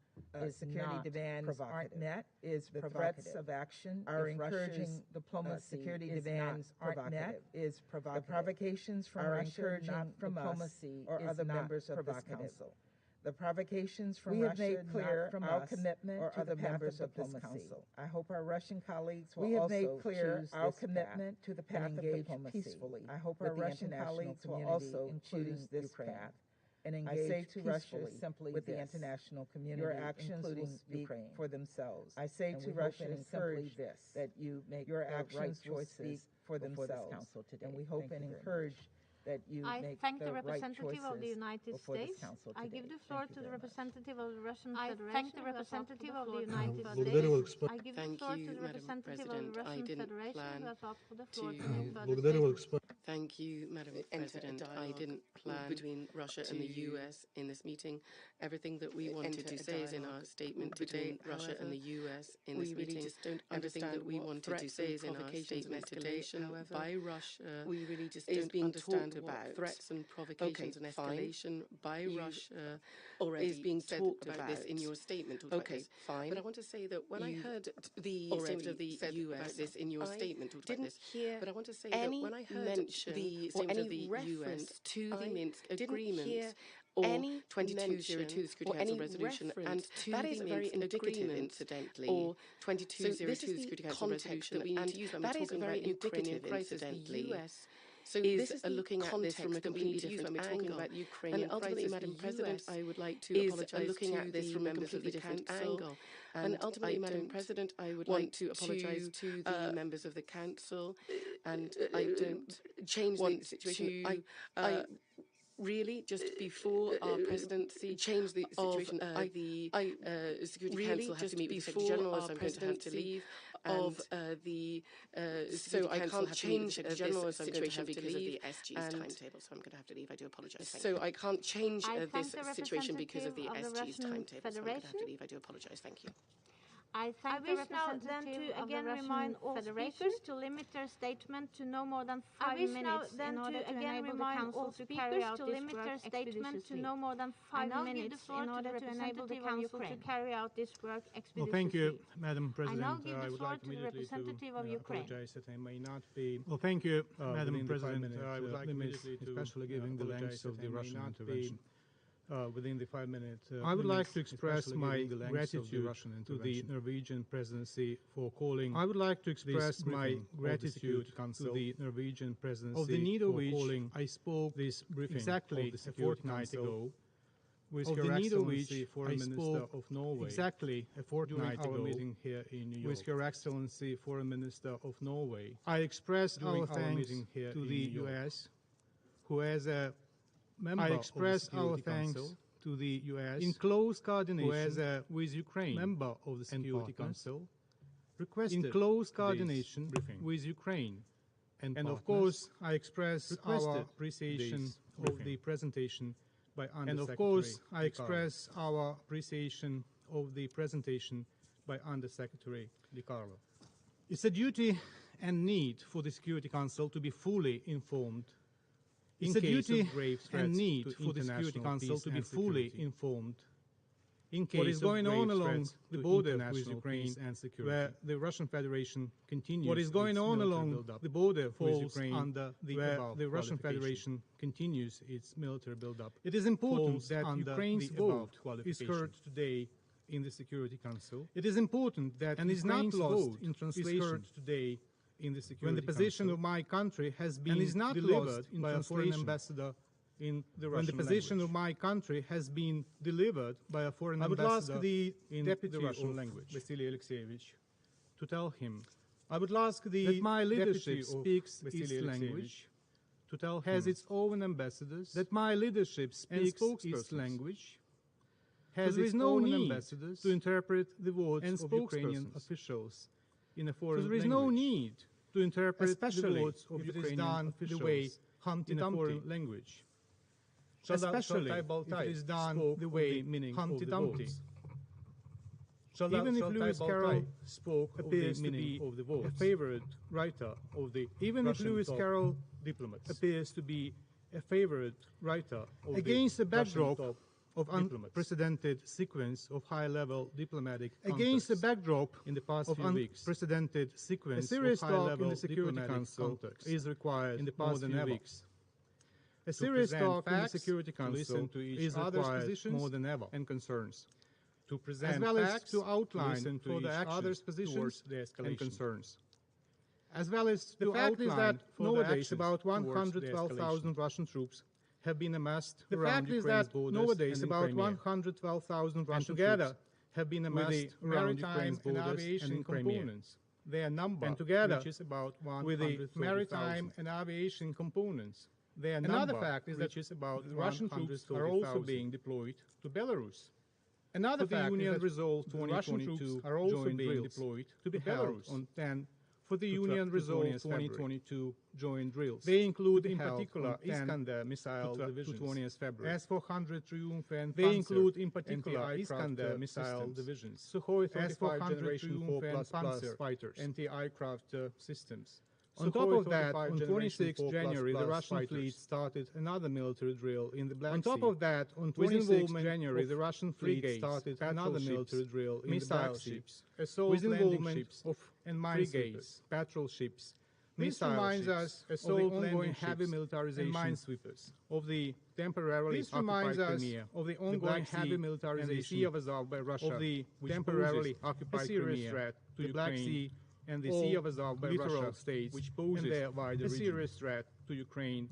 security demands aren't met, is the threats of action, our encouraging diplomacy, security demands aren't met, is provocative. The provocations from Russia, not from diplomacy, or other members of this council. The provocations from Russia made clear from our commitment or other members of this council. I hope our Russian colleagues will also made clear our commitment to the path of diplomacy peacefully. I hope our Russian colleagues will also choose this path and engage peacefully simply with the international community. Your actions will speak for themselves. I say to Russia and encourage this that you make your actions will speak for themselves. And we hope and encourage that you make the representative of the United States. I give the floor to the representative of the Russian Federation. I thank the representative of the United States. I give the floor to the representative of the Russian Federation who has asked for the floor to make further statement. Thank you, Madam President. I didn't plan between Russia and the US in this meeting. Everything that we wanted to say is in our statement today. Russia and the US in this meeting. Everything that we wanted to say is in our statement today. By Russia, we really just don't understand about threats and provocations and escalation by Russia is being talked about this in your statement. Okay, fine. But I want to say that when I heard the statement of the US this in your statement, didn't hear. But I want to say that when I heard the statement of the US to the Minsk agreement. Or any 2202 Security Council resolution, and that is very indicative, incidentally. Or 2202 Security Council resolution, that we need to use when we're talking about Ukrainian crisis, incidentally. So this is looking at this from a completely different angle. About Ukraine and ultimately, Madam President, I would like to apologise looking at this from a completely different angle. And ultimately, Madam President, I would like to apologise to the members of the Council, and I don't change the situation. I really, just before our presidency, change the situation. The Security Council has to meet with the Secretary General, so I'm going to have to leave. Of the so I can't change the general situation because of the SG's timetable, so I'm going to have to leave. I do apologise. So I can't change this situation because of the SG's timetable, so I'm going to have to leave. I do apologise. Thank you. I wish now then to again remind all speakers to limit their statement to no more than 5 minutes in order to enable the Council to carry out this work expeditiously. No more than 5 minutes in order to enable the Council to carry out this work expeditiously. Well, thank you, Madam President. I now give the floor to the representative of Ukraine. Apologize that I may not be. Well, thank you, Madam President. I would like immediately to, especially given the length of the Russian intervention. Within the 5 minutes, I would like to express my gratitude to the Norwegian presidency for calling. I would like to express my gratitude to the Norwegian presidency of the need of which I spoke this briefing exactly a fortnight ago. With Her Excellency Foreign Minister of Norway exactly a fortnight ago meeting here in New York. With Her Excellency Foreign Minister of Norway, I express our thanks to the U.S., who has a member I express our thanks to the U.S. in close coordination with Ukraine, member of the Security Council, requested in close coordination with Ukraine, and of course, I express our appreciation of the presentation by Undersecretary Di Carlo. It's a duty and need for the Security Council to be fully informed in case of grave threats what is going on along the border with Ukraine, where the Russian Federation continues what is going on along the border with Ukraine, where the Russian Federation continues its military buildup. It is important that Ukraine's vote is heard today in the Security Council. It is important that and is not lost in translation today in the Security Council. When the position of my country has been delivered by a foreign ambassador in the Russian language. When the position of my country has been delivered by a foreign ambassador in the Russian language, Vasily Alexeyevich, to tell him, I would ask that my leadership speaks its language, to tell him, has its own ambassadors, that my leadership speaks its language, has its own ambassadors to interpret the words of Ukrainian officials in a foreign language. There is no need to interpret the words of Ukrainian officials the way in a foreign language. Especially if it is done the way Humpty Dumpty. Even if Lewis Carroll spoke appears to be a favorite writer of the appears to be a favorite writer of against the backdrop of unprecedented sequence of high-level diplomatic contacts. Against the backdrop in the past few weeks, unprecedented sequence of high-level diplomatic contacts is required in the past few weeks. A serious talk in the Security Council to each other's positions more than ever and concerns. To present as well as to outline for the other's positions and concerns. As well as the fact is that nowadays about 112,000 Russian troops have been amassed around Ukraine's borders. Nowadays about 112,000 Russian troops have been amassed around Ukraine's borders and in components. Their number, and together with the maritime and aviation components. Another fact is that the Russian troops are also being deployed to Belarus. Another fact is that Resolve 2022 are also being deployed to Belarus on 10 for the Union Resolve 2022 joint drills. They include in particular Iskander missile divisions, S-400 Triumph and they include in particular Iskander missile divisions, Sukhoi S-400 generation 4++ fighters, anti-aircraft systems. On top of that, on 26 January, the Russian fleet started another military drill in the Black Sea. On top of that, on 26 January, the Russian fleet started another military drill in the Black Sea. With involvement of and minesweepers, patrol ships, this reminds us of the ongoing heavy militarization and minesweepers of the temporarily occupied Crimea, of the ongoing heavy militarization and the Sea of Azov by Russia, of the temporarily occupied Crimea, threat to the Black Sea and the Sea of Azov by Russia states, which poses a serious threat to Ukraine.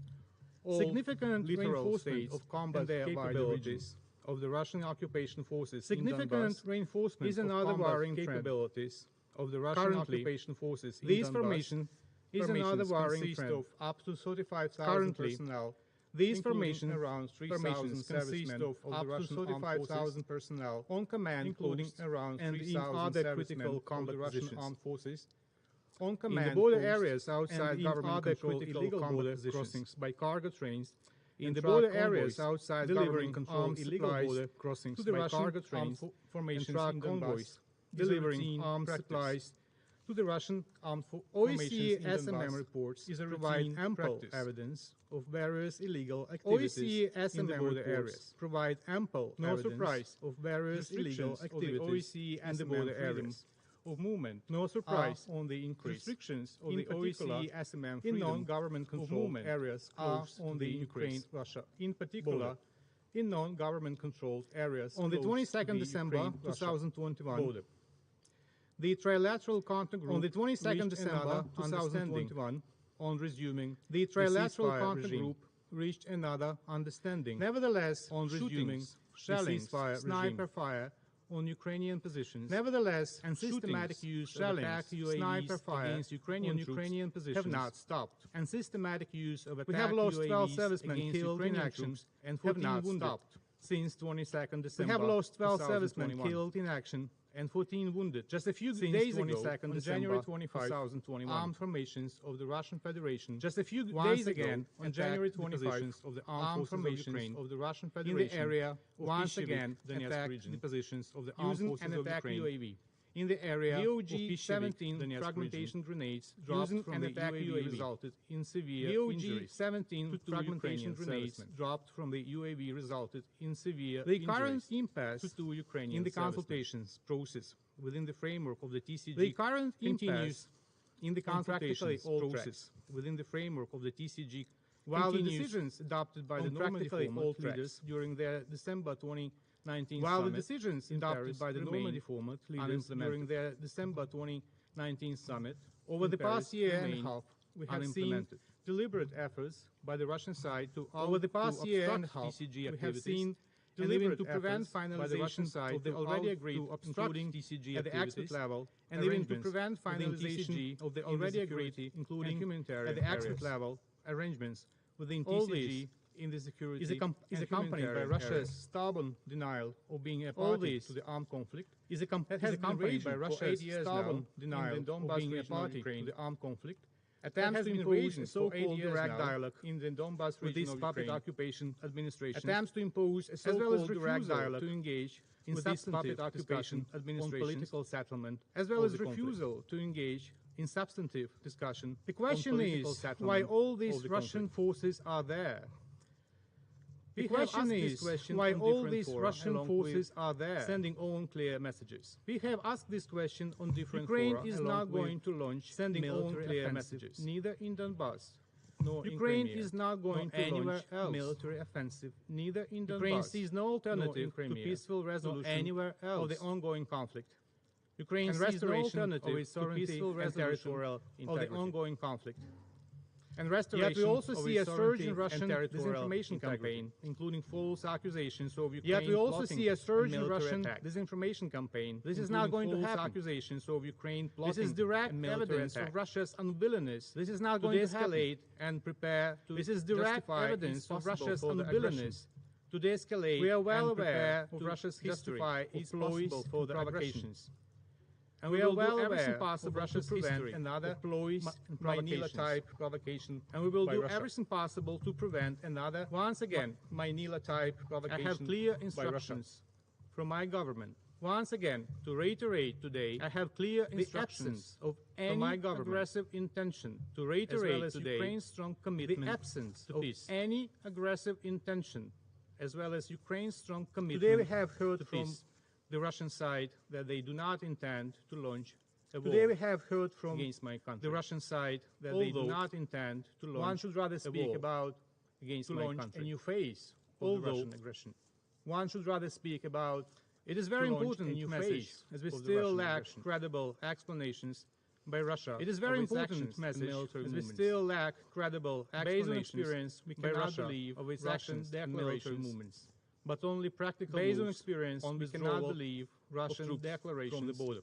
Significant reinforcement of combat capabilities of the Russian occupation forces. Significant reinforcement is another worrying capabilities of the Russian occupation forces. These formation is another worrying trend of up to 35,000 personnel. These formations around 3,000 consist of up to 35,000 personnel on command, including around 3,000 other critical combat Russian armed forces on command in the border areas outside government controlled illegal border crossings by cargo trains, in the border areas outside government controlled illegal border crossings by cargo trains and truck convoys, delivering armed supplies to the Russian armed formations in Donbass reports provide ample evidence of various illegal activities in the border areas. Provide ample evidence of various illegal activities in the border areas of movement. No surprise on the increase. Restrictions of the OSCE SMM in non-government controlled areas are on the Ukraine-Russia, in particular in non-government controlled areas. On the 22nd December 2021. The trilateral contact group on the 22nd December 2021 on resuming the trilateral contact group reached another understanding. Nevertheless, on resuming shelling, sniper fire on Ukrainian positions. Nevertheless, and systematic use of attack sniper fire against Ukrainian positions have not stopped. And systematic use of attack we have lost 12 servicemen killed in action and have not stopped since 22nd December. We have lost 12 servicemen killed in action and 14 wounded. Just a few days ago, on January 25, 2021, armed formations of the Russian Federation. Just a few days again, on January 25, of the armed formations of the Russian Federation in the area once again attacked the positions of the armed forces of Ukraine. UAV. In the area, VOG-17 fragmentation grenades dropped from the UAV resulted in severe injuries. VOG-17 fragmentation grenades dropped from the UAV resulted in severe injuries. The current impasse in the consultations process within the framework of the TCG continues in the consultations process within the framework of the TCG. While the decisions adopted by the Normandy format leaders during their December 2019 leaders during their December 2019 summit, over the past year and a half, we have seen deliberate efforts by the Russian side to obstruct TCG activities, deliberate to prevent finalization of the already agreed, including TCG at the expert level, and even to prevent finalization of the already agreed, including humanitarian at the expert level arrangements within TCG in the security is accompanied by Russia's stubborn denial of being a party to the armed conflict. Is accompanied by Russia's stubborn denial of being a party to the armed conflict. Attempts to impose a so-called direct dialogue in the Donbas region of puppet occupation administration. Attempts to impose a so-called direct dialogue to engage in this puppet occupation administration on political settlement, as well as refusal to engage in substantive discussion. The question is why all these Russian forces are there. The question is why all these Russian forces are there, sending all unclear messages. We have asked this question on different Ukraine is not going to launch sending all unclear messages, neither in Donbass nor Ukraine is not going to anywhere else military offensive, neither in Donbass. Ukraine sees no alternative to peaceful resolution anywhere else of the ongoing conflict. Ukraine sees no alternative to peaceful resolution of the ongoing conflict. And restoration. Yet we also see a surge in Russian disinformation campaign, including false accusations of Ukraine. Yet we also see a surge in Russian disinformation campaign. This is not going to happen. Accusations of Ukraine plotting. This is direct evidence of Russia's unwillingness. This is not going to escalate and prepare to. This is direct evidence of Russia's unwillingness to de-escalate. We are well aware of Russia's history of ploys for the provocations. And we are well aware of Russia's history and other ploys and Manila-type provocation. And we will do everything possible to prevent another, once again, Manila-type provocation. I have clear instructions from my government. Once again, to reiterate today, I have clear instructions of any aggressive intention. To reiterate today, Ukraine's strong commitment. The absence of any aggressive intention, as well as Ukraine's strong commitment. Today we have heard from the Russian side that they do not intend to launch a war. Today we have heard from against my country. The Russian side that they do not intend to launch. One should rather speak about against my country. A new phase of the Russian aggression. One should rather speak about. It is very important to message, as we still lack credible explanations by Russia. It is very important message, as we still lack credible explanations by Russia of its actions and military movements. But only practical based on experience, we cannot believe Russian declarations from the border.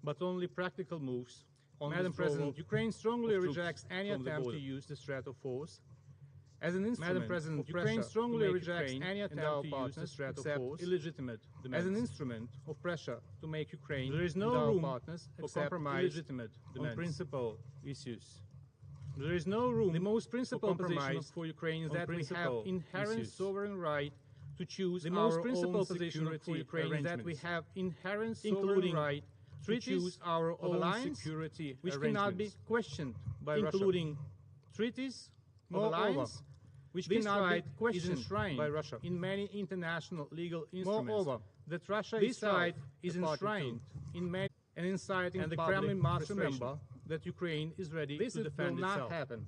But only practical moves. Madam President, Ukraine strongly rejects any attempt to use the threat of force as an instrument. Madam President, Ukraine strongly rejects any attempt to use the threat of force illegitimate demands. As an instrument of pressure to make Ukraine. There is no room partners for compromise illegitimate on principle issues. There is no room. The most principal position for Ukraine is that we have inherent sovereign right to choose the most principal position for Ukraine is that we have inherent sovereign right to choose our own security which cannot be questioned by including treaties of alliance which cannot be questioned by Russia in many international legal instruments. Moreover, that Russia is enshrined in many and inside and the Kremlin must remember that Ukraine is ready to defend itself. This will not happen.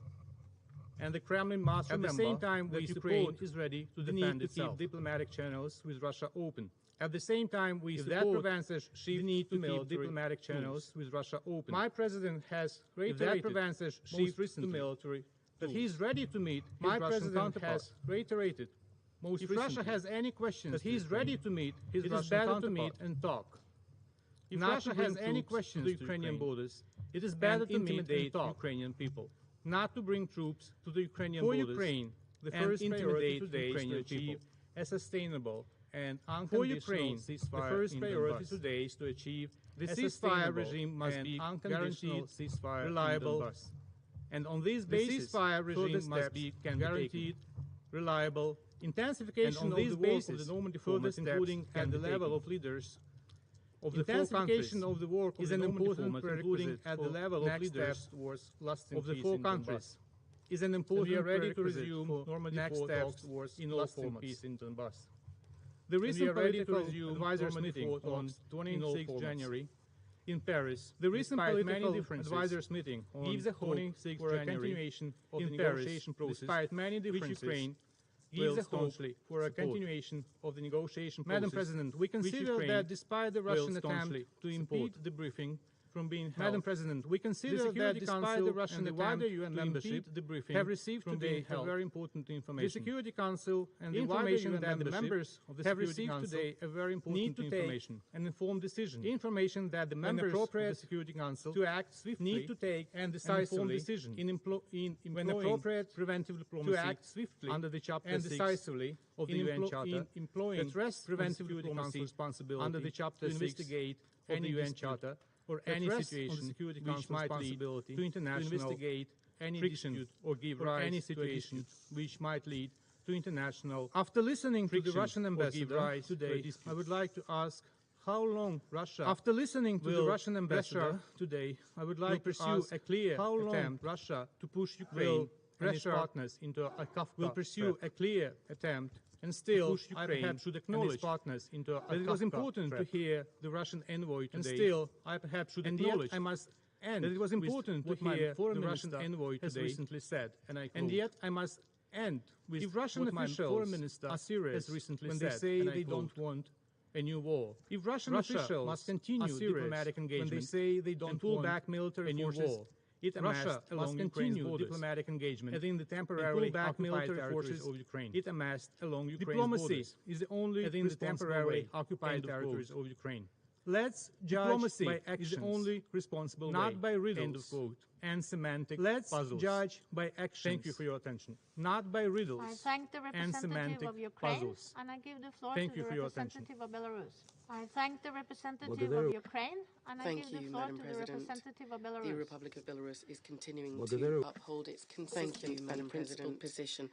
And the Kremlin must remember at the same time that Ukraine is ready to defend itself. Keep diplomatic channels with Russia open. At the same time, we support that prevents us need to keep diplomatic channels with Russia open. My president has reiterated that prevents us most recently military that he is ready to meet his Russian counterpart. Has reiterated most if Russia has any questions that he is ready to meet his Russian counterpart. To meet and talk. If Russia has any questions to the Ukrainian borders, it is better to meet and talk Ukrainian people. Not to bring troops to the Ukrainian borders. For Ukraine, the first priority today is to achieve a sustainable and unconditional ceasefire. The first priority today is to achieve the ceasefire regime must be guaranteed, reliable, and on this basis, the ceasefire regime must be guaranteed, reliable. Intensification of the work of the Normandy format, including at the level of leaders of the four countries, of the work is an important prerequisite at the level of leaders of the four countries. Is an important prerequisite to resume next steps towards lasting peace in Donbass. The recent political advisors meeting on 26 January in Paris, the recent political advisors meeting gives a hope for a continuation of the negotiation process, despite many differences, which Ukraine gives a hope for a continuation of the negotiation process. Madam President, we consider that despite the Russian attempt to impede the briefing from being held, Madam President, we consider that despite the Russian attempt to impede the briefing have received today very important information. The Security Council and the information that the members of the have received today a very important information, an informed decision. Information that the members of the Security Council to act swiftly need to take and decisively decision when appropriate preventive diplomacy to act swiftly under the Chapter and decisively of the UN Charter that rests preventive diplomacy responsibility under the Chapter 6 to investigate of the UN Charter or any situation which might lead to international investigate any dispute or give rise any situation which might lead to international. After listening to the Russian ambassador today, I would like to ask how long Russia. After listening to the Russian ambassador today, I would like to pursue a clear how long attempt Russia to push Ukraine and its partners into a Kafka will pursue a clear attempt. And still, I perhaps should acknowledge partners into a it was important to hear the Russian envoy today. And still, I perhaps should acknowledge I must end that it was important to hear the Russian envoy today recently said. And yet, I must end with if Russian officials foreign minister are serious recently when they say they don't want a new war. If Russian officials must continue diplomatic engagement when they say they don't pull back military forces. Russia must continue diplomatic engagement within the temporarily occupied territories of Ukraine. It amassed along Ukraine's borders. Is the only within the temporarily occupied territories of Ukraine. Let's judge by actions. Is the only responsible not by riddles. End of quote. And semantic puzzles. Let's judge by actions. Thank you for your attention. Not by riddles. I thank the representative of Ukraine, and I give the floor to the representative of Belarus. I thank the representative of Ukraine, and I give the floor to the representative of Belarus. The Republic of Belarus is continuing to uphold its consistent and principled position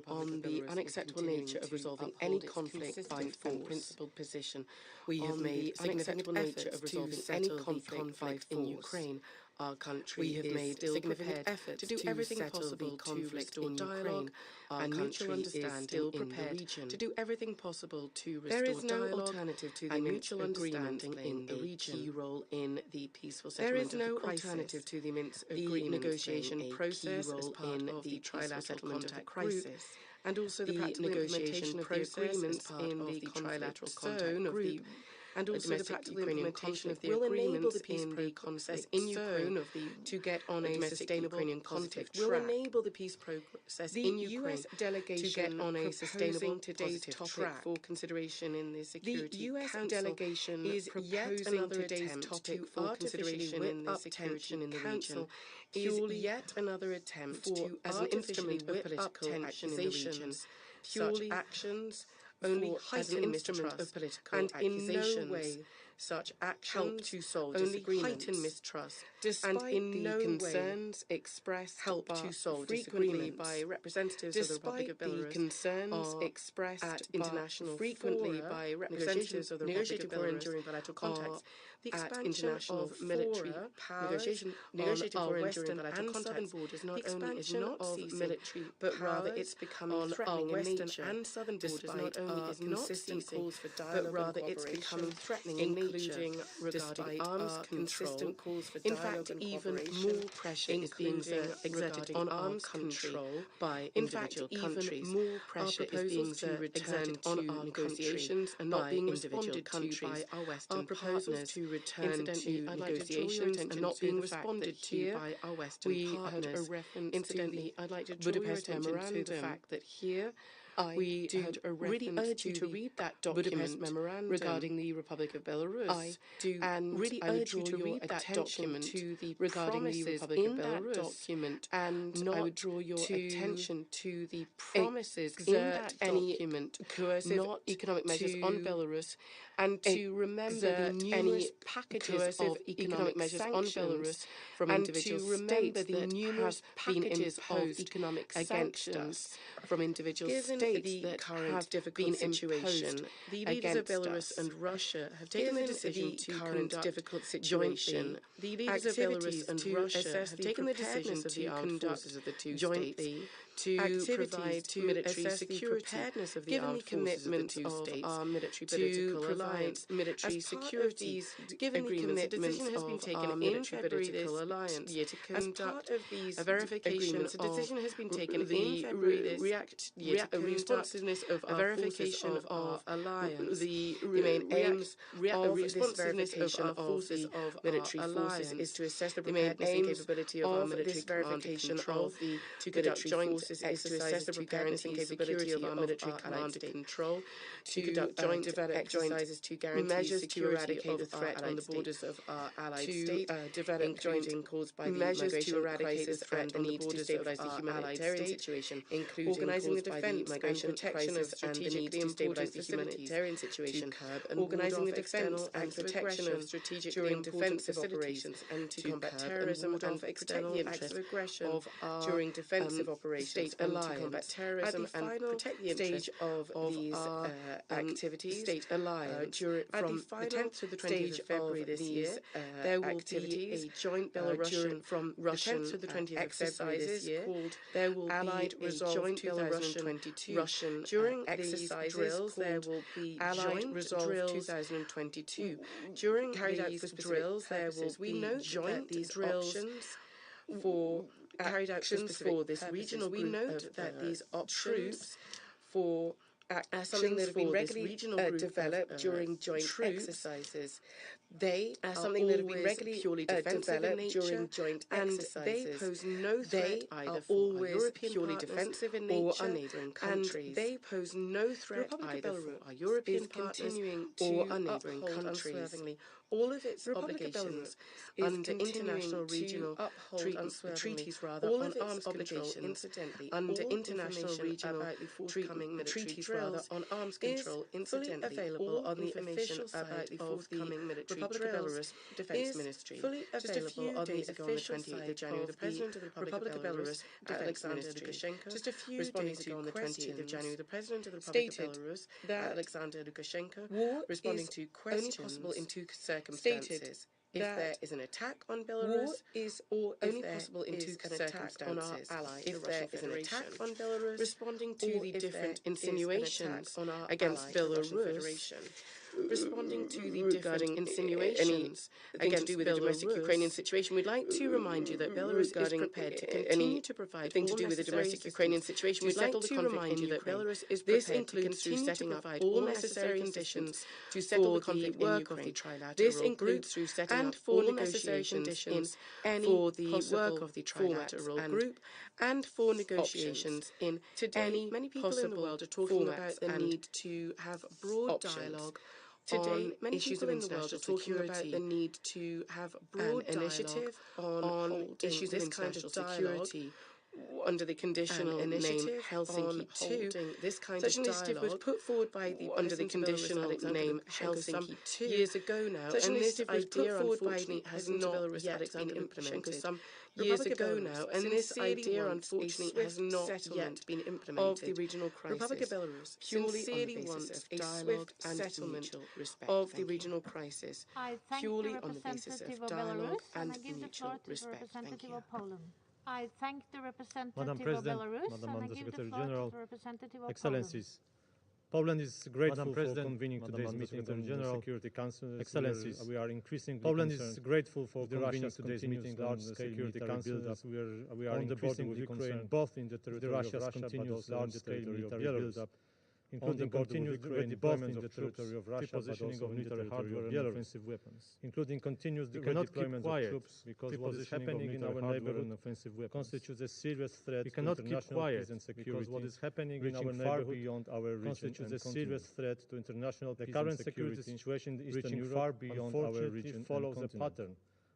on the unacceptable nature of resolving any conflict by principled position. We have made significant efforts of resolving any conflict in Ukraine. Our country has made significant efforts to do everything possible to restore dialogue. Our country is still prepared to do everything possible to restore dialogue alternative to the mutual understanding in the region. Key role in the peaceful settlement of the crisis. There is no alternative to the Minsk agreement. The negotiation process as part of the trilateral settlement of the crisis. And also the practical negotiation process as part of the trilateral contact group. And also the practical implementation of the agreements in the process in Ukraine to get on a sustainable Ukrainian conflict will enable the peace process in Ukraine to get on a sustainable positive track for consideration in the Security Council. The US delegation is yet another attempt to consideration in the Security Council is yet another attempt to, as an instrument of political accusations, such actions only heighten mistrust of political and accusations. In no way such actions help to solve disagreements. Heighten mistrust, despite and in no concerns expressed help to solve frequently by representatives of the Republic of Belarus. The concerns expressed at international frequently by representatives of the Republic of Belarus during bilateral contacts. The expansion of military powers negotiated for Western and Southern borders not only is not ceasing, but rather it's becoming threatening in nature. And southern borders not only is not ceasing, but rather it's becoming threatening in nature, regarding arms consistent calls for dialogue and even more pressure is being exerted on arms control by individual countries. Even more pressure is being exerted on our negotiations and not being responded to by our Western partners. Return to negotiations and not being responded to by our Western partners. Incidentally, I'd like to draw your attention to the fact that here We really urge you to read that document memorandum regarding the Republic of Belarus. I do really urge you to read that document to the regarding the Republic of Belarus document, and I would draw your attention to the promises in that document, coercive not economic measures on Belarus, and to remember the numerous packages of economic measures on Belarus from individual states that have been imposed economic sanctions from individual states that have difficult situation. The leaders of Belarus and Russia have taken the decision to conduct difficult situation. The leaders of Belarus and Russia have taken the decision to conduct of the two jointly to provide military security, given the commitment of our military political alliance, military security, given the commitment of our military political alliance, as part of these a verification, a decision has been taken in February this responsiveness of our verification of our alliance, the main aims of this verification of forces of military forces is to assess the preparedness and capability of our military verification of the military forces is to assess the preparedness and capability of our military command and control, to conduct joint exercises to guarantee security of the threat on the borders of our allied states, develop joint caused by the measures to eradicate the threat on the borders of our humanitarian situation, including organising the defence and protection of strategically important humanitarian situation, organising the defence and protection of strategically defensive operations, and to combat terrorism and protect the interests of aggression during defensive operations, and to combat terrorism and protect the interest of these activities. State alliance. From the 10th to the 20th of February this year, there will be a joint Belarusian from Russian to the 20th of February this year called there will Allied Resolve joint 2022 Russian during exercises drills. There will be Allied Resolve 2022 during carried out for drills. There will be joint these drills for carried out for this regional group. We note that these options for something that have been regularly developed during joint exercises. They are something that have been regularly purely defensive in nature, during joint exercises. They pose no threat either for our European purely defensive in nature, or our neighbouring countries. And they pose no threat either for our European partners or our neighbouring countries. All of its obligations under international regional treaties all of its obligations incidentally under international regional forthcoming treaties on arms control incidentally available on the official site of the Republic of Belarus Defense Ministry. Fully available on the official site of January, the President of the Republic of Belarus, Alexander Lukashenko, just a few days ago on the 20th of January, the President of the Republic of Belarus, Alexander Lukashenko, responding to questions only possible in two circumstances. If there is an attack on Belarus, or only possible in two circumstances. On our ally, if there is an attack on Belarus, responding to the different insinuations against Belarus, responding to the different insinuations against to do with the domestic Ukrainian situation, we'd like to remind you that Belarus is prepared to continue to provide anything to do with the domestic Ukrainian situation. We'd like to remind you that Belarus is prepared to continue to provide all necessary conditions to settle the conflict in Ukraine. This includes through setting up all necessary conditions for the work of the trilateral group and for negotiations in today. Many people in the world are talking about the need to have broad dialogue. Today, many people in the world are talking about the need to have broad initiative on issues of international security under the conditional name Helsinki 2. This kind of initiative was put forward by the under the conditional name Helsinki 2 years ago now, and this idea unfortunately has not yet been implemented. Some years ago now, and this idea unfortunately has not yet been implemented. Of the regional crisis, Republic of Belarus purely wants a swift settlement of the regional crisis, purely on the basis of dialogue and mutual respect. Thank you. I thank the representative Madam of President, Belarus, Madam and I give the Undersecretary floor General, to the representative of Excellencies. Poland is grateful for convening Madam today's meeting of the General, Security Council. Excellencies, we are increasingly Poland is grateful for convening today's meeting of the Security Council. We are increasingly concerned both in the territory of Russia, continuous but also in the territory of Belarus. including continuous redeployment of troops, repositioning of military hardware and offensive weapons, including continuous redeployment of troops, because what is happening in our neighborhood constitutes a serious threat to international peace and security, because what is happening in our neighborhood beyond our region constitutes a serious threat to international peace and security. The current security situation in Eastern Europe, far beyond our region, follows a pattern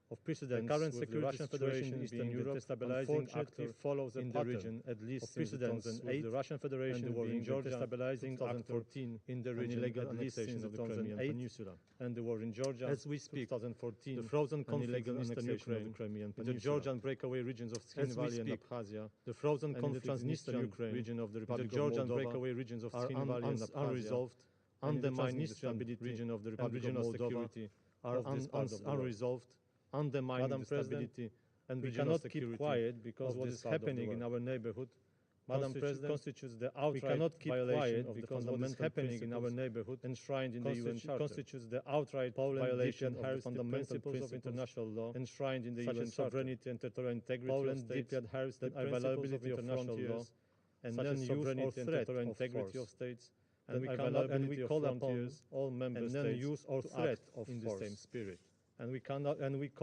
of precedents. The current security Russian Federation in Eastern Europe, destabilizing actor follows in the region, at least since 2008, the Russian Federation and the war in Georgia, destabilizing 2014 in the region, at least since 2008, Peninsula, and the war in Georgia, as we speak, 2014, the frozen conflict in Eastern Ukraine, of the Crimean Peninsula, the Georgian breakaway regions of Skin Valley and Abkhazia, the frozen conflict in Transnistrian Ukraine, region of the Republic of Moldova, the Georgian breakaway regions of Skin Valley and Abkhazia, unresolved, undermining the stability region of the Republic of Moldova, are unresolved, undermining the stability, and we cannot keep quiet because what is happening in our neighborhood, Madam President, constitutes the outright violation of the fundamental happening in our neighborhood enshrined in the UN Charter, constitutes the outright violation of the fundamental principles of international law enshrined in the UN Charter, sovereignty and territorial integrity of states, deeply adheres to the inviolability of frontiers, and non-use or threat of integrity of states, and we call upon all member states to act in the same spirit. And we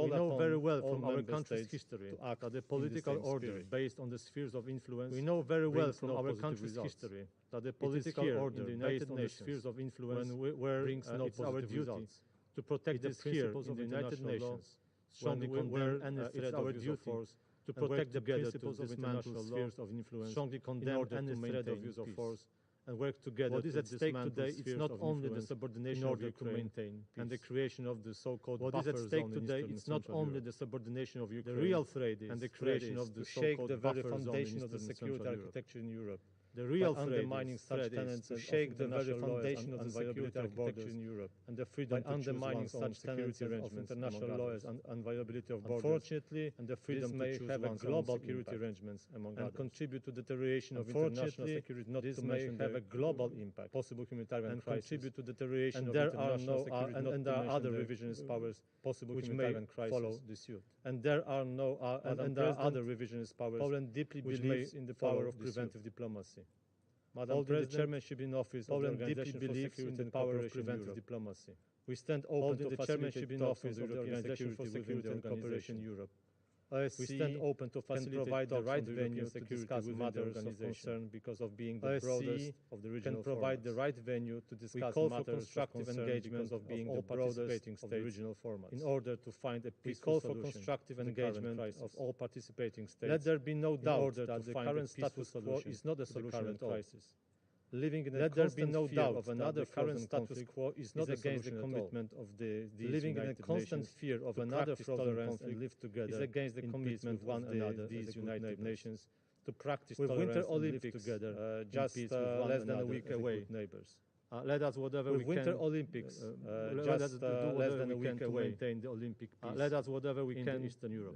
know very well from our country's history to act at the political order based on the spheres of influence. We know very well from our country's history that the political order based on the spheres of influence brings no positive results. To protect the principles of the United Nations, strongly condemn any threat of use of force, to protect the principles of international spheres of influence, strongly condemn any threat of use of force, and work together. What is at stake today is not only the subordination of Ukraine and the creation of the so-called buffer zone. What is at stake today is not only the subordination of Ukraine. The real threat is the creation of the so-called buffer zone in foundation of the security architecture in Europe. The real undermining such tenets to shake the very foundation of the security architecture in Europe and the freedom by undermining such tenets of international laws and inviolability of borders. Unfortunately, and the freedom may have a global security arrangements among others, and contribute to deterioration of international security. Not this may have a global impact, possible humanitarian crisis, and contribute to deterioration of international security. And there are other revisionist powers, possible humanitarian crisis, follow the suit. And there are other revisionist powers. Poland deeply believes in the power of preventive diplomacy. Madam President, the chairmanship in office of the Organization for Security and power of preventive diplomacy. We stand open to the chairmanship in office of the Organization for Security and Cooperation in Europe. We stand open to facilitate the right venue to discuss matters of concern because of being the broadest of the regional forums. Can provide the right venue to discuss matters of concern engagement of being the broadest of the regional formats in order to find a peaceful solution. We call for constructive engagement of all participating states. Let there be no doubt that the current status quo is not a solution at all. Living in a constant fear of another current status quo is not against the commitment of these living in a constant fear of another tolerance and live together is against the commitment of one another these United Nations to practice tolerance and live together just less than a week away. Neighbors. Let us whatever we can. Winter Olympics, just less than a week away. Maintain the Olympic peace. Let us whatever we can in Eastern Europe.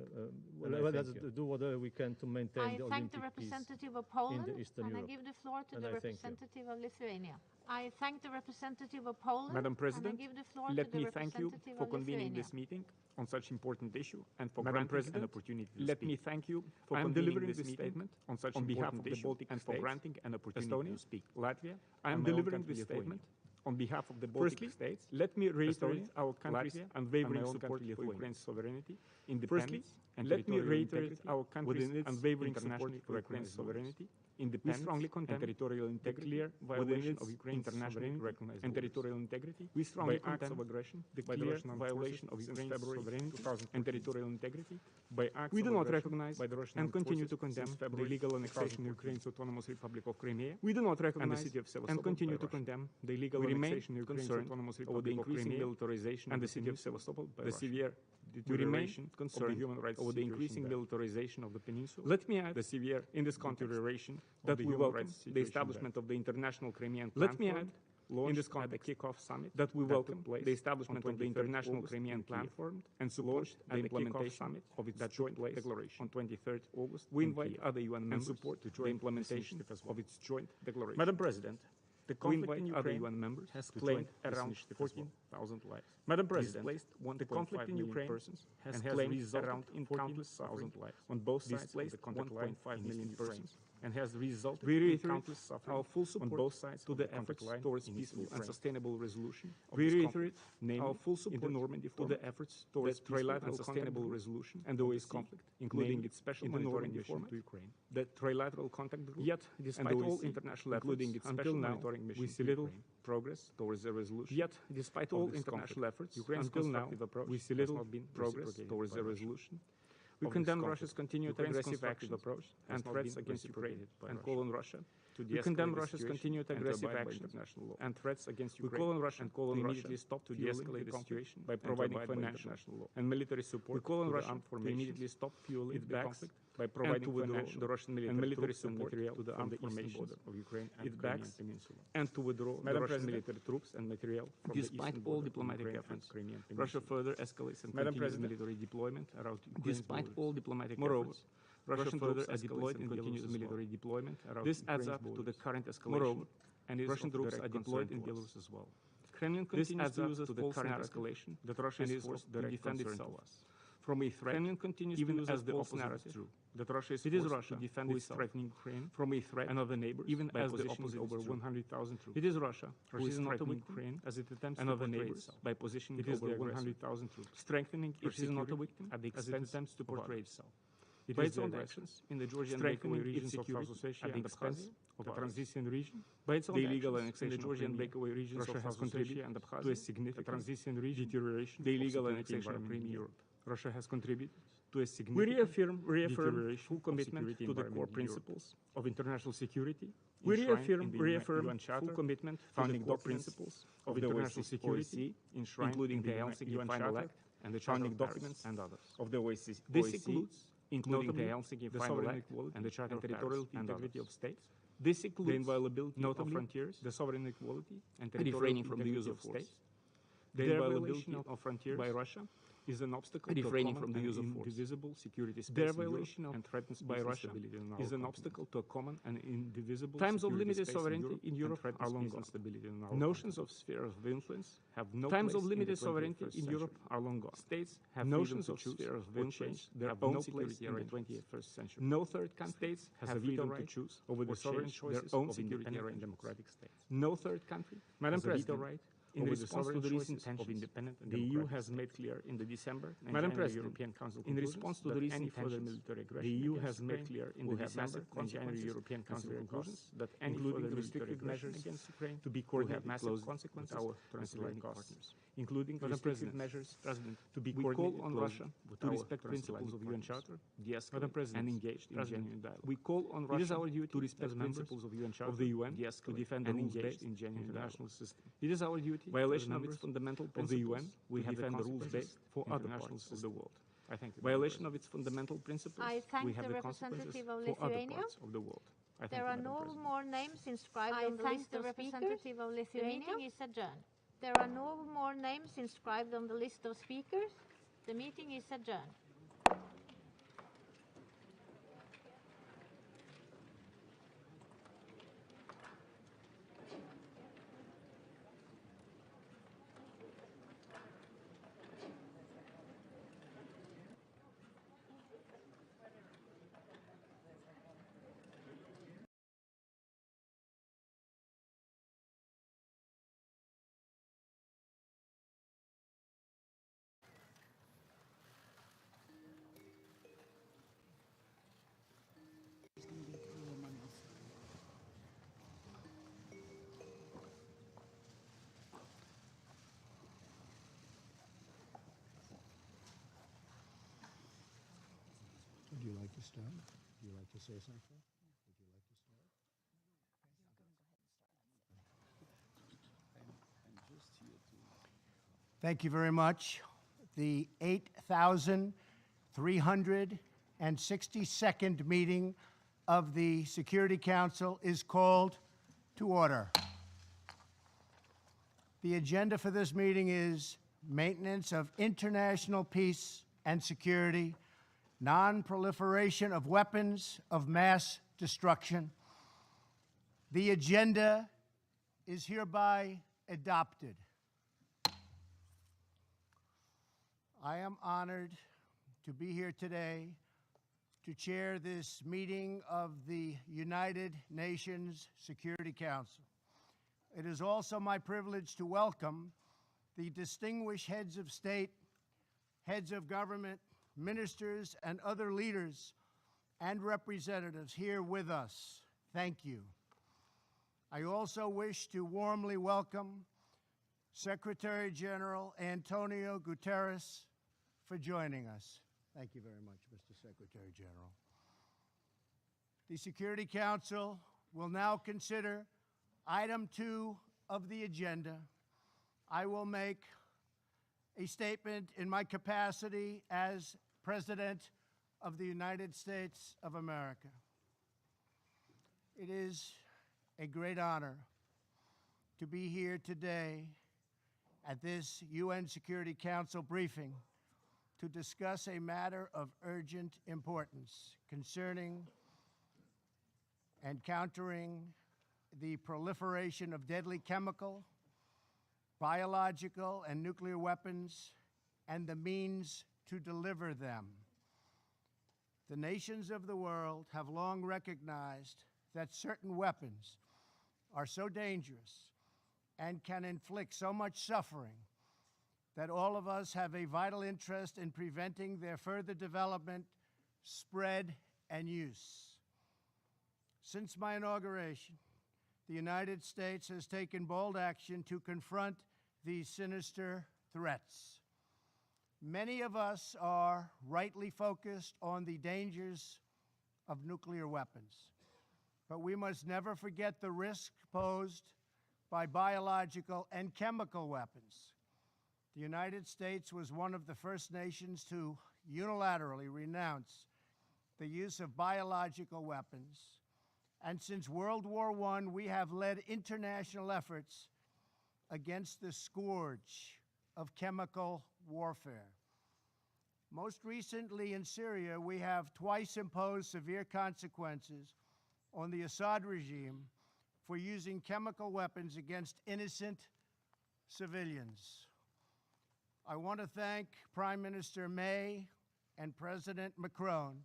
Let us do whatever we can to maintain the Olympic peace. I thank the representative of Poland, in Eastern Europe. I give the floor to the representative of Lithuania. I thank the representative of Poland. Madam President, and I give the floor let to the me thank you for convening this meeting on such important issue and for granting an opportunity to let speak. me thank you for I am delivering this statement on such on behalf important of the issue Baltic and for states, granting an opportunity to speak. Latvia. I am delivering this statement on behalf of the Baltic states. Let me reiterate our country's unwavering support for Ukraine's sovereignty, independence, and let me reiterate our country's unwavering support for Ukraine's sovereignty, independence, strongly condemn territorial integrity, clear violation of Ukraine's internationally recognized and territorial integrity. We strongly acts of aggression, the clear violation of Ukraine's sovereignty and territorial integrity. By acts we do not recognize and continue to condemn the illegal annexation of Ukraine's autonomous Republic of Crimea. We do not recognize and continue to condemn the illegal annexation of Ukraine's autonomous Republic of Crimea. The increasing militarization and the city of Sevastopol, the severe deterioration of the human rights over the increasing militarization of the peninsula. Let me add the severe in this deterioration that we welcome the establishment of the International Crimean Plan. Let me add in this context, the kickoff summit that we welcome the establishment of the International Crimean Platform and support the implementation summit of its joint declaration on 23rd August. We invite other UN members support the implementation of its joint declaration. Madam President, the conflict in Ukraine members has claimed around 14,000 lives. Madam President, the conflict in Ukraine has claimed around countless thousand lives on both sides of the conflict line. 1.5 million persons and has resulted in countless suffering our full support on both sides to the efforts towards peaceful and sustainable resolution of this conflict, namely our full support in the Normandy to the efforts towards trilateral and sustainable resolution and the conflict, including its special monitoring mission to Ukraine. The trilateral contact group, yet despite all international efforts, including its special monitoring mission, we see little progress towards a resolution. Yet despite all international efforts, Ukraine's constructive approach we see little progress towards a resolution. We condemn Russia's continued aggressive approach and threats against Ukraine and call on Russia to de-escalate. We condemn Russia's continued aggressive action and threats against Ukraine. We call on Russia and call on immediately stop to de-escalate the situation by providing financial and military support. We call on Russia to immediately stop fueling the conflict by providing financial the Russian military support to the armed formations of Ukraine and the Crimean Peninsula, and to withdraw the Russian military troops and material from the eastern border. Despite all diplomatic efforts, Russia further escalates and continues military deployment around Ukraine's borders. Despite all diplomatic efforts, Russia further deployed and continues military deployment around this adds up to the current escalation, and Russian troops are deployed in Belarus as well. Kremlin continues to use the current escalation that Russia is forced to defend itself from a threat, Kremlin continues even as the false narrative true that Russia is forced to defend itself threatening Ukraine from a threat and other neighbors, even as the opposite over 100,000 troops. It is Russia who is not threatening Ukraine as it attempts to portray itself by positioning over 100,000 troops, strengthening its security at the expense attempts to portray itself. By its own actions in the Georgian breakaway regions of South Ossetia and Abkhazia, of the Transnistrian region, by its own illegal annexation in the Georgian breakaway regions of South Ossetia and Abkhazia to a significant Transnistrian region deterioration, the illegal annexation of Crimea. Europe. Russia has contributed to a significant reaffirm full commitment to the core principles of international security. We reaffirm full commitment founding principles of international security, including the Helsinki Final Act and the founding documents and others of the OSCE. This includes including the Helsinki Final Act and the Charter of Territorial Integrity of States. This includes the inviolability of frontiers, the sovereign equality and territorial from the use of force. The inviolability of frontiers by Russia is an obstacle to refraining from the use of indivisible security space. Their violation and threatens by Russia is an obstacle to a common and indivisible times of limited sovereignty in Europe are long gone. Notions of spheres of influence have no times of limited sovereignty in Europe are long gone. States have notions of spheres of influence their own security in the 21st century. No third country has a veto right to choose over the sovereign choices of independent and democratic states. No third country, Madam President, in response to the recent tensions of independent and the EU has made clear in the December and January European Council in response to the recent further military aggression, the EU has made clear in the December and January European Council conclusions that any further restrictive measures against Ukraine to be coordinated massive consequences our transatlantic partners, including restrictive measures to be coordinated on Russia to respect principles of UN Charter, de-escalate and engaged in genuine dialogue. We call on Russia to respect principles of UN Charter, of the UN, to defend the rules-based in genuine international system. It is our duty. Violation of its fundamental principles of the UN, we have the rules-based for other parts of the world. I thank you. Violation of its fundamental principles, we have the consequences for other parts of the world. There are no more names inscribed on the list of speakers. The meeting is adjourned. There are no more names inscribed on the list of speakers. The meeting is adjourned. Would you like to start? Would you like to say something? Would you like to start? I'm just here to... Thank you very much. The 8,362nd meeting of the Security Council is called to order. The agenda for this meeting is maintenance of international peace and security, non-proliferation of weapons of mass destruction. The agenda is hereby adopted. I am honored to be here today to chair this meeting of the United Nations Security Council. It is also my privilege to welcome the distinguished heads of state, heads of government, ministers, and other leaders and representatives here with us. Thank you. I also wish to warmly welcome Secretary General Antonio Guterres for joining us. Thank you very much, Mr. Secretary General. The Security Council will now consider item 2 of the agenda. I will make a statement in my capacity as President of the United States of America. It is a great honor to be here today at this UN Security Council briefing to discuss a matter of urgent importance concerning and countering the proliferation of deadly chemical, biological, and nuclear weapons and the means to deliver them. The nations of the world have long recognized that certain weapons are so dangerous and can inflict so much suffering that all of us have a vital interest in preventing their further development, spread, and use. Since my inauguration, the United States has taken bold action to confront these sinister threats. Many of us are rightly focused on the dangers of nuclear weapons, but we must never forget the risk posed by biological and chemical weapons. The United States was one of the first nations to unilaterally renounce the use of biological weapons, and since World War I, we have led international efforts against the scourge of chemical warfare. Most recently in Syria, we have twice imposed severe consequences on the Assad regime for using chemical weapons against innocent civilians. I want to thank Prime Minister May and President Macron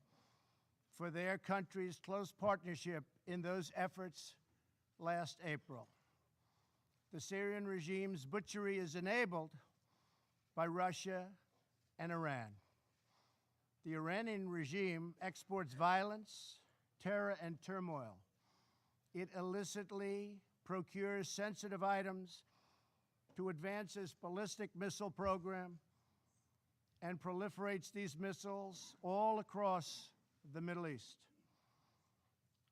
for their country's close partnership in those efforts last April. The Syrian regime's butchery is enabled by Russia and Iran. The Iranian regime exports violence, terror, and turmoil. It illicitly procures sensitive items to advance its ballistic missile program and proliferates these missiles all across the Middle East.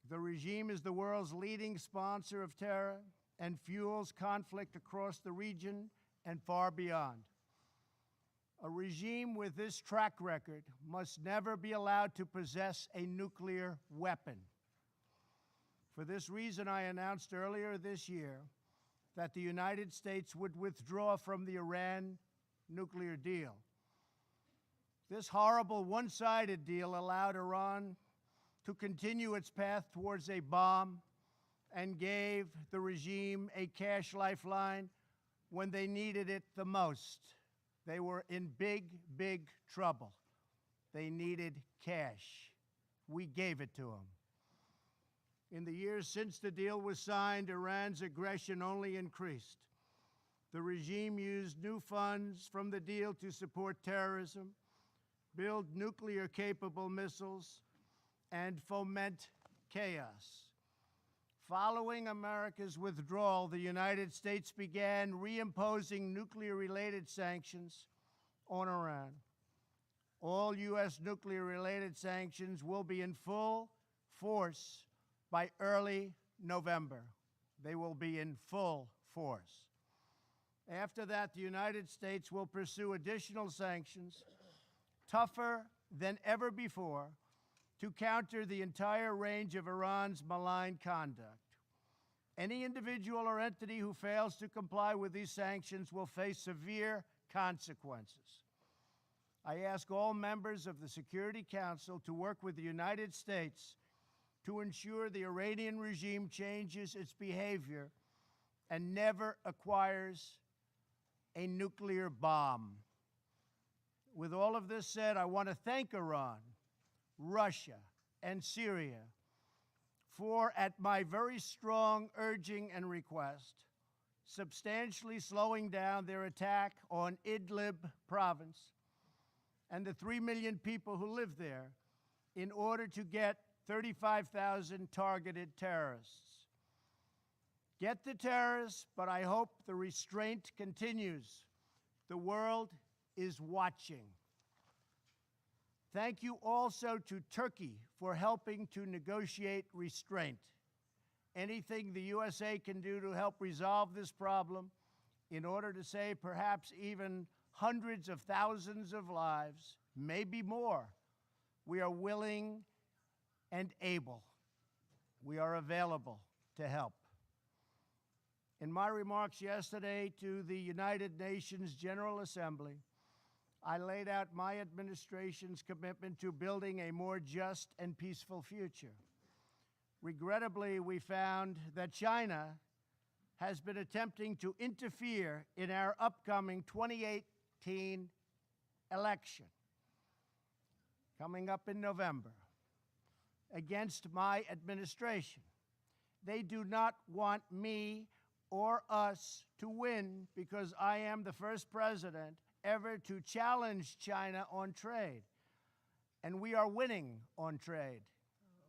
The regime is the world's leading sponsor of terror and fuels conflict across the region and far beyond. A regime with this track record must never be allowed to possess a nuclear weapon. For this reason, I announced earlier this year that the United States would withdraw from the Iran nuclear deal. This horrible one-sided deal allowed Iran to continue its path towards a bomb and gave the regime a cash lifeline when they needed it the most. They were in big, big trouble. They needed cash. We gave it to them. In the years since the deal was signed, Iran's aggression only increased. The regime used new funds from the deal to support terrorism, build nuclear-capable missiles, and foment chaos. Following America's withdrawal, the United States began reimposing nuclear-related sanctions on Iran. All U.S. nuclear-related sanctions will be in full force by early November. They will be in full force. After that, the United States will pursue additional sanctions, tougher than ever before, to counter the entire range of Iran's malign conduct. Any individual or entity who fails to comply with these sanctions will face severe consequences. I ask all members of the Security Council to work with the United States to ensure the Iranian regime changes its behavior and never acquires a nuclear bomb. With all of this said, I want to thank Iran, Russia, and Syria for, at my very strong urging and request, substantially slowing down their attack on Idlib province and the 3 million people who live there in order to get 35,000 targeted terrorists. Get the terrorists, but I hope the restraint continues. The world is watching. Thank you also to Turkey for helping to negotiate restraint. Anything the USA can do to help resolve this problem in order to save perhaps even hundreds of thousands of lives, maybe more, we are willing and able. We are available to help. In my remarks yesterday to the United Nations General Assembly, I laid out my administration's commitment to building a more just and peaceful future. Regrettably, we found that China has been attempting to interfere in our upcoming 2018 election, coming up in November, against my administration. They do not want me or us to win because I am the first president ever to challenge China on trade. And we are winning on trade.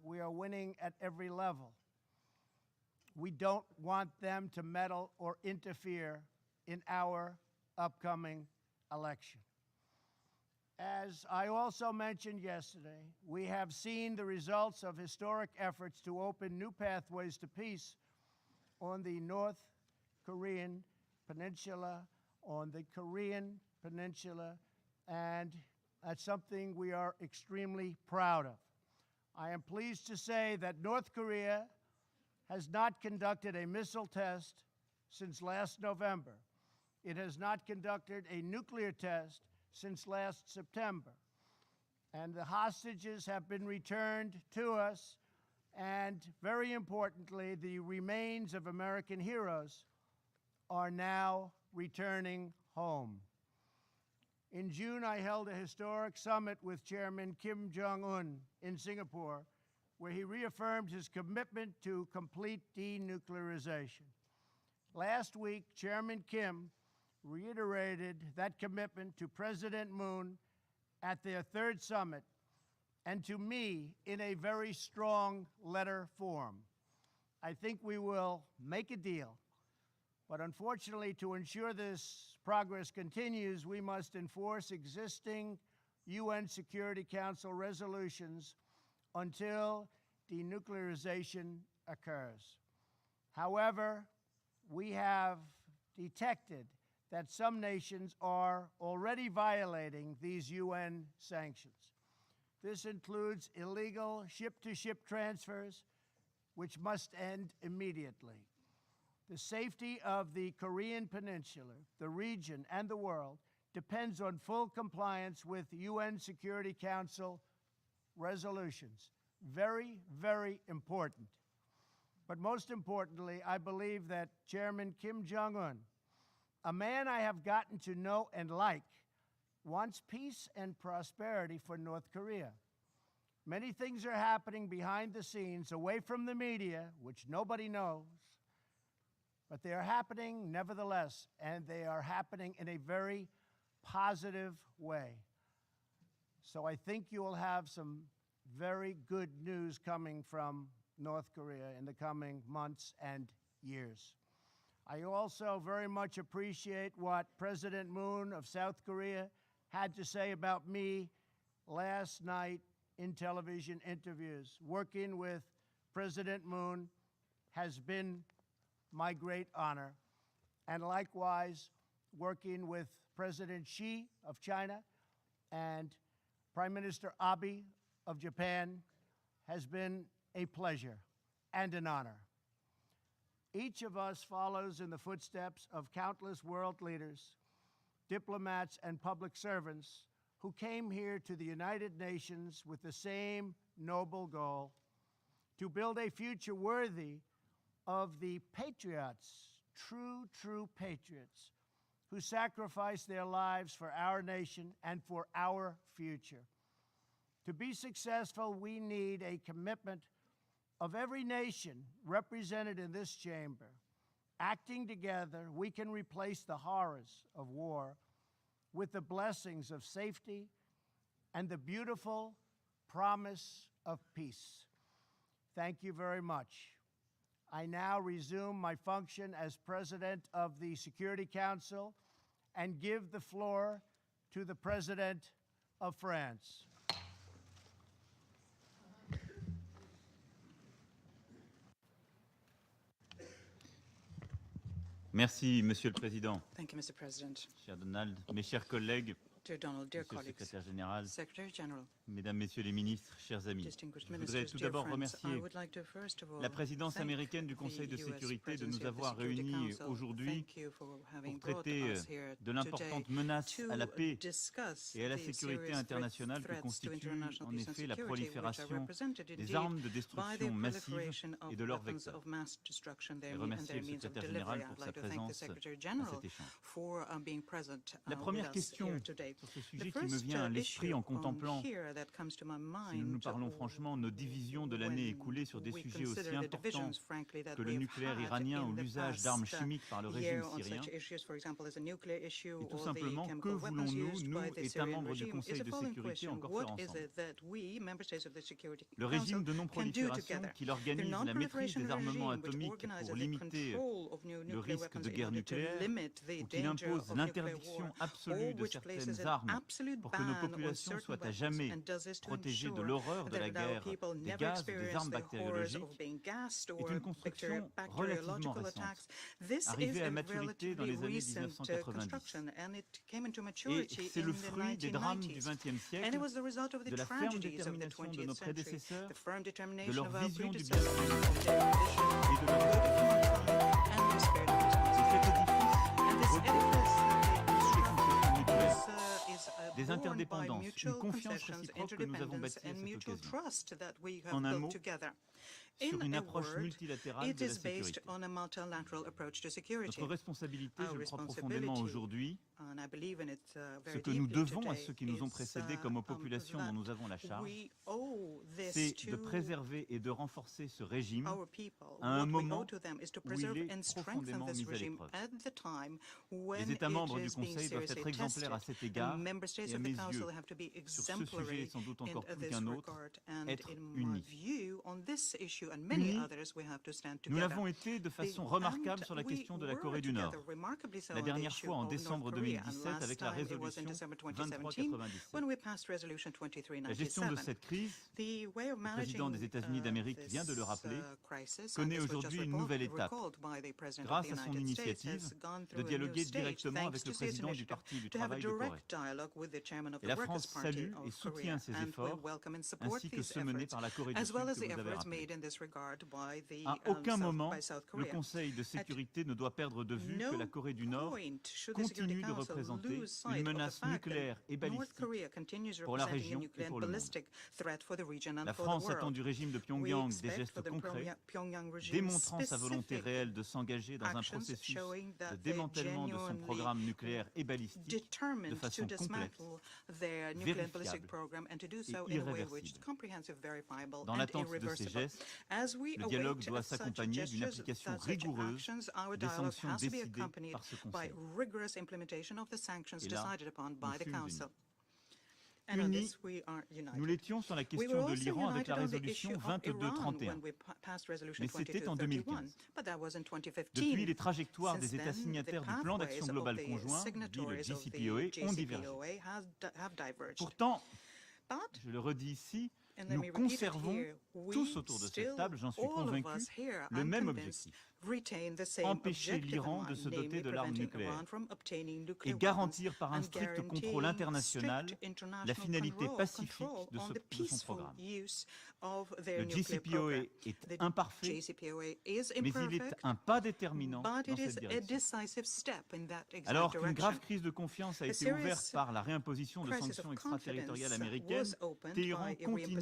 We are winning at every level. We don't want them to meddle or interfere in our upcoming election. As I also mentioned yesterday, we have seen the results of historic efforts to open new pathways to peace on the North Korean Peninsula, and that's something we are extremely proud of. I am pleased to say that North Korea has not conducted a missile test since last November. It has not conducted a nuclear test since last September. And the hostages have been returned to us, and very importantly, the remains of American heroes are now returning home. In June, I held a historic summit with Chairman Kim Jong-un in Singapore, where he reaffirmed his commitment to complete denuclearization. Last week, Chairman Kim reiterated that commitment to President Moon at their third summit and to me in a very strong letter form. I think we will make a deal. But unfortunately, to ensure this progress continues, we must enforce existing UN Security Council resolutions until denuclearization occurs. However, we have detected that some nations are already violating these UN sanctions. This includes illegal ship-to-ship transfers, which must end immediately. The safety of the Korean Peninsula, the region, and the world depends on full compliance with UN Security Council resolutions. Very, very important. But most importantly, I believe that Chairman Kim Jong-un, a man I have gotten to know and like, wants peace and prosperity for North Korea. Many things are happening behind the scenes, away from the media, which nobody knows, but they are happening nevertheless, and they are happening in a very positive way. So I think you will have some very good news coming from North Korea in the coming months and years. I also very much appreciate what President Moon of South Korea had to say about me last night in television interviews. Working with President Moon has been my great honor, and likewise working with President Xi of China and Prime Minister Abe of Japan has been a pleasure and an honor. Each of us follows in the footsteps of countless world leaders, diplomats, and public servants who came here to the United Nations with the same noble goal: to build a future worthy of the patriots, true patriots, who sacrificed their lives for our nation and for our future. To be successful, we need a commitment of every nation represented in this chamber. Acting together, we can replace the horrors of war with the blessings of safety and the beautiful promise of peace. Thank you very much. I now resume my function as President of the Security Council and give the floor to the President of France. Merci, Monsieur le Président. Thank you, Mr. President. Cher Donald, mes chers collègues, Dear Donald, dear Monsieur le colleagues, Secrétaire Général, Secretary General, Mesdames, Messieurs les ministres, chers amis, je voudrais tout d'abord remercier la présidence américaine du Conseil de sécurité de nous avoir réunis aujourd'hui pour traiter de l'importante menace à la paix et à la sécurité internationale que constitue en effet la prolifération des armes de destruction massive et de leurs vecteurs. Et remercier le Secrétaire Général pour sa présence à cet échange. La première question sur ce sujet qui me vient à l'esprit en contemplant, si nous nous parlons franchement, nos divisions de l'année écoulée sur des sujets aussi importants que le nucléaire iranien ou l'usage d'armes chimiques par le régime syrien, et tout simplement, que voulons-nous, nous, États membres du Conseil de sécurité, encore faire ensemble? Le régime de non-prolifération qui organise la maîtrise des armements atomiques pour limiter le risque de guerre nucléaire, ou qui impose l'interdiction absolue de certaines armes pour que nos populations soient à jamais protégées de l'horreur de la guerre, des gaz ou des armes bactériologiques, est une construction relativement récente, arrivée à maturité dans les années 1990. Et c'est le fruit des drames du XXe siècle, de la ferme détermination de nos prédécesseurs, de leur vision du bien et de leur esprit des interdépendances, une confiance réciproque que nous avons bâtie à cette occasion. En un mot, sur une approche multilatérale de la sécurité. Notre responsabilité, je le crois profondément aujourd'hui, ce que nous devons à ceux qui nous ont précédés comme aux populations dont nous avons la charge, c'est de préserver et de renforcer ce régime à un moment où il est profondément mis à l'épreuve. Les États membres du Conseil doivent être exemplaires à cet égard et à mes yeux, sur ce sujet sans doute encore plus qu'un autre, être unis. Nous l'avons été de façon remarquable sur la question de la Corée du Nord. La dernière fois en décembre 2017 avec la résolution 2397. La gestion de cette crise, le président des États-Unis d'Amérique vient de le rappeler, connaît aujourd'hui une nouvelle étape. Grâce à son initiative de dialoguer directement avec le président du Parti du travail de Corée. Et la France salue et soutient ces efforts, ainsi que ceux menés par la Corée du Sud que vous avez rappelés. À aucun moment, le Conseil de sécurité ne doit perdre de vue que la Corée du Nord continue de représenter une menace nucléaire et balistique pour la région et pour le monde. La France attend du régime de Pyongyang des gestes concrets, démontrant sa volonté réelle de s'engager dans un processus de démantèlement de son programme nucléaire et balistique de façon complète, vérifiable et irréversible. Dans l'attente de ces gestes, le dialogue doit s'accompagner d'une application rigoureuse des sanctions décidées par ce Conseil. Et là, nous sommes unis. Nous l'étions sur la question de l'Iran avec la résolution 2231, mais c'était en 2015. Depuis, les trajectoires des États signataires du plan d'action global conjoint, dit le JCPOA, ont divergé. Pourtant, je le redis ici, nous conservons tous autour de cette table, j'en suis convaincu, le même objectif. Empêcher l'Iran de se doter de l'arme nucléaire et garantir par un strict contrôle international la finalité pacifique de son programme. Le JCPOA est imparfait, mais il est un pas déterminant dans cette direction. Alors qu'une grave crise de confiance a été ouverte par la réimposition de sanctions extraterritoriales américaines, Téhéran continue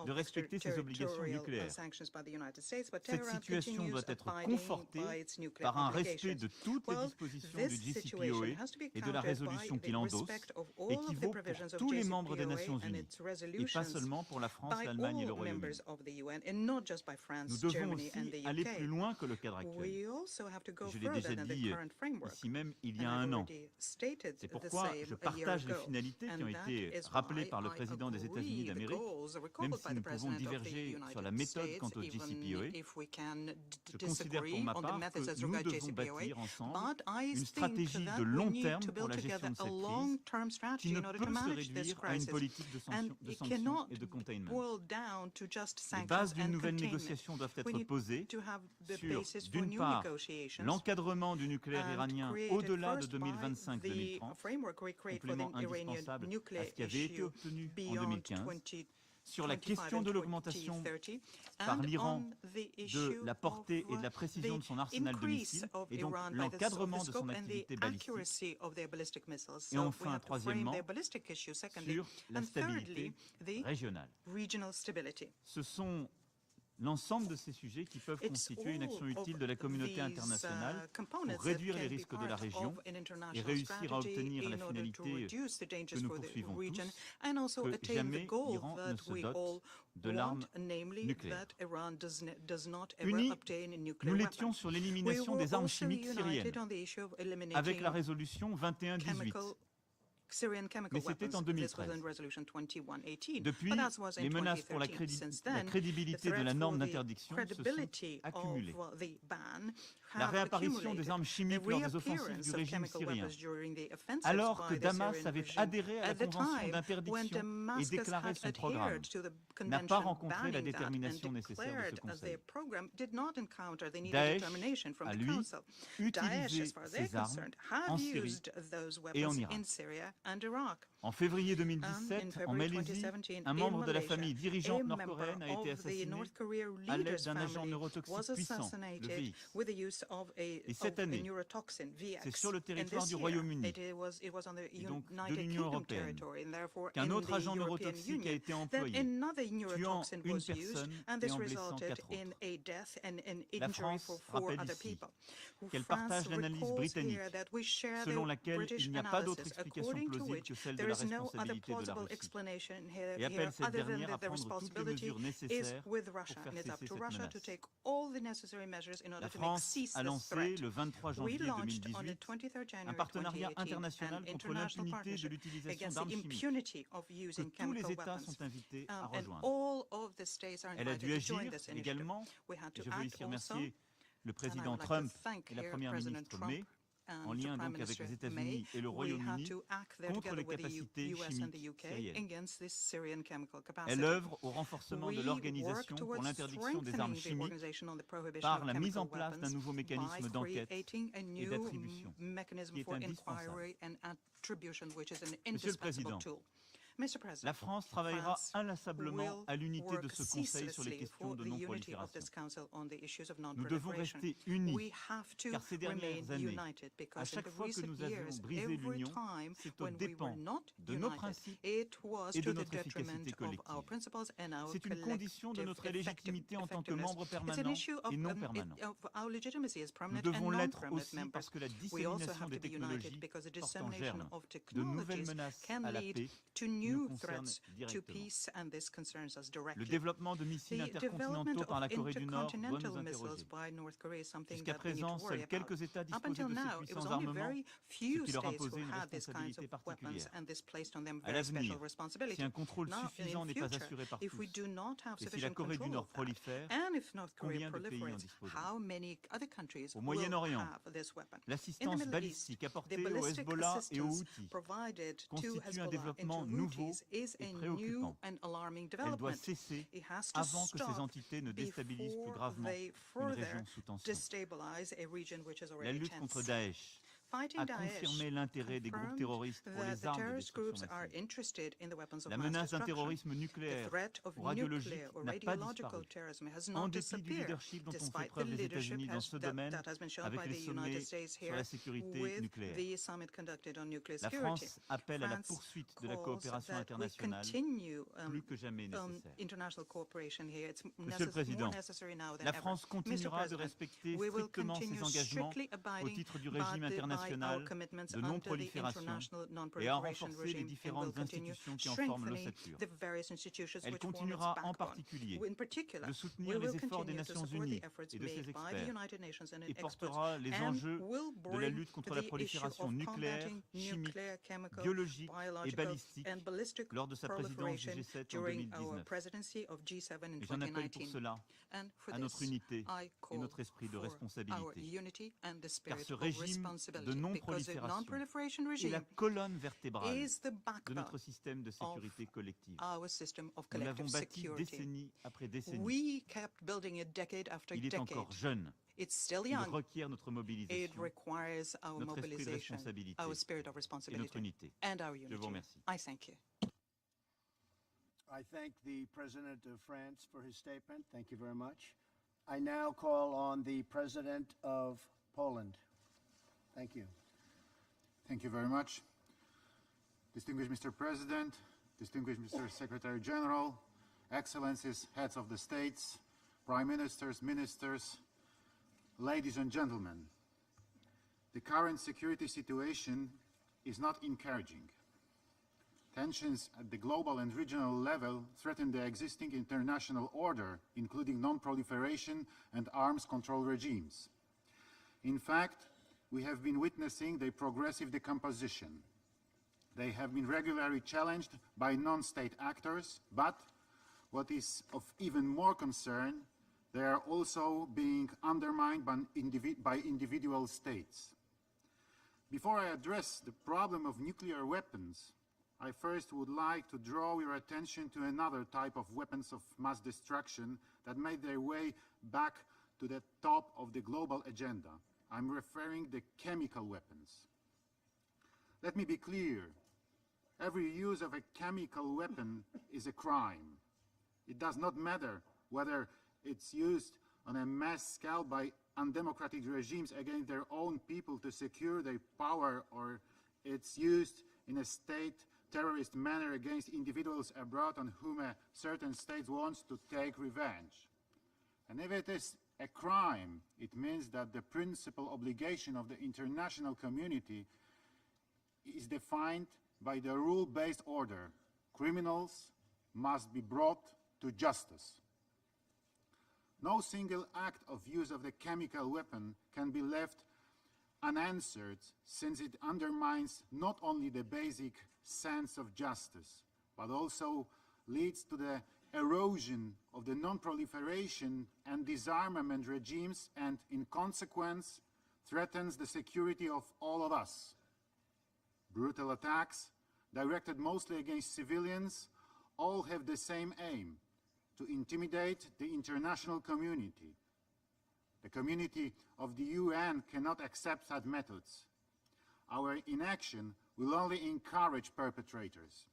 de respecter ses obligations nucléaires. Cette situation doit être confrontée confortée par un respect de toutes les dispositions du JCPOA et de la résolution qu'il endosse et qui vaut pour tous les membres des Nations Unies, et pas seulement pour la France, l'Allemagne et le Royaume-Uni. Nous devons aussi aller plus loin que le cadre actuel. Je l'ai déjà dit ici même il y a un an. C'est pourquoi je partage les finalités qui ont été rappelées par le président des États-Unis d'Amérique, même si nous pouvons diverger sur la méthode quant au JCPOA. Je considère pour ma part que nous devons bâtir ensemble une stratégie de long terme pour la gestion de cette crise qui ne peut se réduire à une politique de sanctions et de containment. Les bases d'une nouvelle négociation doivent être posées sur, d'une part, l'encadrement du nucléaire iranien au-delà de 2025-2030, complément indispensable à ce qui avait été obtenu en 2015, sur la question de l'augmentation par l'Iran de la portée et de la précision de son arsenal de missiles, et donc l'encadrement de son activité balistique. Et enfin, troisièmement, sur la stabilité régionale. Ce sont l'ensemble de ces sujets qui peuvent constituer une action utile de la communauté internationale pour réduire les risques de la région et réussir à obtenir la finalité que nous poursuivons tous, que jamais l'Iran ne se dote de l'arme nucléaire. Unis, nous l'étions sur l'élimination des armes chimiques syriennes avec la résolution 2118. Mais c'était en 2013. Depuis, les menaces pour la crédibilité de la norme d'interdiction se sont accumulées. La réapparition des armes chimiques lors des offensives du régime syrien, alors que Damas avait adhéré à la convention d'interdiction et déclaré son programme, n'a pas rencontré la détermination nécessaire de ce Conseil. Daesh a, lui, utilisé ces armes en Syrie et en Irak. En février 2017, en Malaisie, un membre de la famille dirigeante nord-coréenne a été assassiné à l'aide d'un agent neurotoxique puissant, le VX. Et cette année, c'est sur le territoire du Royaume-Uni, et donc de l'Union européenne, qu'un autre agent neurotoxique a été employé, tuant une personne et en blessant 4 autres. La France rappelle ici qu'elle partage l'analyse britannique, selon laquelle il n'y a pas d'autre explication plausible que celle de la responsabilité de la Russie, et appelle cette dernière à prendre toutes les mesures nécessaires pour faire cesser cette menace. La France a lancé le 23 janvier 2018 un partenariat international contre l'impunité de l'utilisation d'armes chimiques, que tous les États sont invités à rejoindre. Elle a dû agir également, et je veux ici remercier le président Trump et la première ministre May, en lien donc avec les États-Unis et le Royaume-Uni, contre les capacités chimiques syriennes. Elle œuvre au renforcement de l'Organisation pour l'interdiction des armes chimiques par la mise en place d'un nouveau mécanisme d'enquête et d'attribution, qui est indispensable. Monsieur le Président, la France travaillera inlassablement à l'unité de ce Conseil sur les questions de non-prolifération. Nous devons rester unis, car ces dernières années, à chaque fois que nous avions brisé l'Union, c'est aux dépens de nos principes et de notre efficacité collective. C'est une condition de notre légitimité en tant que membre permanent et non permanent. Nous devons l'être aussi parce que la dissémination des technologies porte en germe de nouvelles menaces à la paix nous concerne directement. Le développement de missiles intercontinentaux par la Corée du Nord doit nous interroger. Jusqu'à présent, seuls quelques États disposaient de ces puissants armements, ce qui leur imposait une responsabilité particulière. À l'avenir, si un contrôle suffisant n'est pas assuré par tous, et si la Corée du Nord prolifère, combien de pays en disposent? Au Moyen-Orient, l'assistance balistique apportée au Hezbollah et aux Houthis constitue un développement nouveau et préoccupant. Elle doit cesser avant que ces entités ne déstabilisent plus gravement une région sous tension. La lutte contre Daesh a confirmé l'intérêt des groupes terroristes pour les armes de destruction massive. La menace d'un terrorisme nucléaire ou radiologique n'a pas disparu, en dépit du leadership dont ont fait preuve les États-Unis dans ce domaine avec les sommets sur la sécurité nucléaire. La France appelle à la poursuite de la coopération internationale plus que jamais nécessaire. Monsieur le Président, la France continuera de respecter strictement ses engagements au titre du régime international de non-prolifération et à renforcer les différentes institutions qui en forment l'ossature. Elle continuera en particulier de soutenir les efforts des Nations Unies et de ses experts et portera les enjeux de la lutte contre la prolifération nucléaire, chimique, biologique et balistique lors de sa présidence du G7 en 2019. Et j'en appelle pour cela à notre unité et notre esprit de responsabilité. Car ce régime de non-prolifération est la colonne vertébrale de notre système de sécurité collective. Nous l'avons bâti décennie après décennie. Il est encore jeune. Il requiert notre mobilisation, notre esprit de responsabilité et notre unité. Je vous remercie. I thank the President of France for his statement. Thank you very much. I now call on the President of Poland. Thank you. Thank you very much. Distinguished Mr. President, distinguished Mr. Secretary General, Excellencies, Heads of the States, Prime Ministers, Ministers, ladies and gentlemen, the current security situation is not encouraging. Tensions at the global and regional level threaten the existing international order, including non-proliferation and arms control regimes. In fact, we have been witnessing their progressive decomposition. They have been regularly challenged by non-state actors, but what is of even more concern, they are also being undermined by individual states. Before I address the problem of nuclear weapons, I first would like to draw your attention to another type of weapons of mass destruction that made their way back to the top of the global agenda. I'm referring to chemical weapons. Let me be clear. Every use of a chemical weapon is a crime. It does not matter whether it's used on a mass scale by undemocratic regimes against their own people to secure their power, or it's used in a state terrorist manner against individuals abroad on whom a certain state wants to take revenge. And if it is a crime, it means that the principal obligation of the international community is defined by the rule-based order. Criminals must be brought to justice. No single act of use of the chemical weapon can be left unanswered, since it undermines not only the basic sense of justice, but also leads to the erosion of the non-proliferation and disarmament regimes, and in consequence threatens the security of all of us. Brutal attacks, directed mostly against civilians, all have the same aim: to intimidate the international community. The community of the UN cannot accept such methods. Our inaction will only encourage perpetrators.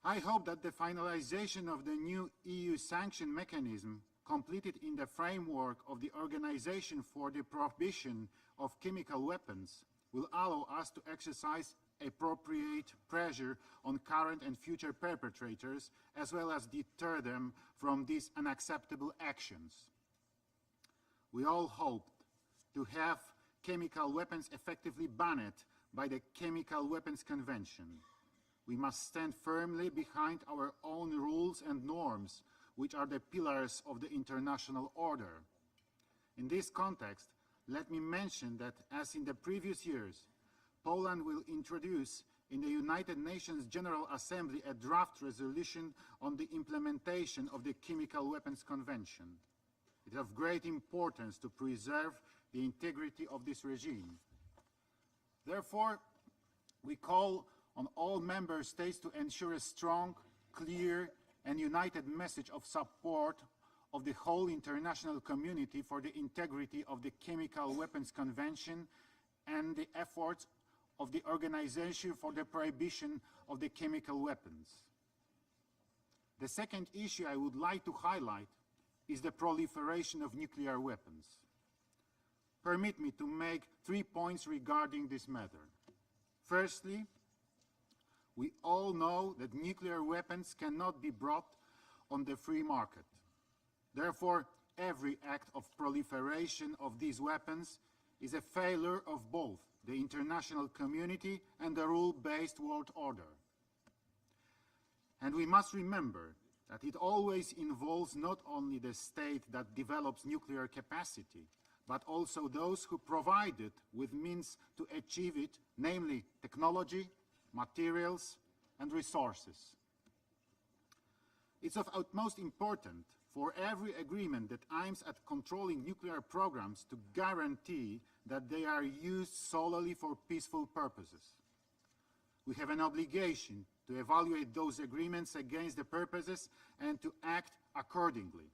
I hope that the finalization of the new EU sanction mechanism, completed in the framework of the Organization for the Prohibition of Chemical Weapons, will allow us to exercise appropriate pressure on current and future perpetrators, as well as deter them from these unacceptable actions. We all hoped to have chemical weapons effectively banned by the Chemical Weapons Convention. We must stand firmly behind our own rules and norms, which are the pillars of the international order. In this context, let me mention that, as in the previous years, Poland will introduce in the United Nations General Assembly a draft resolution on the implementation of the Chemical Weapons Convention. It is of great importance to preserve the integrity of this regime. Therefore, we call on all member states to ensure a strong, clear, and united message of support of the whole international community for the integrity of the Chemical Weapons Convention and the efforts of the Organization for the Prohibition of the Chemical Weapons. The second issue I would like to highlight is the proliferation of nuclear weapons. Permit me to make 3 points regarding this matter. Firstly, we all know that nuclear weapons cannot be brought on the free market. Therefore, every act of proliferation of these weapons is a failure of both the international community and the rule-based world order. And we must remember that it always involves not only the state that develops nuclear capacity, but also those who provide it with means to achieve it, namely technology, materials, and resources. It's of utmost importance for every agreement that aims at controlling nuclear programs to guarantee that they are used solely for peaceful purposes. We have an obligation to evaluate those agreements against the purposes and to act accordingly.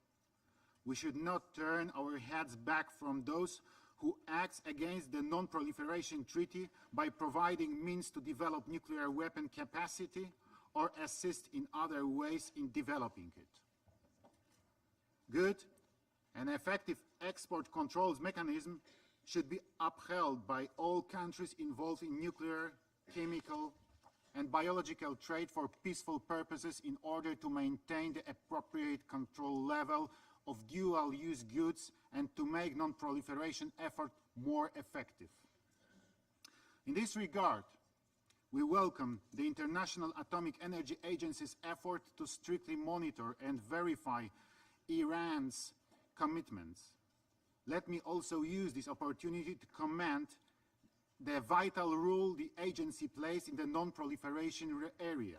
We should not turn our heads back from those who act against the Non-Proliferation Treaty by providing means to develop nuclear weapon capacity or assist in other ways in developing it. Good and effective export controls mechanism should be upheld by all countries involved in nuclear, chemical, and biological trade for peaceful purposes in order to maintain the appropriate control level of dual-use goods and to make non-proliferation effort more effective. In this regard, we welcome the International Atomic Energy Agency's effort to strictly monitor and verify Iran's commitments. Let me also use this opportunity to commend the vital role the agency plays in the non-proliferation area.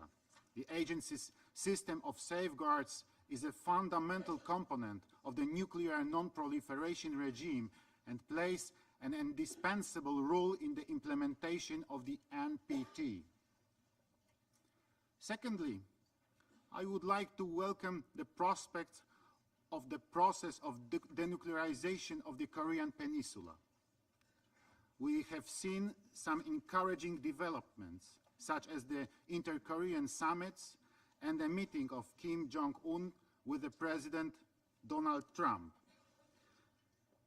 The agency's system of safeguards is a fundamental component of the nuclear non-proliferation regime and plays an indispensable role in the implementation of the NPT. Secondly, I would like to welcome the prospect of the process of denuclearization of the Korean Peninsula. We have seen some encouraging developments, such as the inter-Korean summits and the meeting of Kim Jong-un with the President Donald Trump.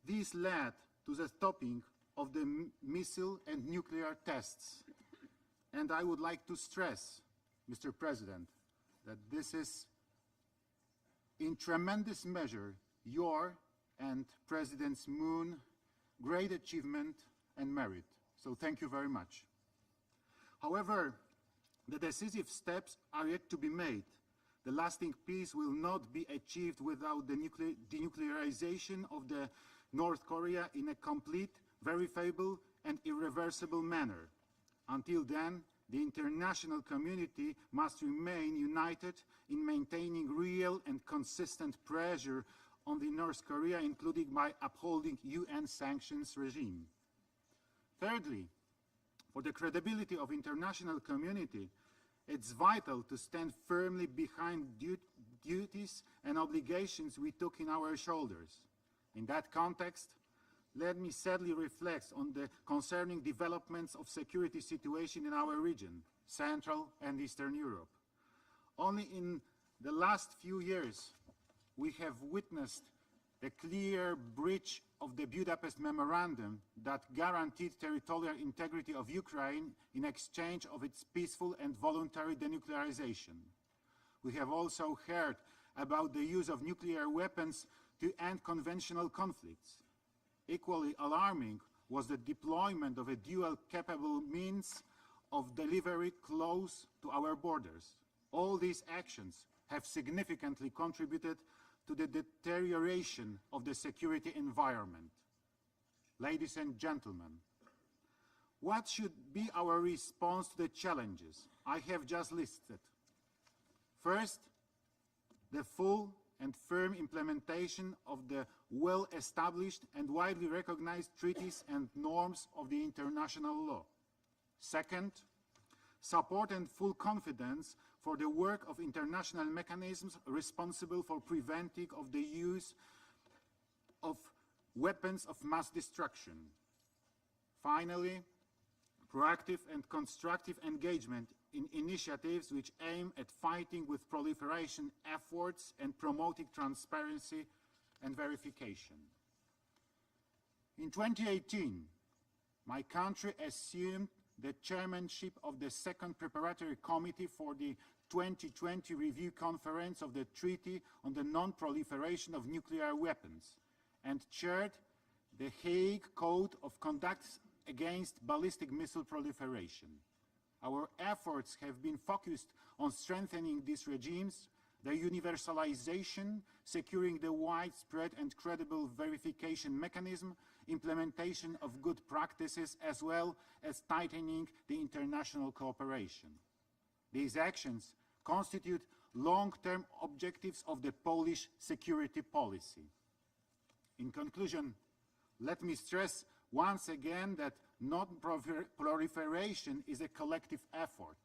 This led to the stopping of the missile and nuclear tests. And I would like to stress, Mr. President, that this is in tremendous measure your and President Moon's great achievement and merit. So thank you very much. However, the decisive steps are yet to be made. The lasting peace will not be achieved without the denuclearization of the North Korea in a complete, verifiable, and irreversible manner. Until then, the international community must remain united in maintaining real and consistent pressure on the North Korea, including by upholding UN sanctions regime. Thirdly, for the credibility of international community, it's vital to stand firmly behind duties and obligations we took in our shoulders. In that context, let me sadly reflect on the concerning developments of security situation in our region, Central and Eastern Europe. Only in the last few years, we have witnessed a clear breach of the Budapest Memorandum that guaranteed territorial integrity of Ukraine in exchange of its peaceful and voluntary denuclearization. We have also heard about the use of nuclear weapons to end conventional conflicts. Equally alarming was the deployment of a dual-capable means of delivery close to our borders. All these actions have significantly contributed to the deterioration of the security environment. Ladies and gentlemen, what should be our response to the challenges I have just listed? First, the full and firm implementation of the well-established and widely recognized treaties and norms of the international law. Second, support and full confidence for the work of international mechanisms responsible for preventing of the use of weapons of mass destruction. Finally, proactive and constructive engagement in initiatives which aim at fighting with proliferation efforts and promoting transparency and verification. In 2018, my country assumed the chairmanship of the second preparatory committee for the 2020 review conference of the Treaty on the Non-Proliferation of Nuclear Weapons and chaired the Hague Code of Conduct against ballistic missile proliferation. Our efforts have been focused on strengthening these regimes, their universalization, securing the widespread and credible verification mechanism, implementation of good practices, as well as tightening the international cooperation. These actions constitute long-term objectives of the Polish security policy. In conclusion, let me stress once again that non-proliferation is a collective effort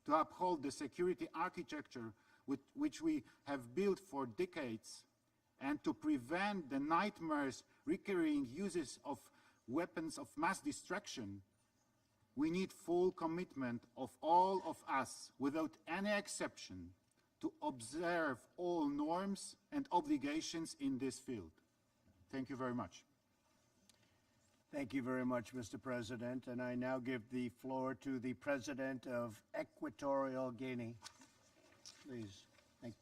to uphold the security architecture which we have built for decades and to prevent the nightmares recurring uses of weapons of mass destruction. We need full commitment of all of us, without any exception, to observe all norms and obligations in this field. Thank you very much. Thank you very much, Mr. President. And I now give the floor to the President of Equatorial Guinea. Please. Thank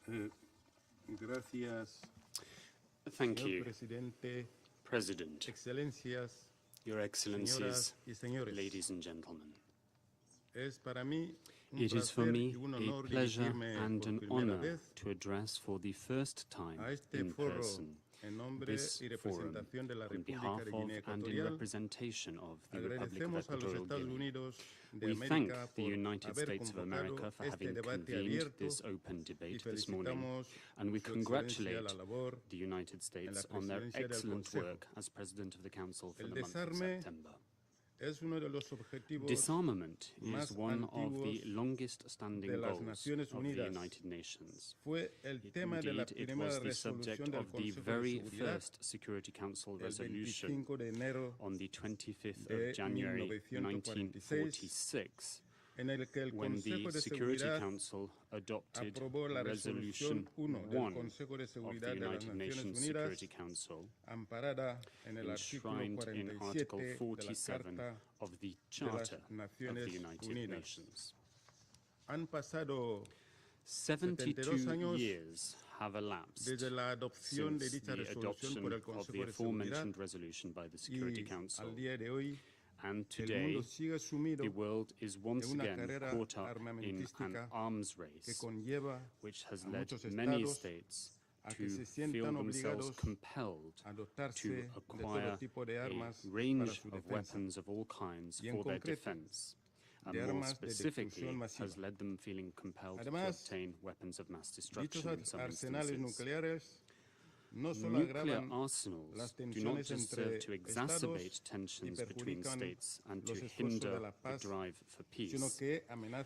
you. Gracias. Thank you, Presidente, President, Excelencias, Your Excellencies, y señores. ladies and gentlemen. It is for me a pleasure and an honor to address for the first time in person this forum on behalf of and in representation of the Republic of Equatorial Guinea. We thank the United States of America for having convened this open debate this morning, and we congratulate the United States on their excellent work as President of the Council for the month of September. Disarmament is one of the longest-standing goals of the United Nations. Indeed, it was the subject of the very first Security Council resolution on the 25th of January 1946, when the Security Council adopted Resolution 1 of the United Nations Security Council, enshrined in Article 47 of the Charter of the United Nations. 72 years have elapsed since the adoption of the aforementioned resolution by the Security Council. And today, the world is once again caught up in an arms race, which has led many states to feel themselves compelled to acquire a range of weapons of all kinds for their defense, and more specifically has led them feeling compelled to obtain weapons of mass destruction in some instances. Nuclear arsenals do not just serve to exacerbate tensions between states and to hinder the drive for peace,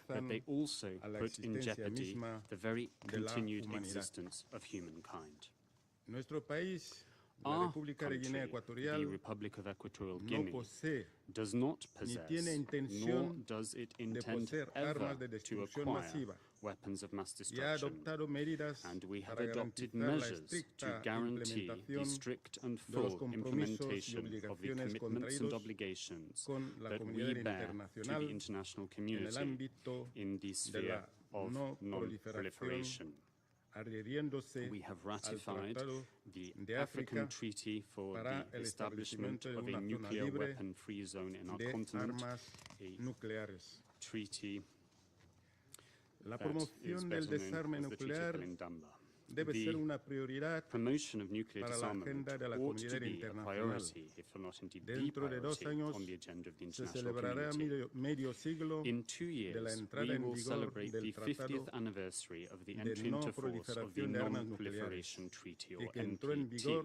but they also put in jeopardy the very continued existence of humankind. Our country, the Republic of Equatorial Guinea, does not possess, nor does it intend ever to acquire weapons of mass destruction, and we have adopted measures to guarantee the strict and full implementation of the commitments and obligations that we bear to the international community in the sphere of non-proliferation. We have ratified the African Treaty for the establishment of a nuclear weapon-free zone in our continent, a treaty La promoción del desarme nuclear debe ser una prioridad promotion of nuclear disarmament ought to be a priority, if not indeed the priority, on the agenda of the international community. In 2 years, we will celebrate the 50th anniversary of the entry into force of the Non-Proliferation Treaty, or NPT.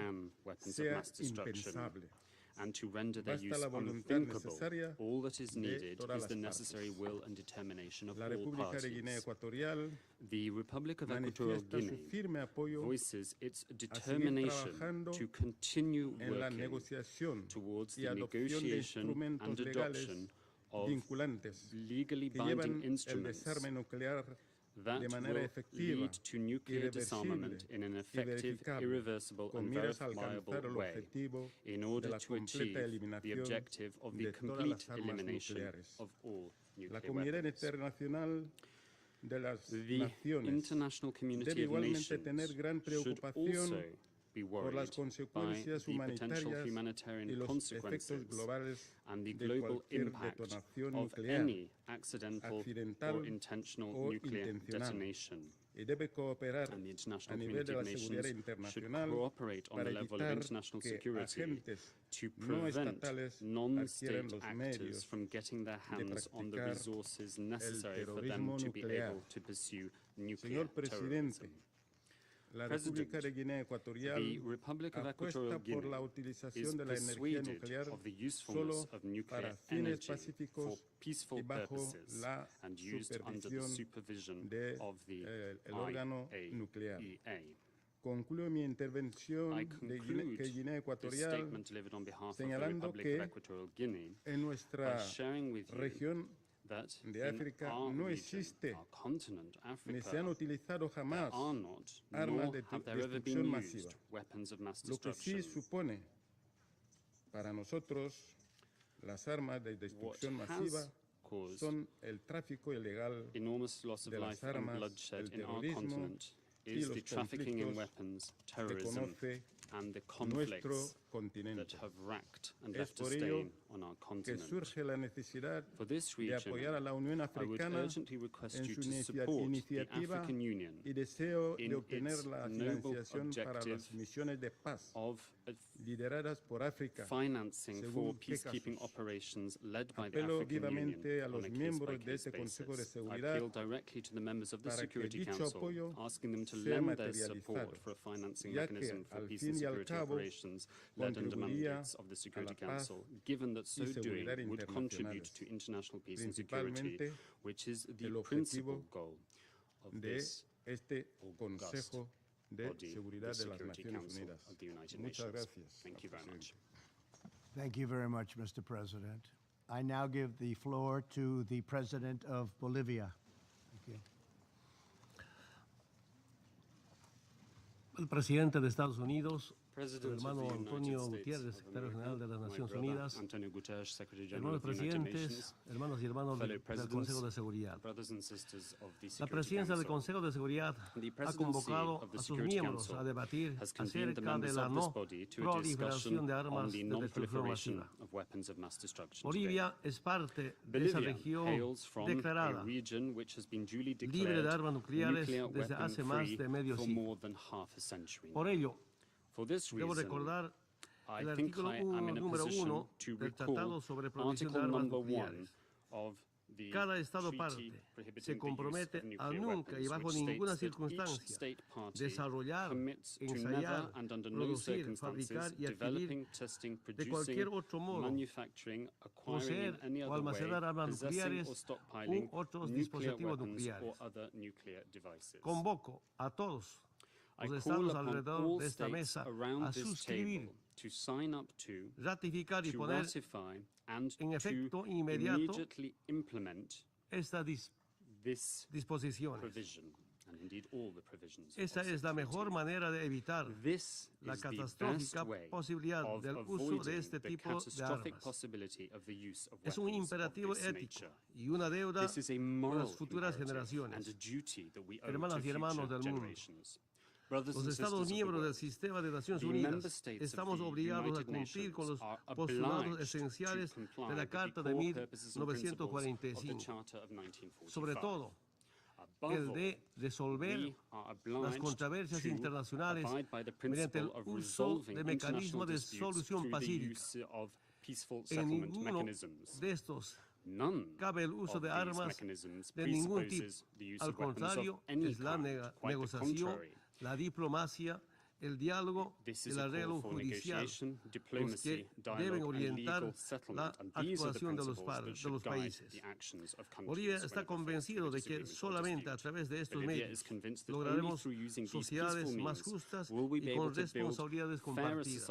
ban weapons of mass destruction. and to render their use unthinkable, all that is needed is the necessary will and determination of all parties. The Republic of Equatorial Guinea voices its determination to continue working towards the negotiation and adoption of legally binding instruments that will lead to nuclear disarmament in an effective, irreversible and verifiable way in order to achieve the objective of the complete elimination of all nuclear weapons. The international community of nations should also be worried by the potential humanitarian consequences and the global impact of any accidental or intentional nuclear detonation. And the international community of nations should cooperate on the level of international security to prevent non-state actors from getting their hands on the resources necessary for them to be able to pursue nuclear terrorism. President, the Republic of Equatorial Guinea is persuaded of the usefulness of nuclear energy for peaceful purposes and used under the supervision of the IAEA. Concluyo mi intervención I conclude this statement delivered on behalf of the Republic of Equatorial Guinea by sharing with you that de África no existe ni se han utilizado jamás armas de destrucción masiva. Lo que sí supone para nosotros las armas de destrucción masiva son el tráfico ilegal de las armas, el terrorismo y los conflictos que conoce and the conflicts that have racked and left a stain on our continent. For this reason, I would urgently request you to support the African Union in its noble objective of financing for peacekeeping operations led by the African Union on a case-by-case basis. I appeal directly to the members of the Security Council, asking them to lend their support for a financing mechanism for peace and security operations led under mandates of the Security Council, given that so doing would contribute to international peace and security, which is the principal goal of this august body, the Security Council of the United Nations. Thank you very much. Thank you very much, Mr. President. I now give the floor to the President of Bolivia. Thank you. El presidente de Estados Unidos, el hermano Antonio Gutiérrez, secretario general de las Naciones Unidas, hermanos presidentes, hermanos y hermanos del Consejo de Seguridad. La presidencia del Consejo de Seguridad ha convocado a sus miembros a debatir acerca de la no proliferación de armas de destrucción masiva. Bolivia es parte de esa región declarada libre de armas nucleares desde hace más de medio siglo. Por ello, debo recordar el artículo número 1 del Tratado sobre Prohibición de Armas Nucleares. Cada Estado parte se compromete a nunca y bajo ninguna circunstancia desarrollar, ensayar, producir, fabricar y adquirir de cualquier otro modo, poseer o almacenar armas nucleares u otros dispositivos nucleares. Convoco a todos los estados alrededor de esta mesa a suscribir, ratificar y poner en efecto inmediato esta disposición. Esta es la mejor manera de evitar la catastrófica posibilidad del uso de este tipo de armas. Es un imperativo ético y una deuda por las futuras generaciones, hermanas y hermanos del mundo. Los Estados miembros del Sistema de Naciones Unidas estamos obligados a cumplir con los postulados esenciales de la Carta de 1945, sobre todo el de resolver las controversias internacionales mediante el uso de mecanismos de solución pacífica. En ninguno de estos cabe el uso de armas de ningún tipo. Al contrario, es la negociación, la diplomacia el diálogo y el arreglo judicial, los que deben orientar la actuación de los países. Bolivia está convencido de que solamente a través de estos medios lograremos sociedades más justas y con responsabilidades compartidas.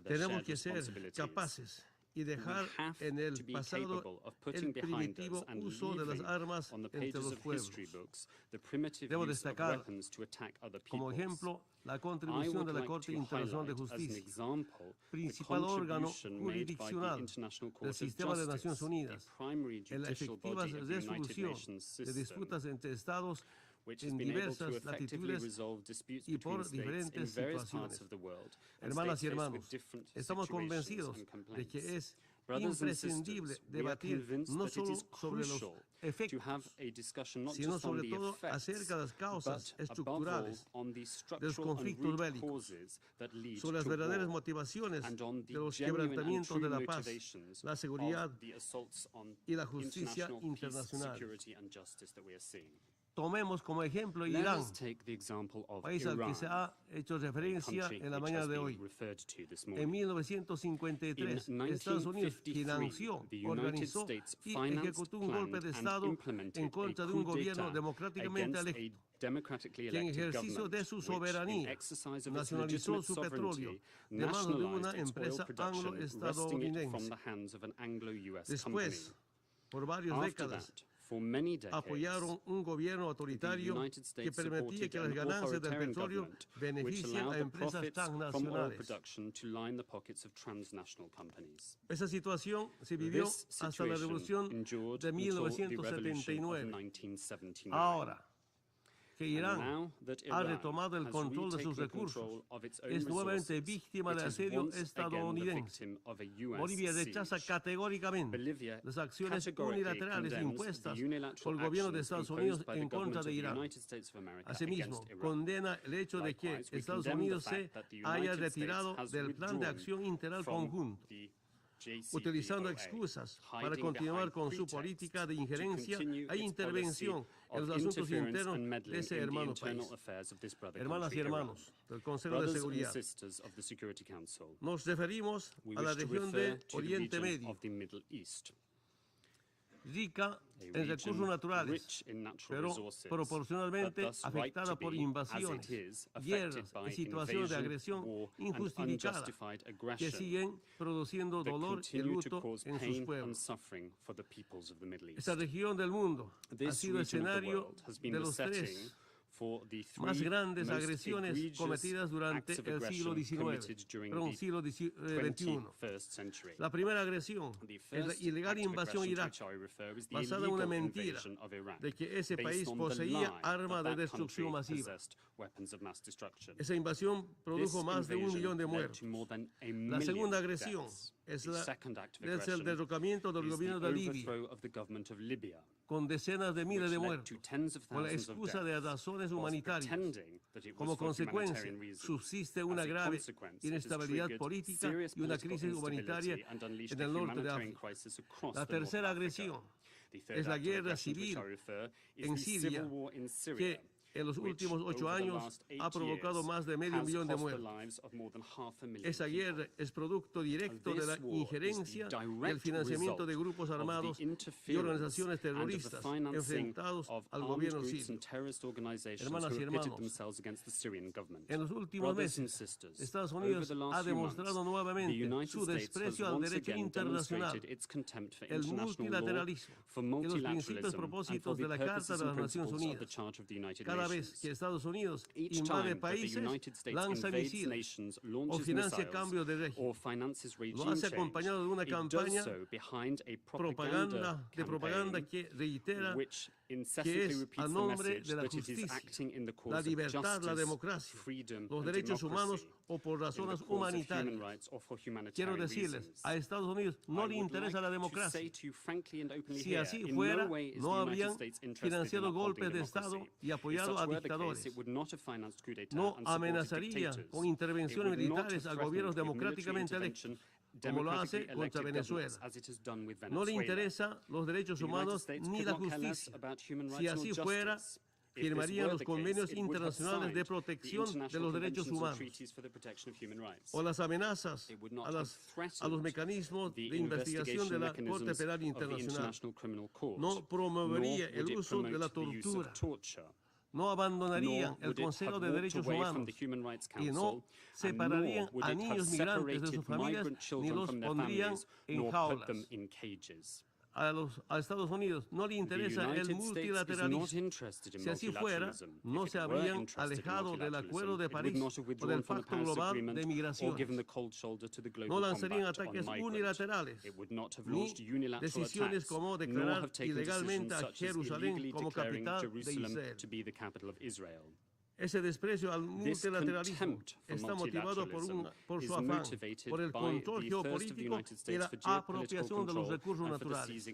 Tenemos que ser capaces y dejar en el pasado el primitivo uso de las armas entre los pueblos. Debo destacar como ejemplo la contribución de la Corte Internacional de Justicia, principal órgano jurisdiccional del sistema de Naciones Unidas, en la efectiva resolución de disputas entre Estados en diversas latitudes y por diferentes situaciones. Hermanas y hermanos, estamos convencidos de que es imprescindible debatir no solo sobre los efectos, sino sobre todo acerca de las causas estructurales de los conflictos bélicos, sobre las verdaderas motivaciones de los quebrantamientos de la paz, la seguridad y la justicia internacional. Tomemos como ejemplo Irán, país al que se ha hecho referencia en la mañana de hoy. En 1953, Estados Unidos financió, organizó y ejecutó un golpe de Estado en contra de un gobierno democráticamente electo, que en ejercicio de su soberanía nacionalizó su petróleo de manos de una empresa anglo-estadounidense. Después, por varias décadas, apoyaron un gobierno autoritario que permitía que las ganancias del petróleo beneficien a empresas transnacionales. Esa situación se vivió hasta la revolución de 1979. Ahora que Irán ha retomado el control de sus recursos, es nuevamente víctima del asedio estadounidense. Bolivia rechaza categóricamente las acciones unilaterales impuestas por el gobierno de Estados Unidos en contra de Irán. Asimismo, condena el hecho de que Estados Unidos se haya retirado del Plan de Acción Integral Conjunto, utilizando excusas para continuar con su política de injerencia e intervención en los asuntos internos de ese hermano país. Hermanas y hermanos del Consejo de Seguridad, nos referimos a la región de Oriente Medio, rica en recursos naturales, pero proporcionalmente afectada por invasiones, guerras y situaciones de agresión injustificada que siguen produciendo dolor y luto en sus pueblos. Esta región del mundo ha sido escenario de los tres más grandes agresiones cometidas durante el siglo XXI. La primera agresión es la ilegal invasión Irak, basada en una mentira de que ese país poseía armas de destrucción masiva. Esa invasión produjo más de 1 millón de muertos. La segunda agresión es el derrocamiento del gobierno de Libia, con decenas de miles de muertos, con la excusa de razones humanitarias. Como consecuencia, subsiste una grave inestabilidad política y una crisis humanitaria en el norte de África. La tercera agresión es la guerra civil en Siria, que en los últimos 8 años ha provocado más de medio millón de muertos. Esa guerra es producto directo de la injerencia y el financiamiento de grupos armados y organizaciones terroristas enfrentados al gobierno sirio. Hermanas y hermanos, en los últimos meses, Estados Unidos ha demostrado nuevamente su desprecio al derecho internacional, el multilateralismo y los principios propósitos de la Carta de las Naciones Unidas. Cada vez que Estados Unidos invade países, lanza misiles o financia cambios de régimen, lo hace acompañado de una campaña de propaganda que reitera que es a nombre de la justicia, la libertad, la democracia, los derechos humanos o por razones humanitarias. Quiero decirles, a Estados Unidos no le interesa la democracia. Si así fuera, no habrían financiado golpes de Estado y apoyado a dictadores. No amenazaría con intervenciones militares a gobiernos democráticamente electos, como lo hace contra Venezuela. No le interesan los derechos humanos ni la justicia. Si así fuera, firmarían los convenios internacionales de protección de los derechos humanos o las amenazas a los mecanismos de investigación de la Corte Penal Internacional. No promovería el uso de la tortura. No abandonarían el Consejo de Derechos Humanos y no separarían a niños migrantes de sus familias ni los pondrían en jaulas. A Estados Unidos no le interesa el multilateralismo. Si así fuera, no se habrían alejado del Acuerdo de París o del Pacto Global de Migraciones. No lanzarían ataques unilaterales, ni decisiones como declarar ilegalmente a Jerusalén como capital de Israel. Ese desprecio al multilateralismo está motivado por su afán, por el control geopolítico y la apropiación de los recursos naturales.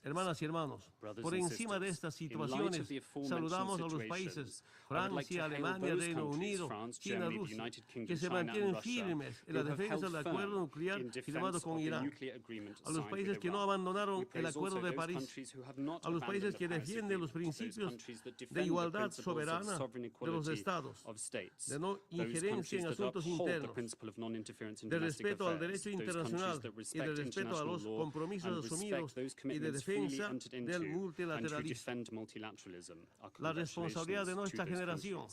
Hermanas y hermanos, por encima de estas situaciones, saludamos a los países Francia, Alemania, Reino Unido, China, Rusia, que se mantienen firmes en la defensa del acuerdo nuclear firmado con Irán, a los países que no abandonaron el Acuerdo de París, a los países que defienden los principios de igualdad soberana de los estados, de no injerencia en asuntos internos, de respeto al derecho internacional y de respeto a los compromisos asumidos y de defensa del multilateralismo. La responsabilidad de nuestra generación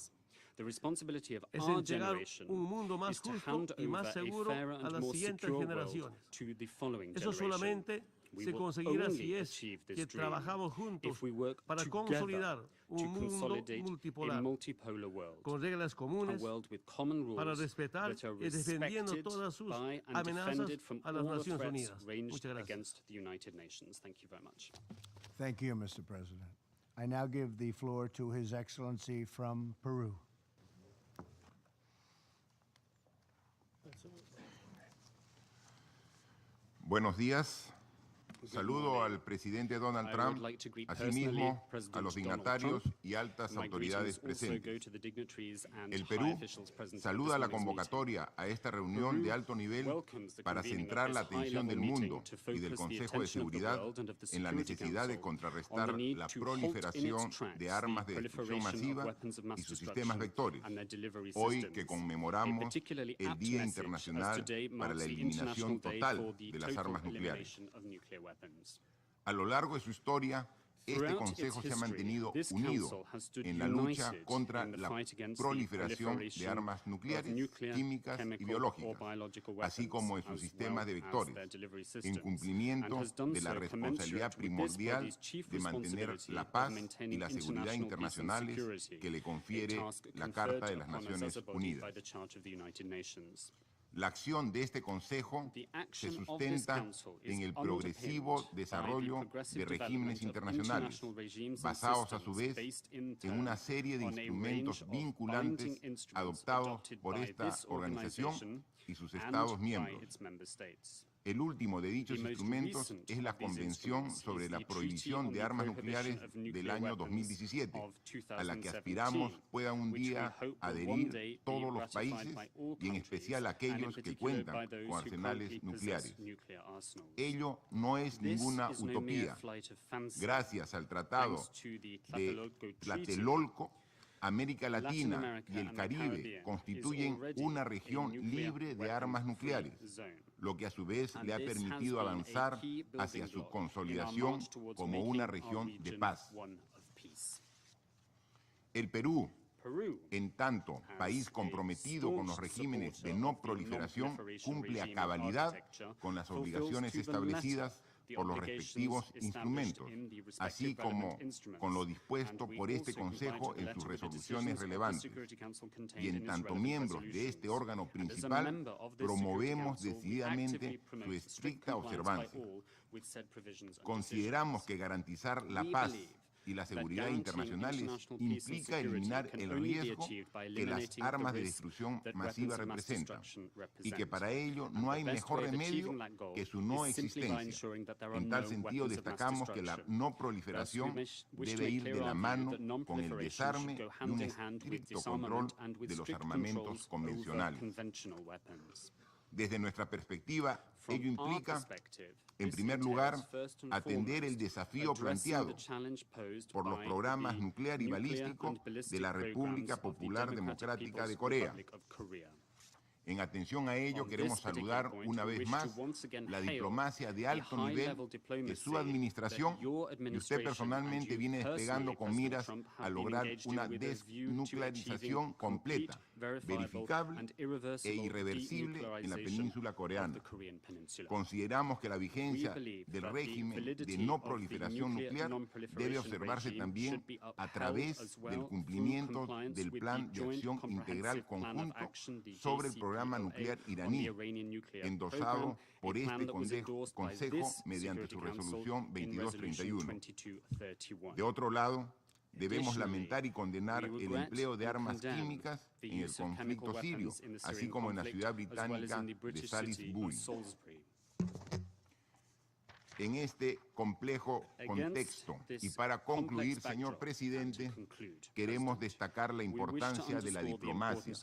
es entregar un mundo más justo y más seguro a las siguientes generaciones. Eso solamente se conseguirá si es que trabajamos juntos para consolidar un mundo multipolar, con reglas comunes para respetar y defendiendo todas sus amenazas a las Naciones Unidas. Muchas gracias. Thank you, Mr. President. I now give the floor to His Excellency from Peru. Buenos días. Saludo al presidente Donald Trump, asimismo a los dignatarios y altas autoridades presentes. El Perú saluda la convocatoria a esta reunión de alto nivel para centrar la atención del mundo y del Consejo de Seguridad en la necesidad de contrarrestar la proliferación de armas de destrucción masiva y sus sistemas vectores, hoy que conmemoramos el Día Internacional para la Eliminación Total de las Armas Nucleares. A lo largo de su historia, este Consejo se ha mantenido unido en la lucha contra la proliferación de armas nucleares, químicas y biológicas, así como en sus sistemas de vectores, en cumplimiento de la responsabilidad primordial de mantener la paz y la seguridad internacionales que le confiere la Carta de las Naciones Unidas. La acción de este Consejo se sustenta en el progresivo desarrollo de regímenes internacionales, basados a su vez en una serie de instrumentos vinculantes adoptados por esta organización y sus Estados miembros. El último de dichos instrumentos es la Convención sobre la Prohibición de Armas Nucleares del año 2017, a la que aspiramos puedan un día adherir todos los países y en especial aquellos que cuentan con arsenales nucleares. Ello no es ninguna utopía. Gracias al Tratado de Tlatelolco, América Latina y el Caribe constituyen una región libre de armas nucleares, lo que a su vez le ha permitido avanzar hacia su consolidación como una región de paz. El Perú, en tanto país comprometido con los regímenes de no proliferación, cumple a cabalidad con las obligaciones establecidas por los respectivos instrumentos, así como con lo dispuesto por este Consejo en sus resoluciones relevantes. Y en tanto miembros de este órgano principal, promovemos decididamente su estricta observancia. Consideramos que garantizar la paz y la seguridad internacionales implica eliminar el riesgo que las armas de destrucción masiva representan y que para ello no hay mejor remedio que su no existencia. En tal sentido, destacamos que la no proliferación debe ir de la mano con el desarme y un estricto control de los armamentos convencionales. Desde nuestra perspectiva, ello implica, en primer lugar, atender el desafío planteado por los programas nuclear y balístico de la República Popular Democrática de Corea. En atención a ello, queremos saludar una vez más la diplomacia de alto nivel que su administración y usted personalmente viene desplegando con miras a lograr una desnuclearización completa, verificable e irreversible en la península coreana. Consideramos que la vigencia del régimen de no proliferación nuclear debe observarse también a través del cumplimiento del Plan de Acción Integral Conjunto sobre el programa nuclear iraní, endosado por este Consejo mediante su resolución 2231. De otro lado, debemos lamentar y condenar el empleo de armas químicas en el conflicto sirio, así como en la ciudad británica de Salisbury. En este complejo contexto, y para concluir, señor presidente, queremos destacar la importancia de la diplomacia,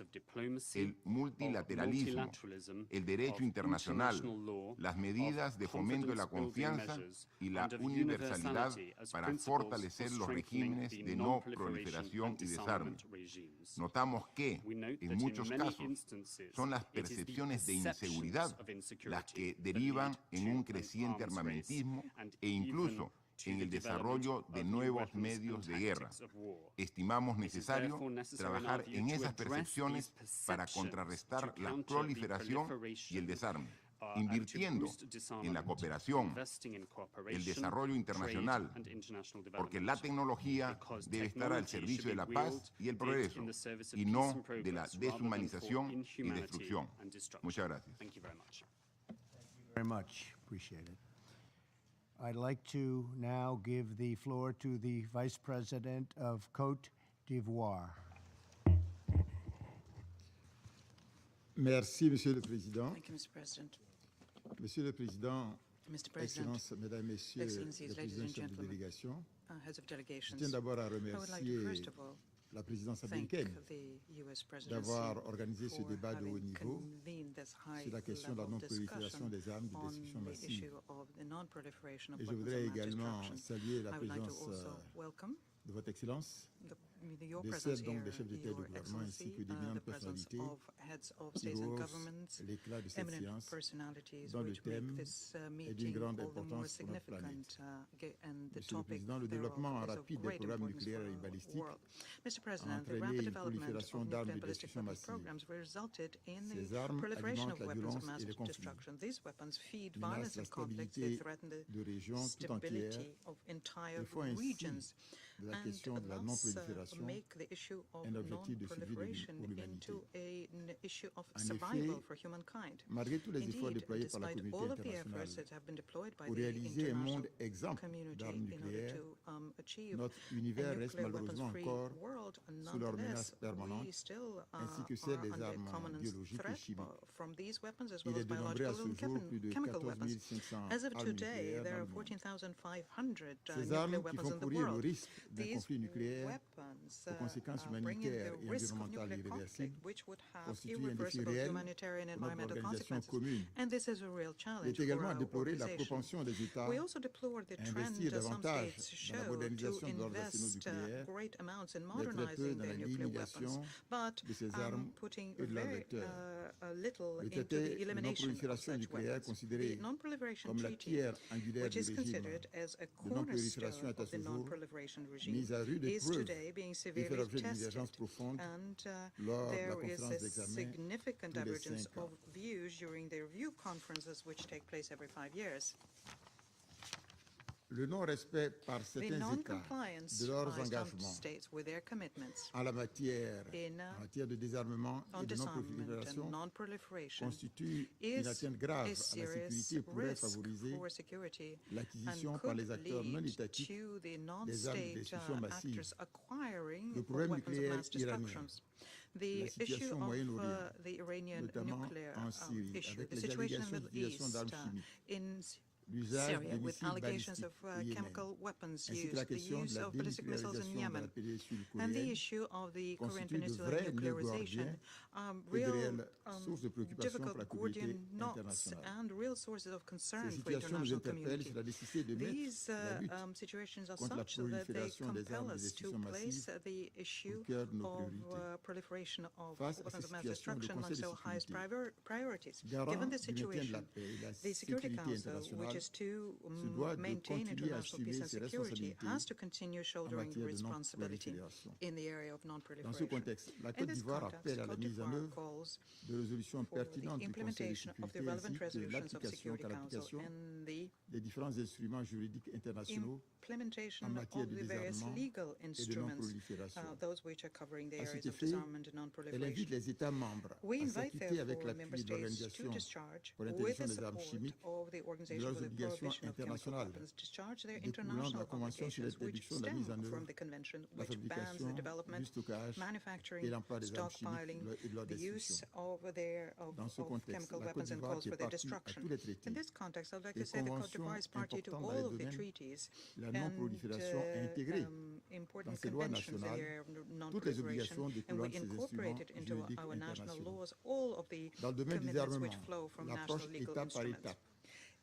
el multilateralismo, el derecho internacional, las medidas de fomento de la confianza y la universalidad para fortalecer los regímenes de no proliferación y desarme. Notamos que, en muchos casos, son las percepciones de inseguridad las que derivan en un creciente armamentismo e incluso en el desarrollo de nuevos medios de guerra. Estimamos necesario trabajar en esas percepciones para contrarrestar la proliferación y el desarme, invirtiendo en la cooperación, el desarrollo internacional, porque la tecnología debe estar al servicio de la paz y el progreso, y no de la deshumanización y destrucción. Muchas gracias. Thank you very much. Appreciate it. I'd like to now give the floor to the Vice President of Côte d'Ivoire. Merci, Monsieur le Président. Thank you, Mr. President. Monsieur le Président, Mr. President, Excellences, Mesdames, Messieurs les présidents chefs de délégation, heads of delegations, je tiens d'abord à I would like remercier to first of all la présidence thank américaine the U.S. presidency d'avoir organisé ce for débat de haut having niveau convened this sur la question de la high-level non-prolifération discussion des armes de on destruction the massive. issue of the non-proliferation of Et je weapons voudrais of mass également destruction. saluer la I would like to présence also welcome de votre Excellence, your de presence celle donc here, des chefs d'État et de Your gouvernement ainsi Excellency, que d'éminentes the presence personnalités of heads of qui states and haussent governments, l'éclat de cette eminent séance personalities dont le which make thème this est d'une meeting grande all the more importance pour notre significant, planète. and the Monsieur le topic Président, le thereof développement is of rapide des great programmes importance nucléaires for et our balistiques world. Mr. a President, the entraîné rapid une development prolifération of d'armes nuclear de and ballistic destruction weapons massive. programs resulted in the Ces armes proliferation alimentent of la weapons of violence mass et les conflits, destruction. These weapons feed menacent violence la and conflicts. They stabilité threaten the de régions tout entières stability of entire et font ainsi regions de la and question de la thus non-prolifération make the issue of un objectif de survie non-proliferation pour l'humanité. into an issue of En survival effet, for humankind. malgré tous les efforts Indeed, déployés par la despite communauté all of the internationale efforts that have been deployed by pour the réaliser un monde international exempt community d'armes in order nucléaires, to achieve notre a univers reste nuclear malheureusement weapons-free encore world, sous leur menace nonetheless, permanente, we still ainsi que celle are des under armes common biologiques et threat chimiques. from these weapons as Il well as est dénombré à biological ce and jour plus de chemical 14 weapons. 500 As of armes today, nucléaires there dans are le monde. 14,500 Ces nuclear armes qui weapons font in the courir le world. risque d'un These conflit nucléaire weapons aux conséquences bring in humanitaires the et risk of environnementales nuclear conflict, irréversibles which would have constituent un défi irreversible réel humanitarian and pour notre environmental organisation consequences. commune. And this is a real Il challenge est for également à our déplorer la organization. propension des États We also deplore the à trend investir some davantage states dans la show to modernisation de leurs arsenaux invest nucléaires, great amounts in mais très peu modernizing dans la their nuclear weapons, élimination but de ces armes putting et de leurs very vecteurs. little Le into the traité de elimination of non-prolifération such nucléaire, weapons. considéré The non-proliferation comme la treaty, pierre angulaire which du is régime considered as a de non-prolifération, cornerstone est à of the ce jour non-proliferation regime, mise à rude is épreuve today being et fait severely l'objet d'une tested, divergence profonde and lors de la there is conférence a d'examen significant tous les divergence 5 ans. of views during the review conferences which take place every 5 years. Le non-respect par The certains États non-compliance de leurs by some engagements states with their commitments en la matière, in en matière de désarmement on et de disarmament and non-prolifération non-proliferation constitue is une atteinte grave a à la serious sécurité et pourrait risk favoriser for security l'acquisition and par could les acteurs non lead étatiques to the des armes de non-state destruction massive. actors acquiring Le problème weapons of nucléaire mass iranien, destructions. la The issue situation au of Moyen-Orient, the Iranian notamment nuclear en Syrie, issue, avec the les situation in allégations the Middle d'utilisation East, d'armes chimiques, Syria, with allegations of chemical weapons use, the use of ballistic missiles in Yemen, and the issue of the Korean Peninsula nuclearization, real difficult Gordian knots and real sources of concern for the international community. These situations are such that they compel us to place the issue of proliferation of weapons of mass destruction amongst our highest priorities. Given the situation, the Security Council, which is to maintain international peace and security, has to continue shouldering responsibility in the area of non-proliferation. In this context, Côte d'Ivoire calls for the implementation of the relevant resolutions of the Security Council and the implementation of the various legal instruments, those which are covering the areas of disarmament and non-proliferation. We invite, therefore, member states to discharge, with the support of the Organization for the Prohibition of Chemical Weapons, discharge their international obligations which stem from the convention, which bans the development, manufacturing, stockpiling, the use of chemical weapons and calls for their destruction. In this context, I would like to say that Côte d'Ivoire is party to all of the treaties and important conventions in the area of non-proliferation, and we incorporated into our national laws all of the commitments which flow from national legal instruments.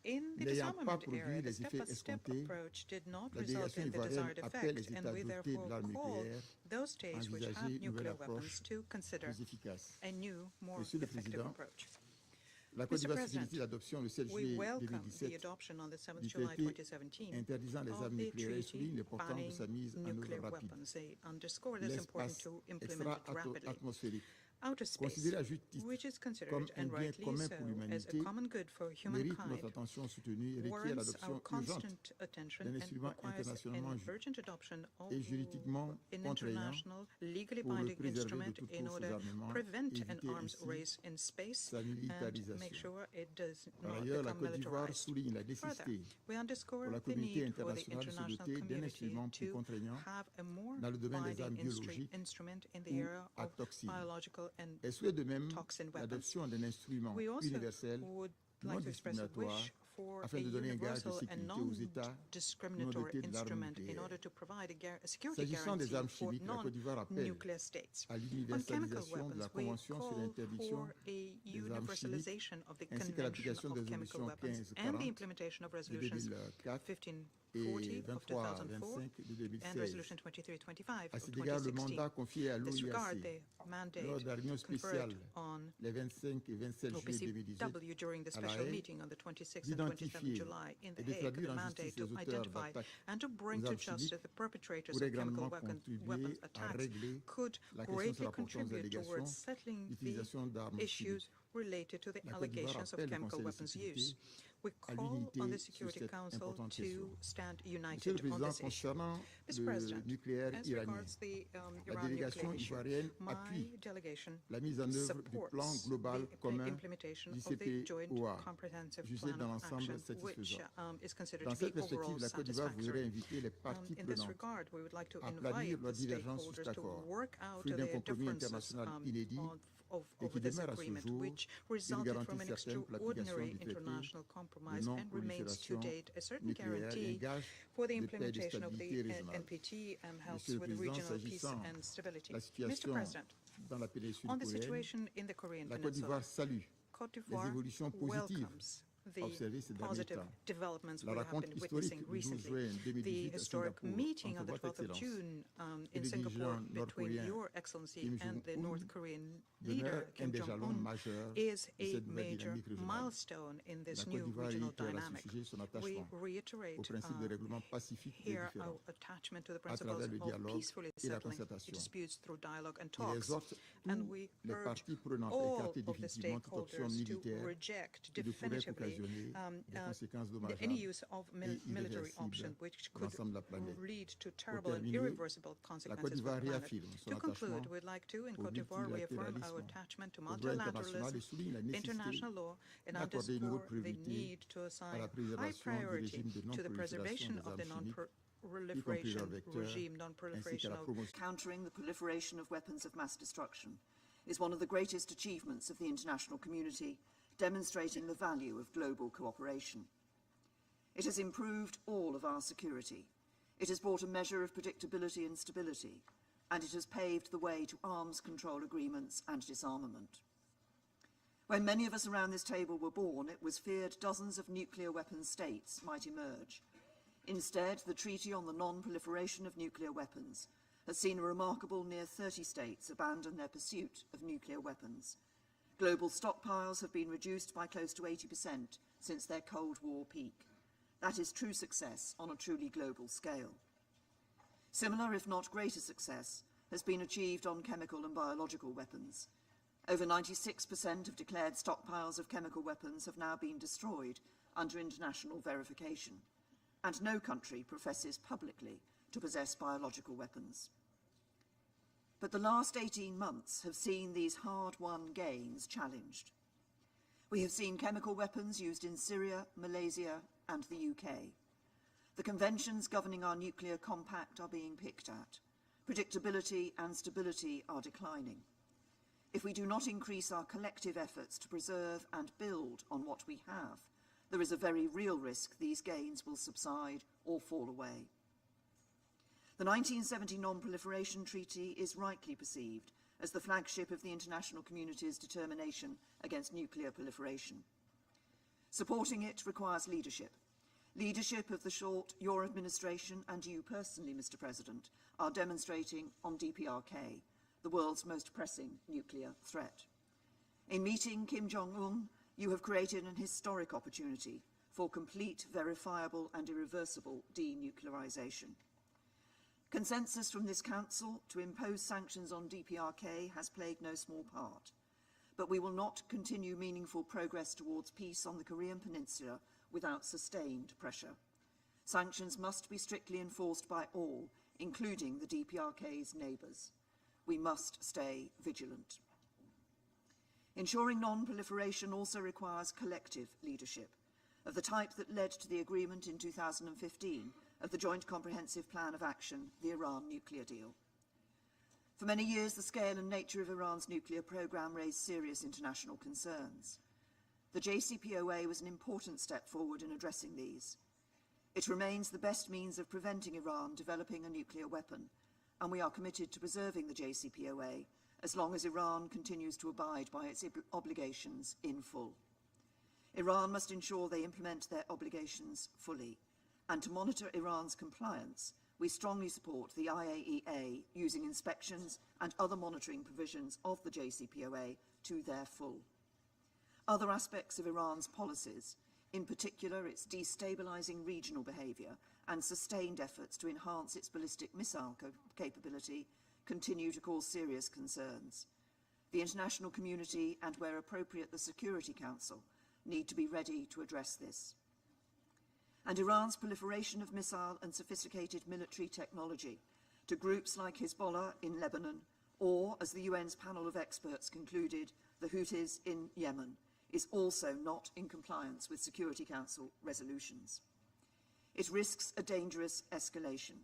In the disarmament area, the step-by-step approach did not result in the desired effect, and we therefore call those states which have nuclear weapons to consider a new, more effective approach. Mr. President, we welcome the adoption on the 7th July 2017 of the treaty banning nuclear weapons. They underscore that it's important to implement it rapidly. Outer space, which is considered, and rightly so, as a common good for humankind, warrants our constant attention and requires an urgent adoption of an international, legally binding instrument in order to prevent an arms race in space and make sure it does not become militarized. Further, we underscore the need for the international community to have a more binding instrument in the area of biological and toxin weapons. We also would like to express a wish for a universal and non-discriminatory instrument in order to provide a security guarantee for non-nuclear states. On chemical weapons, we call for a universalization of the Convention of Chemical Weapons and the implementation of resolutions 1540 of 2004 and Resolution 2325 of 2016. Disregard the mandate conferred on OPCW during the special meeting on the 26th and 27th July in The Hague, the mandate to identify and to bring to justice the perpetrators of chemical weapons attacks could greatly contribute towards settling the issues related to the allegations of chemical weapons use. We call on the Security Council to stand united on this issue. Mr. President, as regards the Iran nuclear issue, my delegation supports the implementation of the Joint Comprehensive Plan of Action, which is considered to be overall satisfactory. In this regard, we would like to invite the stakeholders to work out their differences over this agreement, which resulted from an extraordinary international compromise and remains to date a certain guarantee for the implementation of the NPT and helps with regional peace and stability. Mr. President, on the situation in the Korean Peninsula, Côte d'Ivoire welcomes the positive developments we have been witnessing recently. The historic meeting on the 12th of June in Singapore between Your Excellency and the North Korean leader, Kim Jong-un, is a major milestone in this new regional dynamic. We reiterate here our attachment to the principles of peacefully settling disputes through dialogue and talks, and we urge all of the stakeholders to reject definitively any use of military option which could lead to terrible and irreversible consequences for the planet. To conclude, we'd like to, in Côte d'Ivoire, reaffirm our attachment to multilateralism, international law, and underscore the need to assign high priority to the preservation of the non-proliferation regime, non-proliferation of countering the proliferation of weapons of mass destruction is one of the greatest achievements of the international community, demonstrating the value of global cooperation. It has improved all of our security. It has brought a measure of predictability and stability, and it has paved the way to arms control agreements and disarmament. When many of us around this table were born, it was feared dozens of nuclear weapons states might emerge. Instead, the Treaty on the Non-Proliferation of Nuclear Weapons has seen a remarkable near 30 states abandon their pursuit of nuclear weapons. Global stockpiles have been reduced by close to 80% since their Cold War peak. That is true success on a truly global scale. Similar, if not greater success, has been achieved on chemical and biological weapons. Over 96% of declared stockpiles of chemical weapons have now been destroyed under international verification, and no country professes publicly to possess biological weapons. But the last 18 months have seen these hard-won gains challenged. We have seen chemical weapons used in Syria, Malaysia, and the UK. The conventions governing our nuclear compact are being picked at. Predictability and stability are declining. If we do not increase our collective efforts to preserve and build on what we have, there is a very real risk these gains will subside or fall away. The 1970 Non-Proliferation Treaty is rightly perceived as the flagship of the international community's determination against nuclear proliferation. Supporting it requires leadership. Leadership of the short your administration and you personally, Mr. President, are demonstrating on DPRK, the world's most pressing nuclear threat. In meeting Kim Jong-un, you have created an historic opportunity for complete, verifiable and irreversible denuclearization. Consensus from this Council to impose sanctions on DPRK has played no small part, but we will not continue meaningful progress towards peace on the Korean Peninsula without sustained pressure. Sanctions must be strictly enforced by all, including the DPRK's neighbours. We must stay vigilant. Ensuring non-proliferation also requires collective leadership, of the type that led to the agreement in 2015 of the Joint Comprehensive Plan of Action, the Iran nuclear deal. For many years, the scale and nature of Iran's nuclear program raised serious international concerns. The JCPOA was an important step forward in addressing these. It remains the best means of preventing Iran developing a nuclear weapon, and we are committed to preserving the JCPOA as long as Iran continues to abide by its obligations in full. Iran must ensure they implement their obligations fully, and to monitor Iran's compliance, we strongly support the IAEA using inspections and other monitoring provisions of the JCPOA to their full. Other aspects of Iran's policies, in particular its destabilizing regional behavior and sustained efforts to enhance its ballistic missile capability, continue to cause serious concerns. The international community, and where appropriate the Security Council, need to be ready to address this. And Iran's proliferation of missile and sophisticated military technology to groups like Hezbollah in Lebanon, or, as the UN's panel of experts concluded, the Houthis in Yemen, is also not in compliance with Security Council resolutions. It risks a dangerous escalation,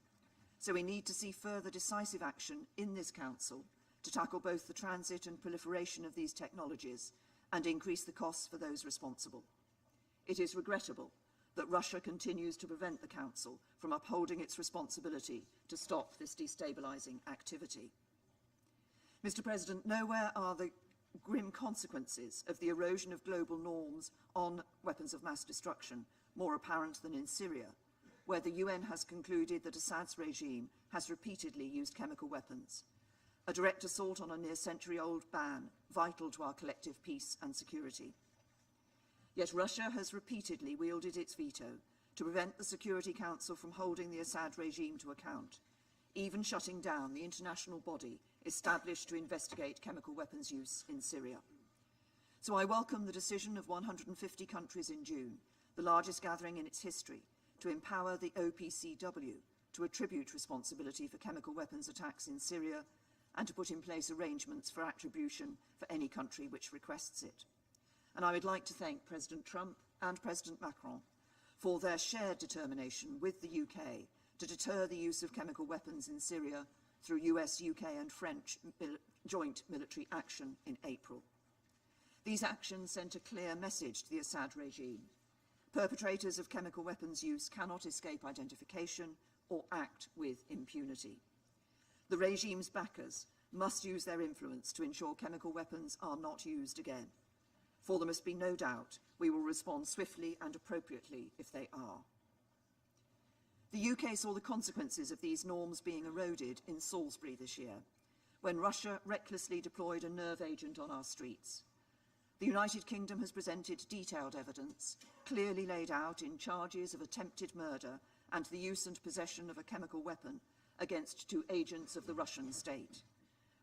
so we need to see further decisive action in this Council to tackle both the transit and proliferation of these technologies and increase the costs for those responsible. It is regrettable that Russia continues to prevent the Council from upholding its responsibility to stop this destabilizing activity. Mr. President, nowhere are the grim consequences of the erosion of global norms on weapons of mass destruction more apparent than in Syria, where the UN has concluded that Assad's regime has repeatedly used chemical weapons, a direct assault on a near-century-old ban vital to our collective peace and security. Yet Russia has repeatedly wielded its veto to prevent the Security Council from holding the Assad regime to account, even shutting down the international body established to investigate chemical weapons use in Syria. So I welcome the decision of 150 countries in June, the largest gathering in its history, to empower the OPCW to attribute responsibility for chemical weapons attacks in Syria and to put in place arrangements for attribution for any country which requests it. And I would like to thank President Trump and President Macron for their shared determination with the UK to deter the use of chemical weapons in Syria through US, UK and French joint military action in April. These actions sent a clear message to the Assad regime. Perpetrators of chemical weapons use cannot escape identification or act with impunity. The regime's backers must use their influence to ensure chemical weapons are not used again. For there must be no doubt we will respond swiftly and appropriately if they are. The UK saw the consequences of these norms being eroded in Salisbury this year, when Russia recklessly deployed a nerve agent on our streets. The United Kingdom has presented detailed evidence, clearly laid out in charges of attempted murder and the use and possession of a chemical weapon against 2 agents of the Russian state.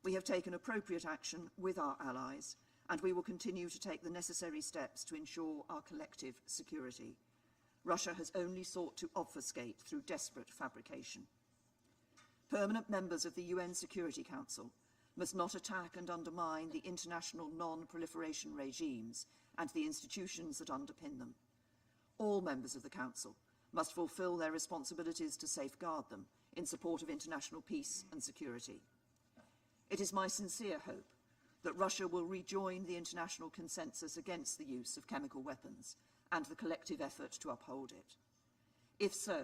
We have taken appropriate action with our allies, and we will continue to take the necessary steps to ensure our collective security. Russia has only sought to obfuscate through desperate fabrication. Permanent members of the UN Security Council must not attack and undermine the international non-proliferation regimes and the institutions that underpin them. All members of the Council must fulfill their responsibilities to safeguard them in support of international peace and security. It is my sincere hope that Russia will rejoin the international consensus against the use of chemical weapons and the collective effort to uphold it. If so,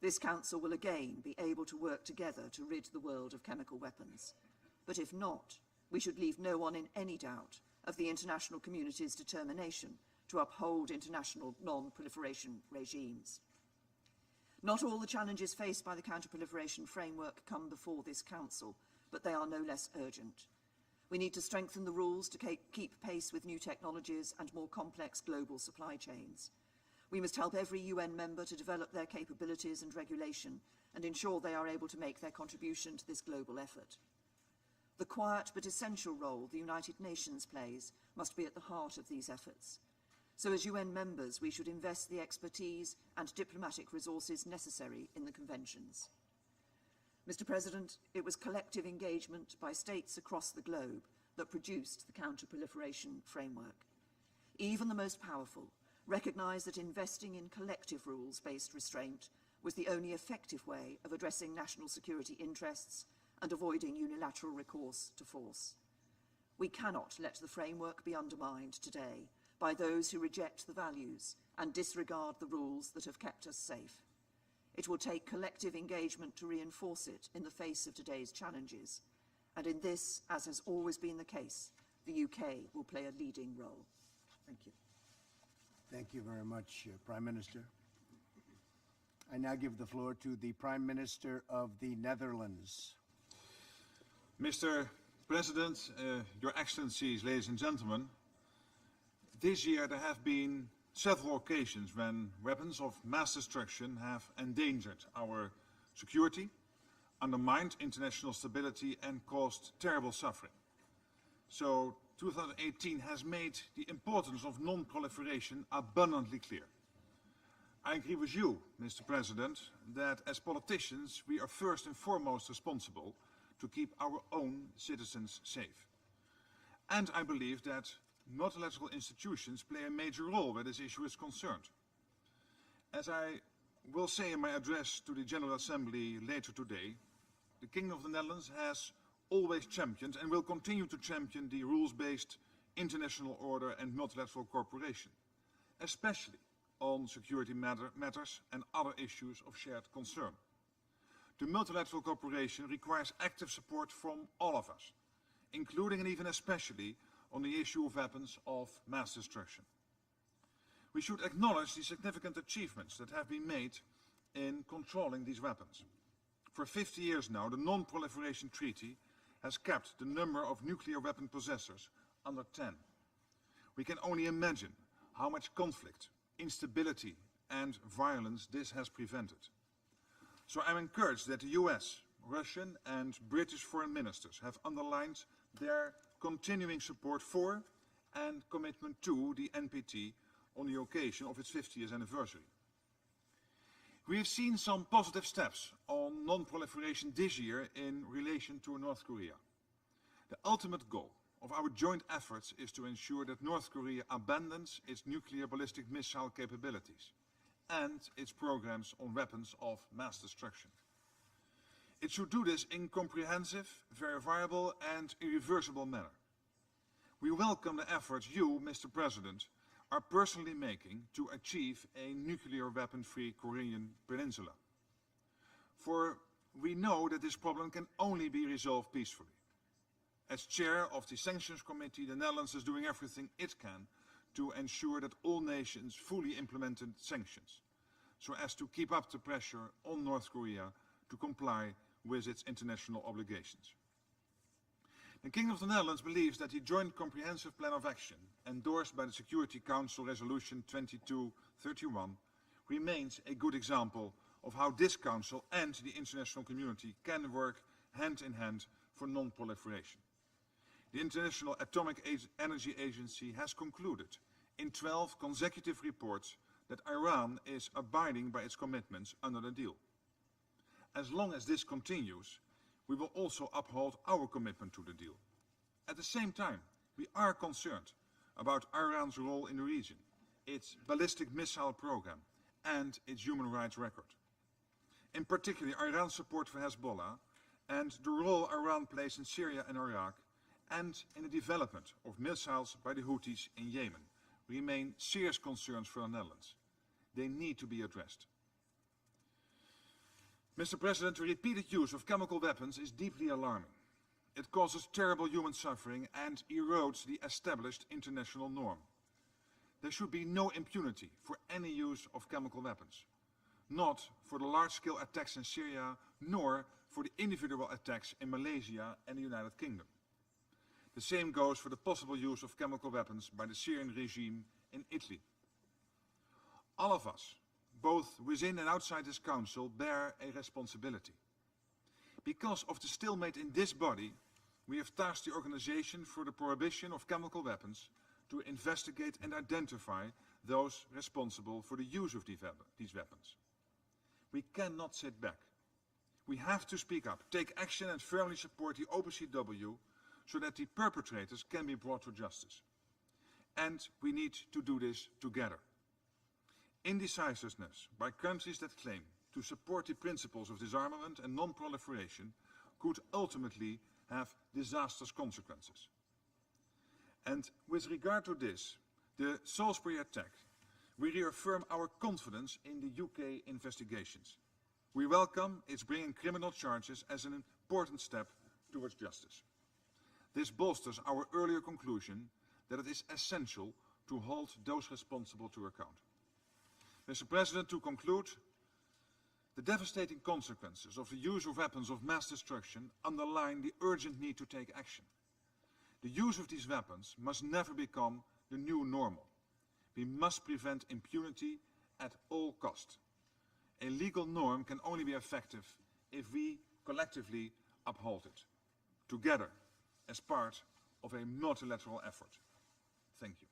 this Council will again be able to work together to rid the world of chemical weapons. But if not, we should leave no one in any doubt of the international community's determination to uphold international non-proliferation regimes. Not all the challenges faced by the counter-proliferation framework come before this Council, but they are no less urgent. We need to strengthen the rules to keep pace with new technologies and more complex global supply chains. We must help every UN member to develop their capabilities and regulation and ensure they are able to make their contribution to this global effort. The quiet but essential role the United Nations plays must be at the heart of these efforts. So as UN members, we should invest the expertise and diplomatic resources necessary in the conventions. Mr. President, it was collective engagement by states across the globe that produced the counter-proliferation framework. Even the most powerful recognise that investing in collective rules-based restraint was the only effective way of addressing national security interests and avoiding unilateral recourse to force. We cannot let the framework be undermined today by those who reject the values and disregard the rules that have kept us safe. It will take collective engagement to reinforce it in the face of today's challenges, and in this, as has always been the case, the UK will play a leading role. Thank you. Thank you very much, Prime Minister. I now give the floor to the Prime Minister of the Netherlands. Mr. President, Your Excellencies, ladies and gentlemen, this year there have been several occasions when weapons of mass destruction have endangered our security, undermined international stability, and caused terrible suffering. So 2018 has made the importance of non-proliferation abundantly clear. I agree with you, Mr. President, that as politicians we are first and foremost responsible to keep our own citizens safe. And I believe that multilateral institutions play a major role where this issue is concerned. As I will say in my address to the General Assembly later today, the Kingdom of the Netherlands has always championed and will continue to champion the rules-based international order and multilateral cooperation, especially on security matters and other issues of shared concern. The multilateral cooperation requires active support from all of us, including and even especially on the issue of weapons of mass destruction. We should acknowledge the significant achievements that have been made in controlling these weapons. For 50 years now, the Non-Proliferation Treaty has kept the number of nuclear weapon possessors under 10. We can only imagine how much conflict, instability and violence this has prevented. So I'm encouraged that the US, Russian and British foreign ministers have underlined their continuing support for and commitment to the NPT on the occasion of its 50th anniversary. We have seen some positive steps on non-proliferation this year in relation to North Korea. The ultimate goal of our joint efforts is to ensure that North Korea abandons its nuclear ballistic missile capabilities and its programs on weapons of mass destruction. It should do this in comprehensive, verifiable and irreversible manner. We welcome the efforts you, Mr. President, are personally making to achieve a nuclear weapon-free Korean peninsula. For we know that this problem can only be resolved peacefully. As chair of the Sanctions Committee, the Netherlands is doing everything it can to ensure that all nations fully implemented sanctions, so as to keep up the pressure on North Korea to comply with its international obligations. The Kingdom of the Netherlands believes that the Joint Comprehensive Plan of Action, endorsed by the Security Council Resolution 2231, remains a good example of how this Council and the international community can work hand in hand for non-proliferation. The International Atomic Energy Agency has concluded in 12 consecutive reports that Iran is abiding by its commitments under the deal. As long as this continues, we will also uphold our commitment to the deal. At the same time, we are concerned about Iran's role in the region, its ballistic missile program, and its human rights record. In particular, Iran's support for Hezbollah and the role Iran plays in Syria and Iraq, and in the development of missiles by the Houthis in Yemen, remain serious concerns for the Netherlands. They need to be addressed. Mr. President, the repeated use of chemical weapons is deeply alarming. It causes terrible human suffering and erodes the established international norm. There should be no impunity for any use of chemical weapons, not for the large-scale attacks in Syria, nor for the individual attacks in Malaysia and the United Kingdom. The same goes for the possible use of chemical weapons by the Syrian regime in Italy. All of us, both within and outside this Council, bear a responsibility. Because of the stalemate in this body, we have tasked the Organization for the Prohibition of Chemical Weapons to investigate and identify those responsible for the use of these weapons. We cannot sit back. We have to speak up, take action and firmly support the OPCW so that the perpetrators can be brought to justice. And we need to do this together. Indecisiveness by countries that claim to support the principles of disarmament and non-proliferation could ultimately have disastrous consequences. And with regard to this, the Salisbury attack, we reaffirm our confidence in the UK investigations. We welcome its bringing criminal charges as an important step towards justice. This bolsters our earlier conclusion that it is essential to hold those responsible to account. Mr. President, to conclude, the devastating consequences of the use of weapons of mass destruction underline the urgent need to take action. The use of these weapons must never become the new normal. We must prevent impunity at all cost. A legal norm can only be effective if we collectively uphold it, together, as part of a multilateral effort. Thank you.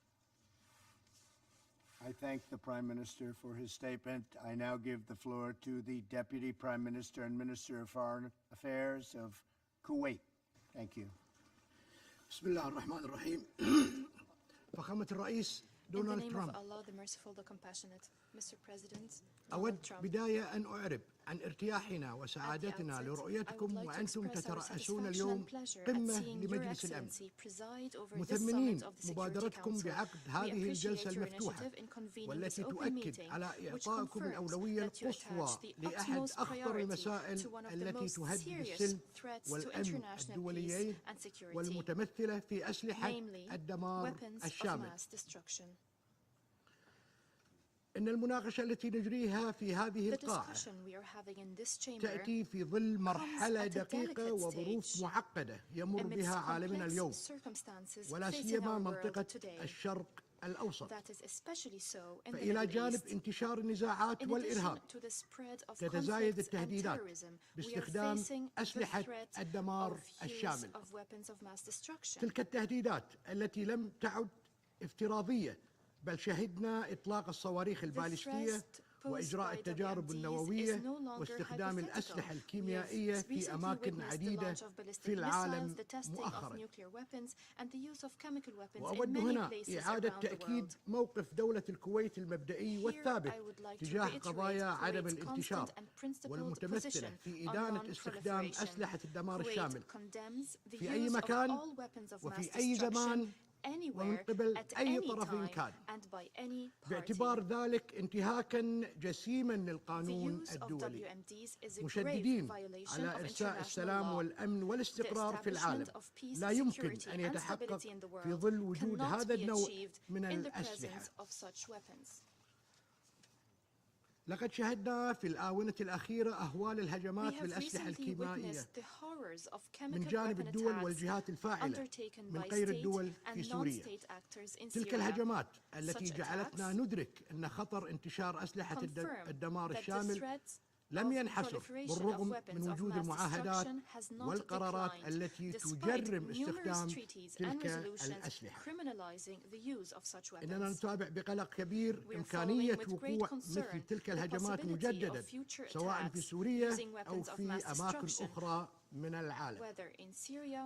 I thank the Prime Minister for his statement. I now give the floor to the Deputy Prime Minister and Minister of Foreign Affairs of Kuwait. Thank you. Bismillah ar-Rahman ar-Rahim. فخامة الرئيس دونالد ترامب. Allah, the merciful, the compassionate. Mr. President, أود بداية أن أعرب عن ارتياحنا وسعادتنا لرؤيتكم وأنتم تترأسون اليوم قمة لمجلس الأمن، مثمنين مبادرتكم بعقد هذه الجلسة المفتوحة والتي تؤكد على إعطائكم الأولوية القصوى لأحد أخطر المسائل التي تهدد السلم والأمن الدوليين والمتمثلة في أسلحة الدمار الشامل. إن المناقشة التي نجريها في هذه القاعة تأتي في ظل مرحلة دقيقة وظروف معقدة يمر بها عالمنا اليوم، ولا سيما منطقة الشرق الأوسط. فإلى جانب انتشار النزاعات والإرهاب تتزايد التهديدات باستخدام أسلحة الدمار الشامل. تلك التهديدات التي لم تعد افتراضية، بل شهدنا إطلاق الصواريخ البالستية وإجراء التجارب النووية واستخدام الأسلحة الكيميائية في أماكن عديدة في العالم مؤخرا. وأود هنا إعادة تأكيد موقف دولة الكويت المبدئي والثابت تجاه قضايا عدم الانتشار والمتمثلة في إدانة استخدام أسلحة الدمار الشامل في أي مكان وفي أي زمان ومن قبل أي طرف كان، باعتبار ذلك انتهاكا جسيما للقانون الدولي، مشددين على إرساء السلام والأمن والاستقرار في العالم. لا يمكن أن يتحقق في ظل وجود هذا النوع من الأسلحة. لقد شهدنا في الآونة الأخيرة أهوال الهجمات بالأسلحة الكيميائية من جانب الدول والجهات الفاعلة من غير الدول في سوريا. تلك الهجمات التي جعلتنا ندرك أن خطر انتشار أسلحة الدمار الشامل لم ينحصر بالرغم من وجود المعاهدات والقرارات التي تجرم استخدام تلك الأسلحة. إننا نتابع بقلق كبير إمكانية وقوع مثل تلك الهجمات مجددا سواء في سوريا أو في أماكن أخرى من العالم،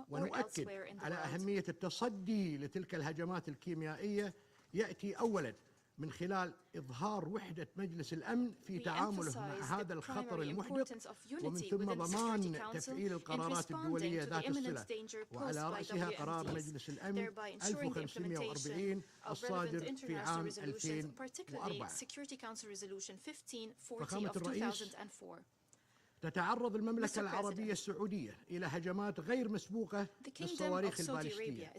ونؤكد على أهمية التصدي لتلك الهجمات الكيميائية يأتي أولا من خلال إظهار وحدة مجلس الأمن في تعامله مع هذا الخطر المحدق، ومن ثم ضمان تفعيل القرارات الدولية ذات الصلة، وعلى رأسها قرار مجلس الأمن 1540 الصادر في عام 2004. فخامة الرئيس، تتعرض المملكة العربية السعودية إلى هجمات غير مسبوقة للصواريخ البالستية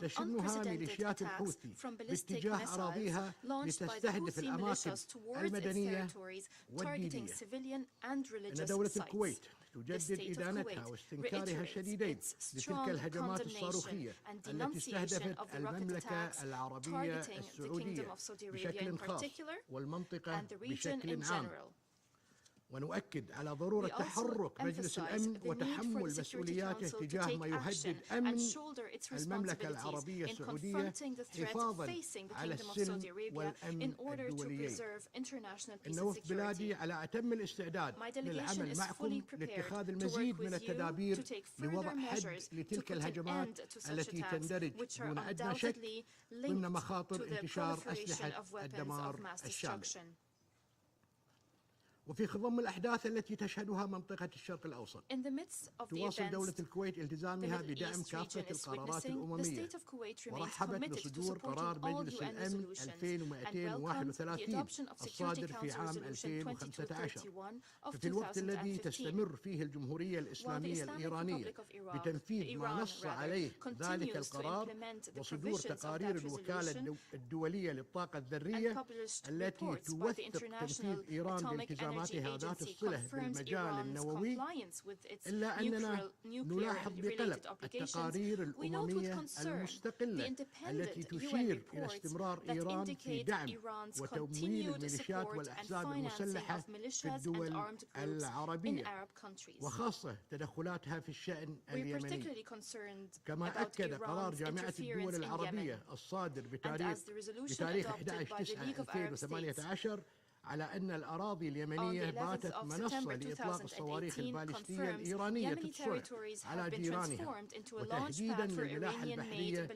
تشنها ميليشيات الحوثي باتجاه أراضيها لتستهدف الأماكن المدنية والدينية. إن دولة الكويت تجدد إدانتها واستنكارها الشديدين لتلك الهجمات الصاروخية التي استهدفت المملكة العربية السعودية بشكل خاص والمنطقة بشكل عام. ونؤكد على ضرورة تحرك مجلس الأمن وتحمل مسؤولياته تجاه ما يهدد أمن المملكة العربية السعودية حفاظا على السلم والأمن الدوليين. إن وفد بلادي على أتم الاستعداد للعمل معكم لاتخاذ المزيد من التدابير لوضع حد لتلك الهجمات التي تندرج دون أدنى شك ضمن مخاطر انتشار أسلحة الدمار الشامل. وفي خضم الأحداث التي تشهدها منطقة الشرق الأوسط، تواصل دولة الكويت التزامها بدعم كافة القرارات الأممية، ورحبت بصدور قرار مجلس الأمن 2231 الصادر في عام 2015. ففي الوقت الذي تستمر فيه الجمهورية الإسلامية الإيرانية بتنفيذ ما نص عليه ذلك القرار وصدور تقارير الوكالة الدولية للطاقة الذرية التي توثق تنفيذ إيران بالتزاماتها ذات الصلة بالمجال النووي، إلا أننا نلاحظ بقلق التقارير الأممية المستقلة التي تشير إلى استمرار إيران في دعم وتمويل الميليشيات والأحزاب المسلحة في الدول العربية، وخاصة تدخلاتها في الشأن اليمني. كما أكد قرار جامعة الدول العربية الصادر بتاريخ 11/9/2018 على أن الأراضي اليمنية باتت منصة لإطلاق الصواريخ البالستية الإيرانية الصنع على جيرانها، وتهديدا للملاحة البحرية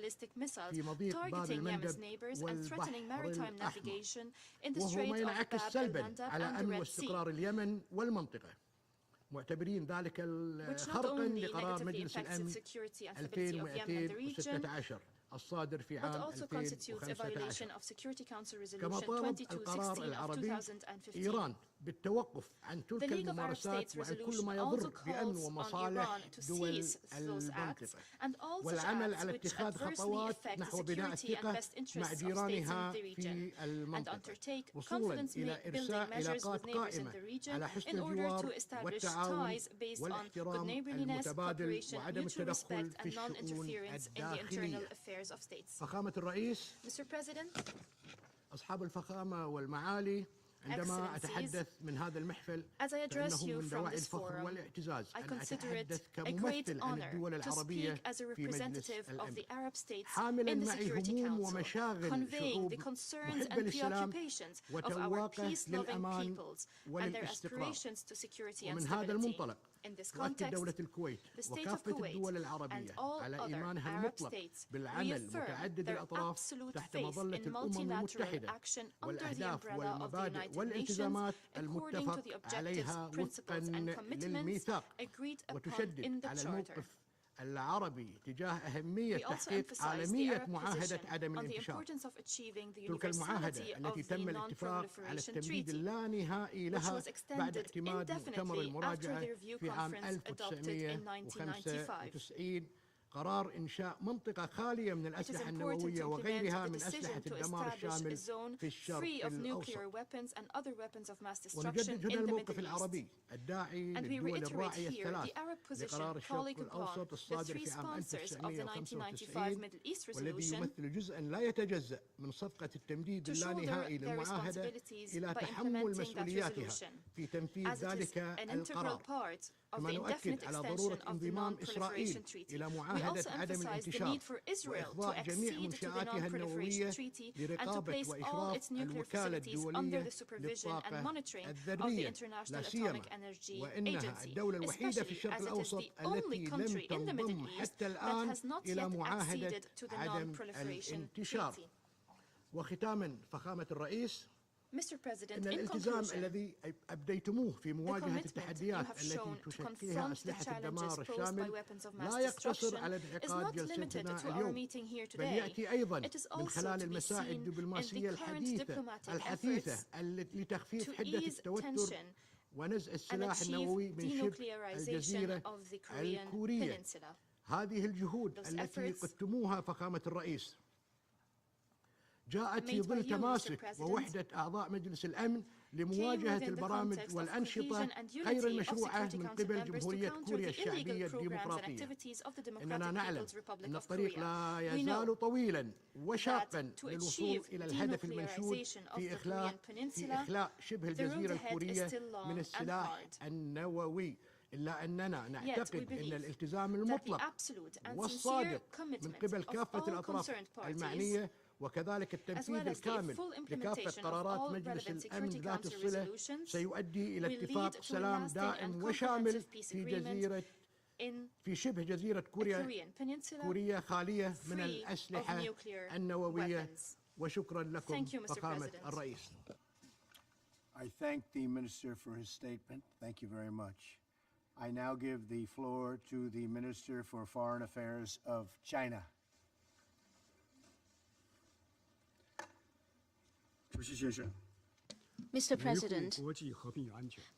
في مضيق باب المندب والبحر الأحمر، وهو ما ينعكس سلبا على أمن واستقرار اليمن والمنطقة، معتبرين ذلك خرقا لقرار مجلس الأمن 2216 الصادر في عام 2015. كما طالب القرار العربي إيران بالتوقف عن تلك الممارسات وعن كل ما يضر بأمن ومصالح دول المنطقة، والعمل على اتخاذ خطوات نحو بناء الثقة مع جيرانها في المنطقة، وصولا إلى إرساء علاقات قائمة على حسن الجوار والتعاون والاحترام المتبادل وعدم التدخل في الشؤون الداخلية. فخامة الرئيس، أصحاب الفخامة والمعالي، عندما أتحدث من هذا المحفل فإنه من دواعي الفخر والاعتزاز أن أتحدث كممثل عن الدول العربية في مجلس الأمن، حاملا معي هموم ومشاغل شعوب محبة للسلام وتواقة للأمان والاستقرار. ومن هذا المنطلق تؤكد دولة الكويت وكافة الدول العربية على إيمانها المطلق بالعمل متعدد الأطراف تحت مظلة الأمم المتحدة والأهداف والمبادئ والالتزامات المتفق عليها وفقا للميثاق، وتشدد على الموقف العربي تجاه أهمية تحقيق عالمية معاهدة عدم الانتشار. تلك المعاهدة التي تم الاتفاق على التمديد اللانهائي لها بعد اعتماد مؤتمر المراجعة في عام 1995 قرار إنشاء منطقة خالية من الأسلحة النووية وغيرها من أسلحة الدمار الشامل في الشرق الأوسط. ونجدد هنا الموقف العربي الداعي للدول الراعية الثلاث لقرار الشرق الأوسط الصادر في عام 1995 والذي يمثل جزءا لا يتجزأ من صفقة التمديد اللانهائي للمعاهدة إلى تحمل مسؤولياتها في تنفيذ ذلك القرار. كما نؤكد على ضرورة انضمام إسرائيل إلى معاهدة عدم الانتشار وإخضاع جميع منشآتها النووية لرقابة وإشراف الوكالة الدولية للطاقة الذرية، لا سيما وإنها الدولة الوحيدة في الشرق الأوسط التي لم تنضم حتى الآن إلى معاهدة عدم الانتشار. وختاما فخامة الرئيس، إن الالتزام الذي أبديتموه في مواجهة التحديات التي تشكلها أسلحة الدمار الشامل لا يقتصر على انعقاد جلستنا اليوم، بل يأتي أيضا من خلال المساعي الدبلوماسية الحثيثة لتخفيف حدة التوتر ونزع السلاح النووي من شبه الجزيرة الكورية. هذه الجهود التي قدتموها فخامة الرئيس جاءت في ظل تماسك ووحدة أعضاء مجلس الأمن لمواجهة البرامج والأنشطة غير المشروعة من قبل جمهورية كوريا الشعبية الديمقراطية. إننا نعلم أن الطريق لا يزال طويلا وشاقا للوصول إلى الهدف المنشود في إخلاء شبه الجزيرة الكورية من السلاح النووي، إلا أننا نعتقد أن الالتزام المطلق والصادق من قبل كافة الأطراف المعنية وكذلك التنفيذ الكامل لكافة قرارات مجلس الأمن ذات الصلة سيؤدي إلى اتفاق سلام دائم وشامل في شبه جزيرة كوريا خالية من الأسلحة النووية. وشكرا لكم فخامة الرئيس. I thank the Minister for his statement. Thank you very much. I now give the floor to the Minister for Foreign Affairs of China. Mr. President,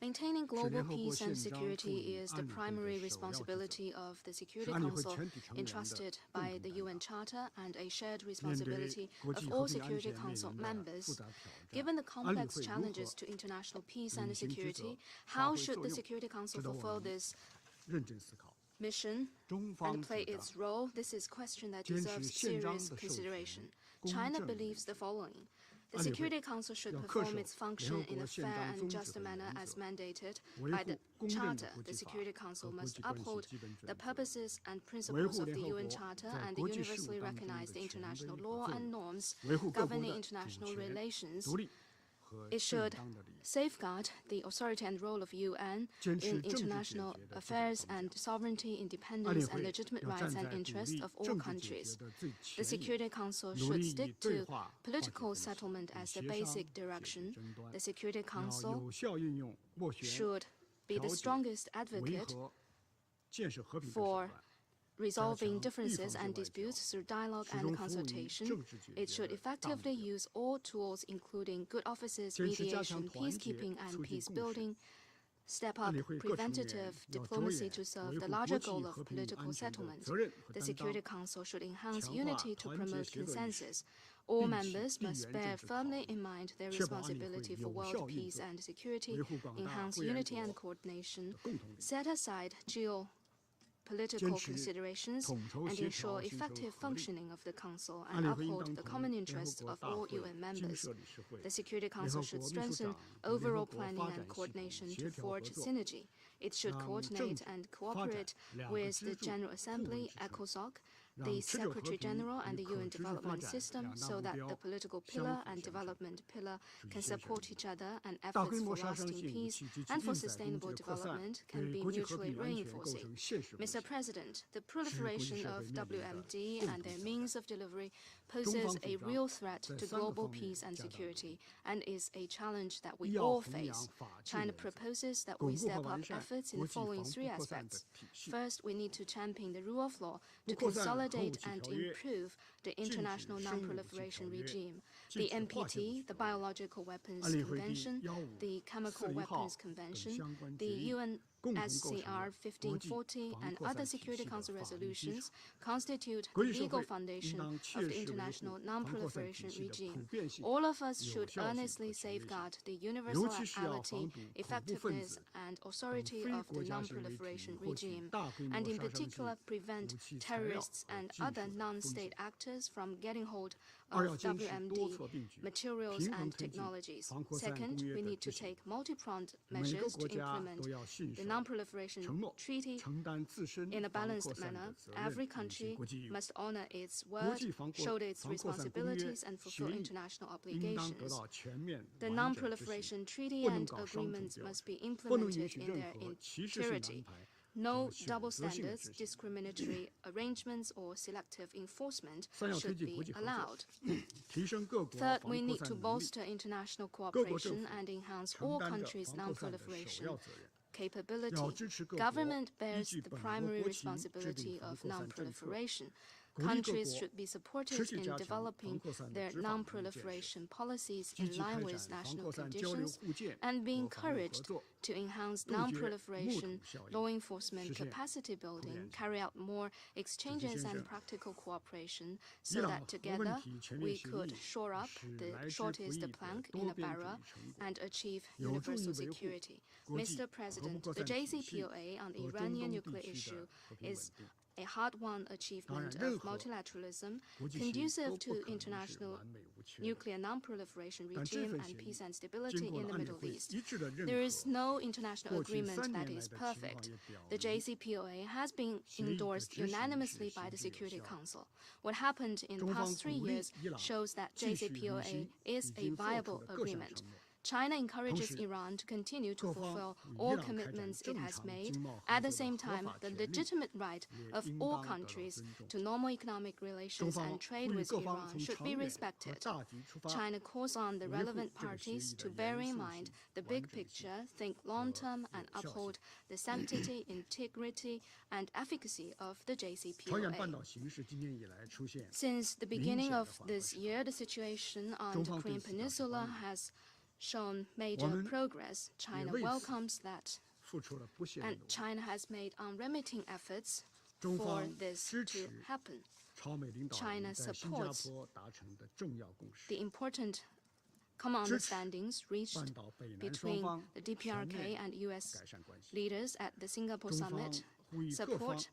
maintaining global peace and security is the primary responsibility of the Security Council entrusted by the UN Charter and a shared responsibility of all Security Council members. Given the complex challenges to international peace and security, how should the Security Council fulfill this mission and play its role? This is a question that deserves serious consideration. China believes the following. The Security Council should perform its function in a fair and just manner as mandated by the Charter. The Security Council must uphold the purposes and principles of the UN Charter and the universally recognized international law and norms governing international relations. It should safeguard the authority and role of UN in international affairs and sovereignty, independence, and legitimate rights and interests of all countries. The Security Council should stick to political settlement as the basic direction. The Security Council should be the strongest advocate for resolving differences and disputes through dialogue and consultation. It should effectively use all tools, including good offices, mediation, peacekeeping, and peace building, step up preventative diplomacy to serve the larger goal of political settlement. The Security Council should enhance unity to promote consensus. All members must bear firmly in mind their responsibility for world peace and security, enhance unity and coordination, set aside geopolitical considerations, and ensure effective functioning of the Council and uphold the common interests of all UN members. The Security Council should strengthen overall planning and coordination to forge synergy. It should coordinate and cooperate with the General Assembly, ECOSOC, the Secretary General and the UN Development System so that the political pillar and development pillar can support each other and efforts for lasting peace and for sustainable development can be mutually reinforcing. Mr. President, the proliferation of WMD and their means of delivery poses a real threat to global peace and security and is a challenge that we all face. China proposes that we step up efforts in the following three aspects. First, we need to champion the rule of law to consolidate and improve the international non-proliferation regime. The NPT, the Biological Weapons Convention, the Chemical Weapons Convention, the UN SCR 1540 and other Security Council resolutions constitute the legal foundation of the international non-proliferation regime. All of us should earnestly safeguard the universality, effectiveness, and authority of the non-proliferation regime, and in particular prevent terrorists and other non-state actors from getting hold of WMD materials and technologies. Second, we need to take multi-pronged measures to implement the Non-Proliferation Treaty in a balanced manner. Every country must honor its word, shoulder its responsibilities, and fulfill international obligations. The Non-Proliferation Treaty and agreements must be implemented in their entirety. No double standards, discriminatory arrangements, or selective enforcement should be allowed. Third, we need to bolster international cooperation and enhance all countries' non-proliferation capability. Government bears the primary responsibility of non-proliferation. Countries should be supported in developing their non-proliferation policies in line with national conditions and be encouraged to enhance non-proliferation law enforcement capacity building, carry out more exchanges and practical cooperation so that together we could shore up the shortest plank in a barrel and achieve universal security. Mr. President, the JCPOA on the Iranian nuclear issue is a hard-won achievement of multilateralism, conducive to international nuclear non-proliferation regime and peace and stability in the Middle East. There is no international agreement that is perfect. The JCPOA has been endorsed unanimously by the Security Council. What happened in the past 3 years shows that JCPOA is a viable agreement. China encourages Iran to continue to fulfill all commitments it has made. At the same time, the legitimate right of all countries to normal economic relations and trade with Iran should be respected. China calls on the relevant parties to bear in mind the big picture, think long-term, and uphold the sanctity, integrity, and efficacy of the JCPOA. Since the beginning of this year, the situation on the Korean Peninsula has shown major progress. China welcomes that, and China has made unremitting efforts for this to happen. China supports the important common understandings reached between the DPRK and US leaders at the Singapore summit, support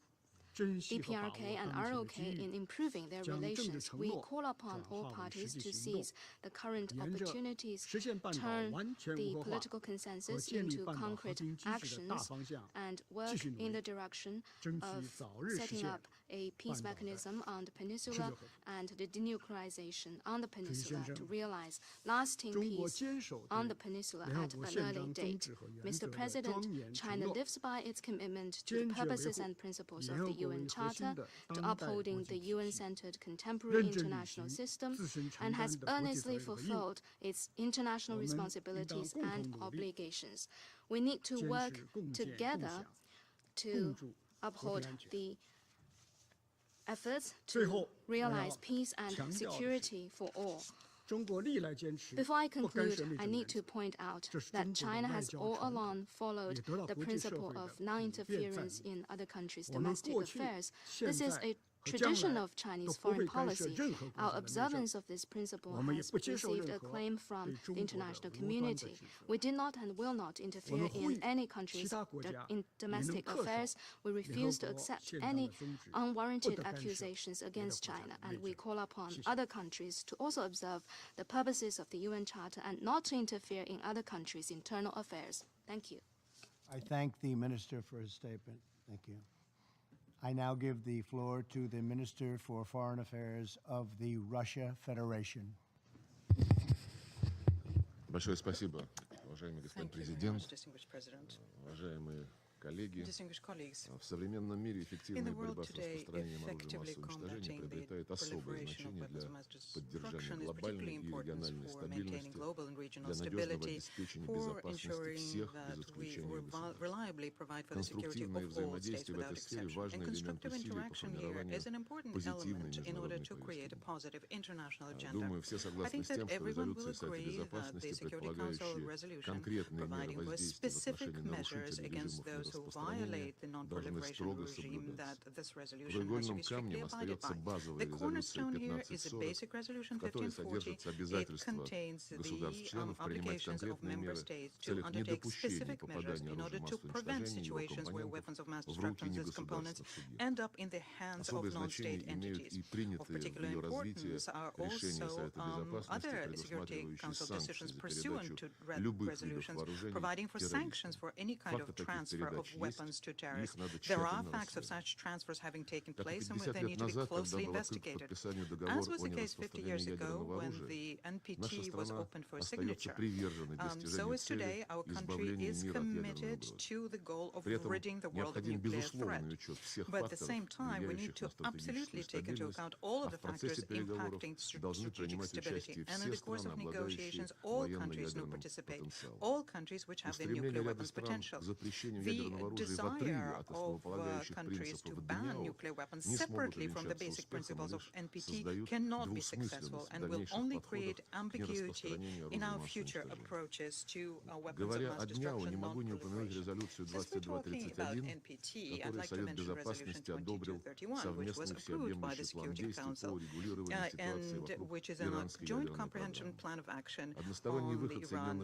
DPRK and ROK in improving their relations. We call upon all parties to seize the current opportunities, turn the political consensus into concrete actions, and work in the direction of setting up a peace mechanism on the peninsula and the denuclearization on the peninsula to realize lasting peace on the peninsula at an early date. Mr. President, China lives by its commitment to the purposes and principles of the UN Charter, to upholding the UN-centered contemporary international system, and has earnestly fulfilled its international responsibilities and obligations. We need to work together to uphold the efforts to realize peace and security for all. Before I conclude, I need to point out that China has all along followed the principle of non-interference in other countries' domestic affairs. This is a tradition of Chinese foreign policy. Our observance of this principle has received acclaim from the international community. We did not and will not interfere in any country's domestic affairs. We refuse to accept any unwarranted accusations against China, and we call upon other countries to also observe the purposes of the UN Charter and not to interfere in other countries' internal affairs. Thank you. I thank the Minister for his statement. Thank you. I now give the floor to the Minister for Foreign Affairs of the Russia Federation. Большое спасибо, уважаемый господин президент, уважаемые коллеги. В современном мире эффективная борьба с распространением оружия массового уничтожения приобретает особое значение для поддержания глобальной и региональной стабильности, для надежного обеспечения безопасности всех, без исключения государств. Конструктивное взаимодействие в этой сфере – важный элемент усилий по формированию позитивной международной повестки. Думаю, все согласны с тем, что резолюция Совета Безопасности, предполагающие конкретные меры воздействия в отношении нарушителей режимов распространения, должны строго соблюдаться. Краеугольным камнем остается базовая резолюция 1540, в которой содержатся обязательства государств-членов принимать конкретные меры в целях недопущения попадания оружия массового уничтожения и его компонентов в руки негосударственных субъектов. Особое значение имеют и принятые в ее развитии решения Совета Безопасности, предусматривающие санкции за передачу любых видов вооружений террористам. Факты таких передач weapons to terrorists. There are facts of such transfers having taken place and they need to be closely investigated. As was the case 50 years ago when the NPT was opened for signature, so is today our country is committed to the goal of ridding the world of nuclear threat. But at the same time, we need to absolutely take into account all of the factors impacting strategic stability. And in the course of negotiations, all countries will participate, all countries which have the nuclear weapons potential. The desire of countries to ban nuclear weapons separately from the basic principles of NPT cannot be successful and will only create ambiguity in our future approaches to weapons of mass destruction non-proliferation. Since we're talking about NPT, I'd like to mention Resolution 2231, which was approved by the Security Council and which is a joint comprehensive plan of action on the Iran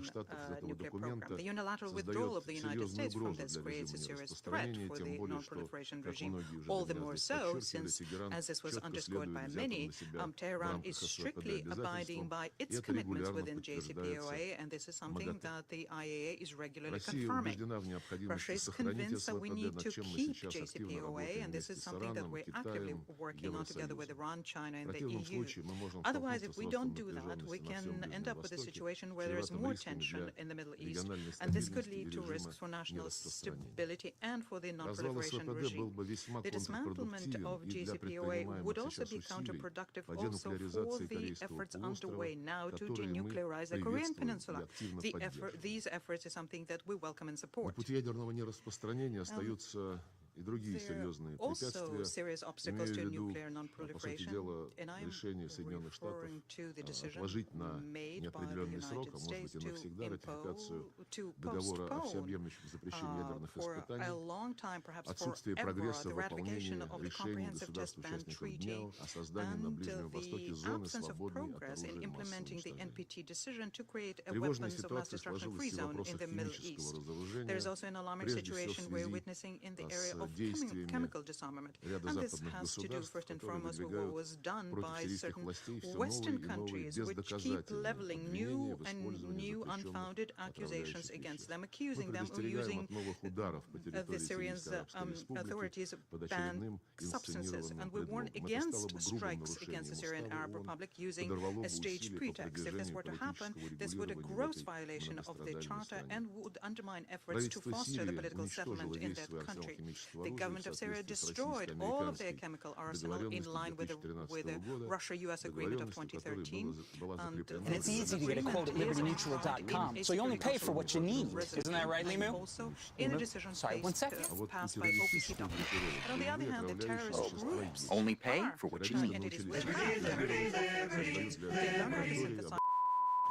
nuclear program. The unilateral withdrawal of the United States from this creates a serious threat for the non-proliferation regime, all the more so since, as this was underscored by many, Tehran is strictly abiding by its commitments within JCPOA, and this is something that the IAEA is regularly confirming. Russia is convinced that we need to keep JCPOA, and this is something that we're actively working on together with Iran, China, and the EU. Otherwise, if we don't do that, we can end up with a situation where there is more tension in the Middle East, and this could lead to risks for national stability and for the non-proliferation regime. The dismantlement of JCPOA would also be counterproductive also for the efforts underway now to denuclearize the Korean Peninsula. These efforts is something that we welcome and support. И другие серьезные препятствия, имею в виду, по сути дела, решение Соединенных Штатов отложить на неопределенный срок, а может быть и навсегда, ратификацию договора о всеобъемлющем запрещении ядерных испытаний, отсутствие прогресса в выполнении решений государств-участников ДНЕО о создании на Ближнем Востоке зоны, свободной от оружия массового уничтожения. Тревожная ситуация сложилась и в вопросах химического разоружения, прежде всего в связи с chemical disarmament. And this has to do first and foremost with what was done by certain Western countries which keep leveling new unfounded accusations against them, accusing them of using the Syrian authorities' banned substances. And we warn against strikes against the Syrian Arab Republic using a staged pretext. If this were to happen, this would be a gross violation of the Charter and would undermine efforts to foster the political settlement in that country. The government of Syria destroyed all of their chemical arsenal in line with the Russia-US agreement of 2013. And it's easy to get a quote at libertymutual.com, so you only pay for what you need. Isn't that right, Limu? Also, in a decision passed by OPCW. And on the other hand, the terrorist groups only pay for what you need.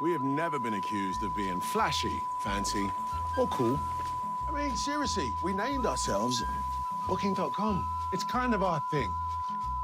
We have never been accused of being flashy, fancy, or cool. I mean, seriously, we named ourselves Booking.com. It's kind of our thing.